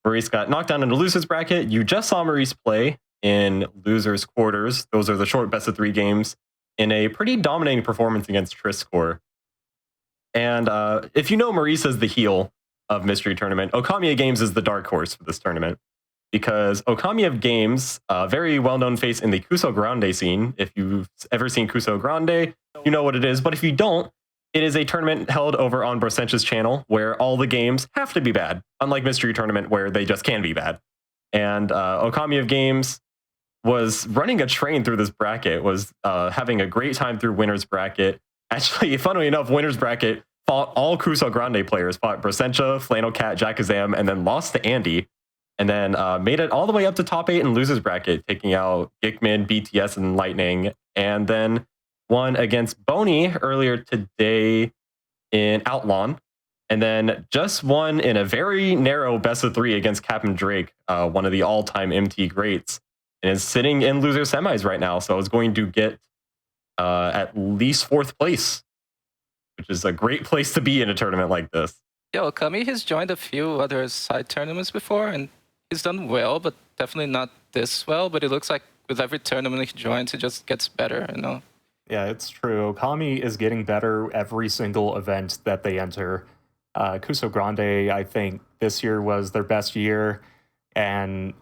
Maurice got knocked down in the losers bracket. You just saw Maurice play in losers quarters. Those are the short best of 3 games in a pretty dominating performance against Trisscorp. And if you know Maurice as the heel of Mystery Tournament, OkamiofGames is the dark horse for this tournament. Because OkamiofGames, a very well-known face in the Kuso Grande scene. If you've ever seen Kuso Grande, you know what it is. But if you don't, it is a tournament held over on Brosench's channel where all the games have to be bad, unlike Mystery Tournament where they just can be bad. And OkamiofGames was running a train through this bracket, was having a great time through winner's bracket. Actually, funnily enough, winner's bracket fought all Crusoe Grande players, fought Brosencha, Flannel Cat, Jackazam, and then lost to Andy. And then made it all the way up to top 8 in losers bracket, taking out Gickman, BTS, and Lightning. And then won against Bony earlier today in OutlawN. And then just won in a very narrow best of 3 against capndrake, one of the all-time MT greats. And is sitting in loser semis right now. So is going to get at least 4th place, which is a great place to be in a tournament like this. Yeah, Okami has joined a few other side tournaments before, and he's done well, but definitely not this well. But it looks like with every tournament he joins, it just gets better, you know? Yeah, it's true. Okami is getting better every single event that they enter. Crusoe Grande, I think, this year was their best year, and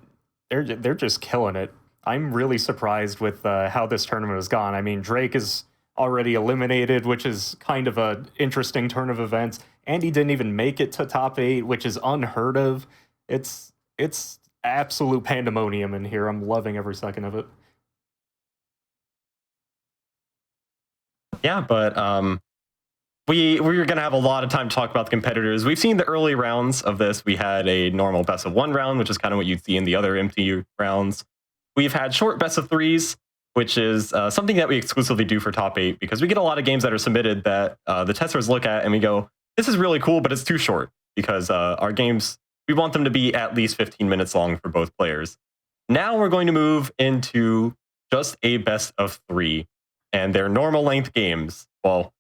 they're just killing it. I'm really surprised with how this tournament has gone. I mean, Drake is already eliminated, which is kind of an interesting turn of events. Andy didn't even make it to top 8, which is unheard of. It's absolute pandemonium in here. I'm loving every second of it. Yeah, but we're going to have a lot of time to talk about the competitors. We've seen the early rounds of this. We had a normal best of 1 round, which is kind of what you'd see in the other MTU rounds. We've had short best of 3s, which is something that we exclusively do for top 8 because we get a lot of games that are submitted that the testers look at and we go, this is really cool, but it's too short because our games, we want them to be at least 15 minutes long for both players. Now we're going to move into just a best of 3 and they're normal length games. Well,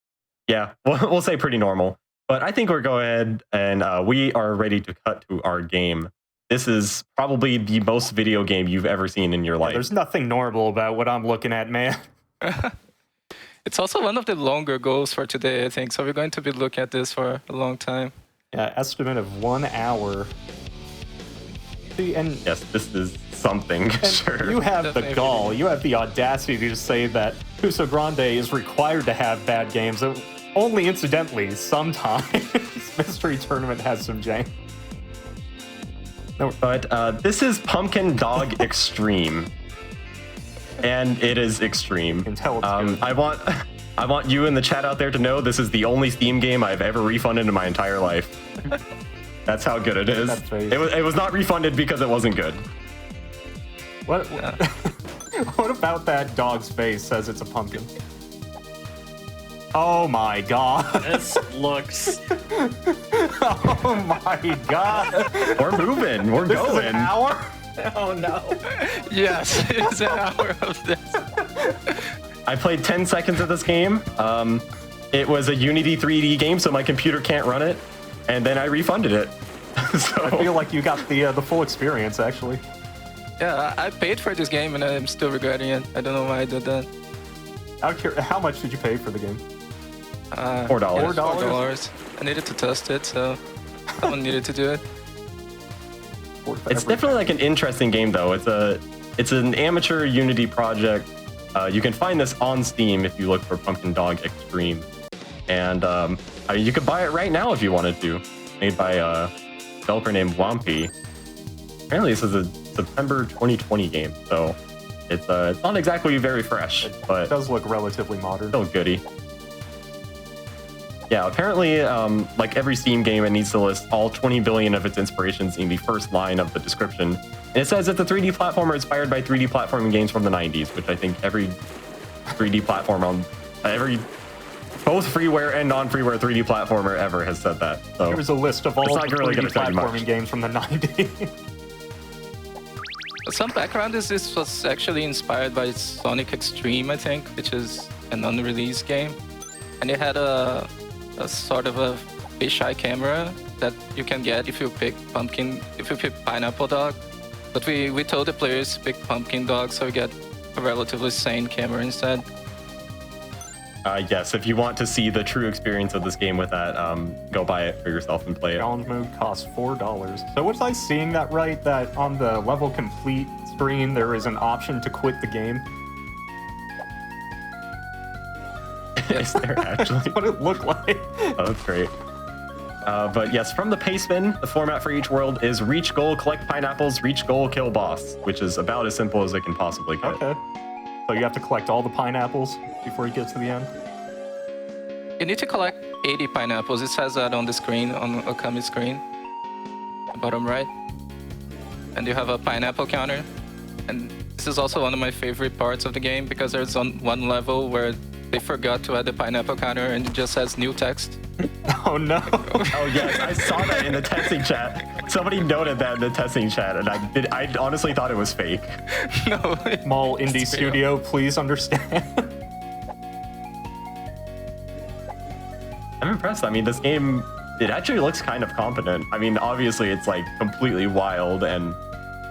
yeah, we'll say pretty normal, but I think we'll go ahead and we are ready to cut to our game. This is probably the most video game you've ever seen in your life. There's nothing normal about what I'm looking at, man. It's also one of the longer goals for today, I think. So we're going to be looking at this for a long time. Yeah, estimate of 1 hour. See, and yes, this is something. Sure. You have the gall, you have the audacity to say that Crusoe Grande is required to have bad games. Only incidentally, sometimes Mystery Tournament has some jank. No, but this is Pumpkin Dog Extreme, and it is extreme. I want you in the chat out there to know this is the only Steam game I've ever refunded in my entire life. That's how good it is. It was not refunded because it wasn't good. What about that dog's face says it's a pumpkin? Oh my god. This looks... Oh my god. We're moving. We're going. Is an hour? Oh no. Yes, it's an hour of this. I played 10 seconds of this game. It was a Unity 3D game, so my computer can't run it. And then I refunded it. So I feel like you got the full experience, actually. Yeah, I paid for this game and I'm still regretting it. I don't know why I did that. How much did you pay for the game? $4. $4. I needed to test it, so someone needed to do it. It's definitely like an interesting game, though. It's an amateur Unity project. You can find this on Steam if you look for Pumpkin Dog Extreme, and I mean, you could buy it right now if you wanted to. Made by a developer named Wampy. Apparently, this is a September 2020 game, so it's not exactly very fresh, but it does look relatively modern. Still goody. Yeah, apparently, like every Steam game, it needs to list all 20 billion of its inspirations in the first line of the description. And it says it's a 3D platformer inspired by 3D platforming games from the 90s, which I think every 3D platform on both freeware and non-freeware 3D platformer ever has said that. So there's a list of all the really 3D platforming games from the 90s. Some background is this was actually inspired by Sonic XTREME, I think, which is an unreleased game. And it had a sort of a fisheye camera that you can get if you pick Pineapple Dog. But we told the players to pick Pumpkin Dog, so we get a relatively sane camera instead. Yes, if you want to see the true experience of this game with that, go buy it for yourself and play it. Challenge mode costs $4. So was I seeing that right, that on the level complete screen there is an option to quit the game? Is there actually? That's what it looked like. Oh, that's great. But yes, from the Paceman, the format for each world is reach goal, collect pineapples, reach goal, kill boss, which is about as simple as it can possibly get. Okay. So you have to collect all the pineapples before you get to the end? You need to collect 80 pineapples. It says that on the screen, on Okami's screen, bottom right. And you have a pineapple counter. And this is also one of my favorite parts of the game because there's one level where they forgot to add the pineapple counter and it just has new text. Oh no! Oh yes, I saw that in the testing chat. Somebody noted that in the testing chat, and I honestly thought it was fake. No. Small indie studio, please understand. I'm impressed. I mean, this game, it actually looks kind of competent. I mean, obviously it's like completely wild, and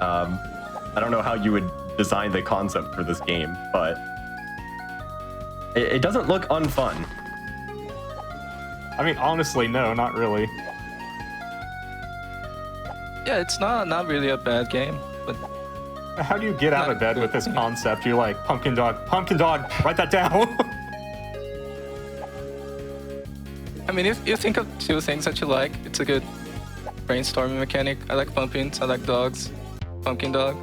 I don't know how you would design the concept for this game, but it doesn't look unfun. I mean, honestly, no, not really. Yeah, it's not really a bad game, but how do you get out of bed with this concept? You're like, pumpkin dog, write that down. I mean, if you think of two things that you like, it's a good brainstorming mechanic. I like pumpkins, I like dogs. Pumpkin dog.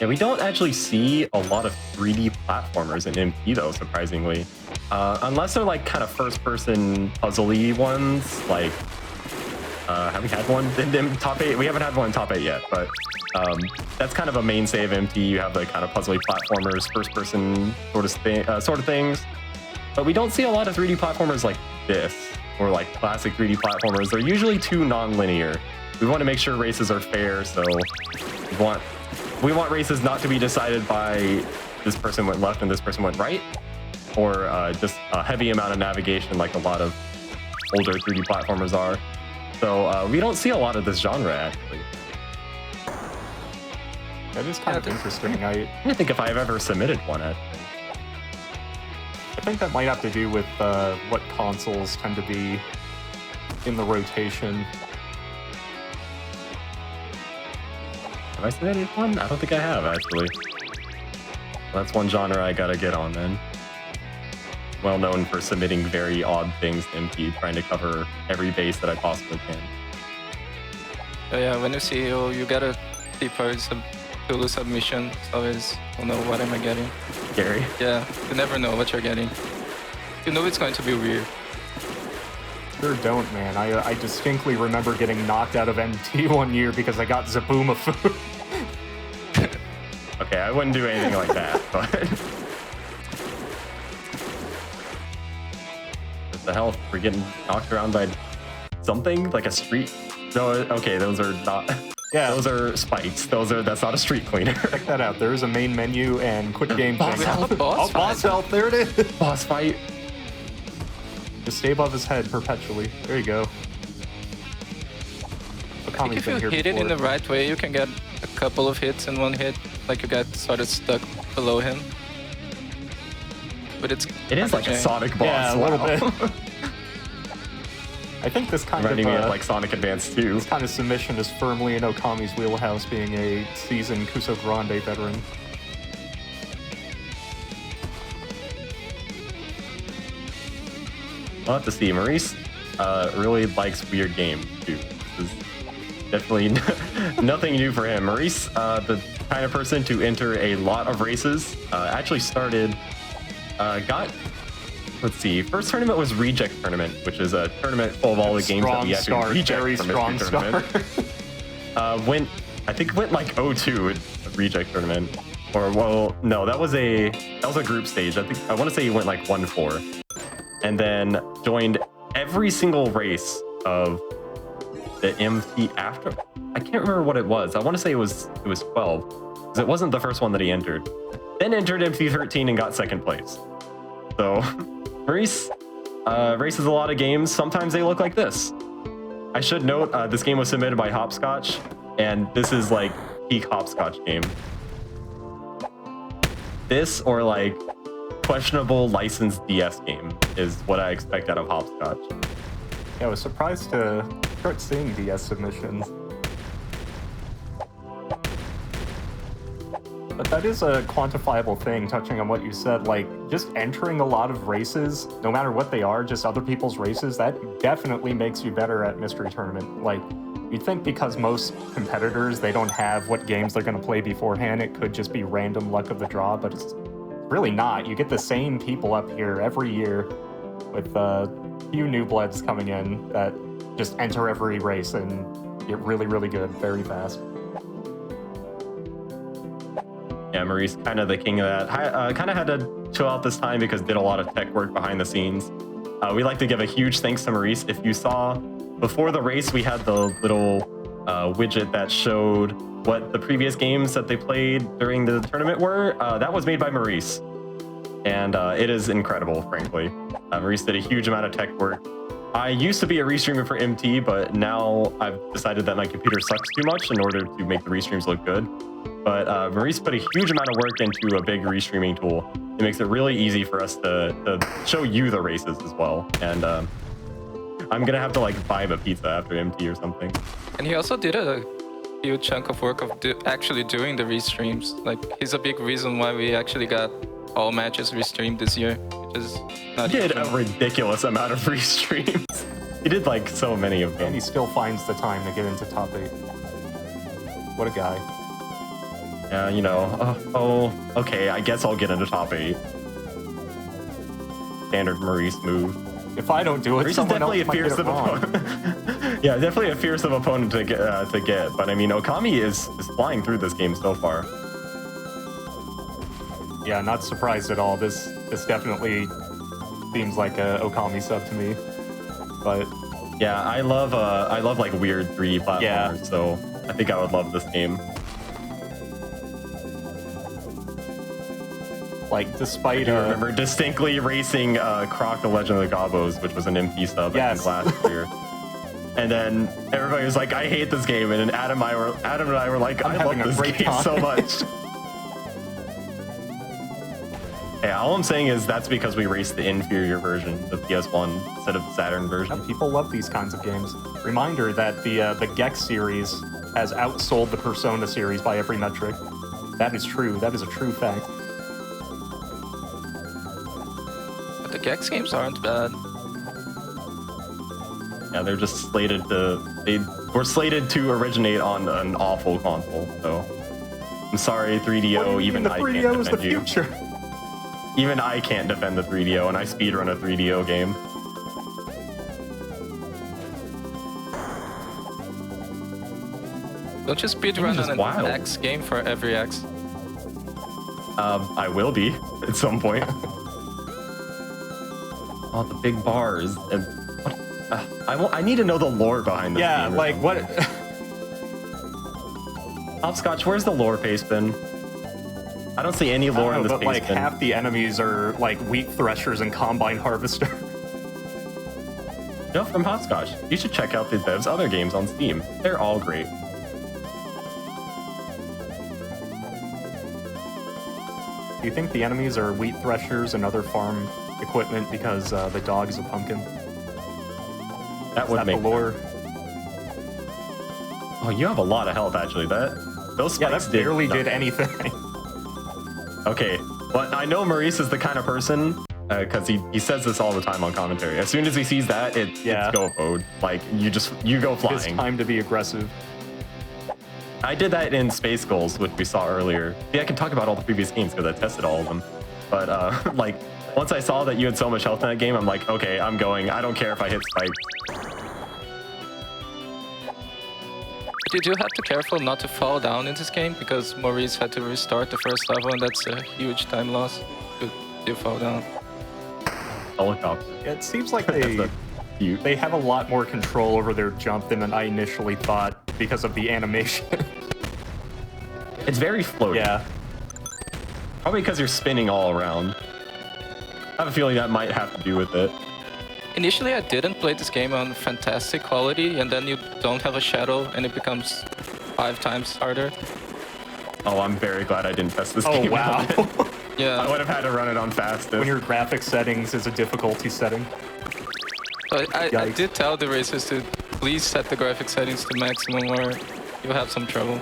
Yeah, we don't actually see a lot of 3D platformers in MT though, surprisingly. Unless they're like kind of first-person puzzly ones, like have we had one in top 8? We haven't had one in top 8 yet, but that's kind of a mainstay of MT. You have the kind of puzzly platformers, first-person sort of things. But we don't see a lot of 3D platformers like this, or like classic 3D platformers. They're usually too non-linear. We want to make sure races are fair, so we want races not to be decided by this person went left and this person went right, or just a heavy amount of navigation like a lot of older 3D platformers are. So we don't see a lot of this genre, actually. That is kind of interesting. I don't think if I've ever submitted one, actually. I think that might have to do with what consoles tend to be in the rotation. Have I submitted one? I don't think I have, actually. Well, that's one genre I gotta get on, then. Well known for submitting very odd things to MT, trying to cover every base that I possibly can. So yeah, when you see you get a deeper Hulu submission, it's always, oh no, what am I getting? Scary. Yeah, you never know what you're getting. You know it's going to be weird. Sure don't, man. I distinctly remember getting knocked out of MT one year because I got Zabooma food. Okay, I wouldn't do anything like that, but... What the hell? We're getting knocked around by something? Like a street? No, okay, those are not... Yeah, those are spikes. That's not a street cleaner. Check that out. There is a main menu and quick game. Boss health. Boss health. There it is. Boss fight. Just stay above his head perpetually. There you go. I think if you hit it in the right way, you can get a couple of hits in one hit. Like you get sort of stuck below him. But it is like a Sonic boss. Yeah, a little bit. I think this kind reminding me of like Sonic Advance 2. This kind of submission is firmly in Okami's wheelhouse, being a seasoned Kuso Grande veteran. I'll have to see. Maurice really likes weird games too. This is definitely nothing new for him. Maurice, the kind of person to enter a lot of races, actually started, let's see, first tournament was Reject Tournament, which is a tournament full of all the games that we have to reject from Mystery Tournament. I think went like 0-2 at Reject Tournament. Or, well, no, that was a group stage. I want to say he went like 1-4. And then joined every single race of the MT after. I can't remember what it was. I want to say it was 12, because it wasn't the first one that he entered. Then entered MT 13 and got second place. So Maurice races a lot of games. Sometimes they look like this. I should note this game was submitted by Hopscotch, and this is like peak Hopscotch game. This or like questionable licensed DS game is what I expect out of Hopscotch. Yeah, I was surprised to start seeing DS submissions. But that is a quantifiable thing, touching on what you said. Like, just entering a lot of races, no matter what they are, just other people's races, that definitely makes you better at Mystery Tournament. Like, you'd think because most competitors, they don't have what games they're going to play beforehand, it could just be random luck of the draw, but it's really not. You get the same people up here every year with a few new bloods coming in that just enter every race and get really, really good very fast. Yeah, Maurice, kind of the king of that. Kind of had to chill out this time because did a lot of tech work behind the scenes. We like to give a huge thanks to Maurice. If you saw before the race, we had the little widget that showed what the previous games that they played during the tournament were. That was made by Maurice. And it is incredible, frankly. Maurice did a huge amount of tech work. I used to be a restreamer for MT, but now I've decided that my computer sucks too much in order to make the restreams look good. But Maurice put a huge amount of work into a big restreaming tool. It makes it really easy for us to show you the races as well. And I'm gonna have to like buy him a pizza after MT or something. And he also did a huge chunk of work of actually doing the restreams. Like, he's a big reason why we actually got all matches restreamed this year, which is not He did a ridiculous amount of restreams. He did like so many of them. And he still finds the time to get into top 8. What a guy. Yeah, you know, okay, I guess I'll get into top 8. Standard Maurice move. If I don't do it, Maurice is definitely a fearsome opponent. Yeah, definitely a fearsome opponent to get. But I mean, Okami is flying through this game so far. Yeah, not surprised at all. This definitely seems like a Okami sub to me. But yeah, I love like weird 3D platformers. Yeah. So I think I would love this game. Like, despite I remember distinctly racing Croc the Legend of the Gobos, which was an MP sub I think last year. And then everybody was like, I hate this game, and then Adam and I were like, I love this game so much. Yeah, all I'm saying is that's because we raced the inferior version, the PS1 instead of the Saturn version. Yeah, people love these kinds of games. Reminder that the Gex series has outsold the Persona series by every metric. That is true. That is a true fact. But the Gex games aren't bad. Yeah, they're just slated to originate on an awful console. So I'm sorry, 3DO. Even I can't defend the future. Even I can't defend the 3DO, and I speedrun a 3DO game. Don't you speedrun an X game for every X? I will be at some point. Oh, the big bars. And I need to know the lore behind this game. Yeah, like what? Hopscotch, where's the lore paste bin? I don't see any lore in this paste like bin. half the enemies are like wheat threshers and combine harvester. No, from Hopscotch. You should check out the devs' other games on Steam. They're all great. Do you think the enemies are wheat threshers and other farm equipment because the dog is a pumpkin? That would make the lore. Oh, you have a lot of health actually. Those spikes that barely did anything. Okay, but I know Maurice is the kind of person because he says this all the time on commentary. As soon as he sees that, it's go mode. Like you go flying. It's time to be aggressive. I did that in Spacegulls, which we saw earlier. See, I can talk about all the previous games because I tested all of them. But like once I saw that you had so much health in that game, I'm like, okay, I'm going. I don't care if I hit spike. You do have to be careful not to fall down in this game because Maurice had to restart the first level, and that's a huge time loss to fall down. Helicopter. It seems like they have a lot more control over their jump than I initially thought because of the animation. It's very floaty. Yeah. Probably because you're spinning all around. I have a feeling that might have to do with it. Initially, I didn't play this game on fantastic quality, and then you don't have a shadow, and it becomes 5 times harder. Oh, I'm very glad I didn't test this game. Oh, wow. Yeah. I would have had to run it on fastest. When your graphic settings is a difficulty setting. So I did tell the racers to please set the graphic settings to maximum or you'll have some trouble.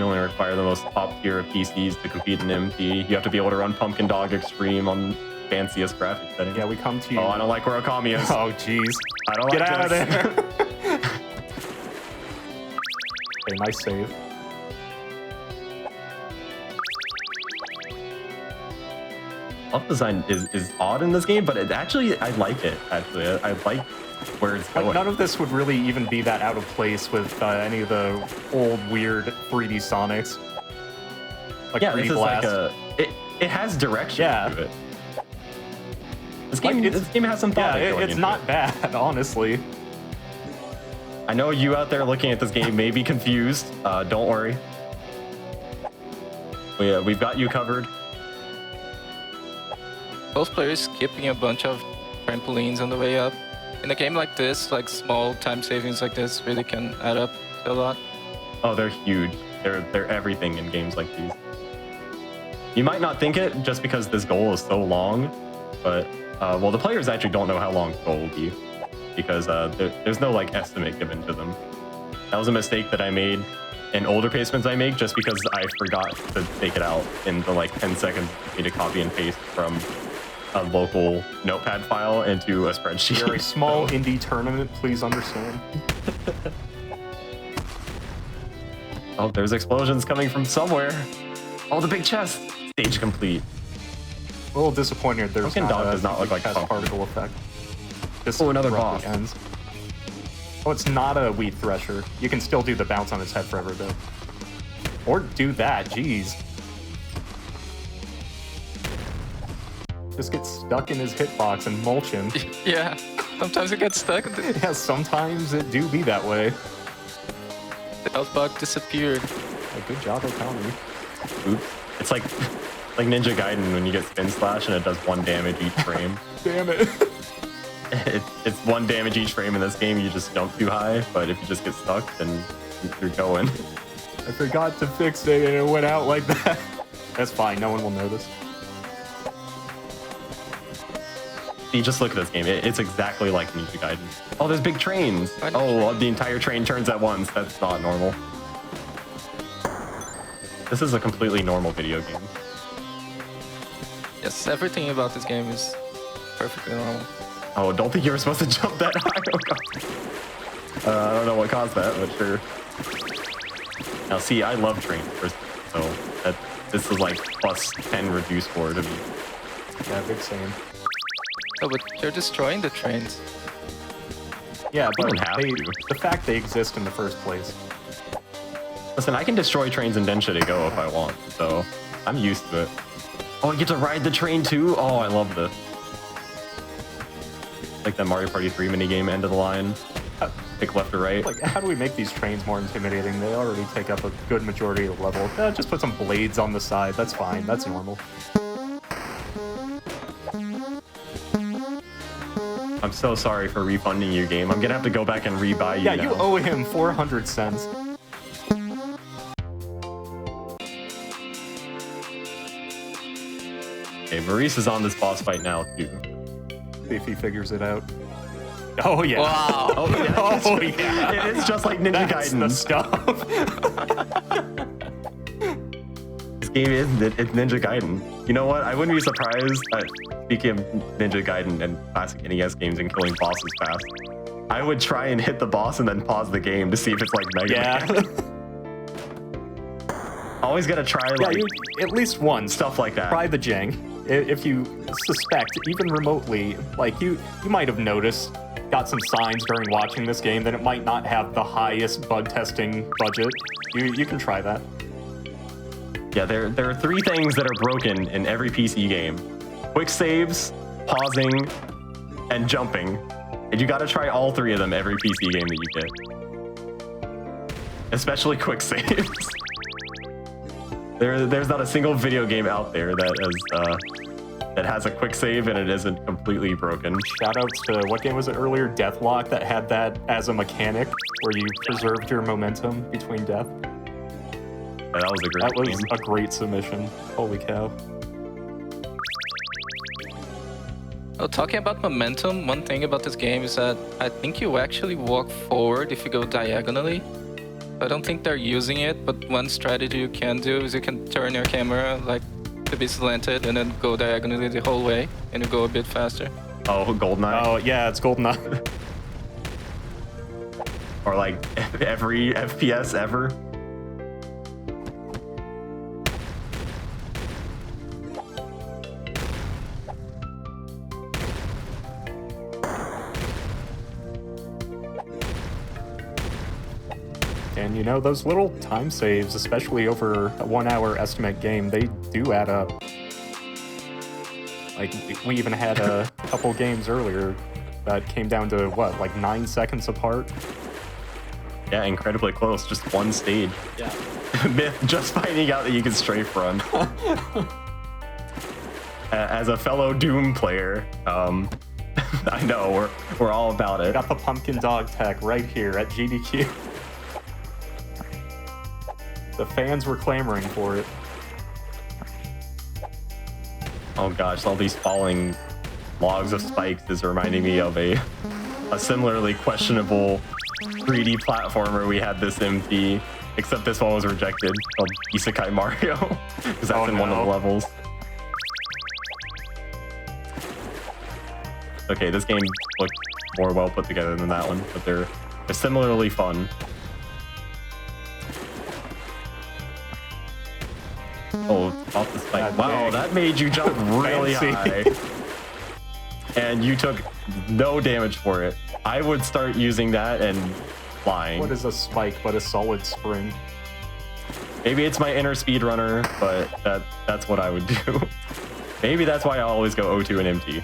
You only require the most top tier of PCs to compete in MT. You have to be able to run Pumpkin Dog Extreme on fanciest graphics settings. Yeah, we come to you. Oh, I don't like where Okami is. Oh, jeez. I don't Get like out this. of there. Okay, nice save. Level design is odd in this game, but it actually, I like it, actually. I like where it's going. Like, none of this would really even be that out of place with any of the old, weird 3D Sonics. Like yeah, 3D this is Blast. like it has direction to it. This game has some thought. Yeah, it's not bad, honestly. I know you out there looking at this game may be confused. Don't worry. We've got you covered. Both players skipping a bunch of trampolines on the way up. In a game like this, like small time savings like this really can add up to a lot. Oh, they're huge. They're everything in games like these. You might not think it just because this goal is so long, but well, the players actually don't know how long the goal will be because there's no like estimate given to them. That was a mistake that I made in older placements I make just because I forgot to take it out in the like 10 seconds for me to copy and paste from a local notepad file into a spreadsheet. You're a small indie tournament, please understand. Oh, there's explosions coming from somewhere. Oh, the big chest. Stage complete. A little disappointed there's Pumpkin Dog does not look like test Pumpkin. particle effect. This Oh, another boss. abruptly ends. Oh, it's not a Wheat Thresher. You can still do the bounce on its head forever, though. Or do that, jeez. Just get stuck in his hitbox and mulch him. Yeah, sometimes it gets stuck. Yeah, sometimes it do be that way. The health bug disappeared. Oh, good job, Okami. Oops. It's like Ninja Gaiden when you get Spin Slash and it does 1 damage each frame. Damn it. It's 1 damage each frame in this game. You just jump too high, but if you just get stuck, then you're going. I forgot to fix it and it went out like that. That's fine, no one will notice. You just look at this game. It's exactly like Ninja Gaiden. Oh, there's big trains. Oh, the entire train turns at once. That's not normal. This is a completely normal video game. Yes, everything about this game is perfectly normal. Oh, don't think you were supposed to jump that high. Oh, God. I don't know what caused that, but sure. Now, see, I love trains, so this is like plus 10 reduced score to me. Yeah, big same. Oh, but you're destroying the trains. Yeah, but don't have to. the fact they exist in the first place. Listen, I can destroy trains in Densha to go if I want, so I'm used to it. Oh, I get to ride the train too? Oh, I love this. Like that Mario Party 3 minigame, end of the line. Pick left or right. Like, how do we make these trains more intimidating? They already take up a good majority of the level. Just put some blades on the side. That's fine. That's normal. I'm so sorry for refunding you, game. I'm gonna have to go back and rebuy you Yeah, now. you owe him 400 cents. Okay, Maurice is on this boss fight now, too. See if he figures it out. Oh, yeah. Wow. Oh, yeah. Oh, yeah. It is just like Ninja That's Gaiden. the stuff. This game it's Ninja Gaiden. You know what? I wouldn't be surprised at, speaking of Ninja Gaiden and classic NES games and killing bosses fast, I would try and hit the boss and then pause the game to see if it's like Mega Man. Always gotta try like at least once. Stuff like that. Try the jank. If you suspect, even remotely, like you might have noticed, got some signs during watching this game that it might not have the highest bug testing budget. You can try that. Yeah, there are 3 things that are broken in every PC game. Quick saves, pausing, and jumping. And you gotta try all 3 of them every PC game that you get. Especially quick saves. There's not a single video game out there that has a quick save and it isn't completely broken. Shoutouts to, what game was it earlier? Deathlock, that had that as a mechanic where you preserved your momentum between death. Yeah, that was a great game. That was a great submission. Holy cow. Oh, talking about momentum, one thing about this game is that I think you actually walk forward if you go diagonally. I don't think they're using it, but one strategy you can do is you can turn your camera like to be slanted and then go diagonally the whole way, and you go a bit faster. Oh, GoldenEye. Oh, yeah, it's GoldenEye. Or like every FPS ever. And you know, those little time saves, especially over a 1 hour estimate game, they do add up. Like, we even had a couple games earlier that came down to, what, like 9 seconds apart? Yeah, incredibly close. Just one stage. Yeah. Myth, just finding out that you can strafe run. As a fellow Doom player, I know, we're all about it. Got the pumpkin dog tech right here at GDQ. The fans were clamoring for it. Oh gosh, all these falling logs of spikes is reminding me of a similarly questionable 3D platformer we had this MT, except this one was rejected, called Isekai Mario, because that's in one of the levels. Okay, this game looked more well put together than that one, but they're similarly fun. Oh, off the spike. Wow, that made you jump really high. And you took no damage for it. I would start using that and flying. What is a spike but a solid spring? Maybe it's my inner speedrunner, but that's what I would do. Maybe that's why I always go O2 and MT.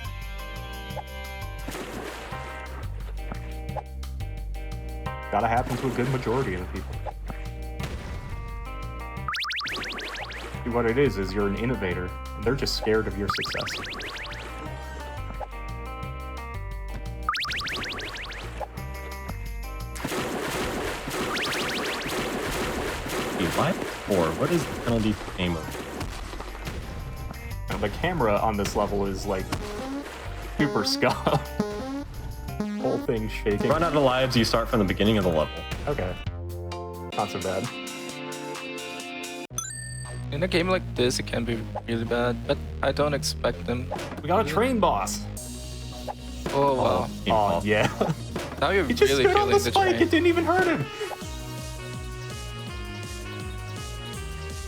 Gotta happen to a good majority of the people. See, what it is you're an innovator, and they're just scared of your success. What is the penalty for aim mode? Now, the camera on this level is like super scuffed. Whole thing shaking. Run out of lives, you start from the beginning of the level. Okay. Not so bad. In a game like this, it can be really bad, but I don't expect them. We got a train boss. Oh wow. Oh yeah. Now you're He just really stood on feeling the the spike. train. It didn't even hurt him.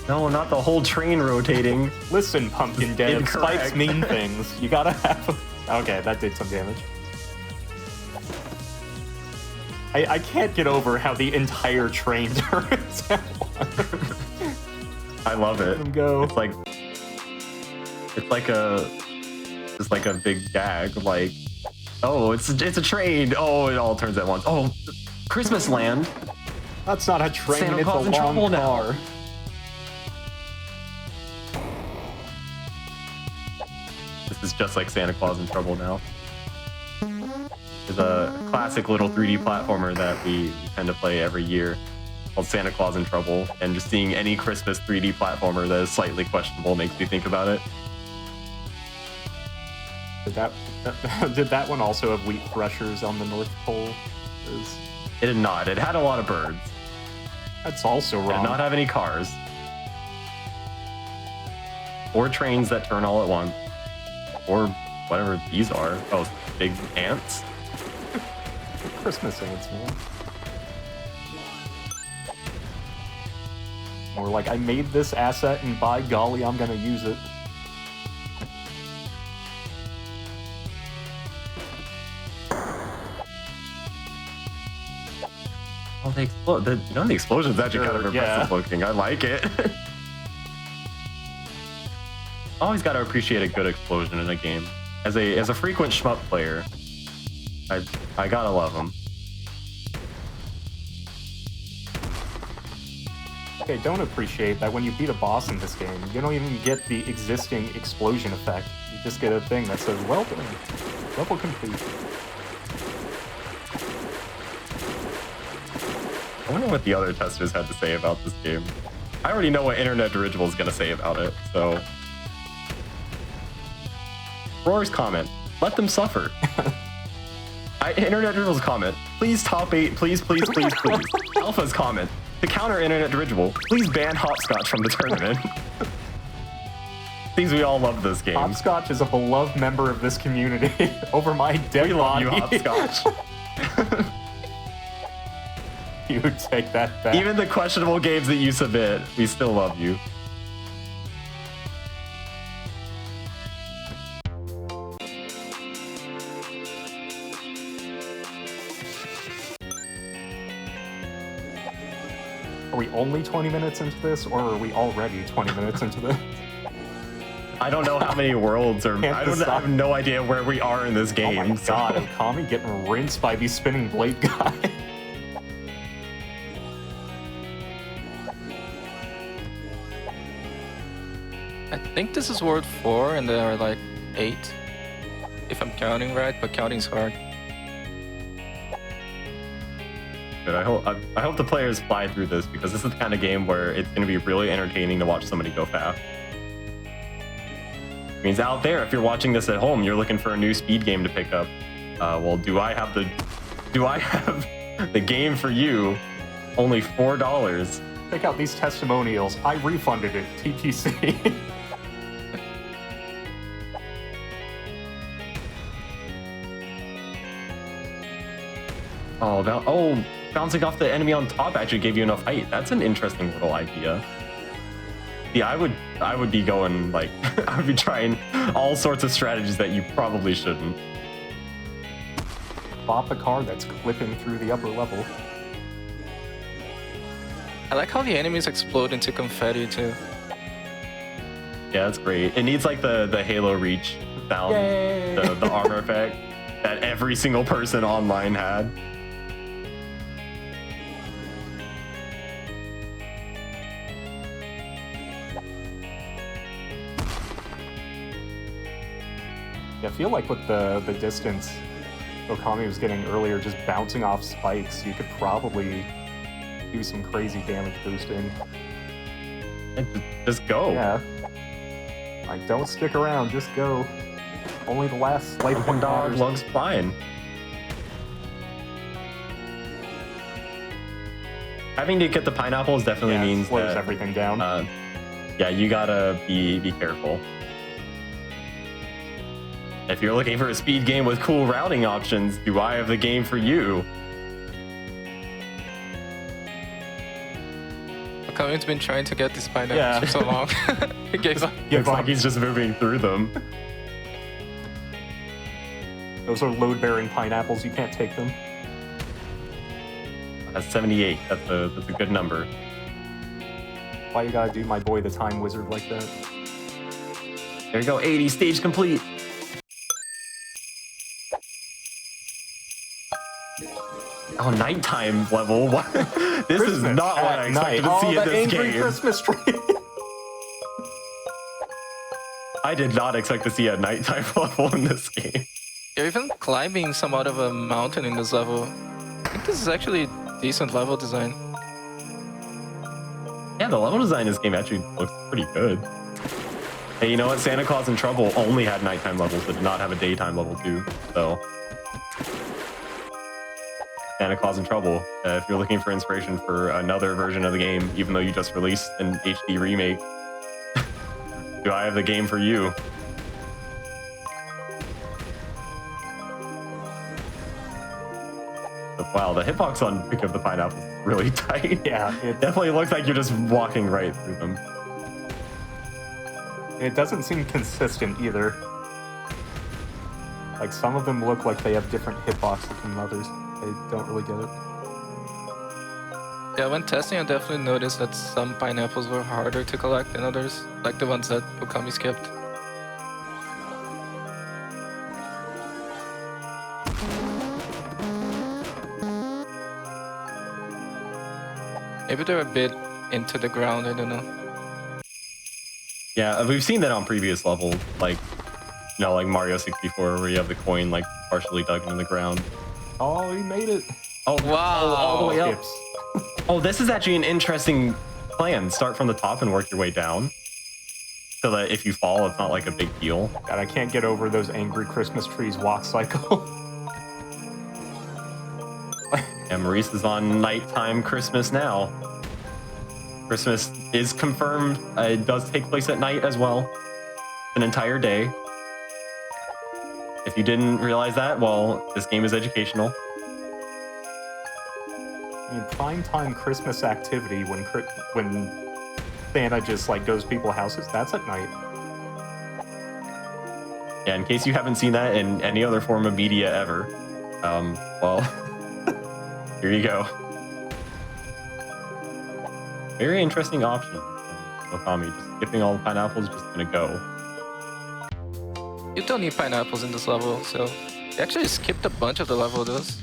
No, not the whole train rotating. Listen, Pumpkin Dev, Incorrect. spikes mean things. You gotta have. Okay, that did some damage. I can't get over how the entire train turns out. I love it. Let him go. It's like a big gag. Like, oh, it's a train. Oh, it all turns at once. Oh, Christmas Land. That's not a train. Santa it's Claus a in long trouble car. now. This is just like Santa Claus in Trouble now. It's a classic little 3D platformer that we tend to play every year called Santa Claus in Trouble, and just seeing any Christmas 3D platformer that is slightly questionable makes me think about it. Did that one also have wheat threshers on the North Pole? It did not. It had a lot of birds. That's also wrong. It did not have any cars. Or trains that turn all at once. Or whatever these are. Oh, big ants? Christmas ants, man. Or like, I made this asset and by golly, I'm gonna use it. Oh, they explode. The explosion's actually kind of impressive looking. I like it. Always got to appreciate a good explosion in a game. As a frequent shmup player, I gotta love them. Okay, don't appreciate that when you beat a boss in this game, you don't even get the existing explosion effect. You just get a thing that says, well done, level complete. I wonder what the other testers had to say about this game. I already know what Internet Dirigible is gonna say about it, so... Roar's comment, let them suffer. Internet Dirigible's comment, please top 8, please, please, please, please. Alpha's comment, to counter internet dirigible, please ban hopscotch from the tournament. Seems we all love this game. Hopscotch is a beloved member of this community. Over my dead We love body. you, hopscotch. You take that back. Even the questionable games that you submit, we still love you. Are we only 20 minutes into this, or are we already 20 minutes into this? I don't know how many worlds are. I have no idea where we are in this game. Oh my so- god, Okami getting rinsed by these spinning blade guys. I think this is World 4 and there are like 8. If I'm counting right, but counting's hard. But I hope the players fly through this, because this is the kind of game where it's going to be really entertaining to watch somebody go fast. It means out there, if you're watching this at home, you're looking for a new speed game to pick up. Well, do I have the game for you? Only $4. Check out these testimonials. I refunded it. TTC. Oh, bouncing off the enemy on top actually gave you enough height. That's an interesting little idea. Yeah, I would be going like I would be trying all sorts of strategies that you probably shouldn't. Bop the car that's clipping through the upper level. I like how the enemies explode into confetti too. Yeah, that's great. It needs like the Halo Reach sound, the armor effect that every single person online had. Yeah, I feel like with the distance Okami was getting earlier, just bouncing off spikes, you could probably do some crazy damage boosting. Just go. Yeah. Like, don't stick around, just go. Only the last slight One dog matters. looks fine. Having to get the pineapples definitely means slows that everything down. Yeah, you gotta be careful. If you're looking for a speed game with cool routing options, do I have the game for you? Okami's been trying to get this pineapple for so long. He gave up. Looks like he's just moving through them. Those are load-bearing pineapples, you can't take them. That's 78. That's a good number. Why you gotta do my boy the time wizard like that? There you go, 80, stage complete. Oh, nighttime level. What? This is not what I expected to see in this angry game. Christmas tree. I did not expect to see a nighttime level in this game. You're even climbing somewhat of a mountain in this level. I think this is actually decent level design. Yeah, the level design in this game actually looks pretty good. Hey, you know what? Santa Claus in Trouble only had nighttime levels, but did not have a daytime level too. So, Santa Claus in Trouble. If you're looking for inspiration for another version of the game, even though you just released an HD remake, do I have the game for you? Wow, the hitbox on Pick Up the Pineapple is really tight. Yeah, it definitely looks like you're just walking right through them. It doesn't seem consistent either. Like, some of them look like they have different hitboxes than others. I don't really get it. Yeah, when testing, I definitely noticed that some pineapples were harder to collect than others, like the ones that Okami skipped. Maybe they're a bit into the ground, I don't know. Yeah, we've seen that on previous levels, like, you know, like Mario 64, where you have the coin like partially dug into the ground. Oh, he made it. Oh, wow. all the way up. Oh, this is actually an interesting plan. Start from the top and work your way down, so that if you fall, it's not like a big deal. God, I can't get over those angry Christmas trees walk cycle. Yeah, Maurice is on nighttime Christmas now. Christmas is confirmed. It does take place at night as well, an entire day. If you didn't realize that, well, this game is educational. I mean, prime time Christmas activity when Santa just like goes to people's houses, that's at night. Yeah, in case you haven't seen that in any other form of media ever, well, here you go. Very interesting option. Okami, just skipping all the pineapples, just gonna go. You don't need pineapples in this level, so you actually skipped a bunch of the level. Those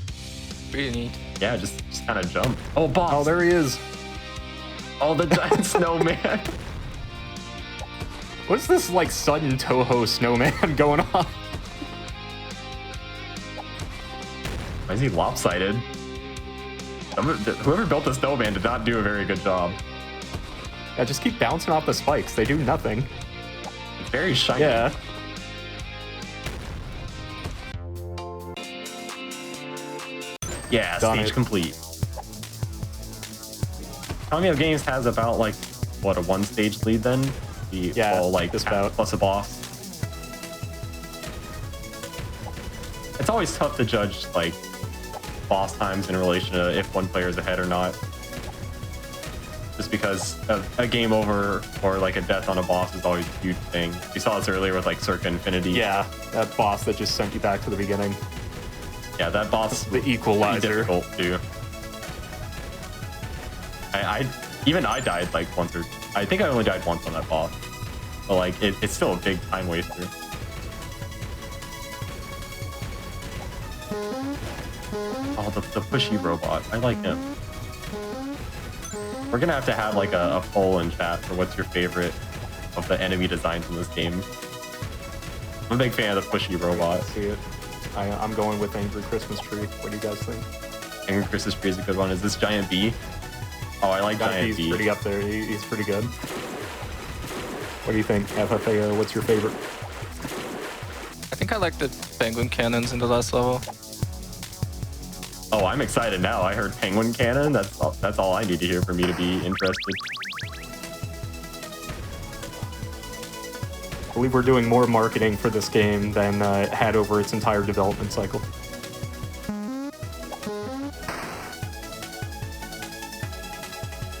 really neat. Yeah, just kind of jump. Oh, boss! Oh, there he is. Oh, the giant snowman. What's this like sudden Toho snowman going on? Why is he lopsided? Whoever built the snowman did not do a very good job. Yeah, just keep bouncing off the spikes. They do nothing. It's very shiny. Yeah. Yeah, Done stage it. complete. OkamiofGames has about like what, a one stage lead then? Yeah, like just about. plus a boss. It's always tough to judge like boss times in relation to if one player is ahead or not. Just because a game over or like a death on a boss is always a huge thing. We saw this earlier with like Circa Infinity. Yeah, that boss that just sent you back to the beginning. Yeah, that boss The equalizer. difficult too. Even I died like once or I think I only died once on that boss, but like it's still a big time waster. Oh, the pushy robot, I like him. We're gonna have to have like a poll in chat for what's your favorite of the enemy designs in this game. I'm a big fan of the pushy robot. See it. I'm going with Angry Christmas Tree. What do you guys think? Angry Christmas Tree is a good one. Is this Giant B? Oh, I like Giant He's B. pretty up there. He's pretty good. What do you think, FFAO? What's your favorite? I think I like the penguin cannons in the last level. Oh, I'm excited now. I heard penguin cannon. That's all I need to hear for me to be interested. I believe we're doing more marketing for this game than it had over its entire development cycle.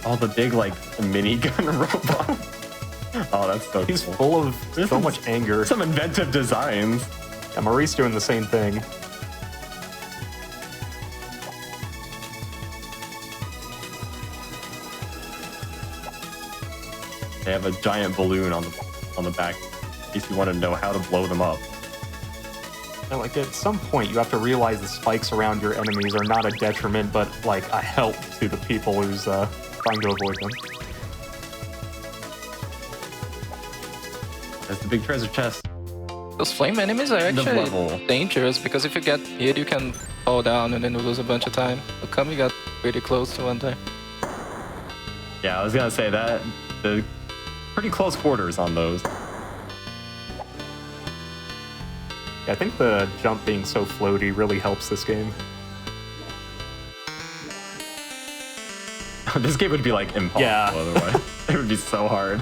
Oh, the big like minigun robot. Oh, that's so He's cool. full of so much anger. Some inventive designs. Yeah, Maurice doing the same thing. They have a giant balloon on the back in case you want to know how to blow them up. And like at some point, you have to realize the spikes around your enemies are not a detriment, but like a help to the people who's trying to avoid them. That's the big treasure chest. Those flame enemies are The actually level. dangerous because if you get hit, you can fall down and then you lose a bunch of time. Okami got pretty close to one time. Yeah, I was gonna say that the pretty close quarters on those. Yeah, I think the jump being so floaty really helps this game. This game would be like impossible otherwise. It would be so hard.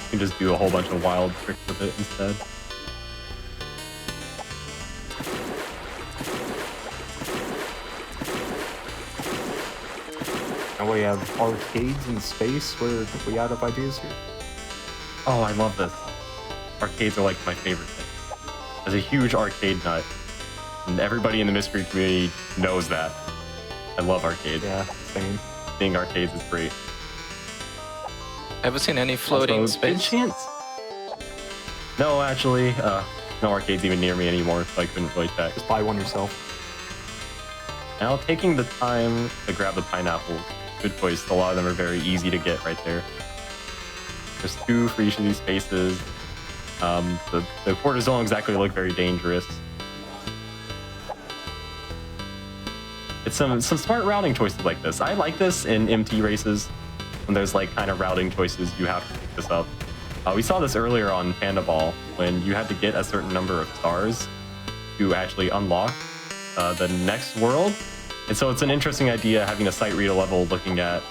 You can just do a whole bunch of wild tricks with it instead. And we have arcades in space. Where we out of ideas here? Oh, I love this. Arcades are like my favorite thing. As a huge arcade nut, and everybody in the mystery community knows that. I love arcades. Yeah, same. Seeing arcades is great. Ever seen any floating Also, good space? chance. No, actually, no arcades even near me anymore, so I couldn't really check. Just buy one yourself. Now, taking the time to grab the pineapples, good choice. A lot of them are very easy to get right there. There's 2 for each of these spaces. The quarters don't exactly look very dangerous. It's some smart routing choices like this. I like this in MT races when there's like kind of routing choices. You have to pick this up. We saw this earlier on Panda Ball when you had to get a certain number of stars to actually unlock the next world. And so it's an interesting idea having a sight read a level looking at,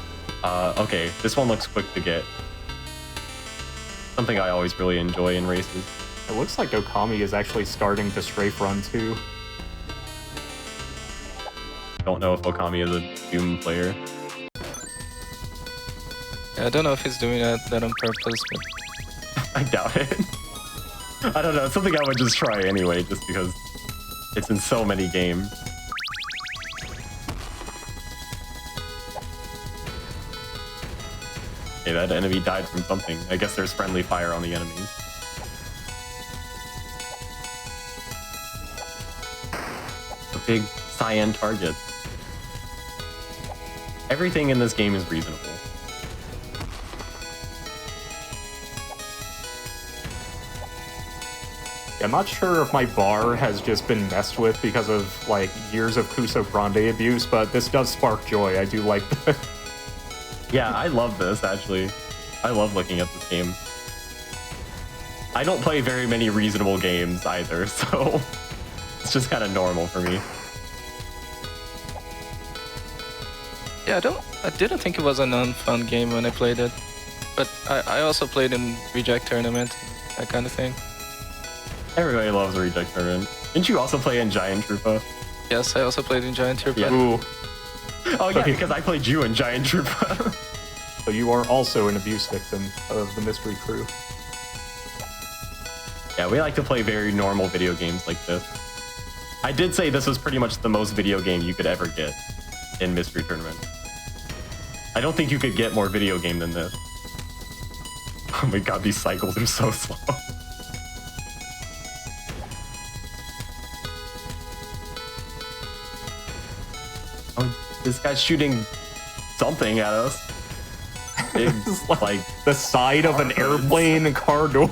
okay, this one looks quick to get. Something I always really enjoy in races. It looks like Okami is actually starting to strafe run too. Don't know if Okami is a Doom player. Yeah, I don't know if he's doing that on purpose, but I doubt it. I don't know, it's something I would just try anyway, just because it's in so many games. Okay, that enemy died from something. I guess there's friendly fire on the enemies. A big cyan target. Everything in this game is reasonable. I'm not sure if my bar has just been messed with because of like years of Kuso Grande abuse, but this does spark joy. I do like that. Yeah, I love this, actually. I love looking at this game. I don't play very many reasonable games either, so it's just kind of normal for me. yeah, I didn't think it was a non-fun game when I played it. But I also played in Reject Tournament, that kind of thing. Everybody loves a Reject Tournament. Didn't you also play in Giant Troopa? Yes, I also played in Giant Troopa. Yeah. Ooh. Oh yeah, because I played you in Giant Troopa. So you are also an abuse victim of the Mystery Crew. Yeah, we like to play very normal video games like this. I did say this was pretty much the most video game you could ever get in Mystery Tournament. I don't think you could get more video game than this. Oh my god, these cycles are so slow. Oh, this guy's shooting something at us. Big, like the side of an airplane and car door.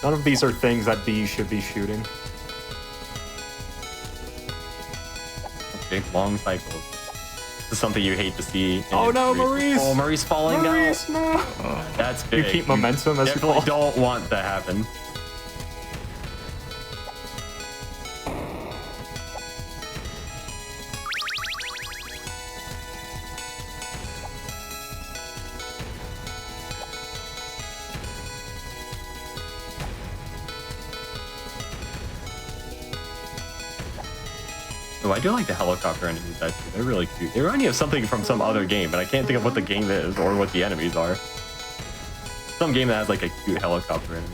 None of these are things that bees should be shooting. Big long cycles. This is something you hate to see. Oh no, Maurice! Oh, Maurice falling down. Maurice, no! Oh, that's big. You keep momentum as you definitely fall. don't want that to happen. Oh, I do like the helicopter enemies, actually. They're really cute. They remind me of something from some other game, but I can't think of what the game is or what the enemies are. Some game that has like a cute helicopter enemy.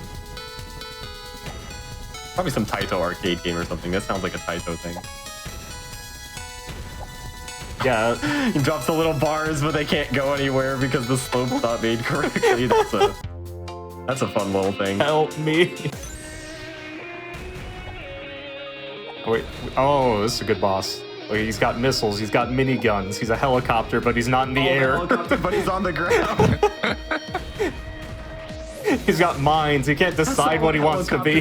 Probably some Taito arcade game or something. That sounds like a Taito thing. Yeah. He drops the little bars, but they can't go anywhere because the slope's not made correctly. That's a fun little thing. Help me. Wait, oh, this is a good boss. Look, he's got missiles, he's got miniguns, he's a helicopter, but he's not in the air. Helicopter, but he's on the ground. He's got mines, he can't decide what he wants to be.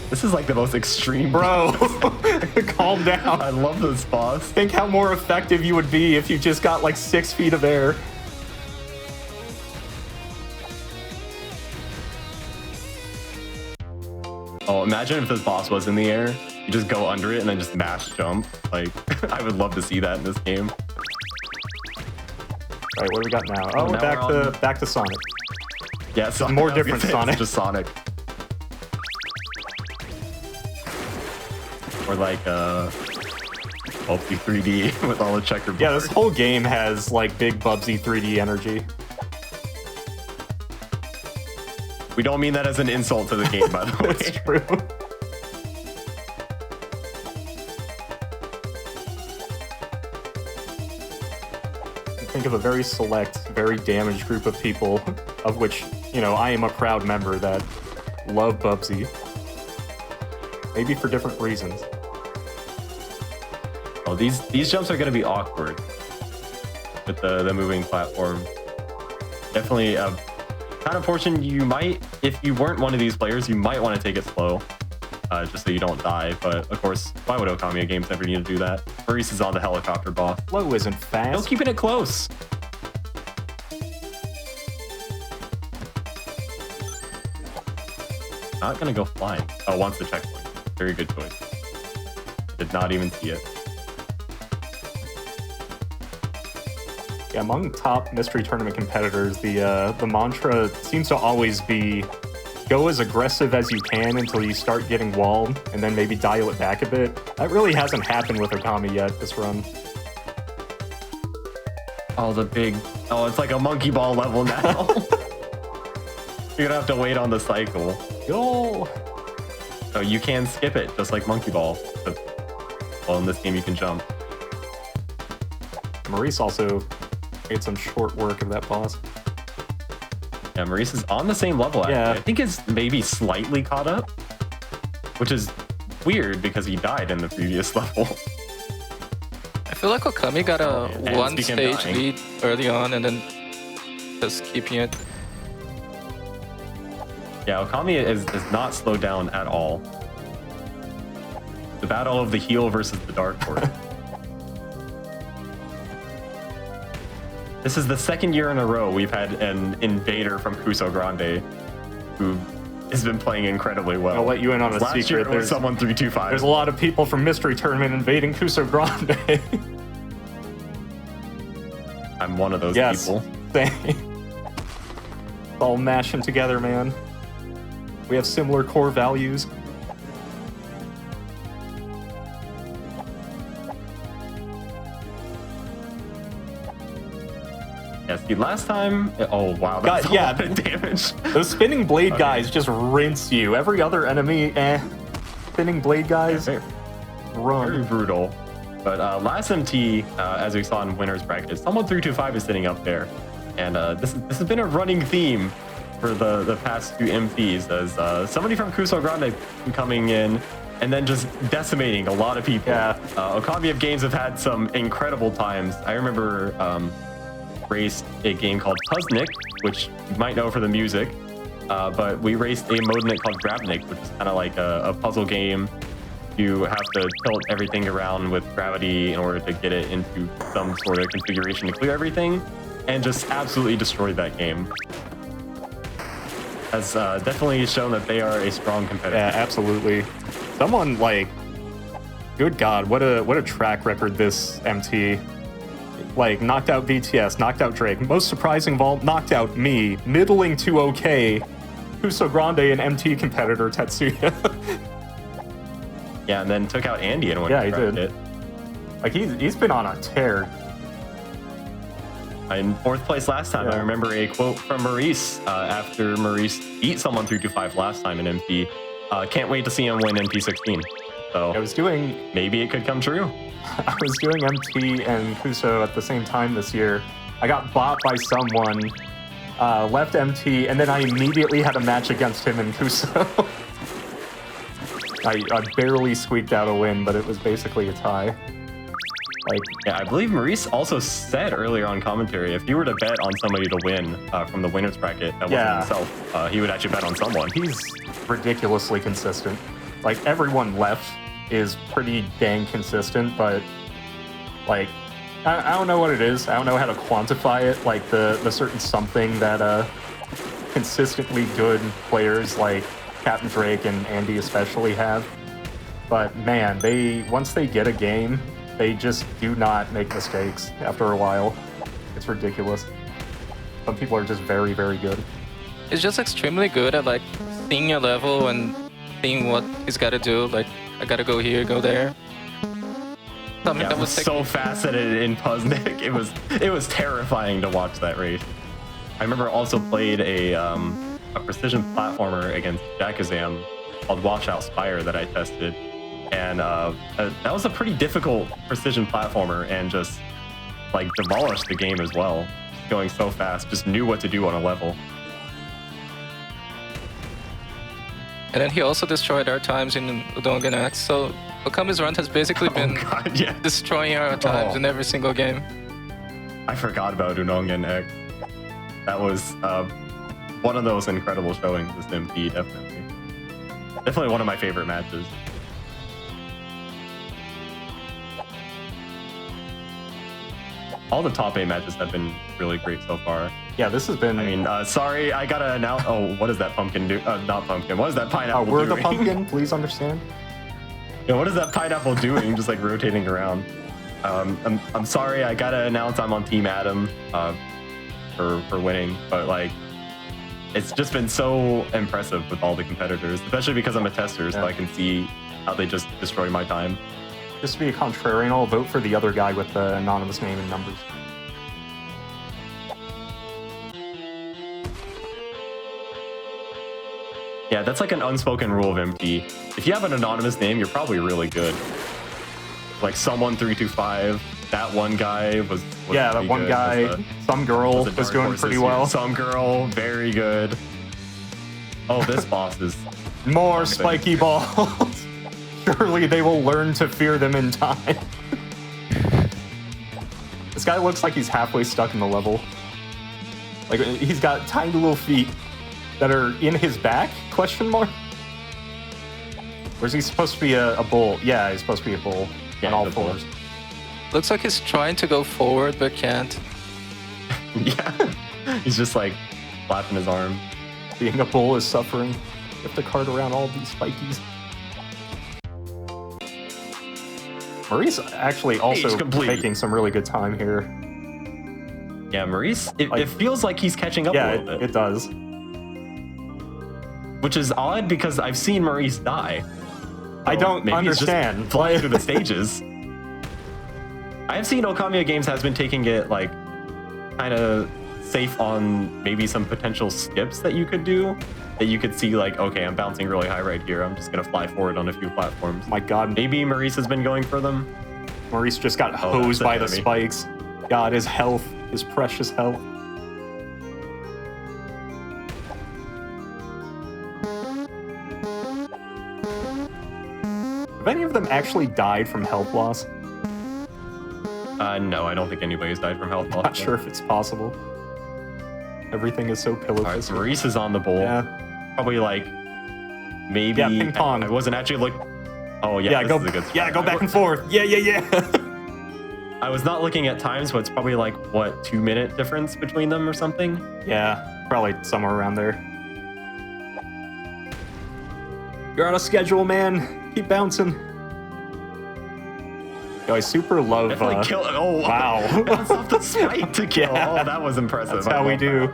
This is like the most extreme. Bro, calm down. I love this boss. Think how more effective you would be if you just got like 6 feet of air. Oh, imagine if this boss was in the air. You just go under it and then just mash jump. Like, I would love to see that in this game. All right, what do we got now? Oh, now back to Sonic. Yeah, Sonic. More different Sonic. It's just Sonic. Or like Bubsy 3D with all the checkerboard. Yeah, this whole game has like big Bubsy 3D energy. We don't mean that as an insult to the game, by the way. It's true. Think of a very select, very damaged group of people, of which, you know, I am a proud member that love Bubsy. Maybe for different reasons. Oh, these jumps are going to be awkward with the moving platform. Definitely a kind of portion you might, if you weren't one of these players, you might want to take it slow, just so you don't die. But of course, why would OkamiofGames ever need to do that? Maurice is on the helicopter boss. Slow isn't fast. No, keeping it close. Not gonna go flying. Oh, wants the checkpoint. Very good choice. Did not even see it. Yeah, among top mystery tournament competitors, the mantra seems to always be go as aggressive as you can until you start getting walled, and then maybe dial it back a bit. That really hasn't happened with Okami yet this run. Oh, it's like a monkey ball level now. You're gonna have to wait on the cycle. Yo! So you can skip it, just like monkey ball. But, well, in this game you can jump. Maurice also made some short work of that boss. Yeah, Maurice is on the same level, actually. Yeah. I think it's maybe slightly caught up, which is weird because he died in the previous level. I feel like Okami got a And one speaking of stage dying. lead early on and then just keeping it. Yeah, Okami is not slowed down at all. The battle of the heel versus the dark horse. This is the second year in a row we've had an invader from Kuso Grande who has been playing incredibly well. I'll let you in on a Last secret. year it was someone 325. There's a lot of people from Mystery Tournament invading Kuso Grande. I'm one of those yes, people. same. All mashing together, man. We have similar core values. Yeah, see, last time... Oh, wow, that's God, yeah. a lot of damage. Those spinning blade guys just rinse you. Every other enemy, Spinning blade guys, Yeah, run. very brutal. But last MT, as we saw in winner's bracket, someone 325 is sitting up there. And this has been a running theme for the past few MPs, as somebody from Kuso Grande coming in and then just decimating a lot of people. Yeah. OkamiofGames have had some incredible times. I remember raced a game called Puzznik, which you might know for the music, but we raced a mode in it called Grabnik, which is kind of like a puzzle game. You have to tilt everything around with gravity in order to get it into some sort of configuration to clear everything, and just absolutely destroyed that game. Has definitely shown that they are a strong competitor. Yeah, absolutely. Someone like, good God, what a track record this MT. Like, knocked out BTS, knocked out Drake. Most surprising of all, knocked out me, middling to okay, Kuso Grande and MT competitor Tetsuya. Yeah, and then took out Andy in one. Yeah, he did. Like, he's been on a tear. In fourth place last time, I remember a quote from Maurice after Maurice beat someone 325 last time in MP. Can't wait to see him win MP16. So I was doing... Maybe it could come true. I was doing MT and Kuso at the same time this year. I got bought by someone, left MT, and then I immediately had a match against him in Kuso. I barely squeaked out a win, but it was basically a tie. Like, yeah, I believe Maurice also said earlier on commentary, if he were to bet on somebody to win from the winner's bracket that wasn't himself, he would actually bet on someone. He's ridiculously consistent. Like, everyone left is pretty dang consistent, but like, I don't know what it is. I don't know how to quantify it, like the certain something that consistently good players like capndrake and Andy especially have. But man, once they get a game, they just do not make mistakes after a while. It's ridiculous. Some people are just very, very good. He's just extremely good at like seeing your level and seeing what he's got to do. Like, I gotta go here, go there. Something Yeah, that I was so faceted in Puzznik. It was terrifying to watch that race. I remember also played a precision platformer against Jakazam called Watch Out Spire that I tested. And that was a pretty difficult precision platformer and just like demolished the game as well. Going so fast, just knew what to do on a level. And then he also destroyed our times in OutlawN X. So Okami's run has basically been destroying our times in every single game. I forgot about OutlawN X. That was one of those incredible showings this MP, definitely. Definitely one of my favorite matches. all the top 8 matches have been really great so far. Yeah, this has been. I mean, sorry, I gotta announce. Oh, what does that pumpkin do? Not pumpkin. What is that pineapple we're doing? the pumpkin. Please understand. Yeah, what is that pineapple doing? Just like rotating around. I'm sorry, I gotta announce I'm on Team Adam for winning, but like, it's just been so impressive with all the competitors, especially because I'm a tester, so I can see how they just destroy my time. Just to be a contrarian, I'll vote for the other guy with the anonymous name and numbers. Yeah, that's like an unspoken rule of MT. If you have an anonymous name, you're probably really good. Like someone 325, that one guy was yeah, that one guy, some girl was doing pretty well. Some girl, very good. Oh, this boss is more spiky balls. Surely they will learn to fear them in time. This guy looks like he's halfway stuck in the level. Like he's got tiny little feet that are in his back? Question mark. Or is he supposed to be a bull? Yeah, he's supposed to be a bull on all fours. Looks like he's trying to go forward but can't. Yeah, he's just like flapping his arm. Being a bull is suffering. You have to cart around all these spikies. Maurice actually also making some really good time here. Yeah, Maurice, it feels like he's catching up a little bit. It does. Which is odd because I've seen Maurice die. So I don't maybe understand. He's just flying through the stages. I have seen OkamiofGames has been taking it like kind of safe on maybe some potential skips that you could do. That you could see like, okay, I'm bouncing really high right here. I'm just gonna fly forward on a few platforms. My God, maybe Maurice has been going for them. Maurice just got hosed by the spikes. God, his health, his precious health. Have any of them actually died from health loss? No, I don't think anybody's died from health loss. Not sure if it's possible. Everything is so pillow. Alright, so Maurice is on the bowl. Yeah. Probably like maybe. Yeah, ping pong. I wasn't actually looking. Oh yeah, yeah, this is a good spot. Yeah, go back and forth. Yeah. I was not looking at times, but it's probably like what 2-minute difference between them or something. Yeah, probably somewhere around there. You're on a schedule, man. Keep bouncing. Yo, I super love. Kill. Oh wow! Bounce off the spike to kill. Yeah. Oh, that was impressive. That's how we do.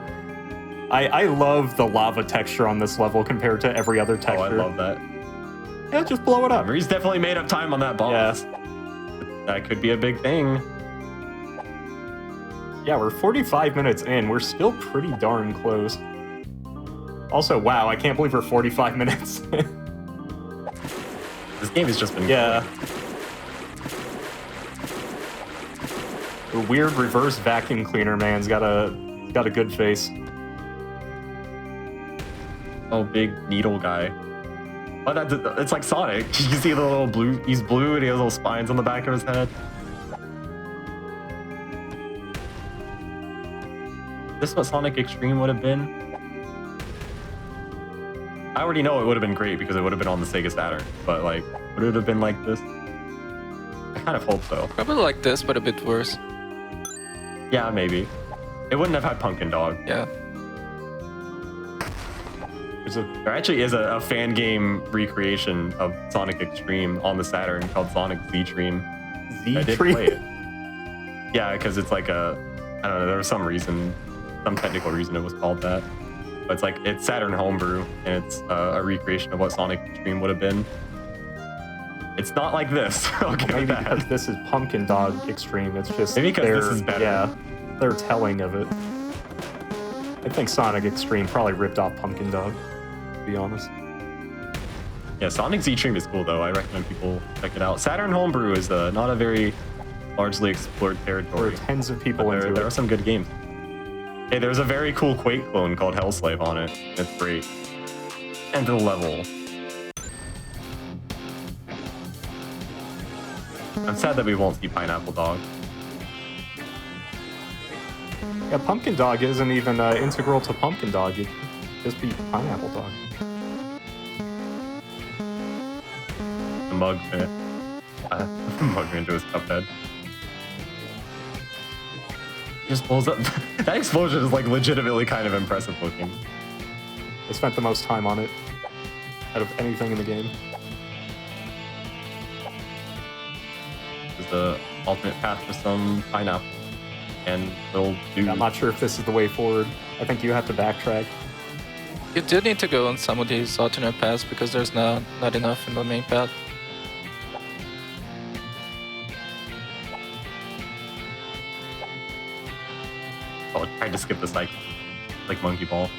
I love the lava texture on this level compared to every other texture. Oh, I love that. Yeah, just blow it up. He's definitely made up time on that boss. Yeah. That could be a big thing. Yeah, we're 45 minutes in. We're still pretty darn close. Also, wow, I can't believe we're 45 minutes. This game has just been The weird reverse vacuum cleaner man's got a good face. Oh, big needle guy. Oh, it's like Sonic. You see the little blue. He's blue and he has little spines on the back of his head. Is this what Sonic Extreme would have been? I already know it would have been great because it would have been on the Sega Saturn. But like, would it have been like this? I kind of hope so. Probably like this, but a bit worse. Yeah, maybe. It wouldn't have had Pumpkin Dog. Yeah. There actually is a fan game recreation of Sonic Extreme on the Saturn called Sonic Z-Treem. I did play it. Yeah, because it's like I don't know, there was some technical reason it was called that. But it's Saturn homebrew, and it's a recreation of what Sonic Extreme would have been. It's not like this. I'll give it that. Because this is Pumpkin Dog Extreme. It's just maybe because this is better. Yeah, their telling of it. I think Sonic Extreme probably ripped off Pumpkin Dog, to be honest. Yeah, Sonic Z-Treem is cool though. I recommend people check it out. Saturn homebrew is not a very largely explored territory. There are tens of people into it. There are some good games. Hey, there's a very cool Quake clone called Hellslave on it. It's great. End of the level. I'm sad that we won't see Pineapple Dog. Yeah, Pumpkin Dog isn't even integral to Pumpkin Dog. It just be Pineapple Dog. The mug fit. Mug into his cup head. Just blows up. That explosion is like legitimately kind of impressive looking. I spent the most time on it out of anything in the game. Is the alternate path for some pineapple, and they'll do. I'm not sure if this is the way forward. I think you have to backtrack. You do need to go on some of these alternate paths because there's not enough in the main path. Oh, I tried to skip the cycle, like Monkey Ball.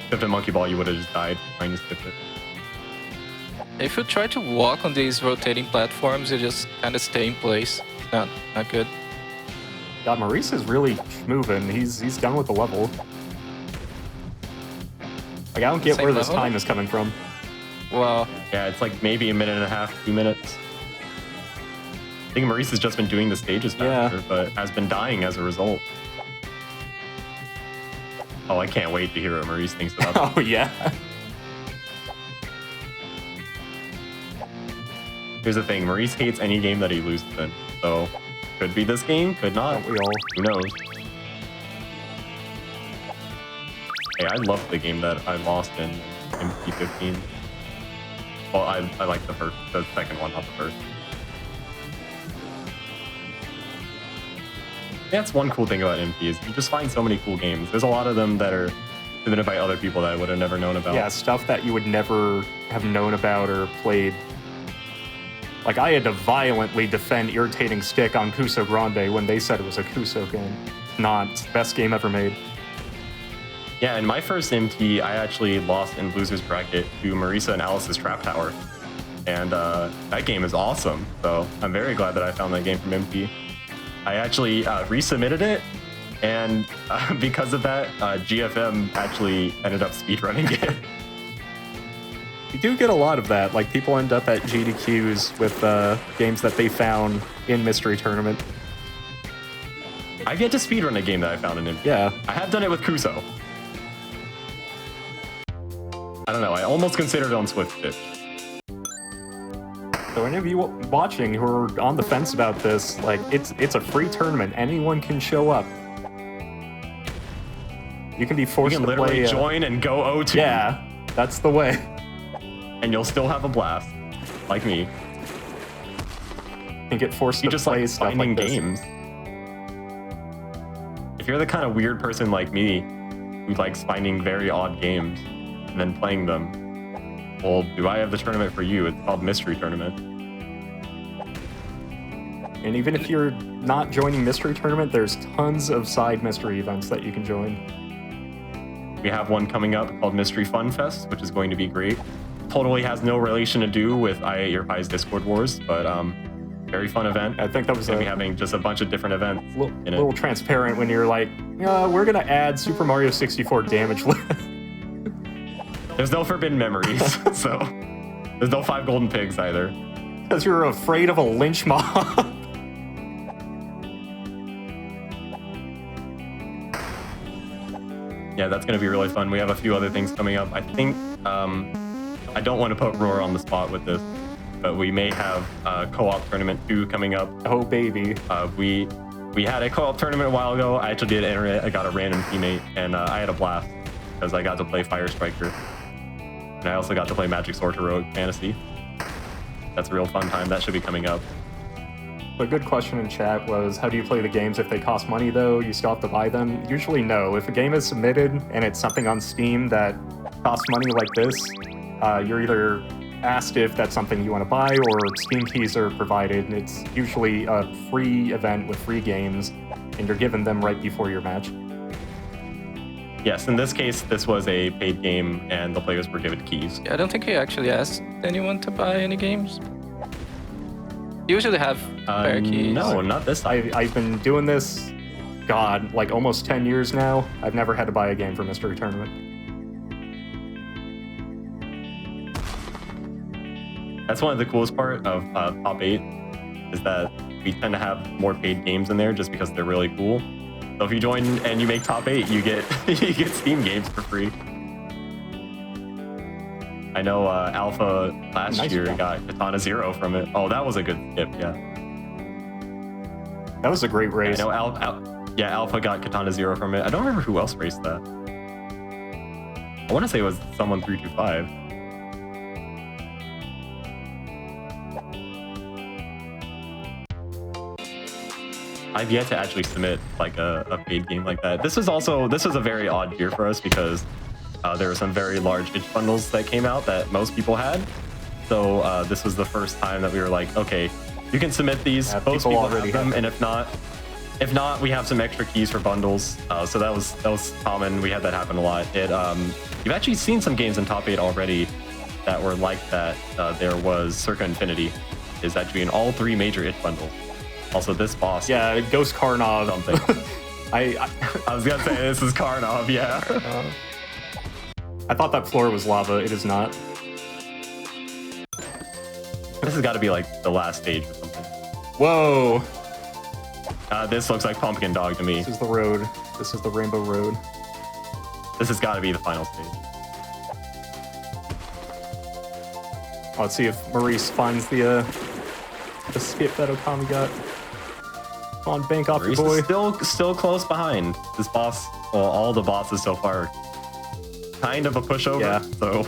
If in Monkey Ball, you would have just died trying to skip it. If you try to walk on these rotating platforms, you just kind of stay in place. Not good. God, Maurice is really moving. He's done with the level. Like, I don't get where this time is coming from. Wow. Yeah, it's like maybe a minute and a half, 2 minutes. I think Maurice has just been doing the stages faster, but has been dying as a result. Oh, I can't wait to hear what Maurice thinks about that. Oh, yeah. Here's the thing, Maurice hates any game that he loses in. So, could be this game, could not. Don't we all? Who knows? Hey, I loved the game that I lost in MP15. Well, I like the second one, not the first. That's one cool thing about MP is you just find so many cool games. There's a lot of them that are submitted by other people that I would have never known about. Yeah, stuff that you would never have known about or played. Like, I had to violently defend Irritating Stick on Kuso Grande when they said it was a Kuso game. Not the best game ever made. Yeah, in my first MT, I actually lost in Loser's Bracket to Marisa and Alice's Trap Tower. And that game is awesome, so I'm very glad that I found that game from MT. I actually resubmitted it, and because of that, GFM actually ended up speedrunning it. You do get a lot of that. Like, people end up at GDQs with games that they found in Mystery Tournament. I've yet to speedrun a game that I found in MT. Yeah. I have done it with Kuso. I don't know, I almost considered it on Swiftfish. So any of you watching who are on the fence about this, like, it's a free tournament. Anyone can show up. You can be forced to play. You can literally join and go O2. Yeah, that's the way. And you'll still have a blast, like me. And get forced to just play like stuff finding like this. games. If you're the kind of weird person like me who likes finding very odd games and then playing them, well, do I have the tournament for you? It's called Mystery Tournament. And even if you're not joining Mystery Tournament, there's tons of side mystery events that you can join. We have one coming up called Mystery Fun Fest, which is going to be great. Totally has no relation to do with I Ate Your Pie's Discord Wars, but very fun event. I think that was going to be having just a bunch of different events in it. Little transparent when you're like, we're going to add Super Mario 64 damage limit. There's no forbidden memories, so there's no 5 golden pigs either. Because you're afraid of a lynch mob. Yeah, that's going to be really fun. We have a few other things coming up. I think, I don't want to put Roar on the spot with this, but we may have co-op tournament 2 coming up. Oh, baby. We had a co-op tournament a while ago. I actually did enter it. I got a random teammate, and I had a blast because I got to play Fire Striker. And I also got to play Magic Sword Heroic Fantasy. That's a real fun time. That should be coming up. A good question in chat was, how do you play the games if they cost money, though? You still have to buy them? Usually, no. If a game is submitted and it's something on Steam that costs money like this, you're either asked if that's something you want to buy or Steam keys are provided. It's usually a free event with free games, and you're given them right before your match. Yes, in this case, this was a paid game, and the players were given keys. Yeah, I don't think he actually asked anyone to buy any games. You usually have spare keys. No, not this time. I've been doing this, God, like almost 10 years now. I've never had to buy a game for Mystery Tournament. That's one of the coolest part of Top 8 is that we tend to have more paid games in there just because they're really cool. So if you join and you make Top 8, you get you get Steam games for free. I know Alpha last year got Katana Zero from it. Oh, that was a good skip, yeah. That was a great race. I know Yeah, Alpha got Katana Zero from it. I don't remember who else raced that. I want to say it was someone 325. I've yet to actually submit like a paid game like that. This was a very odd year for us because there were some very large itch bundles that came out that most people had. So this was the first time that we were like, okay, you can submit these. Yeah, most people already have them, and if not, we have some extra keys for bundles. So that was common. We had that happen a lot. You've actually seen some games in top 8 already that were like that. There was Circa Infinity is actually in all 3 major itch bundles. Also, this boss. Yeah, Ghost Karnov. Something. I was gonna say this is Karnov. Yeah. I thought that floor was lava. It is not. This has got to be like the last stage or something. Whoa. This looks like Pumpkin Dog to me. This is the road. This is the Rainbow Road. This has got to be the final stage. Let's see if Maurice finds the skip that Okami got. Come on, bank off Maurice your boy. is still close behind. This boss, well, all the bosses so far, kind of a pushover. Yeah. So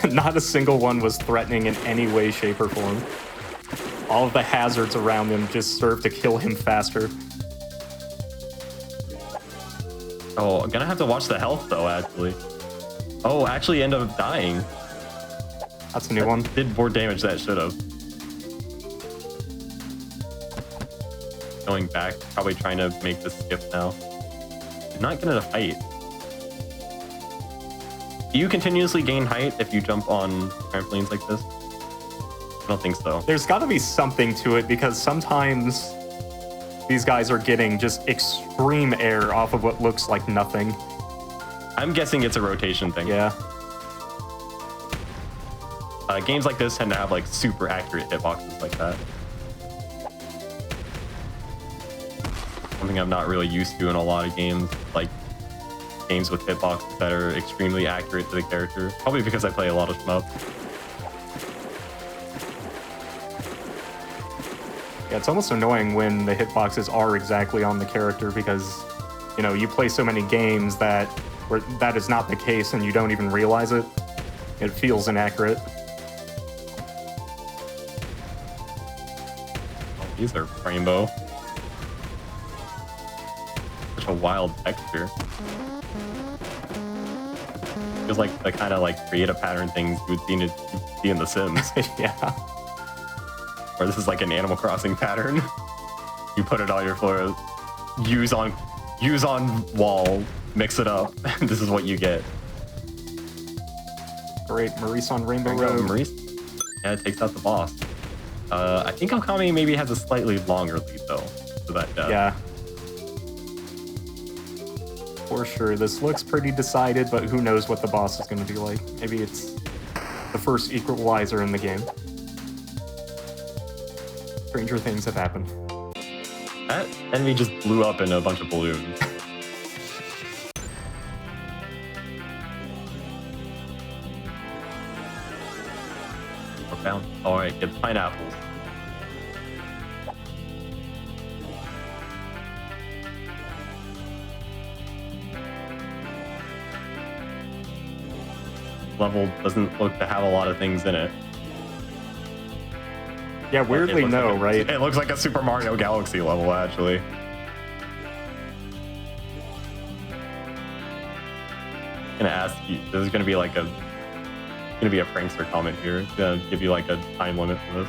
not a single one was threatening in any way, shape, or form. All of the hazards around him just served to kill him faster. Oh, I'm gonna have to watch the health though, actually. Oh, actually end up dying. That's a new one. Did more damage than it should have. Going back, probably trying to make this skip now. Did not get enough height. Do you continuously gain height if you jump on trampolines like this? I don't think so. There's got to be something to it because sometimes these guys are getting just extreme air off of what looks like nothing. I'm guessing it's a rotation thing. Yeah. Games like this tend to have like super accurate hitboxes like that. Something I'm not really used to in a lot of games, like games with hitboxes that are extremely accurate to the character. Probably because I play a lot of shmup. Yeah, it's almost annoying when the hitboxes are exactly on the character because, you know, you play so many games that where that is not the case and you don't even realize it. It feels inaccurate. Oh, these are rainbow. Such a wild texture. Feels like the kind of like creative pattern things you would see in The Sims. Yeah. Or this is like an Animal Crossing pattern. You put it on your floor, use on wall, mix it up. This is what you get. Great, Maurice on Rainbow Road. Maurice, yeah, it takes out the boss. I think Okami maybe has a slightly longer lead though, so that yeah. For sure, this looks pretty decided, but who knows what the boss is going to be like. Maybe it's the first equalizer in the game. Stranger things have happened. That enemy just blew up in a bunch of balloons. We're found. Alright, get pineapples. Level doesn't look to have a lot of things in it. Yeah, weirdly no, right? It looks like a Super Mario Galaxy level, actually. I'm gonna ask you, there's gonna be like a prankster comment here. It's gonna give you like a time limit for this.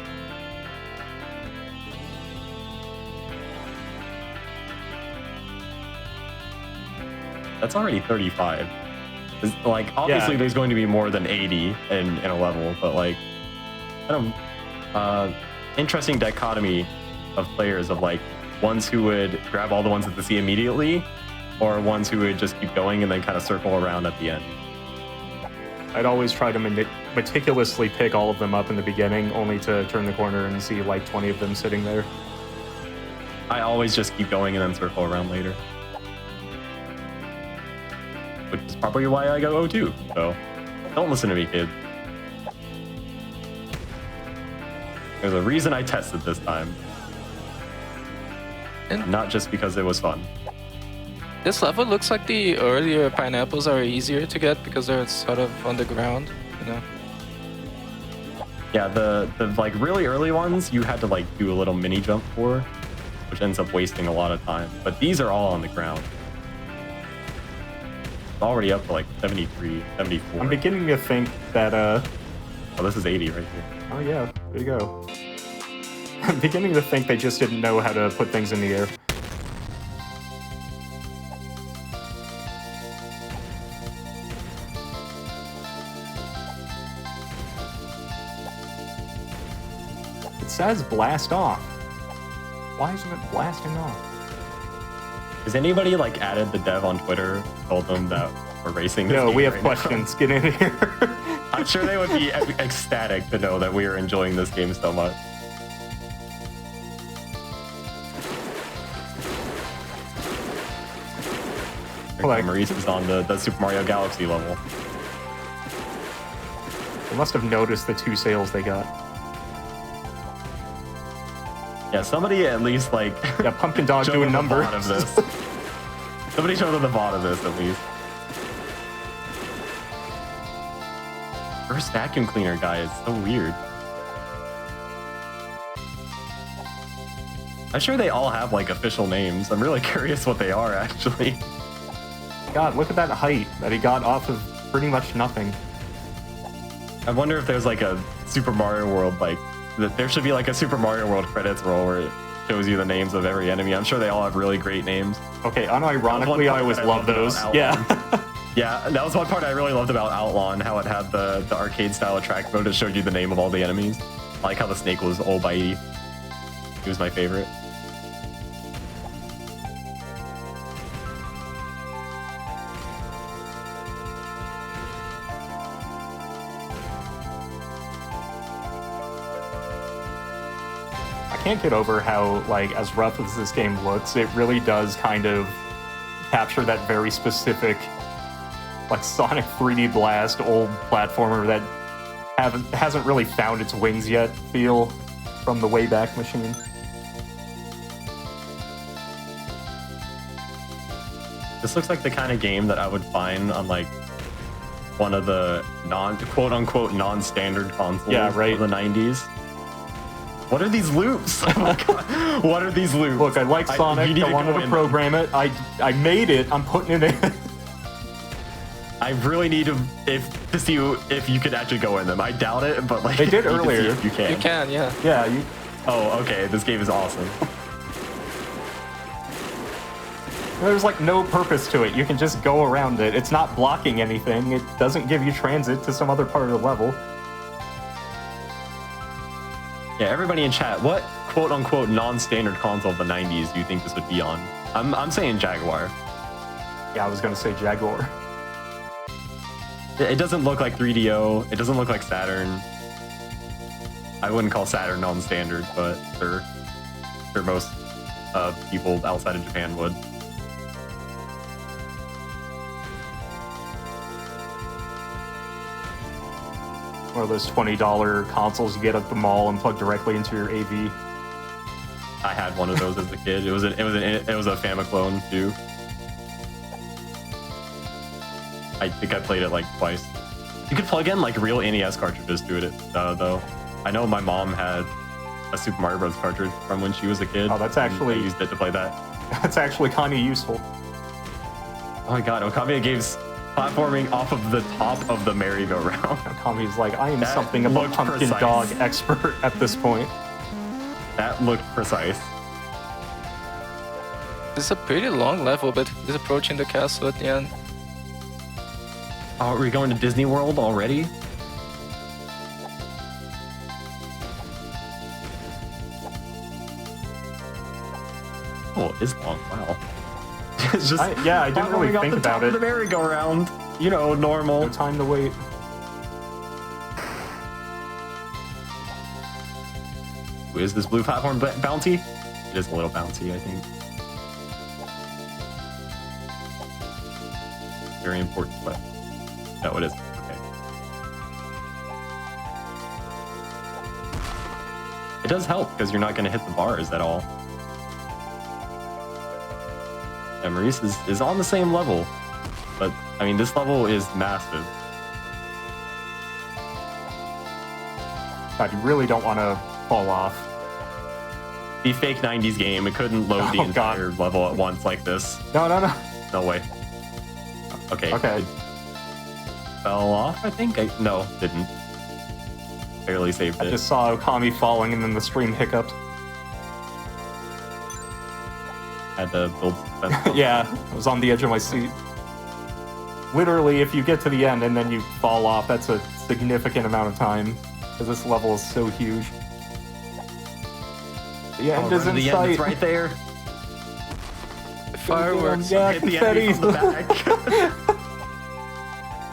That's already 35. Like, obviously Yeah. there's going to be more than 80 in a level, but like, kind of interesting dichotomy of players of like ones who would grab all the ones at the sea immediately, or ones who would just keep going and then kind of circle around at the end. I'd always try to meticulously pick all of them up in the beginning, only to turn the corner and see like 20 of them sitting there. I always just keep going and then circle around later. Which is probably why I go O2, so don't listen to me, kids. There's a reason I tested this time. not just because it was fun. This level looks like the earlier pineapples are easier to get because they're sort of on the ground, you know. Yeah, the like really early ones you had to like do a little mini jump for, which ends up wasting a lot of time. But these are all on the ground. It's already up to like 73, 74. I'm beginning to think that oh, this is 80 right here. Oh yeah, there you go. I'm beginning to think they just didn't know how to put things in the air. It says blast off. Why isn't it blasting off? Has anybody like added the dev on Twitter, told them that we're racing this No, game we have right questions. now? Get in here. I'm sure they would be ecstatic to know that we are enjoying this game so much. Maurice is on the Super Mario Galaxy level. They must have noticed the 2 sales they got. Yeah, somebody at least like yeah, Pumpkin Dog doing numbers. Of this. Somebody showed them the bot of this at least. First vacuum cleaner guy is so weird. I'm sure they all have like official names. I'm really curious what they are actually. God, look at that height that he got off of pretty much nothing. I wonder if there's like a Super Mario World, like, there should be like a Super Mario World credits roll where it shows you the names of every enemy. I'm sure they all have really great names. Okay, unironically, I always love those. Yeah. Yeah, that was one part I really loved about OutlawN, how it had the arcade style attract mode that showed you the name of all the enemies. I like how the snake was old bitey. He was my favorite. I can't get over how, like, as rough as this game looks, it really does kind of capture that very specific, like, Sonic 3D Blast old platformer that hasn't really found its wings yet feel from the Wayback Machine. This looks like the kind of game that I would find on, like, one of the quote-unquote non-standard consoles of the 90s. What are these loops? Oh my God. What are these loops? Look, I like Sonic. I wanted to program it. I made it. I'm putting it in. I really need to see if you could actually go in them. I doubt it, but like they did earlier. If you can. You can, yeah. Yeah. You. Oh, okay. This game is awesome. There's like no purpose to it. You can just go around it. It's not blocking anything. It doesn't give you transit to some other part of the level. Yeah, everybody in chat, what quote-unquote non-standard console of the 90s do you think this would be on? I'm saying Jaguar. Yeah, I was gonna say Jaguar. It doesn't look like 3DO. It doesn't look like Saturn. I wouldn't call Saturn non-standard, but sure most people outside of Japan would. One of those $20 consoles you get at the mall and plug directly into your AV. I had one of those as a kid. It was a Famiclone too. I think I played it like twice. You could plug in like real NES cartridges to it though. I know my mom had a Super Mario Bros. Cartridge from when she was a kid. Oh, that's actually... I used it to play that. That's actually kind of useful. Oh my God, OkamiofGames platforming off of the top of the merry-go-round. Okami's like, I am something of a Pumpkin Dog expert at this point. That looked precise. This is a pretty long level, but he's approaching the castle at the end. Oh, are we going to Disney World already? Oh, it is long. Wow. It's just I didn't really think about it. The merry-go-round, you know, normal. No time to wait. Is this blue platform bouncy? It is a little bouncy, I think. Very important question. No, it isn't. Okay. It does help because you're not going to hit the bars at all. And Maurice is on the same level. But, I mean, this level is massive. God, you really don't want to fall off. The fake 90s game, it couldn't load the entire level at once like this. No. No way. Okay. Okay. It fell off, I think? No, didn't. Barely saved it. I just saw Okami falling and then the stream hiccuped. Had to build defense. Yeah, I was on the edge of my seat. Literally, if you get to the end and then you fall off, that's a significant amount of time. Because this level is so huge. The end is in the sight. end is right there. Fireworks. Yeah, Hit the confetti. enemy from the back.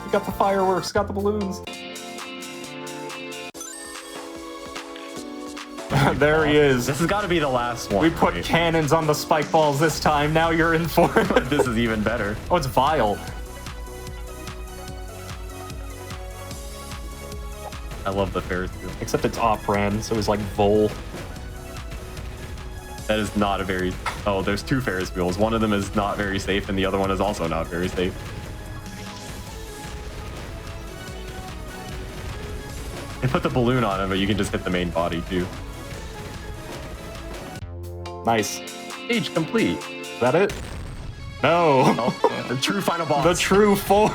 We got the fireworks, got the balloons. There he is. This has got to be the last one. We put right? cannons on the spike balls this time. Now you're in for it. This is even better. Oh, it's vile. I love the Ferris wheel. Except it's off-brand, so it's like Vol. That is not a very... Oh, there's two Ferris wheels. One of them is not very safe, and the other one is also not very safe. They put the balloon on it, but you can just hit the main body, too. Nice. Stage complete. Is that it? No. Oh, the true final boss. The true 4.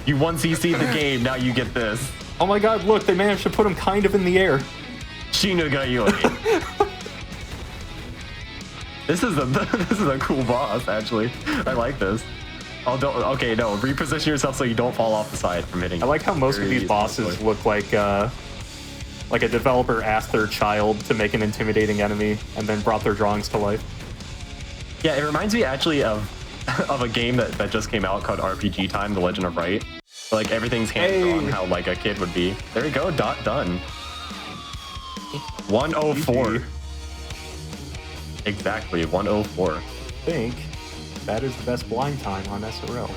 You once CC'd the game, now you get this. Oh my god, look, they managed to put him kind of in the air. Shinugayoi. This is a cool boss, actually. I like this. Oh, okay, no. Reposition yourself so you don't fall off the side from hitting. I like how most of these bosses look like a developer asked their child to make an intimidating enemy and then brought their drawings to life. Yeah, it reminds me actually of a game that just came out called RPG Time: The Legend of Wright. Like everything's hand-drawn, how like a kid would be. There you go, done. 104. Exactly, 104. I think that is the best blind time on SRL.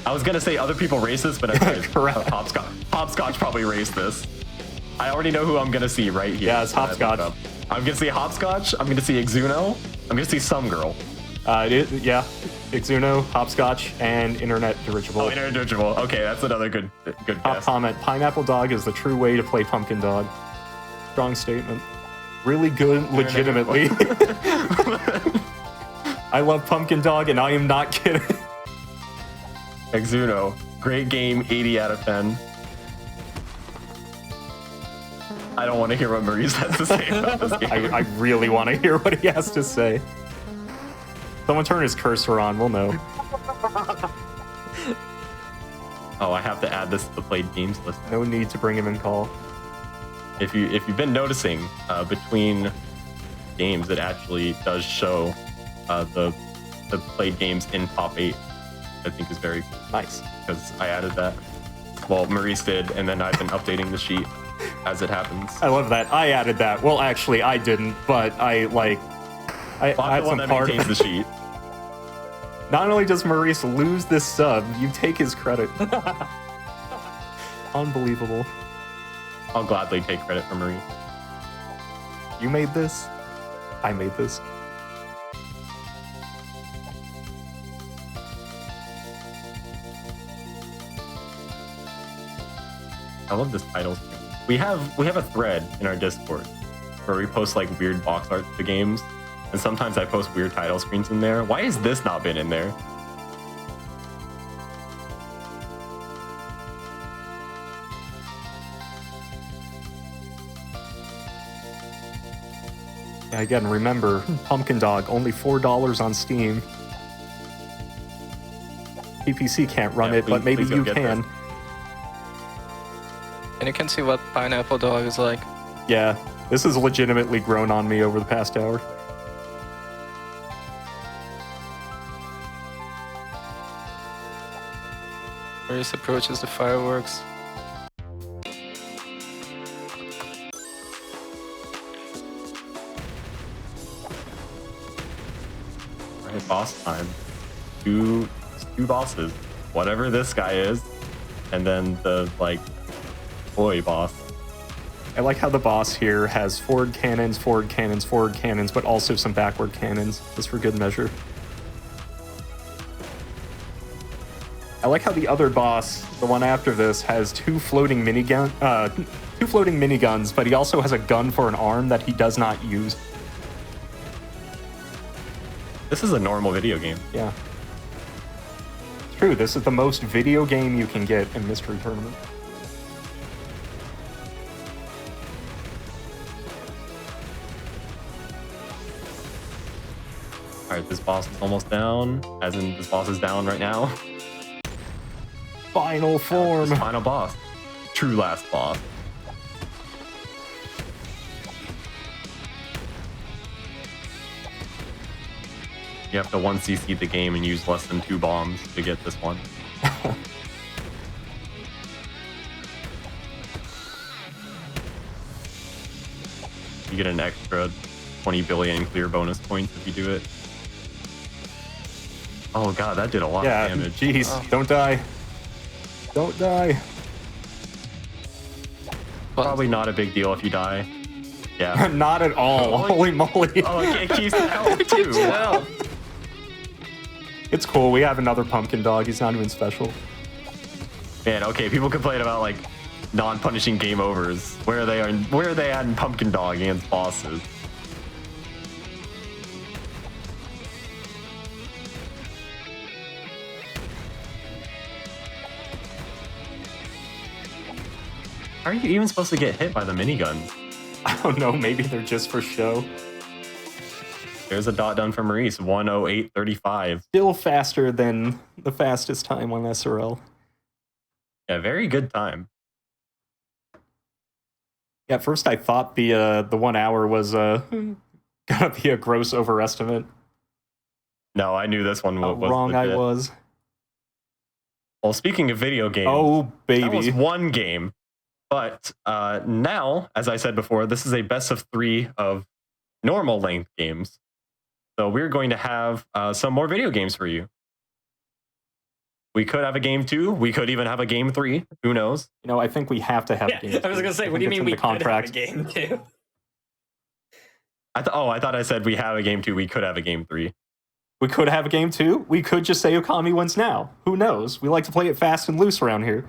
I was gonna say other people race this, but I Correct. Hopscotch probably raced this. I already know who I'm gonna see right here. Yeah, it's Hopscotch. I'm gonna see Hopscotch. I'm gonna see Exuno. I'm gonna see some girl. Yeah, Exuno, Hopscotch, and Internet Dirigible. Oh, Internet Dirigible. Okay, that's another good Top guess. comment: Pineapple Dog is the true way to play Pumpkin Dog. Strong statement. Really good, legitimately. I love Pumpkin Dog, and I am not kidding. Exuno, great game, 80 out of 10. I don't want to hear what Maurice has to say about this game. I really want to hear what he has to say. Someone turn his cursor on, we'll know. Oh, I have to add this to the played games list. No need to bring him in call. If you've been noticing, between games, it actually does show the played games in top 8. I think is very nice because I added that. Well, Maurice did, and then I've been updating the sheet as it happens. I love that. I added that. Well, actually, I didn't, but I had some part of the sheet. Not only does Maurice lose this sub, you take his credit. Unbelievable. I'll gladly take credit for Maurice. You made this. I made this. I love this title screen. We have a thread in our Discord where we post like weird box art to games, and sometimes I post weird title screens in there. Why has this not been in there? Yeah, again, remember, Pumpkin Dog, only $4 on Steam. PPC can't run it, but maybe you can. And you can see what Pineapple Dog is like. Yeah, this has legitimately grown on me over the past hour. Maurice approaches the fireworks. Alright, boss time. Two bosses. Whatever this guy is, and then the like boy boss. I like how the boss here has forward cannons, forward cannons, forward cannons, but also some backward cannons, just for good measure. I like how the other boss, the one after this, has two floating miniguns, but he also has a gun for an arm that he does not use. This is a normal video game. Yeah. It's true, this is the most video game you can get in Mystery Tournament. Alright, this boss is almost down. As in, this boss is down right now. Final form. Final boss. True last boss. You have to 1cc the game and use less than 2 bombs to get this one. You get an extra 20 billion clear bonus points if you do it. Oh god, that did a lot of damage. Jeez, don't die. Don't die. Probably not a big deal if you die. Yeah. Not at all. Holy moly. Oh, it keeps the health too. Wow. It's cool. We have another pumpkin dog. He's not even special. Man, okay, people complain about like non-punishing game overs. Where are they at in Pumpkin Dog against bosses? How are you even supposed to get hit by the miniguns? I don't know, maybe they're just for show. There's a dot done for Maurice, 108.35. Still faster than the fastest time on SRL. Yeah, very good time. Yeah, at first I thought the 1 hour was gonna be a gross overestimate. No, I knew this one was wrong legit. I was. Well, speaking of video games, oh baby, that was one game. But now, as I said before, this is a best of 3 of normal length games. So we're going to have some more video games for you. We could have a game 2. We could even have a game 3. Who knows? You know, I think we have to have a game 2. I was going to say, what do you mean we could have a game 2? I thought I said we have a game 2. We could have a game 3. We could have a game 2. We could just say Okami wins now. Who knows? We like to play it fast and loose around here.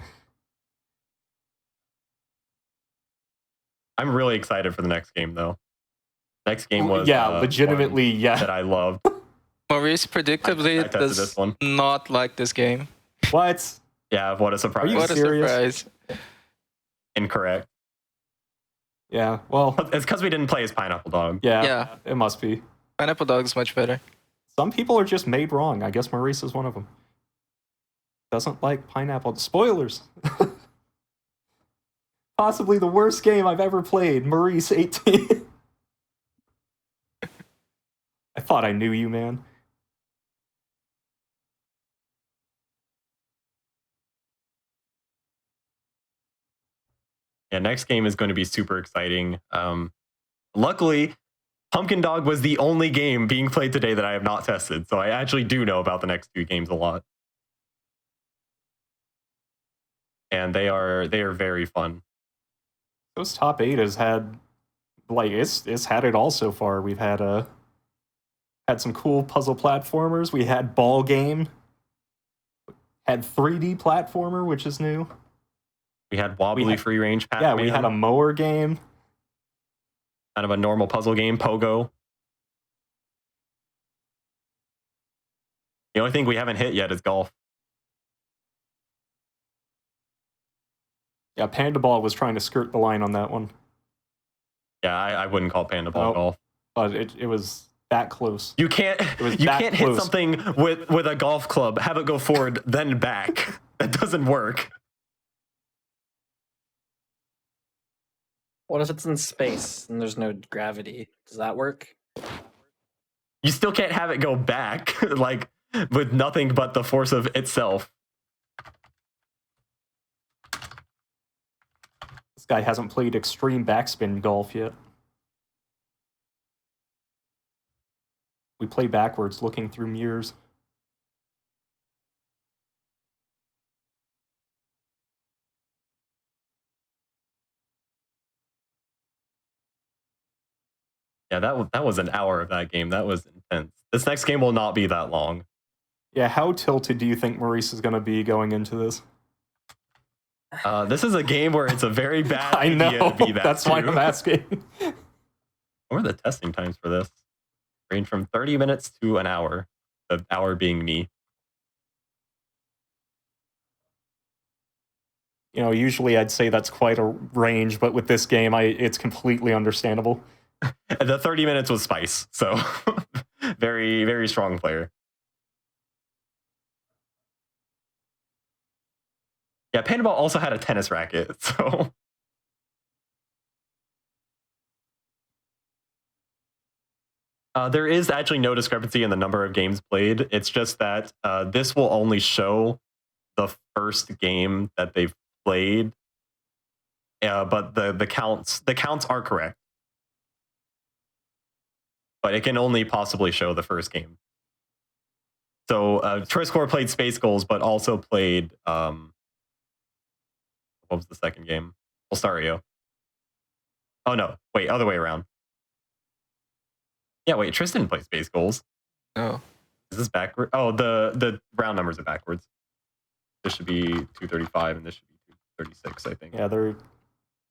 I'm really excited for the next game, though. Next game was legitimately that I loved. Maurice predictably does not like this game. What? Yeah, what a surprise! Are you serious? Surprise! Incorrect. Yeah, well, it's because we didn't play as Pineapple Dog. Yeah, it must be. Pineapple Dog's much better. Some people are just made wrong. I guess Maurice is one of them. Doesn't like pineapple. Spoilers. Possibly the worst game I've ever played. Maurice 18. I thought I knew you, man. Yeah, next game is going to be super exciting. Luckily, Pumpkin Dog was the only game being played today that I have not tested, so I actually do know about the next 2 games a lot. And they are very fun. Those top 8 has had, like, it's had it all so far. We've had some cool puzzle platformers. We had Ball Game. Had 3D platformer, which is new. We had wobbly free range Pac-Man. Yeah, we had a mower game. Kind of a normal puzzle game, Pogo. The only thing we haven't hit yet is golf. Yeah, Panda Ball was trying to skirt the line on that one. Yeah, I wouldn't call Panda Ball golf. But it was that close. You can't hit something with a golf club, have it go forward, then back. That doesn't work. What if it's in space and there's no gravity? Does that work? You still can't have it go back, like, with nothing but the force of itself. This guy hasn't played extreme backspin golf yet. We play backwards, looking through mirrors. Yeah, that was an hour of that game. That was intense. This next game will not be that long. Yeah, how tilted do you think Maurice is going to be going into this? This is a game where it's a very bad I know. idea to be that That's why I'm asking. What are the testing times for this? Range from 30 minutes to an hour. The hour being me. Usually I'd say that's quite a range, but with this game, it's completely understandable. The 30 minutes was Spice, so very, very strong player. Yeah, Panda also had a tennis racket, so... there is actually no discrepancy in the number of games played. It's just that this will only show the first game that they've played, but the counts are correct. But it can only possibly show the first game. So Trisscorp played Spacegulls, but also played what was the second game? Pulstario. Oh no, wait, other way around. Yeah, wait, Tristan plays Spacegulls. No. Is this backward? Oh, the round numbers are backwards. This should be 235 and this should be 236, I think. Yeah,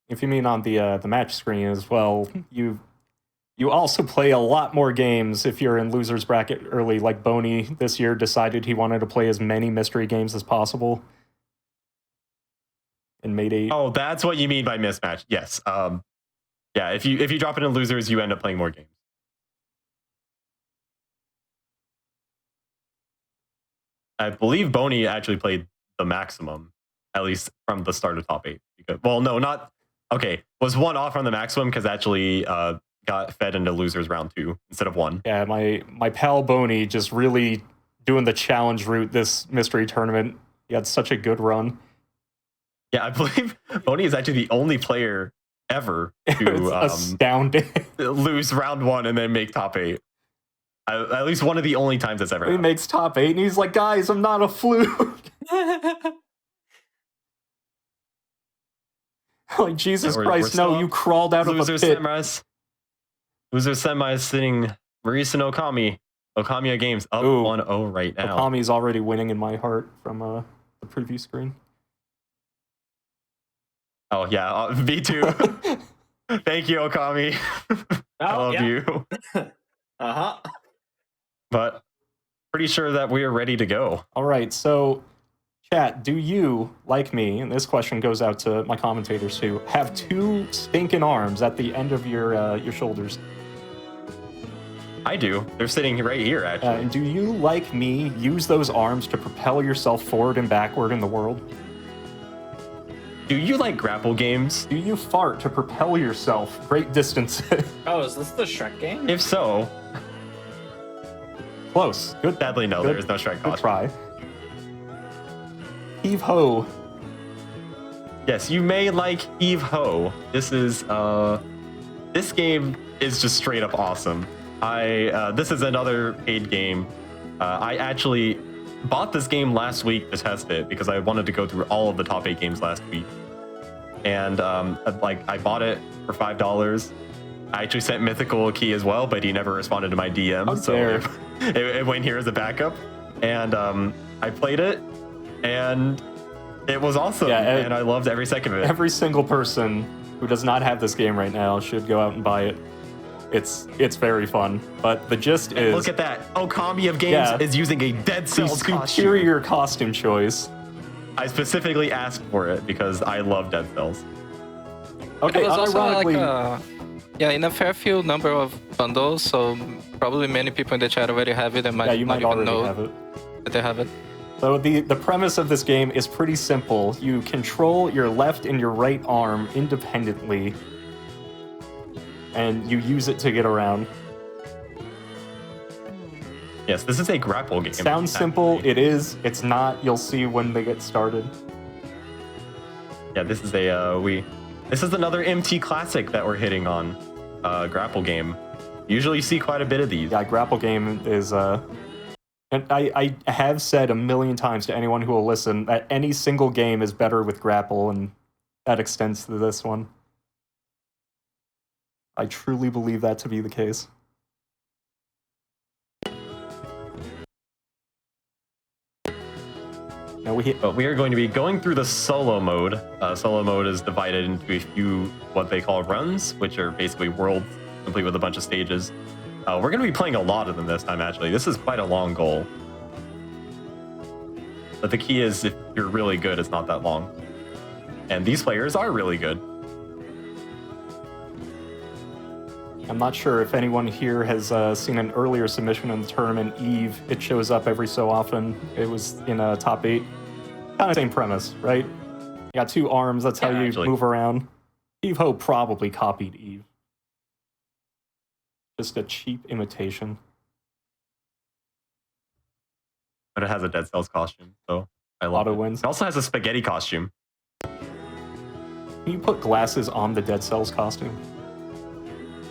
if you mean on the match screen as well, you also play a lot more games if you're in loser's bracket early. Like Bony this year decided he wanted to play as many mystery games as possible. And made 8. Oh, that's what you mean by mismatch. Yes. Yeah, if you drop it in losers, you end up playing more games. I believe Bony actually played the maximum, at least from the start of top 8. Because, well, no, not... Okay, was 1 off on the maximum because actually got fed into losers round 2 instead of 1. Yeah, my pal Bony just really doing the challenge route this mystery tournament. He had such a good run. Yeah, I believe Bony is actually the only player ever to astounding lose round 1 and then make top 8. At least one of the only times that's ever happened. He makes top 8 and he's like, guys, I'm not a fluke. Like, Jesus Christ, no, you crawled out of a pit. Loser semis sitting Maurice and OkamiofGames up 1-0 right now. Okami's already winning in my heart from the preview screen. Oh, yeah, me too. Thank you, Okami. I love you. Uh-huh. But pretty sure that we are ready to go. All right, so chat, do you, like me, and this question goes out to my commentators too, have 2 stinking arms at the end of your shoulders? I do. They're sitting right here, actually. And do you, like me, use those arms to propel yourself forward and backward in the world? Do you like grapple games? Do you fart to propel yourself great distances? Oh, is this the Shrek game? If so... Close. Good. Sadly, no, there is no Shrek Good try. Heave ho. Yes, you may like Heave ho. This is this game is just straight up awesome. This is another paid game. I actually bought this game last week to test it because I wanted to go through all of the top 8 games last week. And I bought it for $5. I actually sent Mythical a key as well, but he never responded to my DM, so it went here as a backup. And I played it, and it was awesome, and I loved every second of it. Every single person who does not have this game right now should go out and buy it. It's very fun, but the gist is... Look at that. OkamiofGames is using a Dead Cells superior costume choice. I specifically asked for it because I love Dead Cells. Okay, it was ironically... also in a fair few number of bundles, so probably many people in the chat already have it and might you not might even already know have it. that they have it. So the premise of this game is pretty simple. You control your left and your right arm independently, and you use it to get around. Yes, this is a grapple game. Sounds simple. It is. It's not. You'll see when they get started. Yeah, this is this is another MT classic that we're hitting on. Grapple game. Usually you see quite a bit of these. Yeah, grapple game is and I have said a million times to anyone who will listen that any single game is better with grapple, and that extends to this one. I truly believe that to be the case. Now we are going to be going through the solo mode. Solo mode is divided into a few what they call runs, which are basically worlds complete with a bunch of stages. We're going to be playing a lot of them this time, actually. This is quite a long goal. But the key is, if you're really good, it's not that long. And these players are really good. I'm not sure if anyone here has seen an earlier submission in the tournament, Eve. It shows up every so often. It was in a top 8. Kind of same premise, right? You got 2 arms, that's how you actually move around. Eve Ho probably copied Eve. Just a cheap imitation. But it has a Dead Cells costume, so I love Auto it. wins. It also has a spaghetti costume. Can you put glasses on the Dead Cells costume?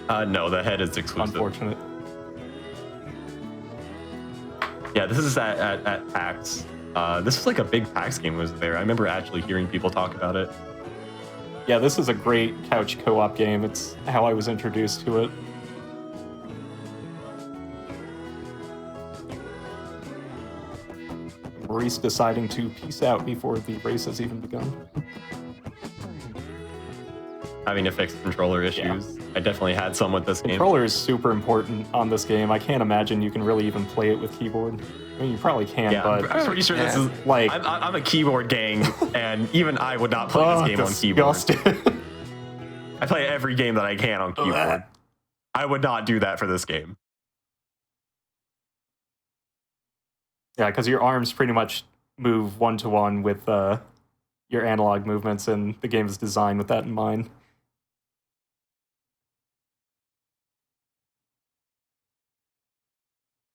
No, the head is exclusive. Unfortunate. Yeah, this is at PAX. This was like a big PAX game was there. I remember actually hearing people talk about it. Yeah, this is a great couch co-op game. It's how I was introduced to it. Maurice deciding to peace out before the race has even begun. Having to fix controller issues. I definitely had some with this game. Controller is super important on this game. I can't imagine you can really even play it with keyboard. I mean, you probably can, Yeah, but I'm pretty sure this is like I'm a keyboard gang, and even I would not play this game on keyboard. I play every game that I can on keyboard. I would not do that for this game. Yeah, because your arms pretty much move one-to-one with your analog movements, and the game is designed with that in mind.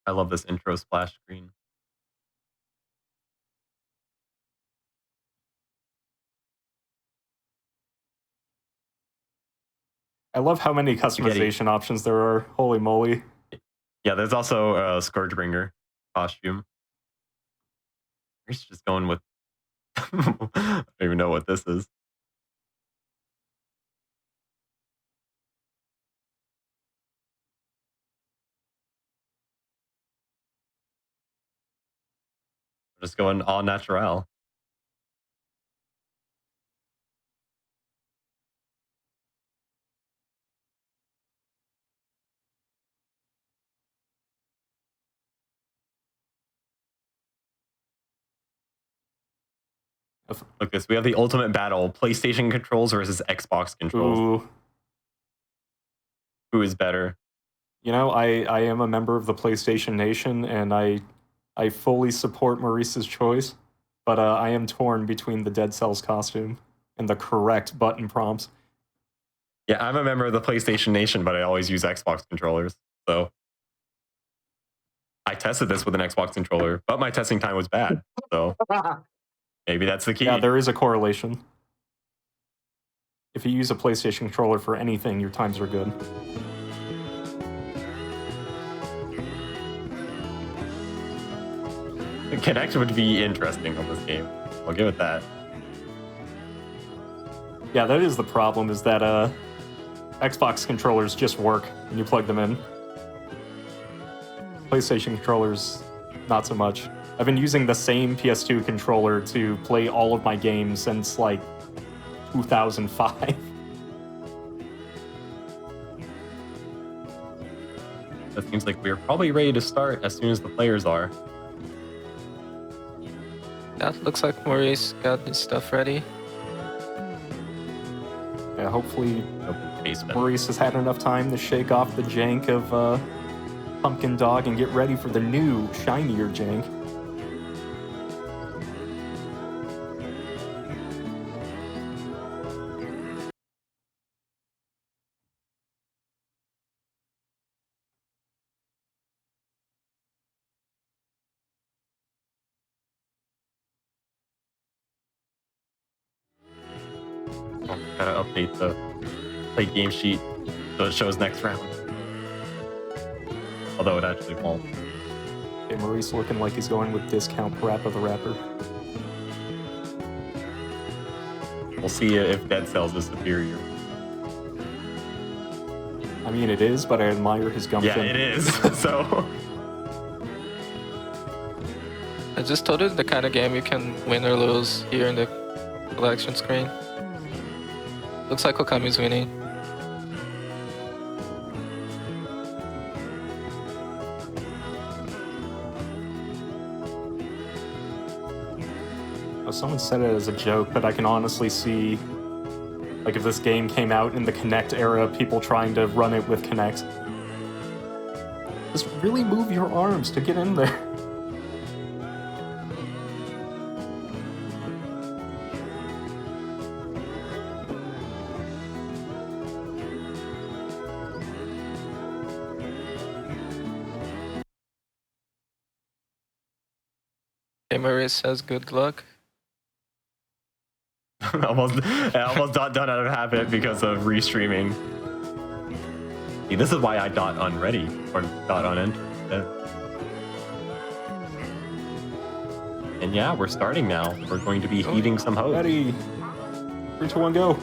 I love this intro splash screen. I love how many customization options there are. Holy moly. Yeah, there's also a Scourgebringer costume. He's just going with... I don't even know what this is. We're just going all natural. Look this, we have the ultimate battle. PlayStation controls versus Xbox controls. Ooh. Who is better? You know, I am a member of the PlayStation Nation, and I fully support Maurice's choice, but I am torn between the Dead Cells costume and the correct button prompts. Yeah, I'm a member of the PlayStation Nation, but I always use Xbox controllers. So I tested this with an Xbox controller, but my testing time was bad. So maybe that's the key. Yeah, there is a correlation. If you use a PlayStation controller for anything, your times are good. Connect would be interesting on this game. I'll give it that. Yeah, that is the problem, is that Xbox controllers just work when you plug them in. PlayStation controllers, not so much. I've been using the same PS2 controller to play all of my games since, like, 2005. That seems like we're probably ready to start as soon as the players are. That looks like Maurice got his stuff ready. Yeah, hopefully Maurice has had enough time to shake off the jank of Pumpkin Dog and get ready for the new, shinier jank. Gotta update the play game sheet so it shows next round. Although it actually won't. Okay, Maurice looking like he's going with discount Parappa the Rapper. We'll see if Dead Cells is superior. I mean, it is, but I admire his gumption. Yeah, it is. So I just told you the kind of game you can win or lose here in the selection screen. Looks like Okami's winning. Someone said it as a joke, but I can honestly see, like, if this game came out in the Kinect era, people trying to run it with Kinect. Just really move your arms to get in there. Okay, Maurice says good luck. I almost got done out of habit because of restreaming. See, this is why I dot unready or dot unend. And yeah, we're starting now. We're going to be heaving some hose. Ready. 3, 2, 1, go.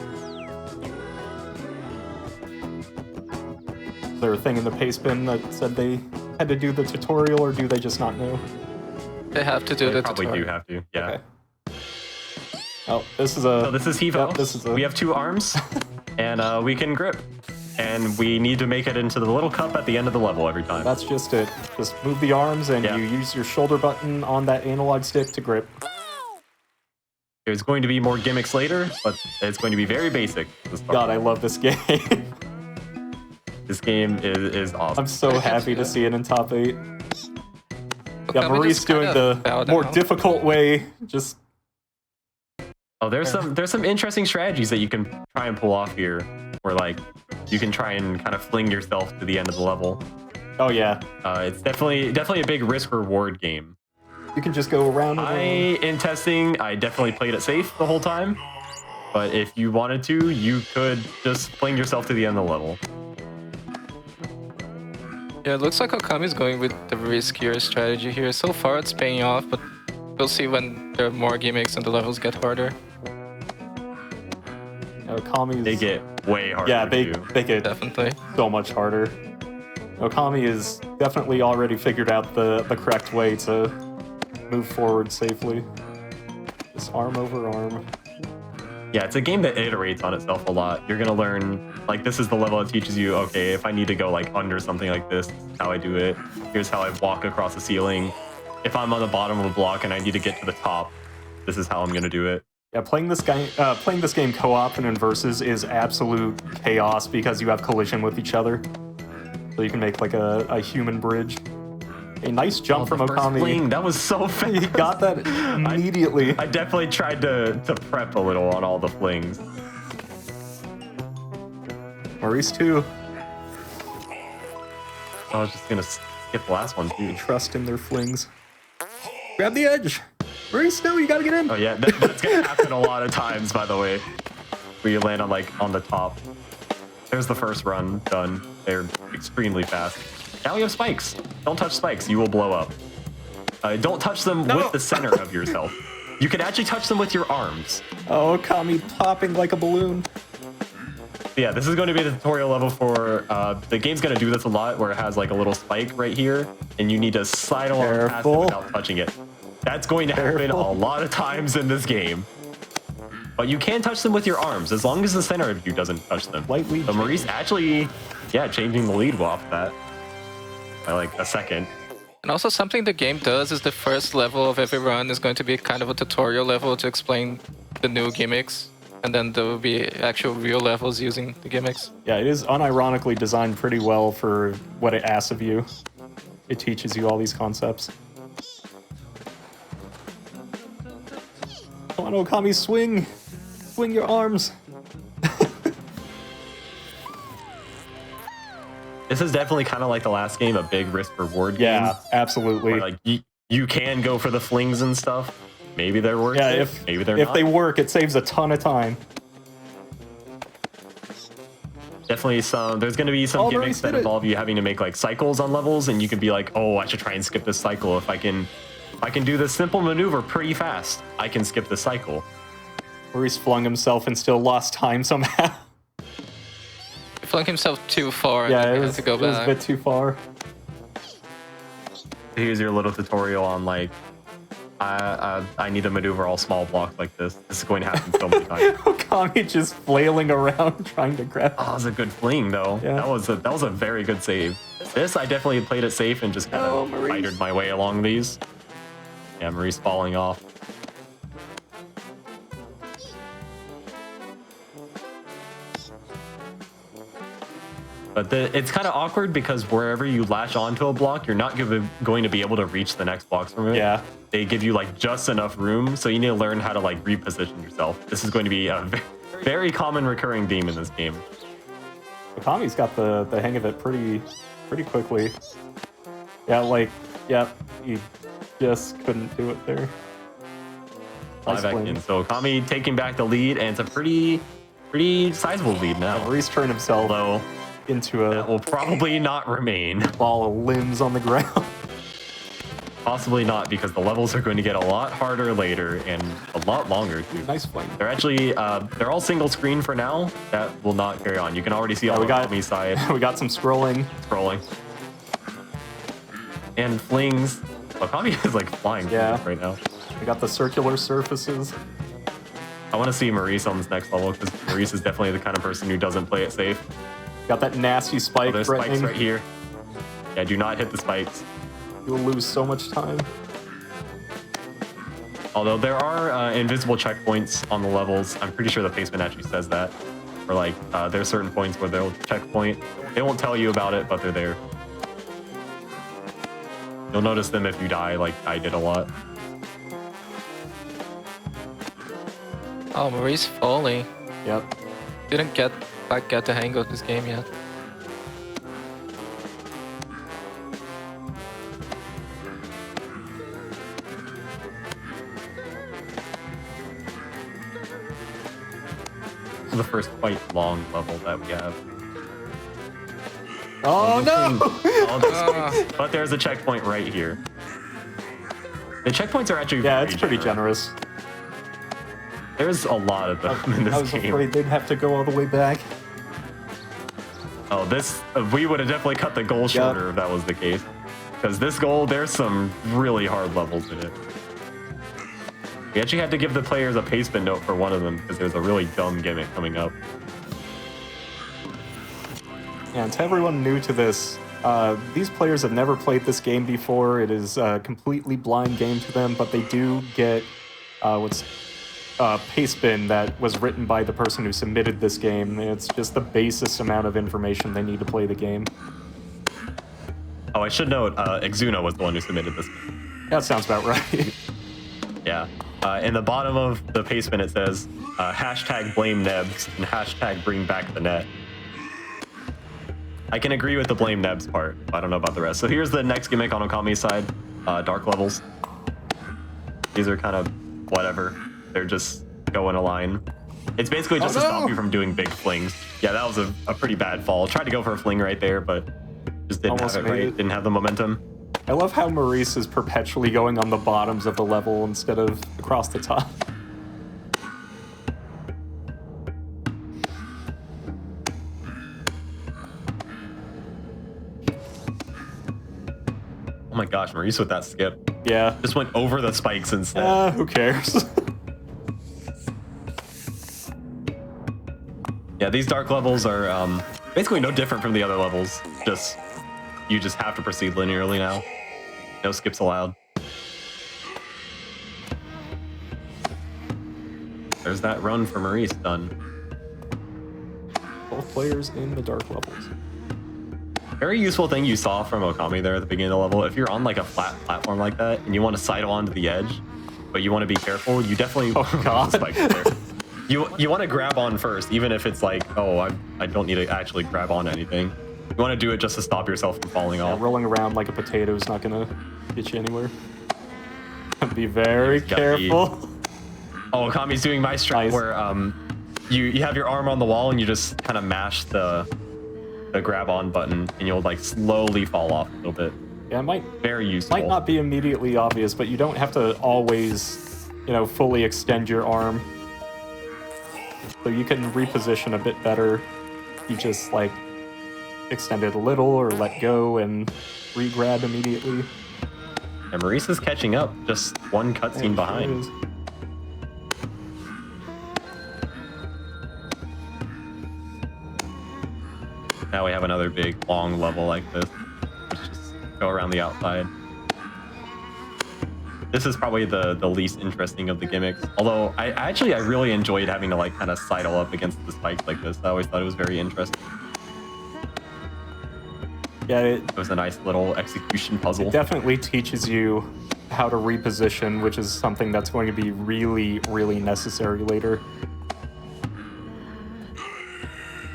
Is there a thing in the pace bin that said they had to do the tutorial, or do they just not know? They have to do the Probably tutorial. do have to, yeah. Okay. Oh, this is a... So this is Heave. Yep, this is a... We have 2 arms, and we can grip. And we need to make it into the little cup at the end of the level every time. That's just it. Just move the arms, and you use your shoulder button on that analog stick to grip. There's going to be more gimmicks later, but it's going to be very basic. God, I love this game. This game is awesome. I'm so happy to see it in top 8. Okay, Yeah, Maurice doing the more difficult way. Just... Oh, there's some interesting strategies that you can try and pull off here, where like you can try and kind of fling yourself to the end of the level. Oh yeah, it's definitely a big risk reward game. You can just go around. In testing, I definitely played it safe the whole time, but if you wanted to, you could just fling yourself to the end of the level. Yeah, it looks like Okami's going with the riskier strategy here. So far, it's paying off, but we'll see when there are more gimmicks and the levels get harder. They get way harder. Yeah, they get definitely so much harder. Okami is definitely already figured out the correct way to move forward safely. Just arm over arm. Yeah, it's a game that iterates on itself a lot. You're gonna learn, like, this is the level that teaches you, okay, if I need to go like under something like this, this is how I do it. Here's how I walk across the ceiling. If I'm on the bottom of a block and I need to get to the top, this is how I'm gonna do it. Yeah, playing this game co-op and in versus is absolute chaos because you have collision with each other. So you can make like a human bridge. A nice jump from Okami. Fling, that was so fast. He got that immediately. I definitely tried to prep a little on all the flings. Maurice too. I was just gonna skip the last one too. Trust in their flings. Grab the edge. Maurice, no, you gotta get in. Oh yeah, that's gonna happen a lot of times, by the way. Where you land on the top. There's the first run done. They're extremely fast. Now we have spikes. Don't touch spikes, you will blow up. Don't touch them with the center of yourself. You can actually touch them with your arms. Oh, Okami popping like a balloon. Yeah, this is going to be the tutorial level for, the game's going to do this a lot, where it has like a little spike right here, and you need to slide along past it without touching it. That's going to happen a lot of times in this game. But you can touch them with your arms, as long as the center of you doesn't touch them. Lightly. But Maurice actually, yeah, changing the lead off that by like a second. And also something the game does is the first level of every run is going to be kind of a tutorial level to explain the new gimmicks. And then there will be actual real levels using the gimmicks. Yeah, it is unironically designed pretty well for what it asks of you. It teaches you all these concepts. Come on, Okami, swing! Swing your arms! This is definitely kind of like the last game, a big risk-reward game. Yeah, absolutely. Where, like, you can go for the flings and stuff. Maybe they're worth it. Maybe they're not. If they work, it saves a ton of time. Definitely there's going to be some gimmicks that involve you having to make like cycles on levels, and you can be like, oh, I should try and skip this cycle. If I can do this simple maneuver pretty fast, I can skip the cycle. Maurice flung himself and still lost time somehow. If flung himself too far. Yeah, and it he was, had to go it was a back. bit too far. Here's your little tutorial on like, I need to maneuver all small blocks like this. This is going to happen so many times. Okami just flailing around trying to grab. Oh, that was a good fling though. Yeah. That was a very good save. This I definitely played it safe and just kind of fightered my way along these. Yeah, Maurice falling off. But it's kind of awkward because wherever you latch onto a block, you're not going to be able to reach the next blocks from it. Yeah. They give you like just enough room, so you need to learn how to like reposition yourself. This is going to be a very common recurring theme in this game. Okami's got the hang of it pretty quickly. Yeah, like, yeah, he just couldn't do it there. Fly back in. So Okami taking back the lead, and it's a pretty sizable lead now. Maurice turned himself into a that will probably not remain. Ball of limbs on the ground. Possibly not, because the levels are going to get a lot harder later and a lot longer too. Nice flame. They're actually they're all single screen for now. That will not carry on. You can already see on Okami's side. We got some scrolling. And flings. Okami is like flying right now. We got the circular surfaces. I want to see Maurice on this next level, because Maurice is definitely the kind of person who doesn't play it safe. Got that nasty spike. Oh, there's spikes right here. Yeah, do not hit the spikes. You'll lose so much time. Although there are invisible checkpoints on the levels. I'm pretty sure the placement actually says that. Or like, there's certain points where they'll checkpoint. They won't tell you about it, but they're there. You'll notice them if you die, like I did a lot. Oh, Maurice falling. Yep. Didn't get the hang of this game yet. The first quite long level that we have. Oh no! But there's a checkpoint right here. The checkpoints are actually it's pretty generous. There's a lot of them in this I was game. afraid they'd have to go all the way back. Oh, this we would have definitely cut the goal shorter if that was the case. Because this goal, there's some really hard levels in it. We actually had to give the players a pacement note for one of them because there's a really dumb gimmick coming up. And to everyone new to this, these players have never played this game before. It is a completely blind game to them, but they do get pacement that was written by the person who submitted this game. It's just the basest amount of information they need to play the game. Oh, I should note, Exuna was the one who submitted this. That sounds about right. Yeah. In the bottom of the pacement, it says, hashtag blame Nebs and hashtag bring back the net. I can agree with the blame Nebs part. I don't know about the rest. So here's the next gimmick on Okami's side, dark levels. These are kind of whatever. They're just go in a line. It's basically just to stop you from doing big flings. Yeah, that was a pretty bad fall. Tried to go for a fling right there, but just didn't have it right. Didn't have the momentum. I love how Maurice is perpetually going on the bottoms of the level instead of across the top. Oh my gosh, Maurice with that skip. Yeah. Just went over the spikes instead. Who cares? Yeah, these dark levels are basically no different from the other levels. You just have to proceed linearly now. No skips allowed. There's that run for Maurice done. Both players in the dark levels. Very useful thing you saw from Okami there at the beginning of the level. If you're on like a flat platform like that and you want to sidle onto the edge, but you want to be careful, you definitely spike there. You want to grab on first, even if it's like, oh, I don't need to actually grab on anything. You want to do it just to stop yourself from falling off. Rolling around like a potato is not going to get you anywhere. Be very careful. Oh, Okami's doing my strat where you have your arm on the wall and you just kind of mash the grab on button and you'll like slowly fall off a little bit. Yeah, it might very useful. Might not be immediately obvious, but you don't have to always, fully extend your arm. So you can reposition a bit better he just like extended a little or let go and re-grab immediately. And Maurice is catching up, just one cutscene behind. Now we have another big, long level like this. Let's just go around the outside. This is probably the least interesting of the gimmicks. Although, I really enjoyed having to like kind of sidle up against the spikes like this. I always thought it was very interesting. Yeah, it was a nice little execution puzzle. It definitely teaches you how to reposition, which is something that's going to be really, really necessary later.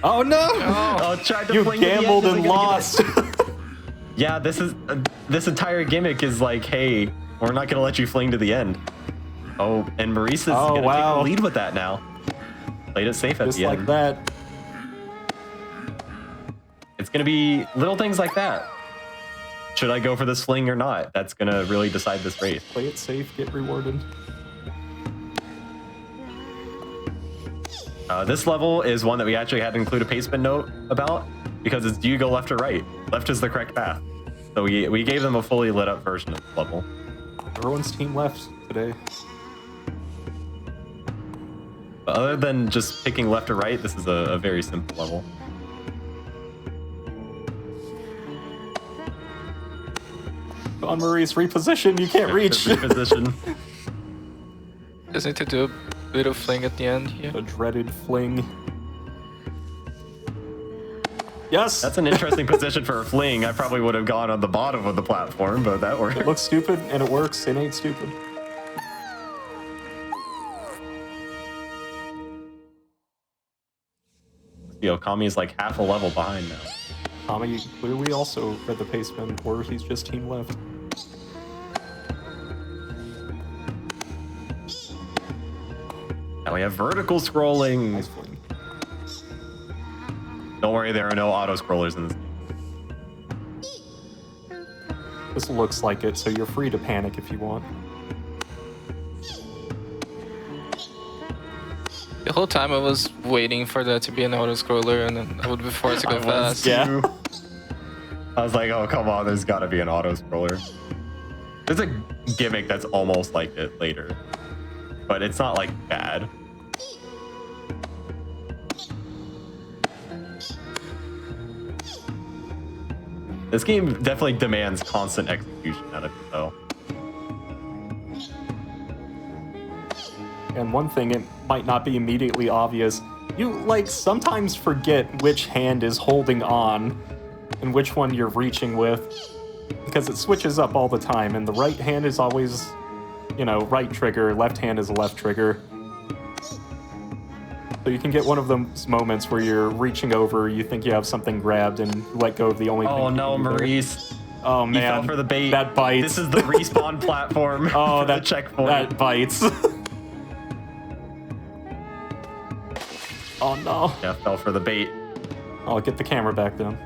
Oh no! Oh, tried to you fling to the end, gambled isn't and gonna lost. Yeah, this entire gimmick is like, hey, we're not gonna let you fling to the end. Oh, and Maurice is gonna take the lead with that now. Played it safe at the end. Just like that. It's gonna be little things like that. Should I go for this fling or not? That's gonna really decide this race. Play it safe, get rewarded. This level is one that we actually had to include a pacement note about because it's do you go left or right? Left is the correct path. So we gave them a fully lit up version of the level. Everyone's team left today. But other than just picking left or right, this is a very simple level. Come on, Maurice, reposition. You can't reach. Reposition. Just need to do a bit of fling at the end here. A dreaded fling. Yes! That's an interesting position for a fling. I probably would have gone on the bottom of the platform, but that worked. It looks stupid, and it works. It ain't stupid. Okami is like half a level behind now. Okami clearly also read the pacement, or he's just team left. Now we have vertical scrolling. Nice fling. Don't worry, there are no auto scrollers in this game. This looks like it, so you're free to panic if you want. The whole time I was waiting for that to be an auto scroller, and then I would be forced to go fast. Yeah. I was like, oh come on, there's got to be an auto scroller. There's a gimmick that's almost like it later, but it's not like bad. This game definitely demands constant execution out of it, though. And one thing, it might not be immediately obvious. You, like, sometimes forget which hand is holding on and which one you're reaching with, because it switches up all the time, and the right hand is always, you know, right trigger, left hand is left trigger. So you can get one of those moments where you're reaching over, you think you have something grabbed, and you let go of the only thing. Oh no, Maurice. Oh man. He fell for the bait. That bites. This is the respawn platform. Oh, that checkpoint. That bites. Oh no. Yeah, fell for the bait. I'll get the camera back then.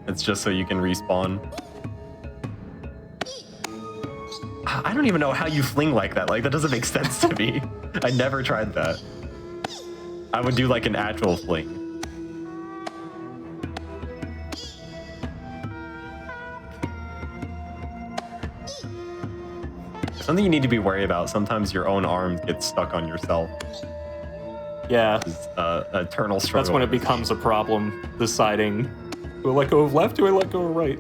It's just so you can respawn. I don't even know how you fling like that. Like, that doesn't make sense to me. I never tried that. I would do like an actual fling. Something you need to be worried about. Sometimes your own arms get stuck on yourself. Yeah. It's eternal struggle. That's when it becomes a problem, deciding, do I let go of left, do I let go of right?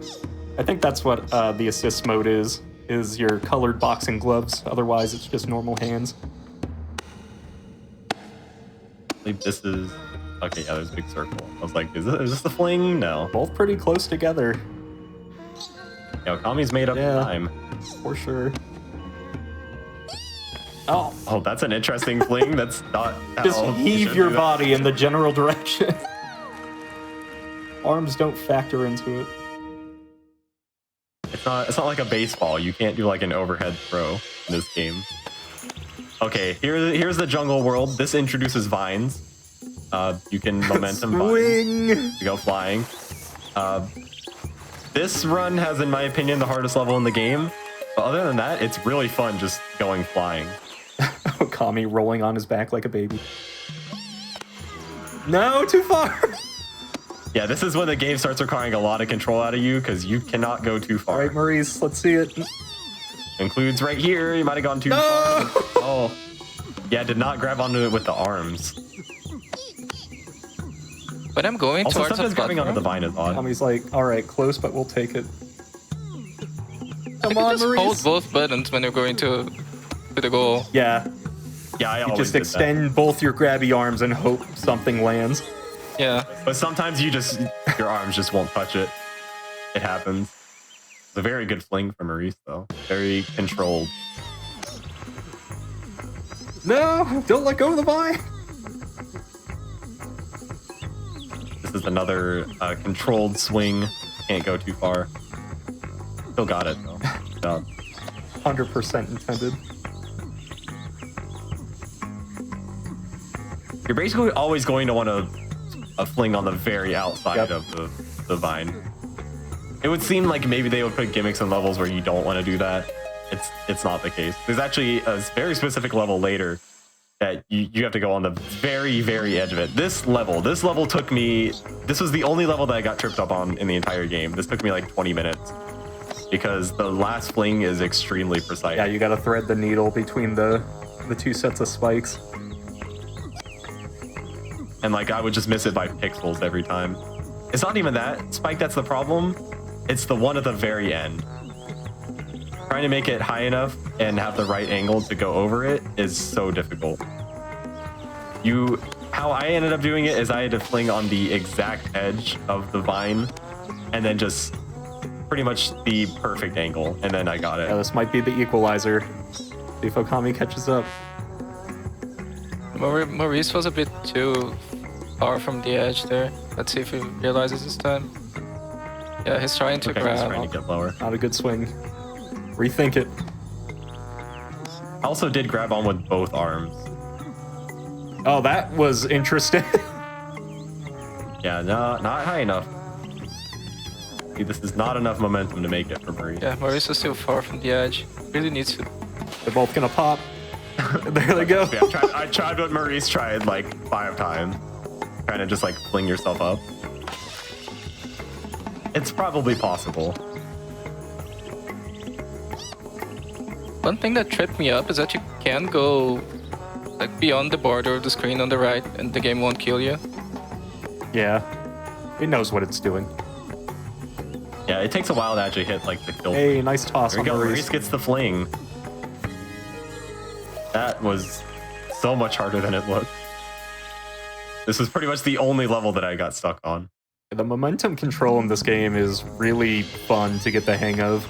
I think that's what the assist mode is your colored boxing gloves. Otherwise, it's just normal hands. I believe this is... Okay, yeah, there's a big circle. I was like, is this the fling? No. Both pretty close together. Yeah, Okami's made up time. For sure. Oh, that's an interesting fling. That's not how Just you heave should your do that. body in the general direction. Arms don't factor into it. It's not like a baseball. You can't do like an overhead throw in this game. Okay, here's the jungle world. This introduces vines. You can momentum Swing. vines to go flying. This run has, in my opinion, the hardest level in the game. But other than that, it's really fun just going flying. Okami rolling on his back like a baby. No, too far. Yeah, this is when the game starts requiring a lot of control out of you because you cannot go too far. All right, Maurice, let's see it. Includes right here. You might have gone too far. Oh. Yeah, did not grab onto it with the arms. But I'm going Also, towards sometimes the grabbing onto the platform. vine is odd. Tommy's like, all right, close, but we'll take it. Come on, Just Maurice. hold both buttons when you're going to the goal. Yeah, Yeah, I you always just did extend both your grabby arms and hope something lands. Yeah. that. But sometimes your arms just won't touch it. It happens. It's a very good fling for Maurice, though. Very controlled. No, don't let go of the vine. This is another controlled swing. Can't go too far. Still got it, though. Good job. 100% intended. You're basically always going to want a fling on the very outside of the vine. It would seem like maybe they would put gimmicks in levels where you don't want to do that. It's not the case. There's actually a very specific level later that you have to go on the very, very edge of it. This level took me... This was the only level that I got tripped up on in the entire game. This took me like 20 minutes because the last fling is extremely precise. Yeah, you gotta thread the needle between the two sets of spikes. And like I would just miss it by pixels every time. It's not even that spike that's the problem. It's the one at the very end. Trying to make it high enough and have the right angle to go over it is so difficult. How I ended up doing it is I had to fling on the exact edge of the vine and then just pretty much the perfect angle, and then I got it. Yeah, this might be the equalizer. See if Okami catches up. Maurice was a bit too far from the edge there. Let's see if he realizes this time. Yeah, he's trying to Okay, grab. he's trying to get lower. Not a good swing. Rethink it. I also did grab on with both arms. Oh, that was interesting. Yeah, no, not high enough. See, this is not enough momentum to make it for Maurice. Yeah, Maurice is still far from the edge. Really needs to. They're both gonna pop. There they go. Yeah, I tried what Maurice tried like 5 times. Trying to just like fling yourself up. It's probably possible. One thing that tripped me up is that you can go like beyond the border of the screen on the right, and the game won't kill you. Yeah, it knows what it's doing. Yeah, it takes a while to actually hit like the kill. Hey, nice toss There we on go. Maurice. Maurice gets the fling. That was so much harder than it looked. This was pretty much the only level that I got stuck on. The momentum control in this game is really fun to get the hang of.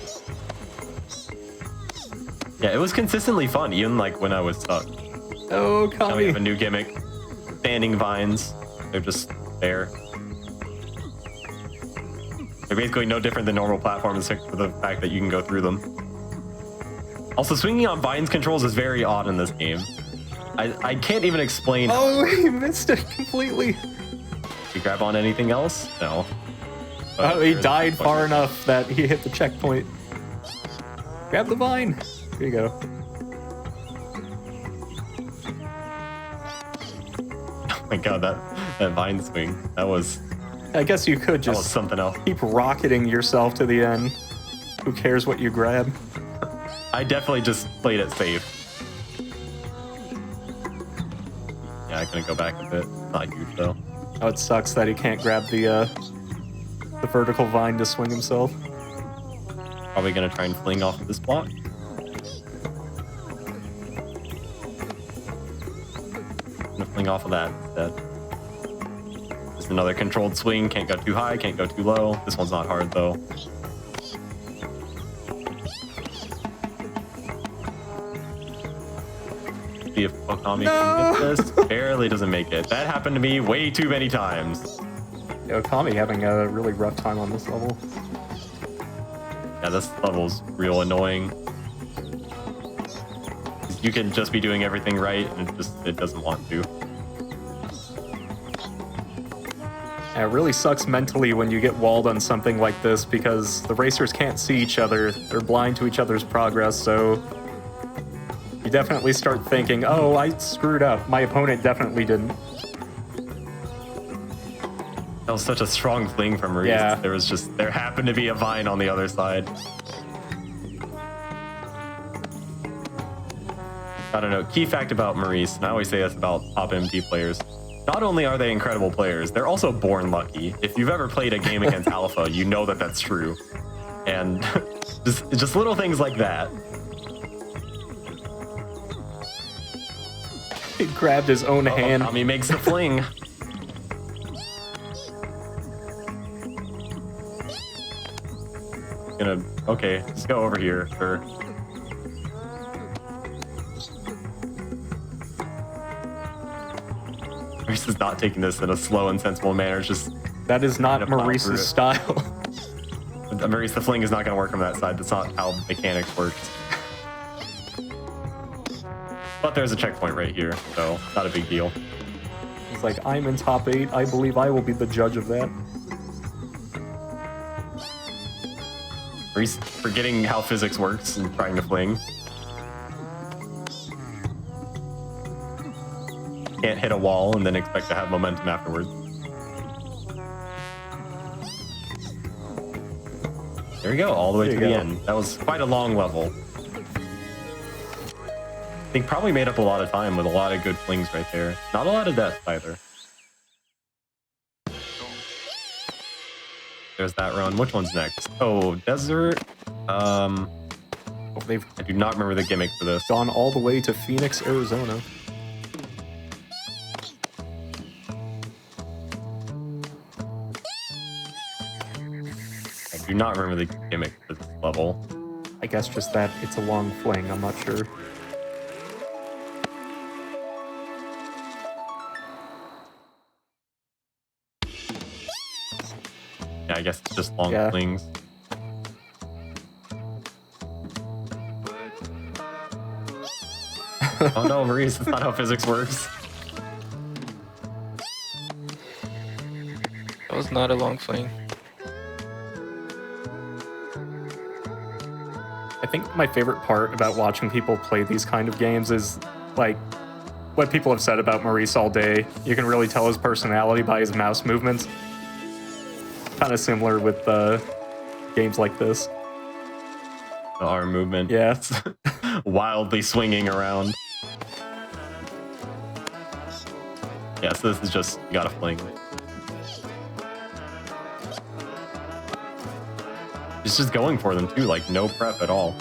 Yeah, it was consistently fun, even like when I was stuck. Oh, Now we have a Okami. new gimmick. Standing vines. They're just there. They're basically no different than normal platforms except for the fact that you can go through them. Also, swinging on vines controls is very odd in this game. I can't even explain. Oh, he missed it completely. Did you grab on anything else? No. Oh, he There's died the far question. enough that he hit the checkpoint. Grab the vine. Here you go. Oh my god, that vine swing. That was I guess you could that was just something else. keep rocketing yourself to the end. Who cares what you grab? I definitely just played it safe. Yeah, I'm gonna go back a bit. Not huge though. Oh, it sucks that he can't grab the vertical vine to swing himself. Probably gonna try and fling off of this block. Gonna fling off of that instead. Just another controlled swing. Can't go too high, can't go too low. This one's not hard though. See if Okami can get this. Barely doesn't make it. That happened to me way too many times. Yeah, Okami having a really rough time on this level. Yeah, this level's real annoying. You can just be doing everything right, and it doesn't want to. Yeah, it really sucks mentally when you get walled on something like this because the racers can't see each other. They're blind to each other's progress, so you definitely start thinking, oh, I screwed up. My opponent definitely didn't. That was such a strong fling from Maurice. Yeah. There happened to be a vine on the other side. I don't know. Key fact about Maurice, and I always say this about top MT players, not only are they incredible players, they're also born lucky. If you've ever played a game against Alpha, you know that that's true. And just little things like that. He grabbed his own hand. Okami makes the fling. Okay, let's go over here, sure. Maurice is not taking this in a slow and sensible manner. It's just that is not Maurice's style. Maurice, the fling is not going to work from that side. That's not how mechanics work. But there's a checkpoint right here, so not a big deal. He's like, I'm in top 8. I believe I will be the judge of that. Maurice forgetting how physics works and trying to fling. Can't hit a wall and then expect to have momentum afterwards. There we go, all the way to the end. That was quite a long level. I think probably made up a lot of time with a lot of good flings right there. Not a lot of death either. There's that run. Which one's next? Oh, desert. I do not remember the gimmick for this. Gone all the way to Phoenix, Arizona. I do not remember the gimmick for this level. I guess just that it's a long fling. I'm not sure. Yeah, I guess it's just long flings. Oh no, Maurice, that's not how physics works. That was not a long fling. I think my favorite part about watching people play these kind of games is, like, what people have said about Maurice all day. You can really tell his personality by his mouse movements. Kind of similar with games like this. The arm movement. Yeah. Wildly swinging around. Yeah, so this is just, you gotta fling. It's just going for them too, like no prep at all.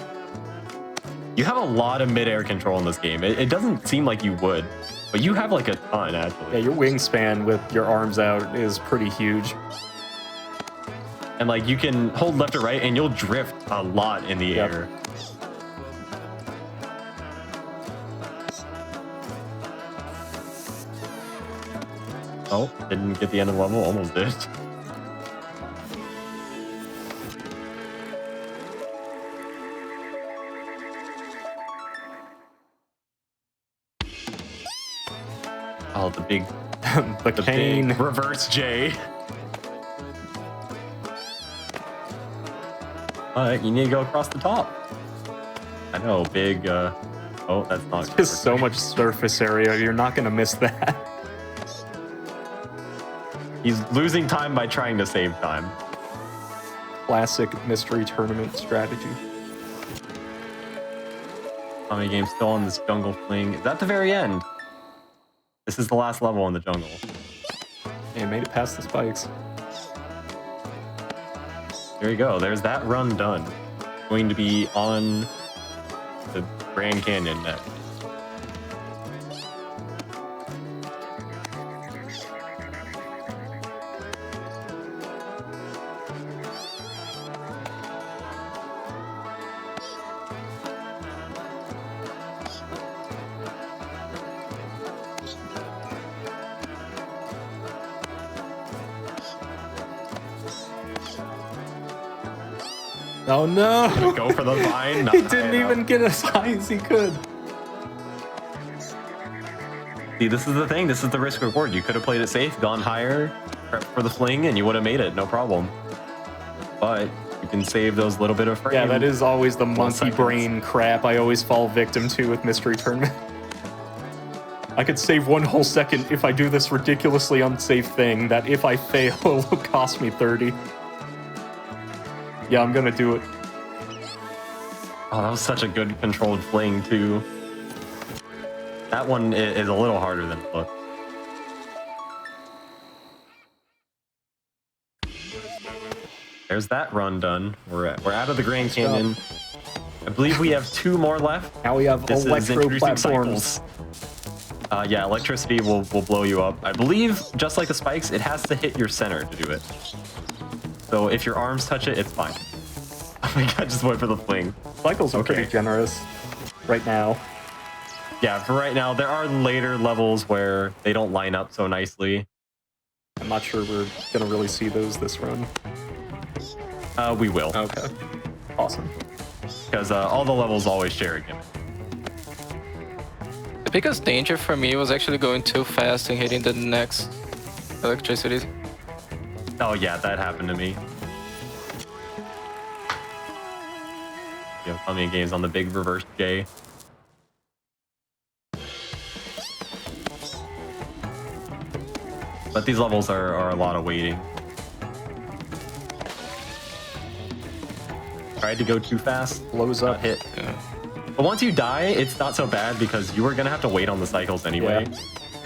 You have a lot of mid-air control in this game. It doesn't seem like you would, but you have like a ton actually. Yeah, your wingspan with your arms out is pretty huge. And like you can hold left or right and you'll drift a lot in the air. Oh, didn't get the end of the level, almost did. Oh, the big, the cane. Big reverse J. But you need to go across the top. I know, big, oh, that's not. There's so much surface area, you're not gonna miss that. He's losing time by trying to save time. Classic mystery tournament strategy. OkamiofGames still on this jungle fling. Is that the very end? This is the last level in the jungle. And made it past the spikes. There you go. There's that run done. Going to be on the Grand Canyon next. Oh no! Go for the vine. He didn't even get as high as he could. See, this is the thing. This is the risk reward. You could have played it safe, gone higher, prepped for the fling, and you would have made it, no problem. But you can save those little bit of frame. Yeah, that is always the monkey seconds. brain crap I always fall victim to with Mystery Tournament. I could save 1 whole second if I do this ridiculously unsafe thing that if I fail, it will cost me 30. Yeah, I'm gonna do it. Oh, that was such a good controlled fling, too. That one is a little harder than it looks. There's that run done. We're out of the Grand Canyon. I believe we have 2 more left. Now we have This is electro introducing platforms. cycles. Yeah, electricity will blow you up. I believe, just like the spikes, it has to hit your center to do it. So if your arms touch it, it's fine. Oh my god, just wait for the fling. Cycles are pretty generous right now. Yeah, for right now, there are later levels where they don't line up so nicely. I'm not sure we're gonna really see those this run. We will. Okay. Awesome. Because all the levels always share a gimmick. The biggest danger for me was actually going too fast and hitting the next electricity. Oh yeah, that happened to me. You know, OkamiofGames on the big reverse J. But these levels are a lot of waiting. Tried to go too fast. Blows up. Hit. Yeah. But once you die, it's not so bad because you were going to have to wait on the cycles anyway. Yeah.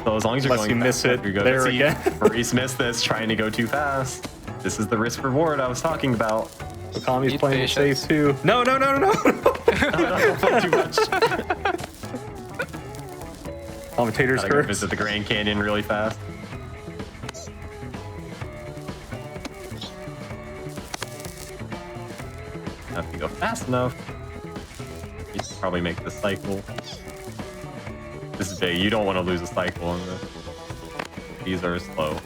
So as long as you're Unless going you miss fast, it, you're good. there again. Maurice missed this, trying to go too fast. This is the risk reward I was talking about. Okami's playing it safe too. No. Don't play too much. Commentator's Gotta go curse. visit the Grand Canyon really fast. Have to go fast enough. You should probably make the cycle. This is big. You don't want to lose a cycle on this. These are slow.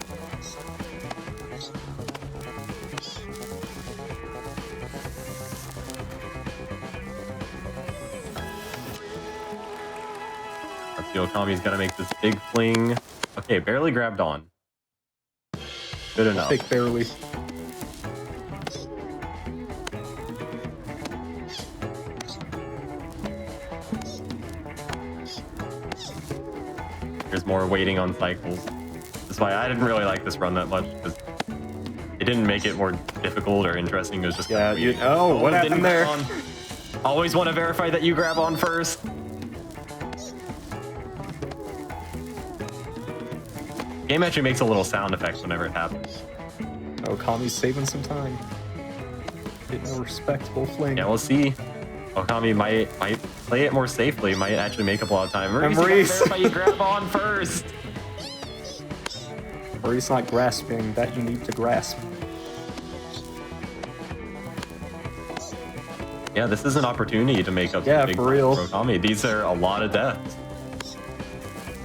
Let's see, Okami's got to make this big fling. Okay, barely grabbed on. Good enough. Take barely. There's more waiting on cycles. That's why I didn't really like this run that much, because it didn't make it more difficult or interesting. It was just what happened there? Always want to verify that you grab on first. Game actually makes a little sound effect whenever it happens. Okami's saving some time. Getting a respectable fling. Yeah, we'll see. Okami might play it more safely, might actually make up a lot of time. Maurice, you grab on first. Maurice not grasping that you need to grasp. Yeah, this is an opportunity to make up Yeah, some big for real. for Okami. These are a lot of deaths.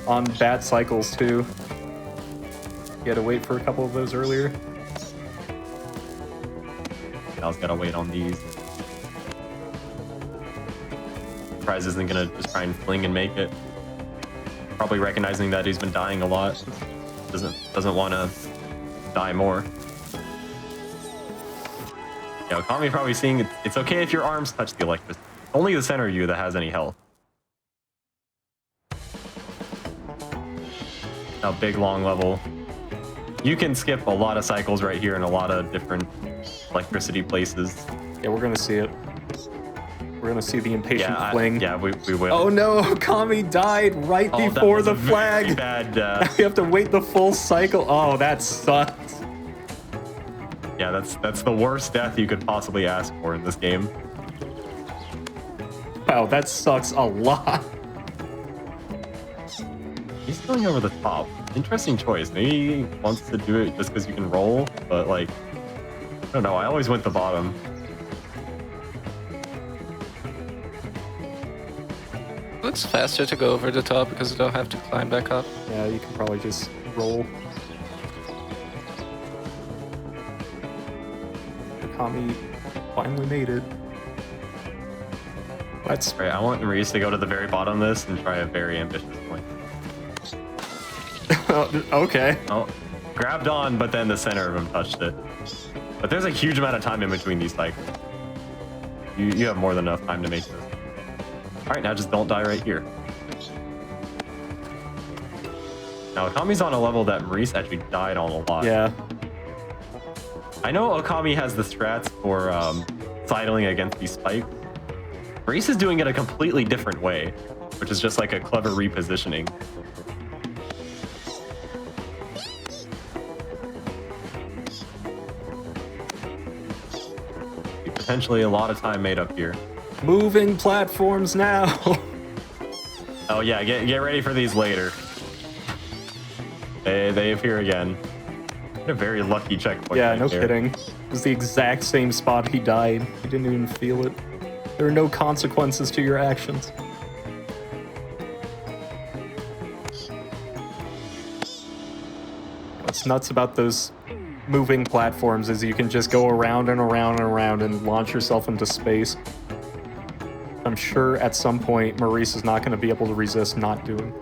On bad cycles too. You had to wait for a couple of those earlier. Al's gotta wait on these. Prize isn't gonna just try and fling and make it. Probably recognizing that he's been dying a lot. Doesn't want to die more. Yeah, Okami probably seeing it's okay if your arms touch the electricity. Only the center of you that has any health. Now big long level. You can skip a lot of cycles right here in a lot of different electricity places. Yeah, we're gonna see it. We're gonna see the impatient fling. Yeah, we will. Oh no, Okami died right before the flag. Bad. We have to wait the full cycle. Oh, that sucks. Yeah, that's the worst death you could possibly ask for in this game. Wow, that sucks a lot. He's going over the top. Interesting choice. Maybe he wants to do it just because you can roll, but like, I don't know. I always went the bottom. Looks faster to go over the top because you don't have to climb back up. Yeah, you can probably just roll. Okami finally made it. That's right. I want Maurice to go to the very bottom of this and try a very ambitious point. Okay. Oh, grabbed on, but then the center of him touched it. But there's a huge amount of time in between these cycles. You have more than enough time to make this. All right, now just don't die right here. Now, Okami's on a level that Maurice actually died on a lot. Yeah. I know Okami has the strats for sidling against these spikes. Maurice is doing it a completely different way, which is just like a clever repositioning. Potentially a lot of time made up here. Moving platforms now. Oh yeah, get ready for these later. They appear again. A very lucky checkpoint. Yeah, right no there. kidding. It was the exact same spot he died. He didn't even feel it. There are no consequences to your actions. What's nuts about those moving platforms is you can just go around and around and around and launch yourself into space. I'm sure at some point Maurice is not going to be able to resist not doing.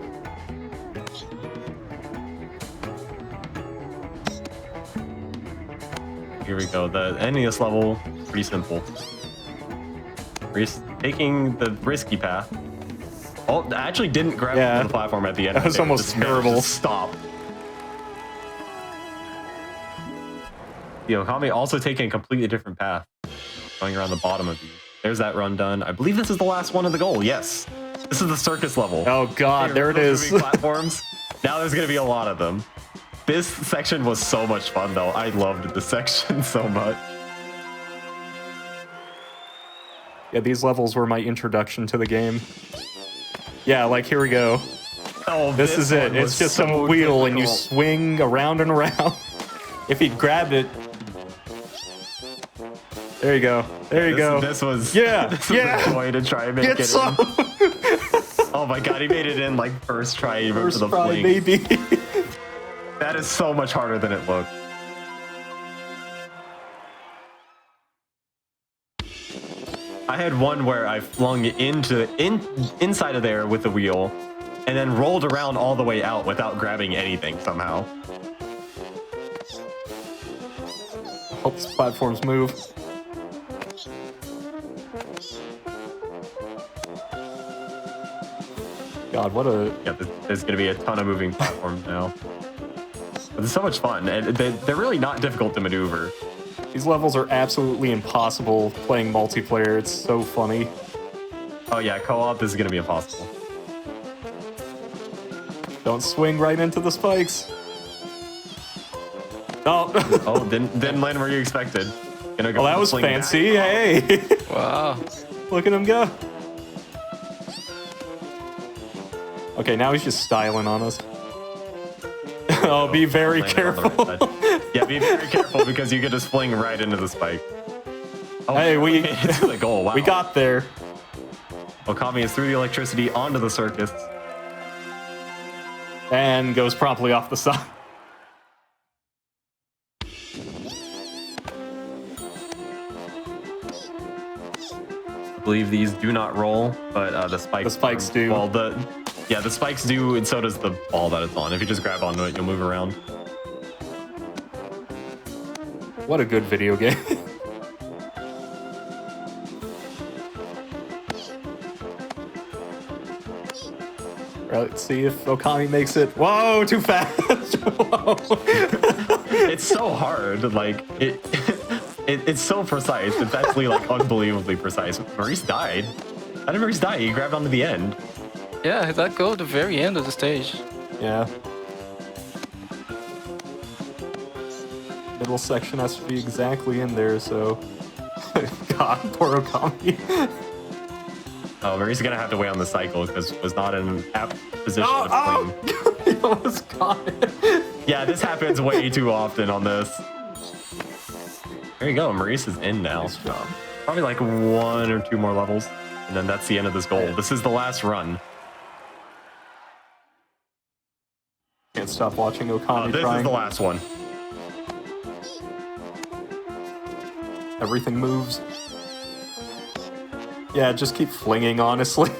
Here we go. The ending of this level, pretty simple. Maurice taking the risky path. Oh, I actually didn't grab onto the platform at the end. That was almost terrible. Stop. Okami also taking a completely different path, going around the bottom of these. There's that run done. I believe this is the last one of the goal. Yes, this is the circus level. Oh god, there it is. Platforms. Now there's gonna be a lot of them. This section was so much fun, though. I loved this section so much. Yeah, these levels were my introduction to the game. Yeah, like here we go. Oh, this is it. It's just some wheel and you swing around and around. If he grabbed it. There you go. There you go. This was this was a joy to try and make Get it some. in. Oh my god, he made it in like first try. First the try, fling. baby. That is so much harder than it looked. I had one where I flung inside of there with the wheel, and then rolled around all the way out without grabbing anything somehow. Hope these platforms move. God, what a... Yeah, there's going to be a ton of moving platforms now. But it's so much fun, and they're really not difficult to maneuver. These levels are absolutely impossible playing multiplayer. It's so funny. Oh yeah, co-op, this is going to be impossible. Don't swing right into the spikes. Oh, oh, didn't land where you expected. Gonna go that was fancy. Back. Hey. Wow. Look at him go. Okay, now he's just styling on us. Oh, be very careful. Yeah, be very careful because you could just fling right into the spike. Oh, hey, we into the goal. Wow. We got there. Okami is through the electricity onto the circus. And goes promptly off the side. I believe these do not roll, but the spikes do. Well, the spikes do, and so does the ball that it's on. If you just grab onto it, you'll move around. What a good video game. Right, let's see if Okami makes it. Whoa, too fast. Whoa. It's so hard. Like it's so precise. It's actually like unbelievably precise. Maurice died. How did Maurice die? He grabbed onto the end. Yeah, that go at the very end of the stage. Yeah. Middle section has to be exactly in there, so... God, poor Okami. Oh, Maurice is gonna have to wait on the cycle because was not in an apt position to fling. He almost got it. Yeah, this happens way too often on this. There you go, Maurice is in now. Nice job. Probably like 1 or 2 more levels, and then that's the end of this goal. This is the last run. Can't stop watching Okami This trying. is the last one. Everything moves. Yeah, just keep flinging, honestly.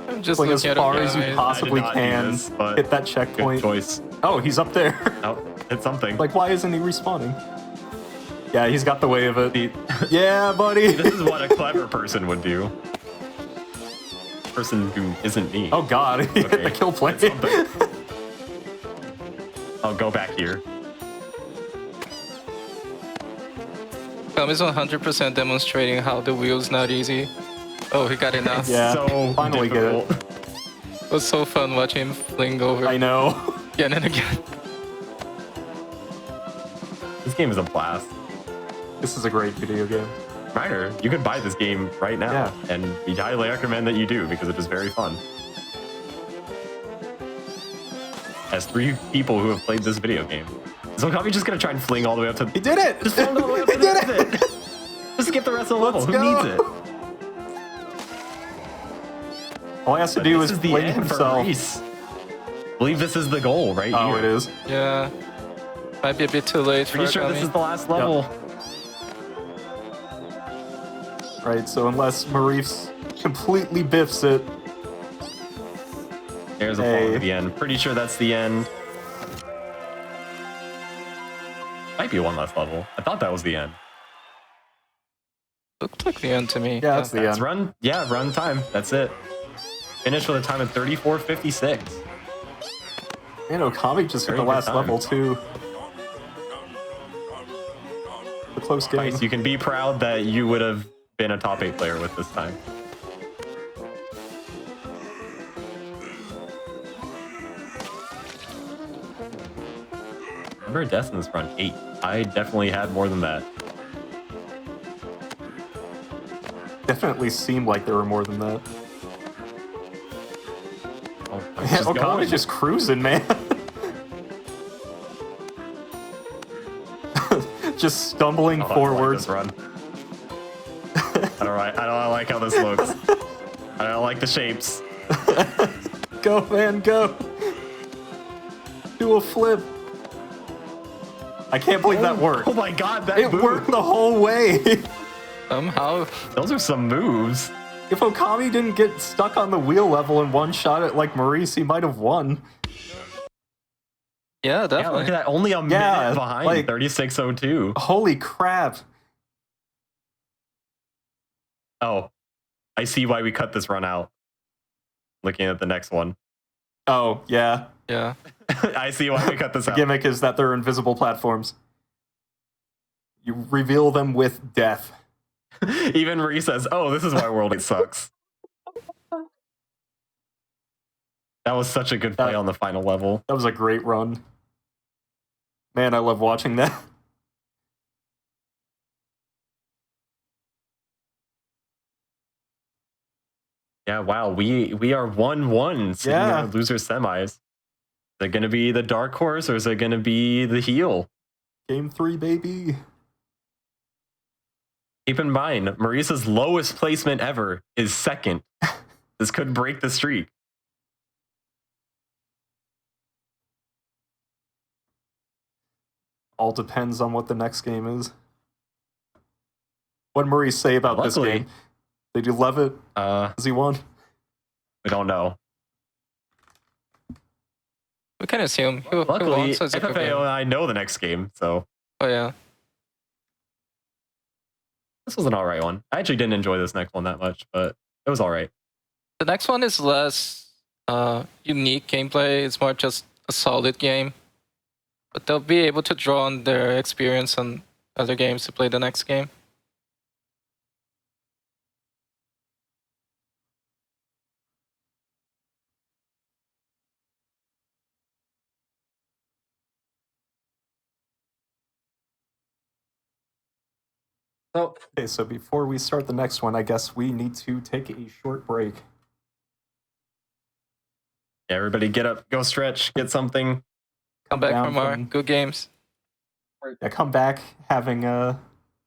I'm just Fling as looking at far Okami. as you possibly I did not do can. this, but Hit that Good checkpoint. choice. Oh, he's up there. Oh, hit something. Like, why isn't he respawning? Yeah, he's got the way of it. Yeah, buddy. This is what a clever person would do. Person who isn't me. Oh god, he hit the kill play. Don't go back here. Kami's 100% demonstrating how the wheel's not easy. Oh, he got enough. Yeah, So finally difficult. get it. It was so fun watching him fling over I know. again and again. This game is a blast. This is a great video game. Reminder, you can buy this game right now, Yeah. and we highly recommend that you do because it is very fun. As 3 people who have played this video game. So Okami just gonna try and fling all the way up to. He did it! Just fling all the way up to He did the exit. Just skip the rest of the level. Let's Who go. needs it? All he has to But do this is the fling end for himself. Maurice. I believe this is the goal right Oh, here. it is. Yeah. Might be a bit too late Pretty for sure this Okami. is the last level. Right, so unless Maurice completely biffs it. There's a fall to the end. Pretty sure that's the end. Might be one last level. I thought that was the end. Looked like the end to me. Yeah, that's the That's end. run. Yeah, run time. That's it. Finish with a time of 34:56. Man, Okami just hit Very the good last time. level, too. A close game. Nice. You can be proud that you would have been a top 8 player with this time. Remember deaths in this run? 8. I definitely had more than that. Definitely seemed like there were more than that. Oh, Man, just going. Okami's just cruising, man. Just stumbling Oh, I like forwards. this run. I don't like how this looks. I don't like the shapes. Go, man, go. Do a flip. I can't believe that worked. Oh my god, that It move. worked the whole way. Somehow. Those are some moves. If Okami didn't get stuck on the wheel level and one shot it like Maurice, he might have won. Yeah, Yeah, definitely. look at that. Only a minute behind. like- 36:02. Holy crap. Oh, I see why we cut this run out. Looking at the next one. Oh, yeah. Yeah. I see why we cut this The out. gimmick is that they're invisible platforms. You reveal them with death. Even Maurice says, oh, this is why World 8 sucks. That was such a good play on the final level. That was a great run. Man, I love watching that. Yeah, wow. We are 1-1 sitting in our loser semis. Is it going to be the dark horse or is it going to be the heel? Game 3, baby. Keep in mind, Maurice's lowest placement ever is second. This could break the streak. All depends on what the next game is. What did Maurice say about this Luckily, game? Did you love it? Has he won? We don't know. We can assume. He Luckily, won, so it's a good FFAO game. and I know the next game, so Oh, yeah. this was an alright one. I actually didn't enjoy this next one that much, but it was alright. The next one is less unique gameplay. It's more just a solid game. But they'll be able to draw on their experience on other games to play the next game. So, Okay, so before we start the next one, I guess we need to take a short break. Yeah, everybody get up, go stretch, get something. Come back down from our from- good games. Yeah, come back having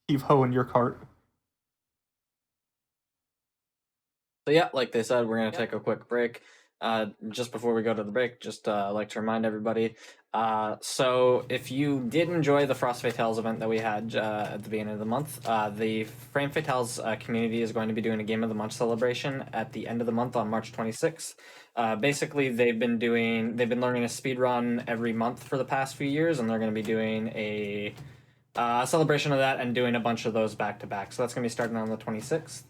Heave Ho in your cart. So yeah, like they said, we're gonna take a quick break. Just before we go to the break, just like to remind everybody. So if you did enjoy the Frost Fatales event that we had at the beginning of the month, the Frame Fatales community is going to be doing a Game of the Month celebration at the end of the month on March 26th. Basically, they've been learning a speed run every month for the past few years, and they're going to be doing a celebration of that and doing a bunch of those back to back. So that's going to be starting on the 26th.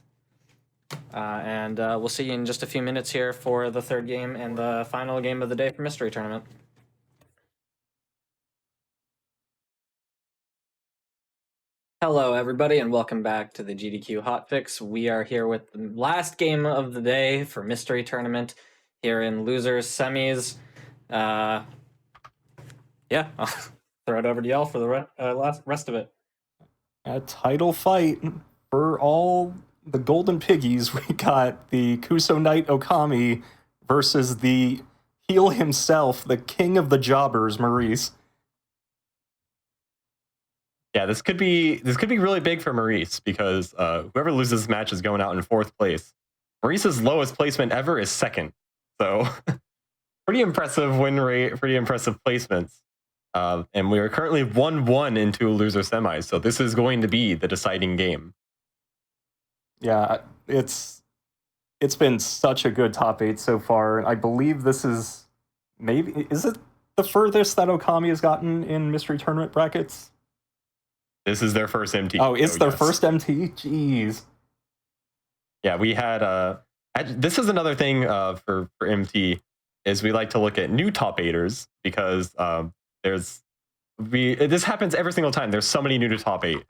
And we'll see you in just a few minutes here for the third game and the final game of the day for Mystery Tournament. Hello, everybody, and welcome back to the GDQ Hotfix. We are here with the last game of the day for Mystery Tournament here in Losers Semis. Yeah, I'll throw it over to y'all for the rest of it. A title fight for all the golden piggies. We got the Kuso Knight Okami versus the heel himself, the king of the jobbers, Maurice. Yeah, this could be really big for Maurice because whoever loses this match is going out in 4th place. Maurice's lowest placement ever is 2nd, so pretty impressive win rate, pretty impressive placements. And we are currently 1-1 into a loser semis, so this is going to be the deciding game. Yeah, it's been such a good top 8 so far. I believe this is is it the furthest that Okami has gotten in Mystery Tournament brackets? This is their first MT. Oh, it's their first MT? Jeez. Yeah, we had... this is another thing for MT, is we like to look at new top 8ers, because this happens every single time. There's so many new to top 8.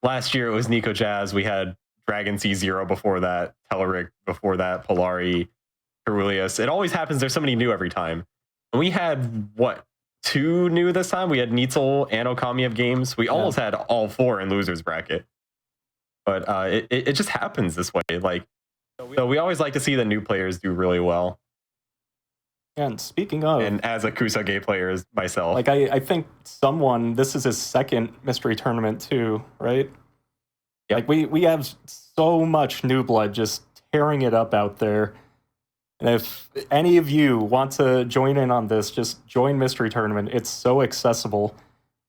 Last year it was Nico Jazz. We had Dragon C0 before that, Telerik before that, Polari, Carulius. It always happens. There's so many new every time. And we had, 2 new this time? We had Neetsel and OkamiofGames. We almost had all 4 in losers bracket. But it just happens this way. So we always like to see the new players do really well. And speaking of... And as a Kusage player myself. I think this is his 2nd Mystery Tournament too, right? Yep. We have so much new blood just tearing it up out there. And if any of you want to join in on this, just join Mystery Tournament. It's so accessible.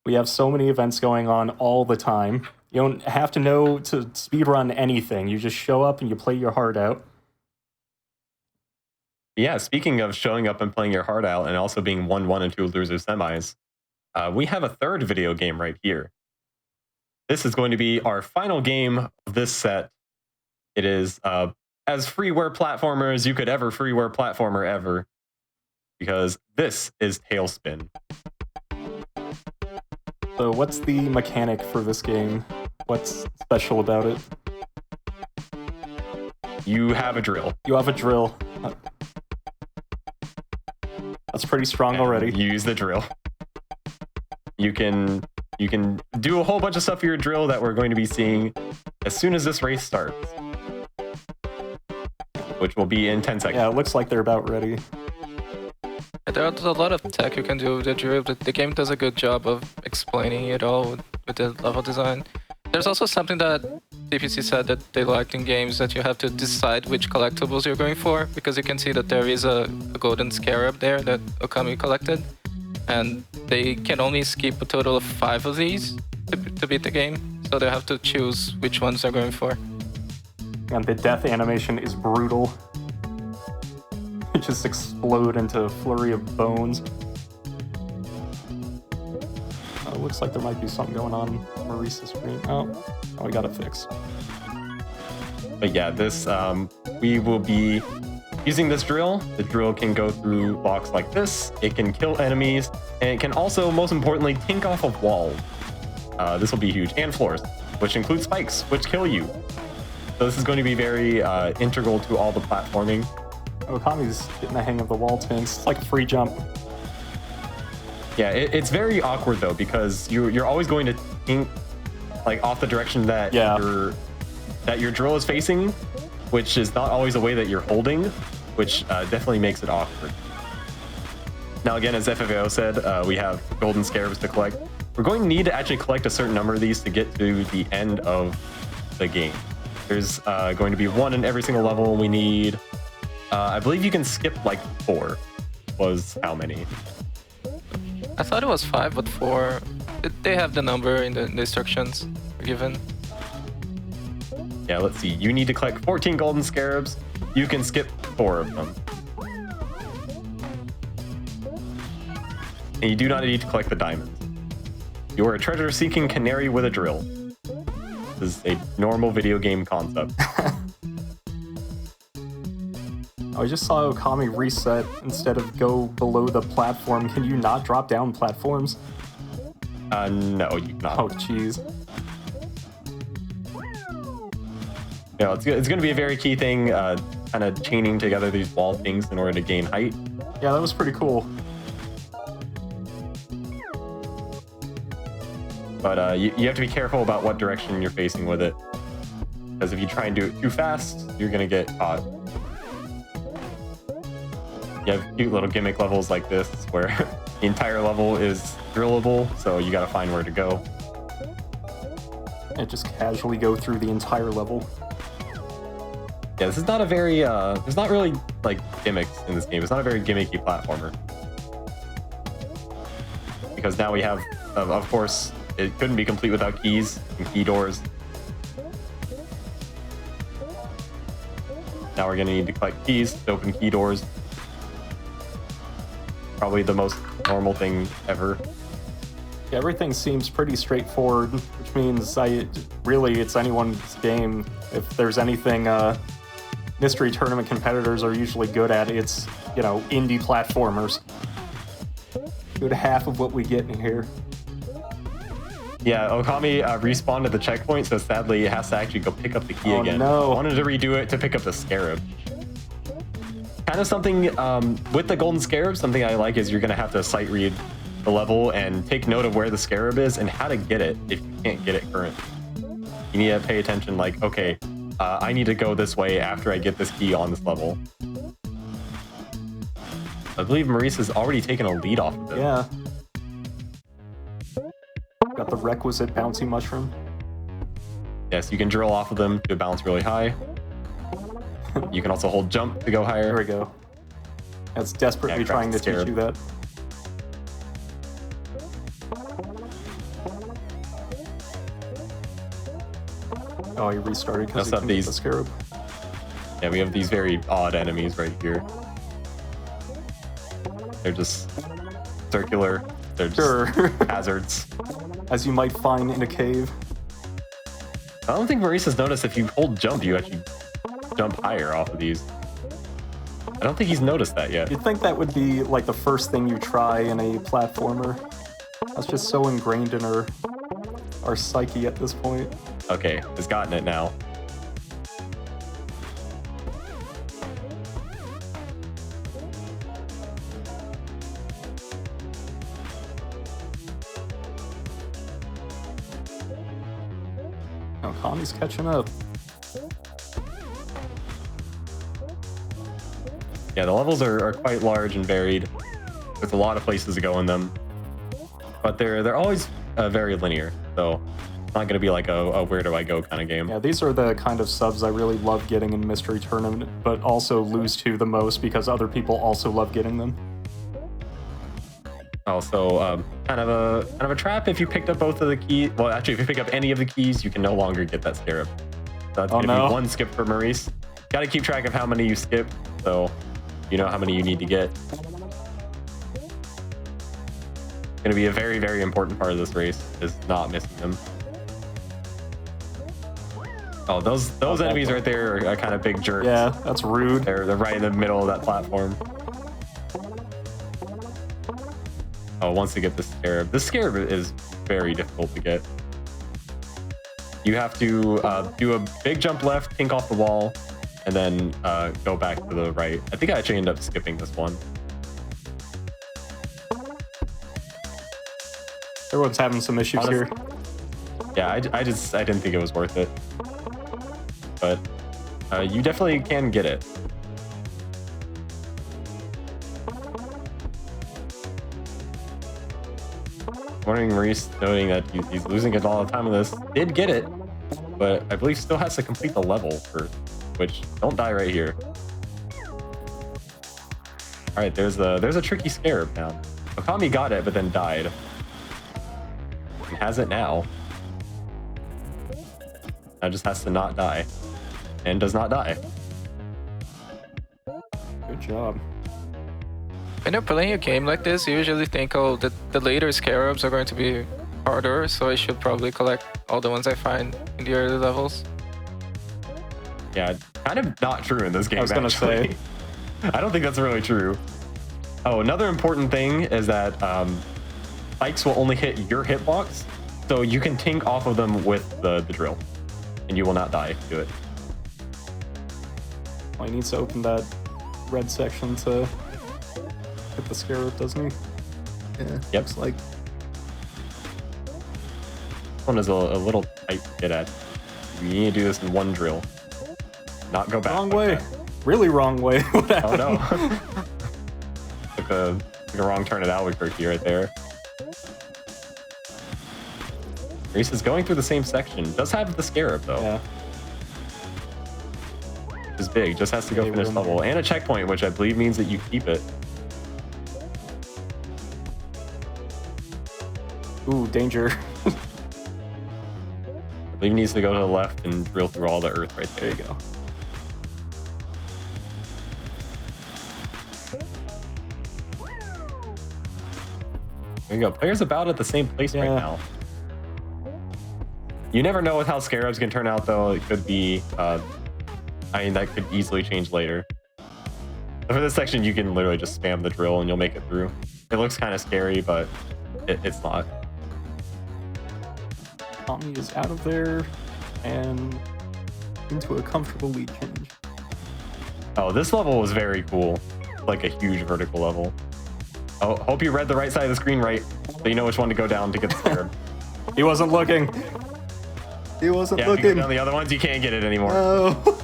We have so many events going on all the time. You don't have to know to speedrun anything. You just show up and you play your heart out. Yeah, speaking of showing up and playing your heart out and also being 1-1 into loser semis, we have a 3rd video game right here. This is going to be our final game of this set. It is as freeware platformer as you could ever freeware platformer ever, because this is Tailspin. So what's the mechanic for this game? What's special about it? You have a drill. You have a drill. That's pretty strong already. You use the drill. You can do a whole bunch of stuff for your drill that we're going to be seeing as soon as this race starts, which will be in 10 seconds. Yeah, it looks like they're about ready. There's a lot of tech you can do with the drill. The game does a good job of explaining it all with the level design. There's also something that DPC said that they liked in games, that you have to decide which collectibles you're going for, because you can see that there is a golden scarab there that Okami collected, and they can only skip a total of 5 of these to beat the game, so they have to choose which ones they're going for. And the death animation is brutal. It just explode into a flurry of bones. Looks like there might be something going on Maurice's screen. Oh, we got it fixed. But yeah, this we will be using this drill. The drill can go through blocks like this. It can kill enemies, and it can also, most importantly, tink off of walls. This will be huge, and floors, which include spikes, which kill you. So this is going to be very integral to all the platforming. Okami's getting the hang of the wall tinks. It's like a free jump. Yeah, it's very awkward though, because you're always going to think off the direction that your drill is facing, which is not always the way that you're holding, which definitely makes it awkward. Now again, as FFAO said, we have golden scarabs to collect. We're going to need to actually collect a certain number of these to get to the end of the game. There's going to be 1 in every single level. We need, I believe you can skip 4, was how many? I thought it was 5, but 4. They have the number in the instructions given. Yeah, let's see. You need to collect 14 golden scarabs. You can skip 4 of them. And you do not need to collect the diamonds. You are a treasure-seeking canary with a drill. This is a normal video game concept. I just saw Okami reset instead of go below the platform. Can you not drop down platforms? No, you cannot. Oh, jeez. You know, it's going to be a very key thing, kind of chaining together these wall things in order to gain height. Yeah, that was pretty cool. But you have to be careful about what direction you're facing with it. Because if you try and do it too fast, you're going to get caught. You have cute little gimmick levels like this where the entire level is drillable, so you got to find where to go. And just casually go through the entire level. Yeah, this is not a very, there's not really, like, gimmicks in this game. It's not a very gimmicky platformer. Because now we have, of course, it couldn't be complete without keys and key doors. Now we're going to need to collect keys to open key doors. Probably the most normal thing ever. Yeah, everything seems pretty straightforward, which means really it's anyone's game. If there's anything mystery tournament competitors are usually good at, it's, you know, indie platformers. Good half of what we get in here. Yeah, Okami respawned at the checkpoint, so sadly it has to actually go pick up the key again. No. I wanted to redo it to pick up the scarab. Kind of something with the golden scarab, something I like is you're going to have to sight read the level and take note of where the scarab is and how to get it if you can't get it currently. You need to pay attention, like, okay, I need to go this way after I get this key on this level. I believe Maurice has already taken a lead off of it. Yeah. Got the requisite bouncy mushroom. Yes, you can drill off of them to bounce really high. You can also hold jump to go higher. There we go. That's desperately trying to teach you that. Oh, he restarted because he couldn't get the scarab. Yeah, we have these very odd enemies right here. They're just circular. They're just hazards. As you might find in a cave. I don't think Maurice has noticed if you hold jump, you actually jump higher off of these. I don't think he's noticed that yet. You'd think that would be like the first thing you try in a platformer. That's just so ingrained in our psyche at this point. Okay, it's gotten it now. Oh, Kami's catching up. Yeah, the levels are quite large and varied. There's a lot of places to go in them. But they're always very linear, so it's not going to be like a where do I go kind of game. Yeah, these are the kind of subs I really love getting in Mystery Tournament, but also lose to the most because other people also love getting them. Also, kind of a trap if you picked up both of the keys. Well, actually, if you pick up any of the keys, you can no longer get that scarab. So that's going to be one skip for Maurice. Got to keep track of how many you skip, so you know how many you need to get. Going to be a very, very important part of this race is not missing them. Oh, those enemies right there are kind of big jerks. Yeah, that's rude. They're right in the middle of that platform. Oh, once you get the scarab. This scarab is very difficult to get. You have to do a big jump left, kink off the wall, and then go back to the right. I think I actually ended up skipping this one. Everyone's having some issues here. Yeah, I didn't think it was worth it. But you definitely can get it. Wondering Maurice, noting that he's losing it all the time with this, did get it, but I believe still has to complete the level for which don't die right here. All right, there's a tricky scarab now. Okami got it, but then died. He has it now. Now just has to not die, and does not die. Good job. When you're playing a game like this, you usually think, oh, the later scarabs are going to be harder, so I should probably collect all the ones I find in the early levels. Yeah, kind of not true in this game, I was gonna say. I don't think that's really true. Oh, another important thing is that spikes will only hit your hitbox, so you can tink off of them with the drill, and you will not die to it. Well, he needs to open that red section to hit the Scarab, doesn't he? Yeah, Yep. looks like. This one is a little tight to get at. You need to do this in one drill. Not go back. Wrong like way. that. Really wrong way. What Oh happened? no. took a wrong turn at Albuquerque right there. Maurice is going through the same section. Does have the Scarab though. Yeah. Is big. Just has to go finish level and a checkpoint, which I believe means that you keep it. Ooh, danger. I believe he needs to go to the left and drill through all the earth right there. There you go. There you go. Players about at the same place right now. You never know with how Scarabs can turn out, though. It could be, I mean, that could easily change later. But for this section, you can literally just spam the drill and you'll make it through. It looks kind of scary, but it's not. Tommy is out of there and into a comfortable lead change. Oh, this level was very cool. Like a huge vertical level. Oh, hope you read the right side of the screen right, so you know which one to go down to get the Scarab. He wasn't looking. He wasn't Yeah, if looking. you go down the other ones, you can't get it anymore. Oh.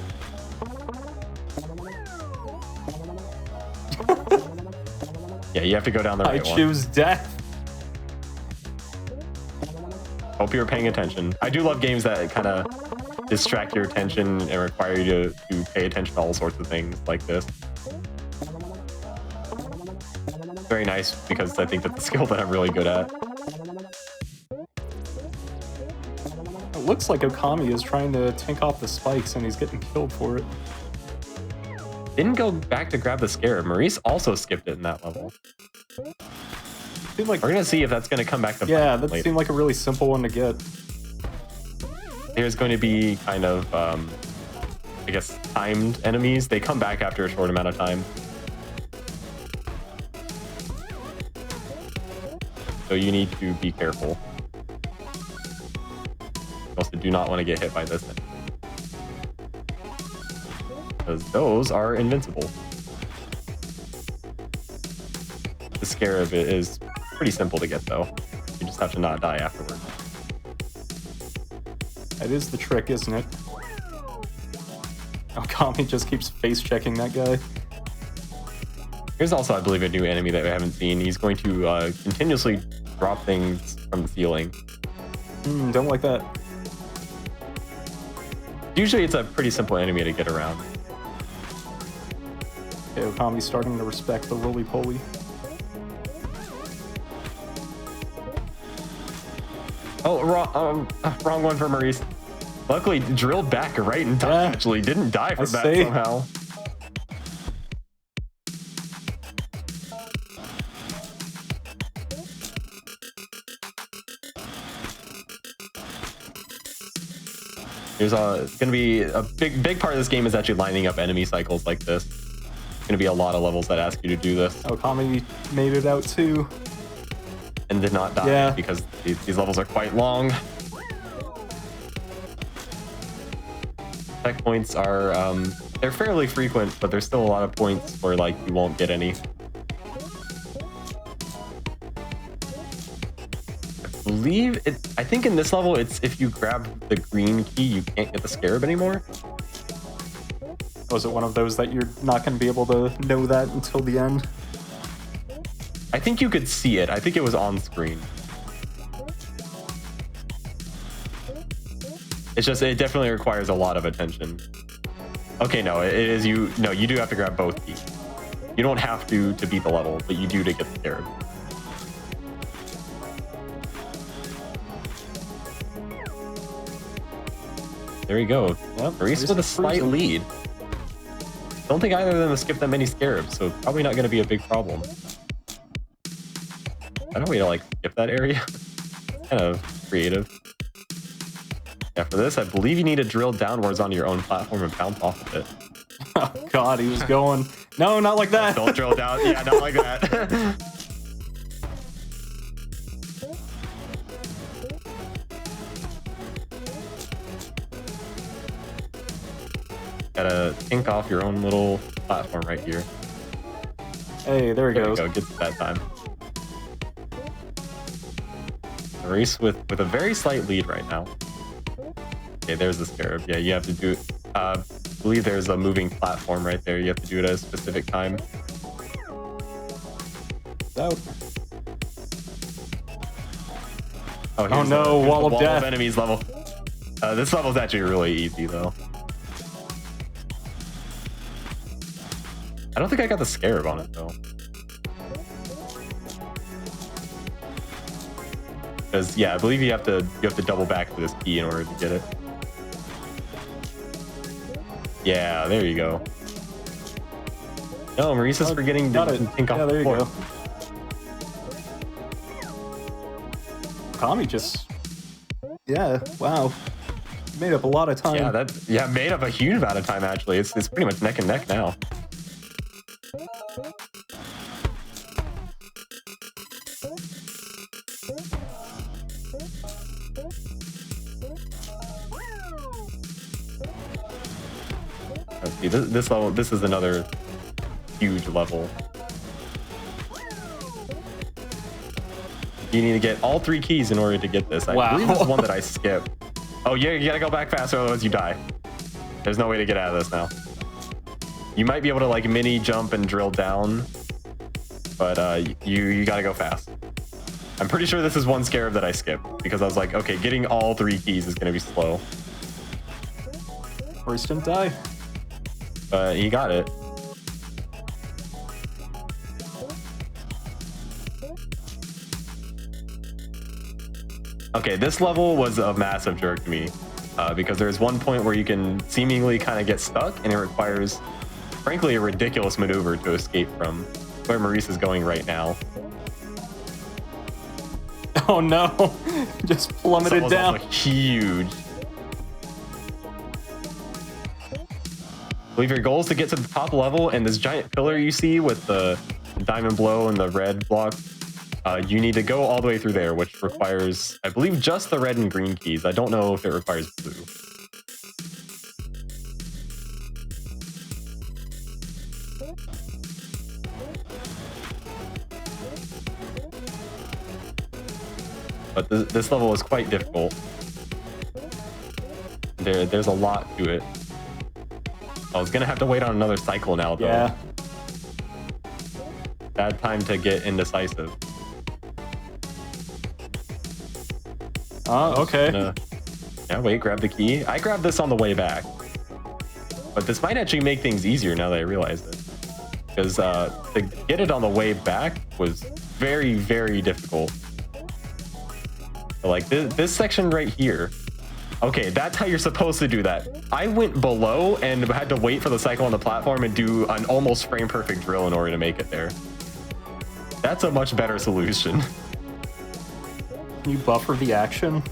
Yeah, you have to go down the right one. I choose death. Hope you were paying attention. I do love games that kind of distract your attention and require you to pay attention to all sorts of things like this. Very nice because I think that's a skill that I'm really good at. It looks like Okami is trying to tank off the spikes and he's getting killed for it. Didn't go back to grab the Scarab. Maurice also skipped it in that level. Like, we're gonna see if that's gonna come back to yeah, bite that later. seemed like a really simple one to get. There's going to be kind of, I guess, timed enemies. They come back after a short amount of time. So you need to be careful. You also do not want to get hit by this enemy, because those are invincible. The Scarab is pretty simple to get, though. You just have to not die afterward. That is the trick, isn't it? Okami just keeps face checking that guy. Here's also, I believe, a new enemy that we haven't seen. He's going to continuously drop things from the ceiling. Don't like that. Usually it's a pretty simple enemy to get around. Okay, Okami's starting to respect the roly-poly. Oh, wrong one for Maurice. Luckily, drilled back right in time, actually. Didn't die from that somehow. There's going to be a big part of this game is actually lining up enemy cycles like this. There's going to be a lot of levels that ask you to do this. Okami made it out too. And did not die because these levels are quite long. Checkpoints are, they're fairly frequent, but there's still a lot of points where like you won't get any. I think in this level, it's if you grab the green key, you can't get the Scarab anymore. Was it one of those that you're not going to be able to know that until the end? I think you could see it. I think it was on screen. It's just, it definitely requires a lot of attention. Okay, no, it is you. No, you do have to grab both keys. You don't have to beat the level, but you do to get the Scarab. There you go. Yep, Maurice with a slight lead. Don't think either of them have skipped that many Scarabs, so probably not going to be a big problem. I don't way to like skip that area. Kind of creative. Yeah, for this, I believe you need to drill downwards onto your own platform and bounce off of it. Oh God, he was going. No, not like that. Don't drill down. Yeah, not like that. Gotta kink off your own little platform right here. Hey, there he There goes. you go, gets it that time. Maurice with a very slight lead right now. Okay, there's the scarab. Yeah, you have to do it. I believe there's a moving platform right there. You have to do it at a specific time. Out. Oh no, here's wall the of death. enemies level. This level's actually really easy though. I don't think I got the scarab on it though. Because yeah, I believe you have to double back to this key in order to get it. Yeah, there you go. No, Maurice is forgetting got to it. think off Yeah, the there you floor. go. Okami just... Yeah, wow. Made up a lot of time. Yeah, made up a huge amount of time actually. It's pretty much neck and neck now. Let's see, this level, this is another huge level. You need to get all 3 keys in order to get this. I believe this is one that I skipped. Oh yeah, you gotta go back faster, otherwise you die. There's no way to get out of this now. You might be able to like mini jump and drill down, but you gotta go fast. I'm pretty sure this is one scarab that I skipped because I was like, okay, getting all 3 keys is gonna be slow. Maurice didn't die. But he got it. Okay, this level was a massive jerk to me because there's one point where you can seemingly kind of get stuck and it requires, frankly, a ridiculous maneuver to escape from where Maurice is going right now. Oh no, just plummeted This down. level's also huge. I believe your goal is to get to the top level, and this giant pillar you see with the diamond blow and the red block, you need to go all the way through there, which requires, I believe, just the red and green keys. I don't know if it requires blue. But this level is quite difficult. There's a lot to it. I was gonna have to wait on another cycle now, though. Yeah. Bad time to get indecisive. Okay. Yeah, wait, grab the key. I grabbed this on the way back. But this might actually make things easier now that I realize it. Because to get it on the way back was very, very difficult. Like this section right here. Okay, that's how you're supposed to do that. I went below and had to wait for the cycle on the platform and do an almost frame perfect drill in order to make it there. That's a much better solution. Can you buffer the action?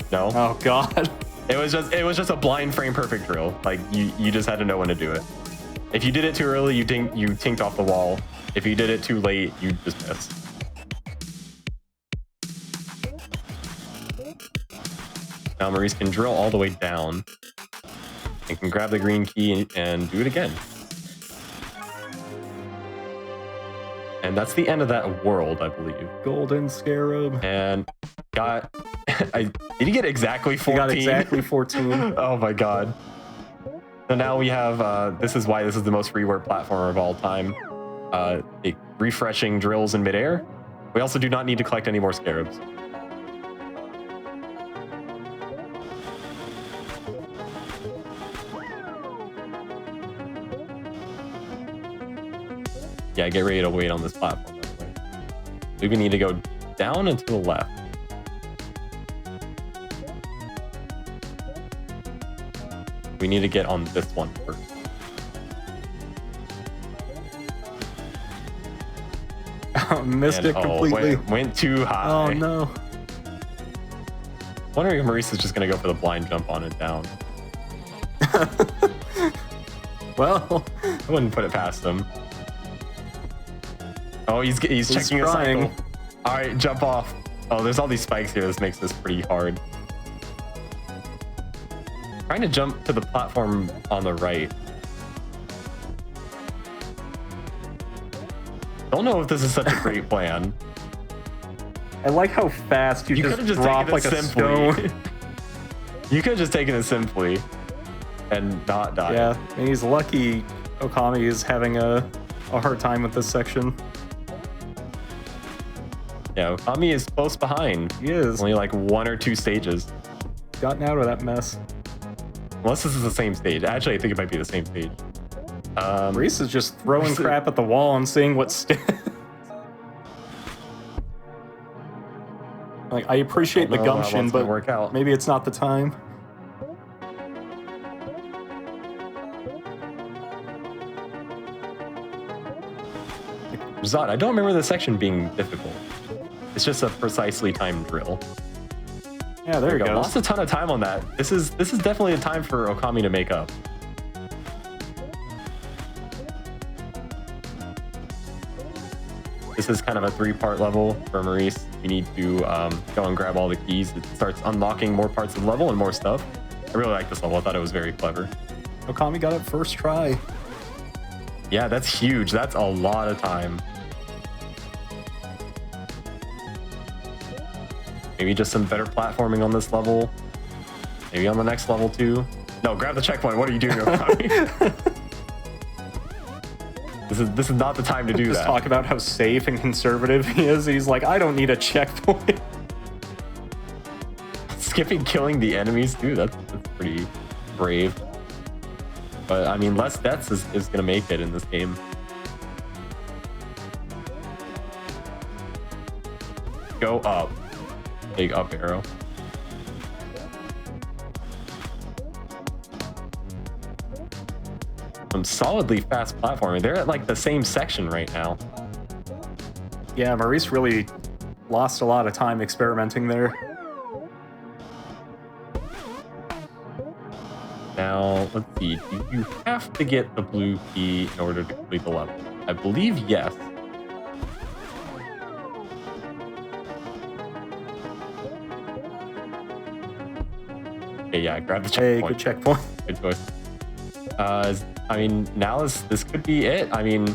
No. Oh god. It was just a blind frame perfect drill. Like you just had to know when to do it. If you did it too early, you tinked off the wall. If you did it too late, you just missed. Now Maurice can drill all the way down and can grab the green key and do it again. And that's the end of that world, I believe. Golden scarab. And got... did he get exactly 14? He got exactly 14. Oh my god. So now we have... this is why this is the most reward platformer of all time. Refreshing drills in midair. We also do not need to collect any more scarabs. Yeah, get ready to wait on this platform, by the way. We need to go down and to the left. We need to get on this one first. Missed it completely. Went too high. Oh no. Wondering if Maurice is just going to go for the blind jump on it down. Well, I wouldn't put it past him. Oh, he's checking the cycle. All right, jump off. Oh, there's all these spikes here. This makes this pretty hard. All trying to jump to the platform on the right. Don't know if this is such a great plan. I like how fast you could have just drop taken like it a simply. stone. You could have just taken it simply and not died. Yeah, and he's lucky Okami is having a hard time with this section. Yeah, Okami is close behind. He is. Only like 1 or 2 stages. Gotten out of that mess. Unless this is the same stage. Actually, I think it might be the same stage. Maurice is just throwing crap at the wall and seeing what sticks. Like, I appreciate the gumption, but work out. maybe it's not the time. Zod, I don't remember the section being difficult. It's just a precisely timed drill. Yeah, there you go. Lost a ton of time on that. This is definitely a time for Okami to make up. This is kind of a 3-part level for Maurice. You need to go and grab all the keys. It starts unlocking more parts of the level and more stuff. I really like this level. I thought it was very clever. Okami got it first try. Yeah, that's huge. That's a lot of time. Maybe just some better platforming on this level. Maybe on the next level too. No, grab the checkpoint. What are you doing, Okami? This is not the time to do just that. Talk about how safe and conservative he is. He's like, I don't need a checkpoint. Skipping killing the enemies, dude, that's pretty brave. But I mean, less deaths is gonna make it in this game. Go up. Big up arrow. Some solidly fast platforming. They're at like the same section right now. Yeah, Maurice really lost a lot of time experimenting there. Now, let's see. Do you have to get the blue key in order to complete the level? I believe yes. Okay, yeah, grab the checkpoint. Hey, good checkpoint. Good choice. I mean, now this could be it. I mean,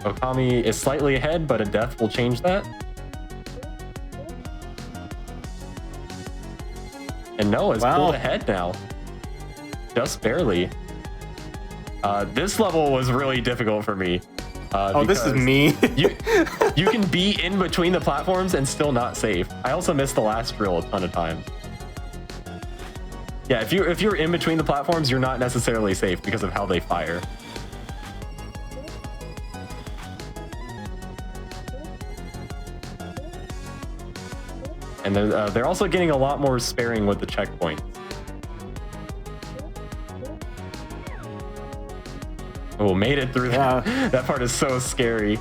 Okami is slightly ahead, but a death will change that. And no, it's pulled ahead now. Just barely. This level was really difficult for me. Oh, this is me. you can be in between the platforms and still not safe. I also missed the last drill a ton of times. Yeah, if you're in between the platforms, you're not necessarily safe because of how they fire. And they're also getting a lot more sparing with the checkpoints. Oh, made it through that. That part is so scary.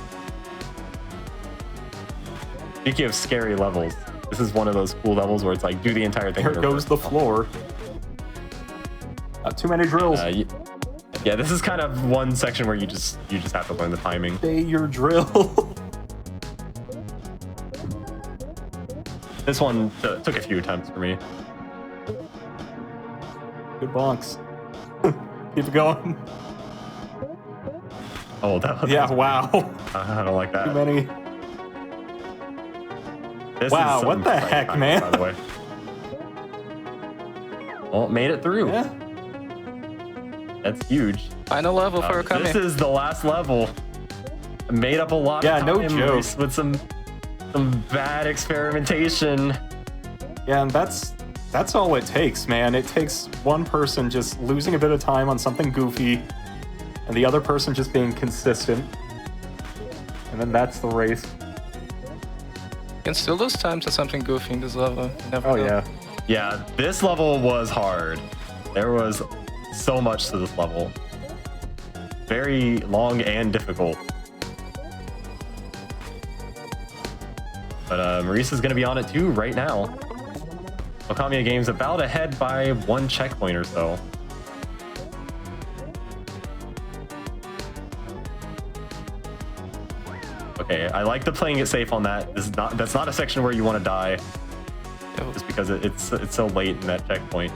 Speaking of scary levels, this is one of those cool levels where it's like, do the entire thing. There goes the floor. Too many drills. Yeah, this is kind of one section where you just have to learn the timing. Stay your drill. This one took a few attempts for me. Good bonks. Keep it going. Oh, that was... Yeah, wow. I don't like that. Too many. This wow, is what the heck, timing, man? By the way. Well, made it through. Yeah. That's huge. Final level for Okami. This is the last level. Made up a lot of time no joke. with some bad experimentation. Yeah, and that's all it takes, man. It takes one person just losing a bit of time on something goofy, and the other person just being consistent. And then that's the race. You can still lose time to something goofy in this level. You never know. Yeah. Yeah, this level was hard. There was so much to this level. Very long and difficult. But Maurice is going to be on it too right now. OkamiofGames about ahead by 1 checkpoint or so. Okay, I like the playing it safe on that. That's not a section where you want to die. Just because it's so late in that checkpoint.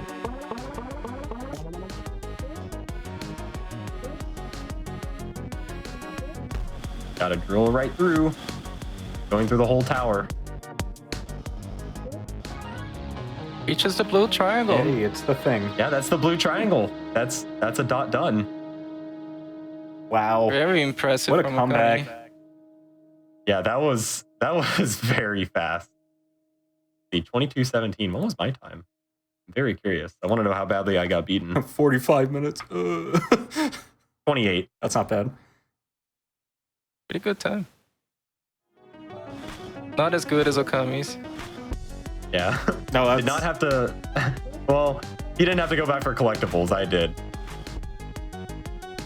Gotta drill right through. Going through the whole tower. Reaches the blue triangle. Hey, it's the thing. Yeah, that's the blue triangle. That's a dot done. Wow. Very impressive. What a from comeback. Okami. Yeah, that was very fast. See, 22:17. What was my time? I'm very curious. I want to know how badly I got beaten. 45 minutes. 28. That's not bad. Pretty good time. Not as good as Okami's. Yeah. No, that's... Did not have to. Well, you didn't have to go back for collectibles. I did.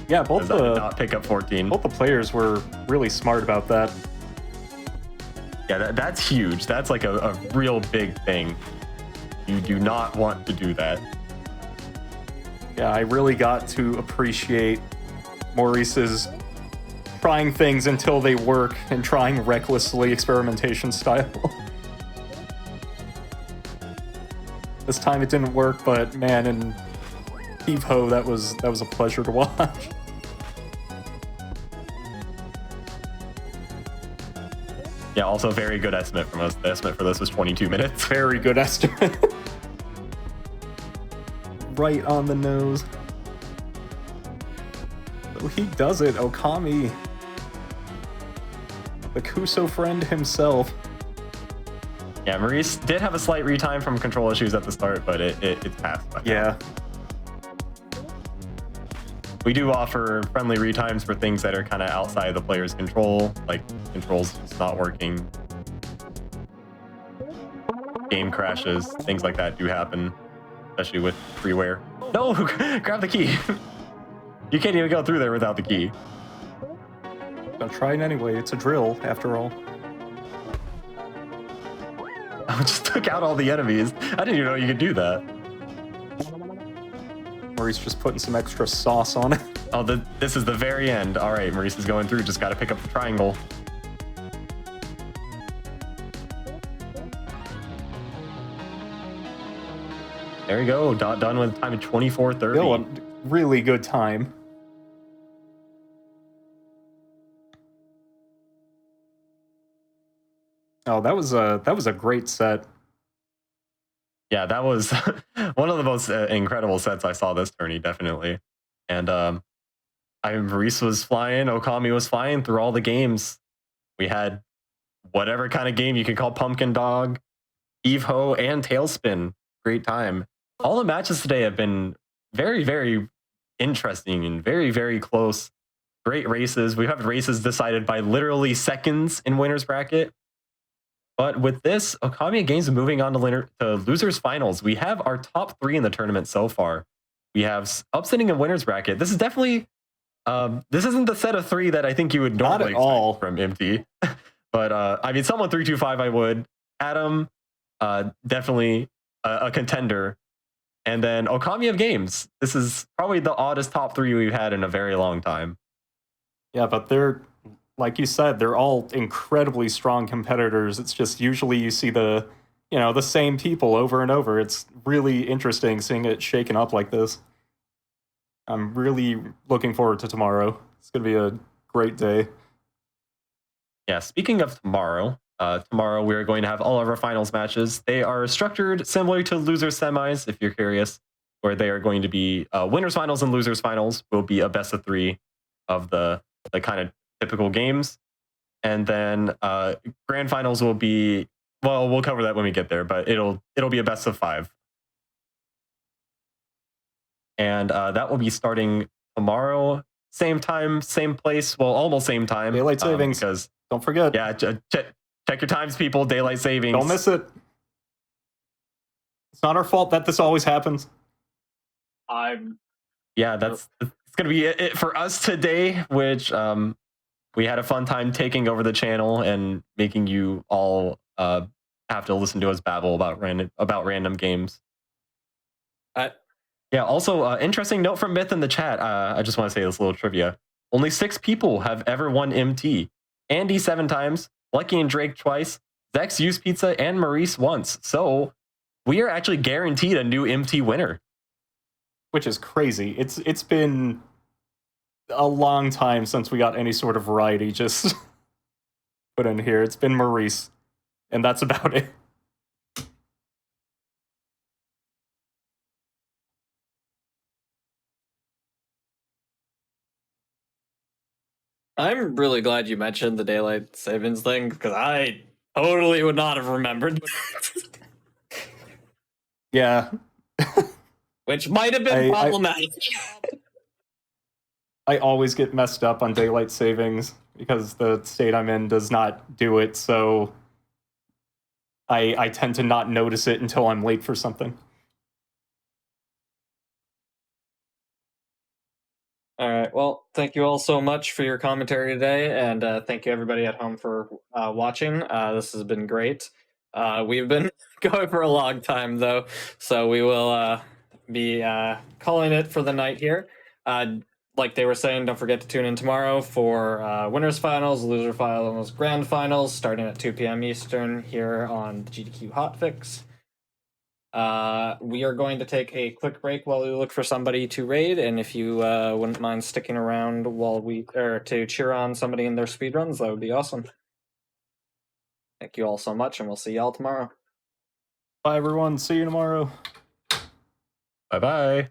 Yeah, both I did the not pick up 14. both the players were really smart about that. Yeah, that's huge. That's like a real big thing. You do not want to do that. Yeah, I really got to appreciate Maurice's trying things until they work and trying recklessly experimentation style. This time it didn't work, but man, in Heave Ho, that was a pleasure to watch. Yeah, also very good estimate from us. The estimate for this was 22 minutes. Very good estimate. Right on the nose. So he does it, Okami. The Kuso friend himself. Yeah, Maurice did have a slight retime from control issues at the start, but it's passed. Yeah. We do offer friendly retimes for things that are kind of outside of the player's control, like controls just not working, game crashes, things like that do happen, especially with freeware. No, grab the key. You can't even go through there without the key. I'll try it anyway. It's a drill, after all. I just took out all the enemies. I didn't even know you could do that. Maurice just putting some extra sauce on it. Oh, this is the very end. All right, Maurice is going through. Just got to pick up the triangle. There you go. Done with a time of 24:30. Still a really good time. Oh, that was a great set. Yeah, that was one of the most incredible sets I saw this tourney, definitely. And Maurice was flying, Okami was flying through all the games. We had whatever kind of game you could call Pumpkin Dog, Heave Ho, and Tailspin. Great time. All the matches today have been very, very interesting and very, very close. Great races. We have races decided by literally seconds in winner's bracket. But with this, OkamiofGames moving on to losers finals. We have our top 3 in the tournament so far. We have upsetting a winners bracket. This is definitely this isn't the set of 3 that I think you would normally expect from MT. But I mean, someone 325 I would. Adam, definitely a contender. And then OkamiofGames. This is probably the oddest top 3 we've had in a very long time. Yeah, but they're, like you said, they're all incredibly strong competitors. It's just usually you see the same people over and over. It's really interesting seeing it shaken up like this. I'm really looking forward to tomorrow. It's going to be a great day. Yeah, speaking of tomorrow, tomorrow we're going to have all of our finals matches. They are structured similar to losers semis, if you're curious, where they are going to be winners finals and losers finals will be a best of 3 of the kind of typical games. And then grand finals will be, well, we'll cover that when we get there, but it'll be a best of 5. And that will be starting tomorrow, same time, same place, well, almost same time. Daylight savings. Because don't forget. Yeah, check your times, people. Daylight savings. Don't miss it. It's not our fault that this always happens. Yeah, it's going to be it for us today, which we had a fun time taking over the channel and making you all have to listen to us babble about random games. Yeah, also, interesting note from Myth in the chat. I just want to say this little trivia. Only 6 people have ever won MT. Andy 7 times, Lucky and Drake twice, Zex Used Pizza, and Maurice once. So we are actually guaranteed a new MT winner. Which is crazy. It's been a long time since we got any sort of variety. Just put in here. It's been Maurice, and that's about it. I'm really glad you mentioned the daylight savings thing because I totally would not have remembered. Yeah. Which might have been problematic. I always get messed up on daylight savings because the state I'm in does not do it, so I tend to not notice it until I'm late for something. All right. Well, thank you all so much for your commentary today, and thank you everybody at home for watching. This has been great. We've been going for a long time though, so we will be calling it for the night here. Like they were saying, don't forget to tune in tomorrow for winners finals, loser finals, grand finals, starting at 2 p.m. Eastern here on the GDQ Hotfix. We are going to take a quick break while we look for somebody to raid, and if you wouldn't mind sticking around while to cheer on somebody in their speedruns, that would be awesome. Thank you all so much, and we'll see y'all tomorrow. Bye, everyone. See you tomorrow. Bye-bye.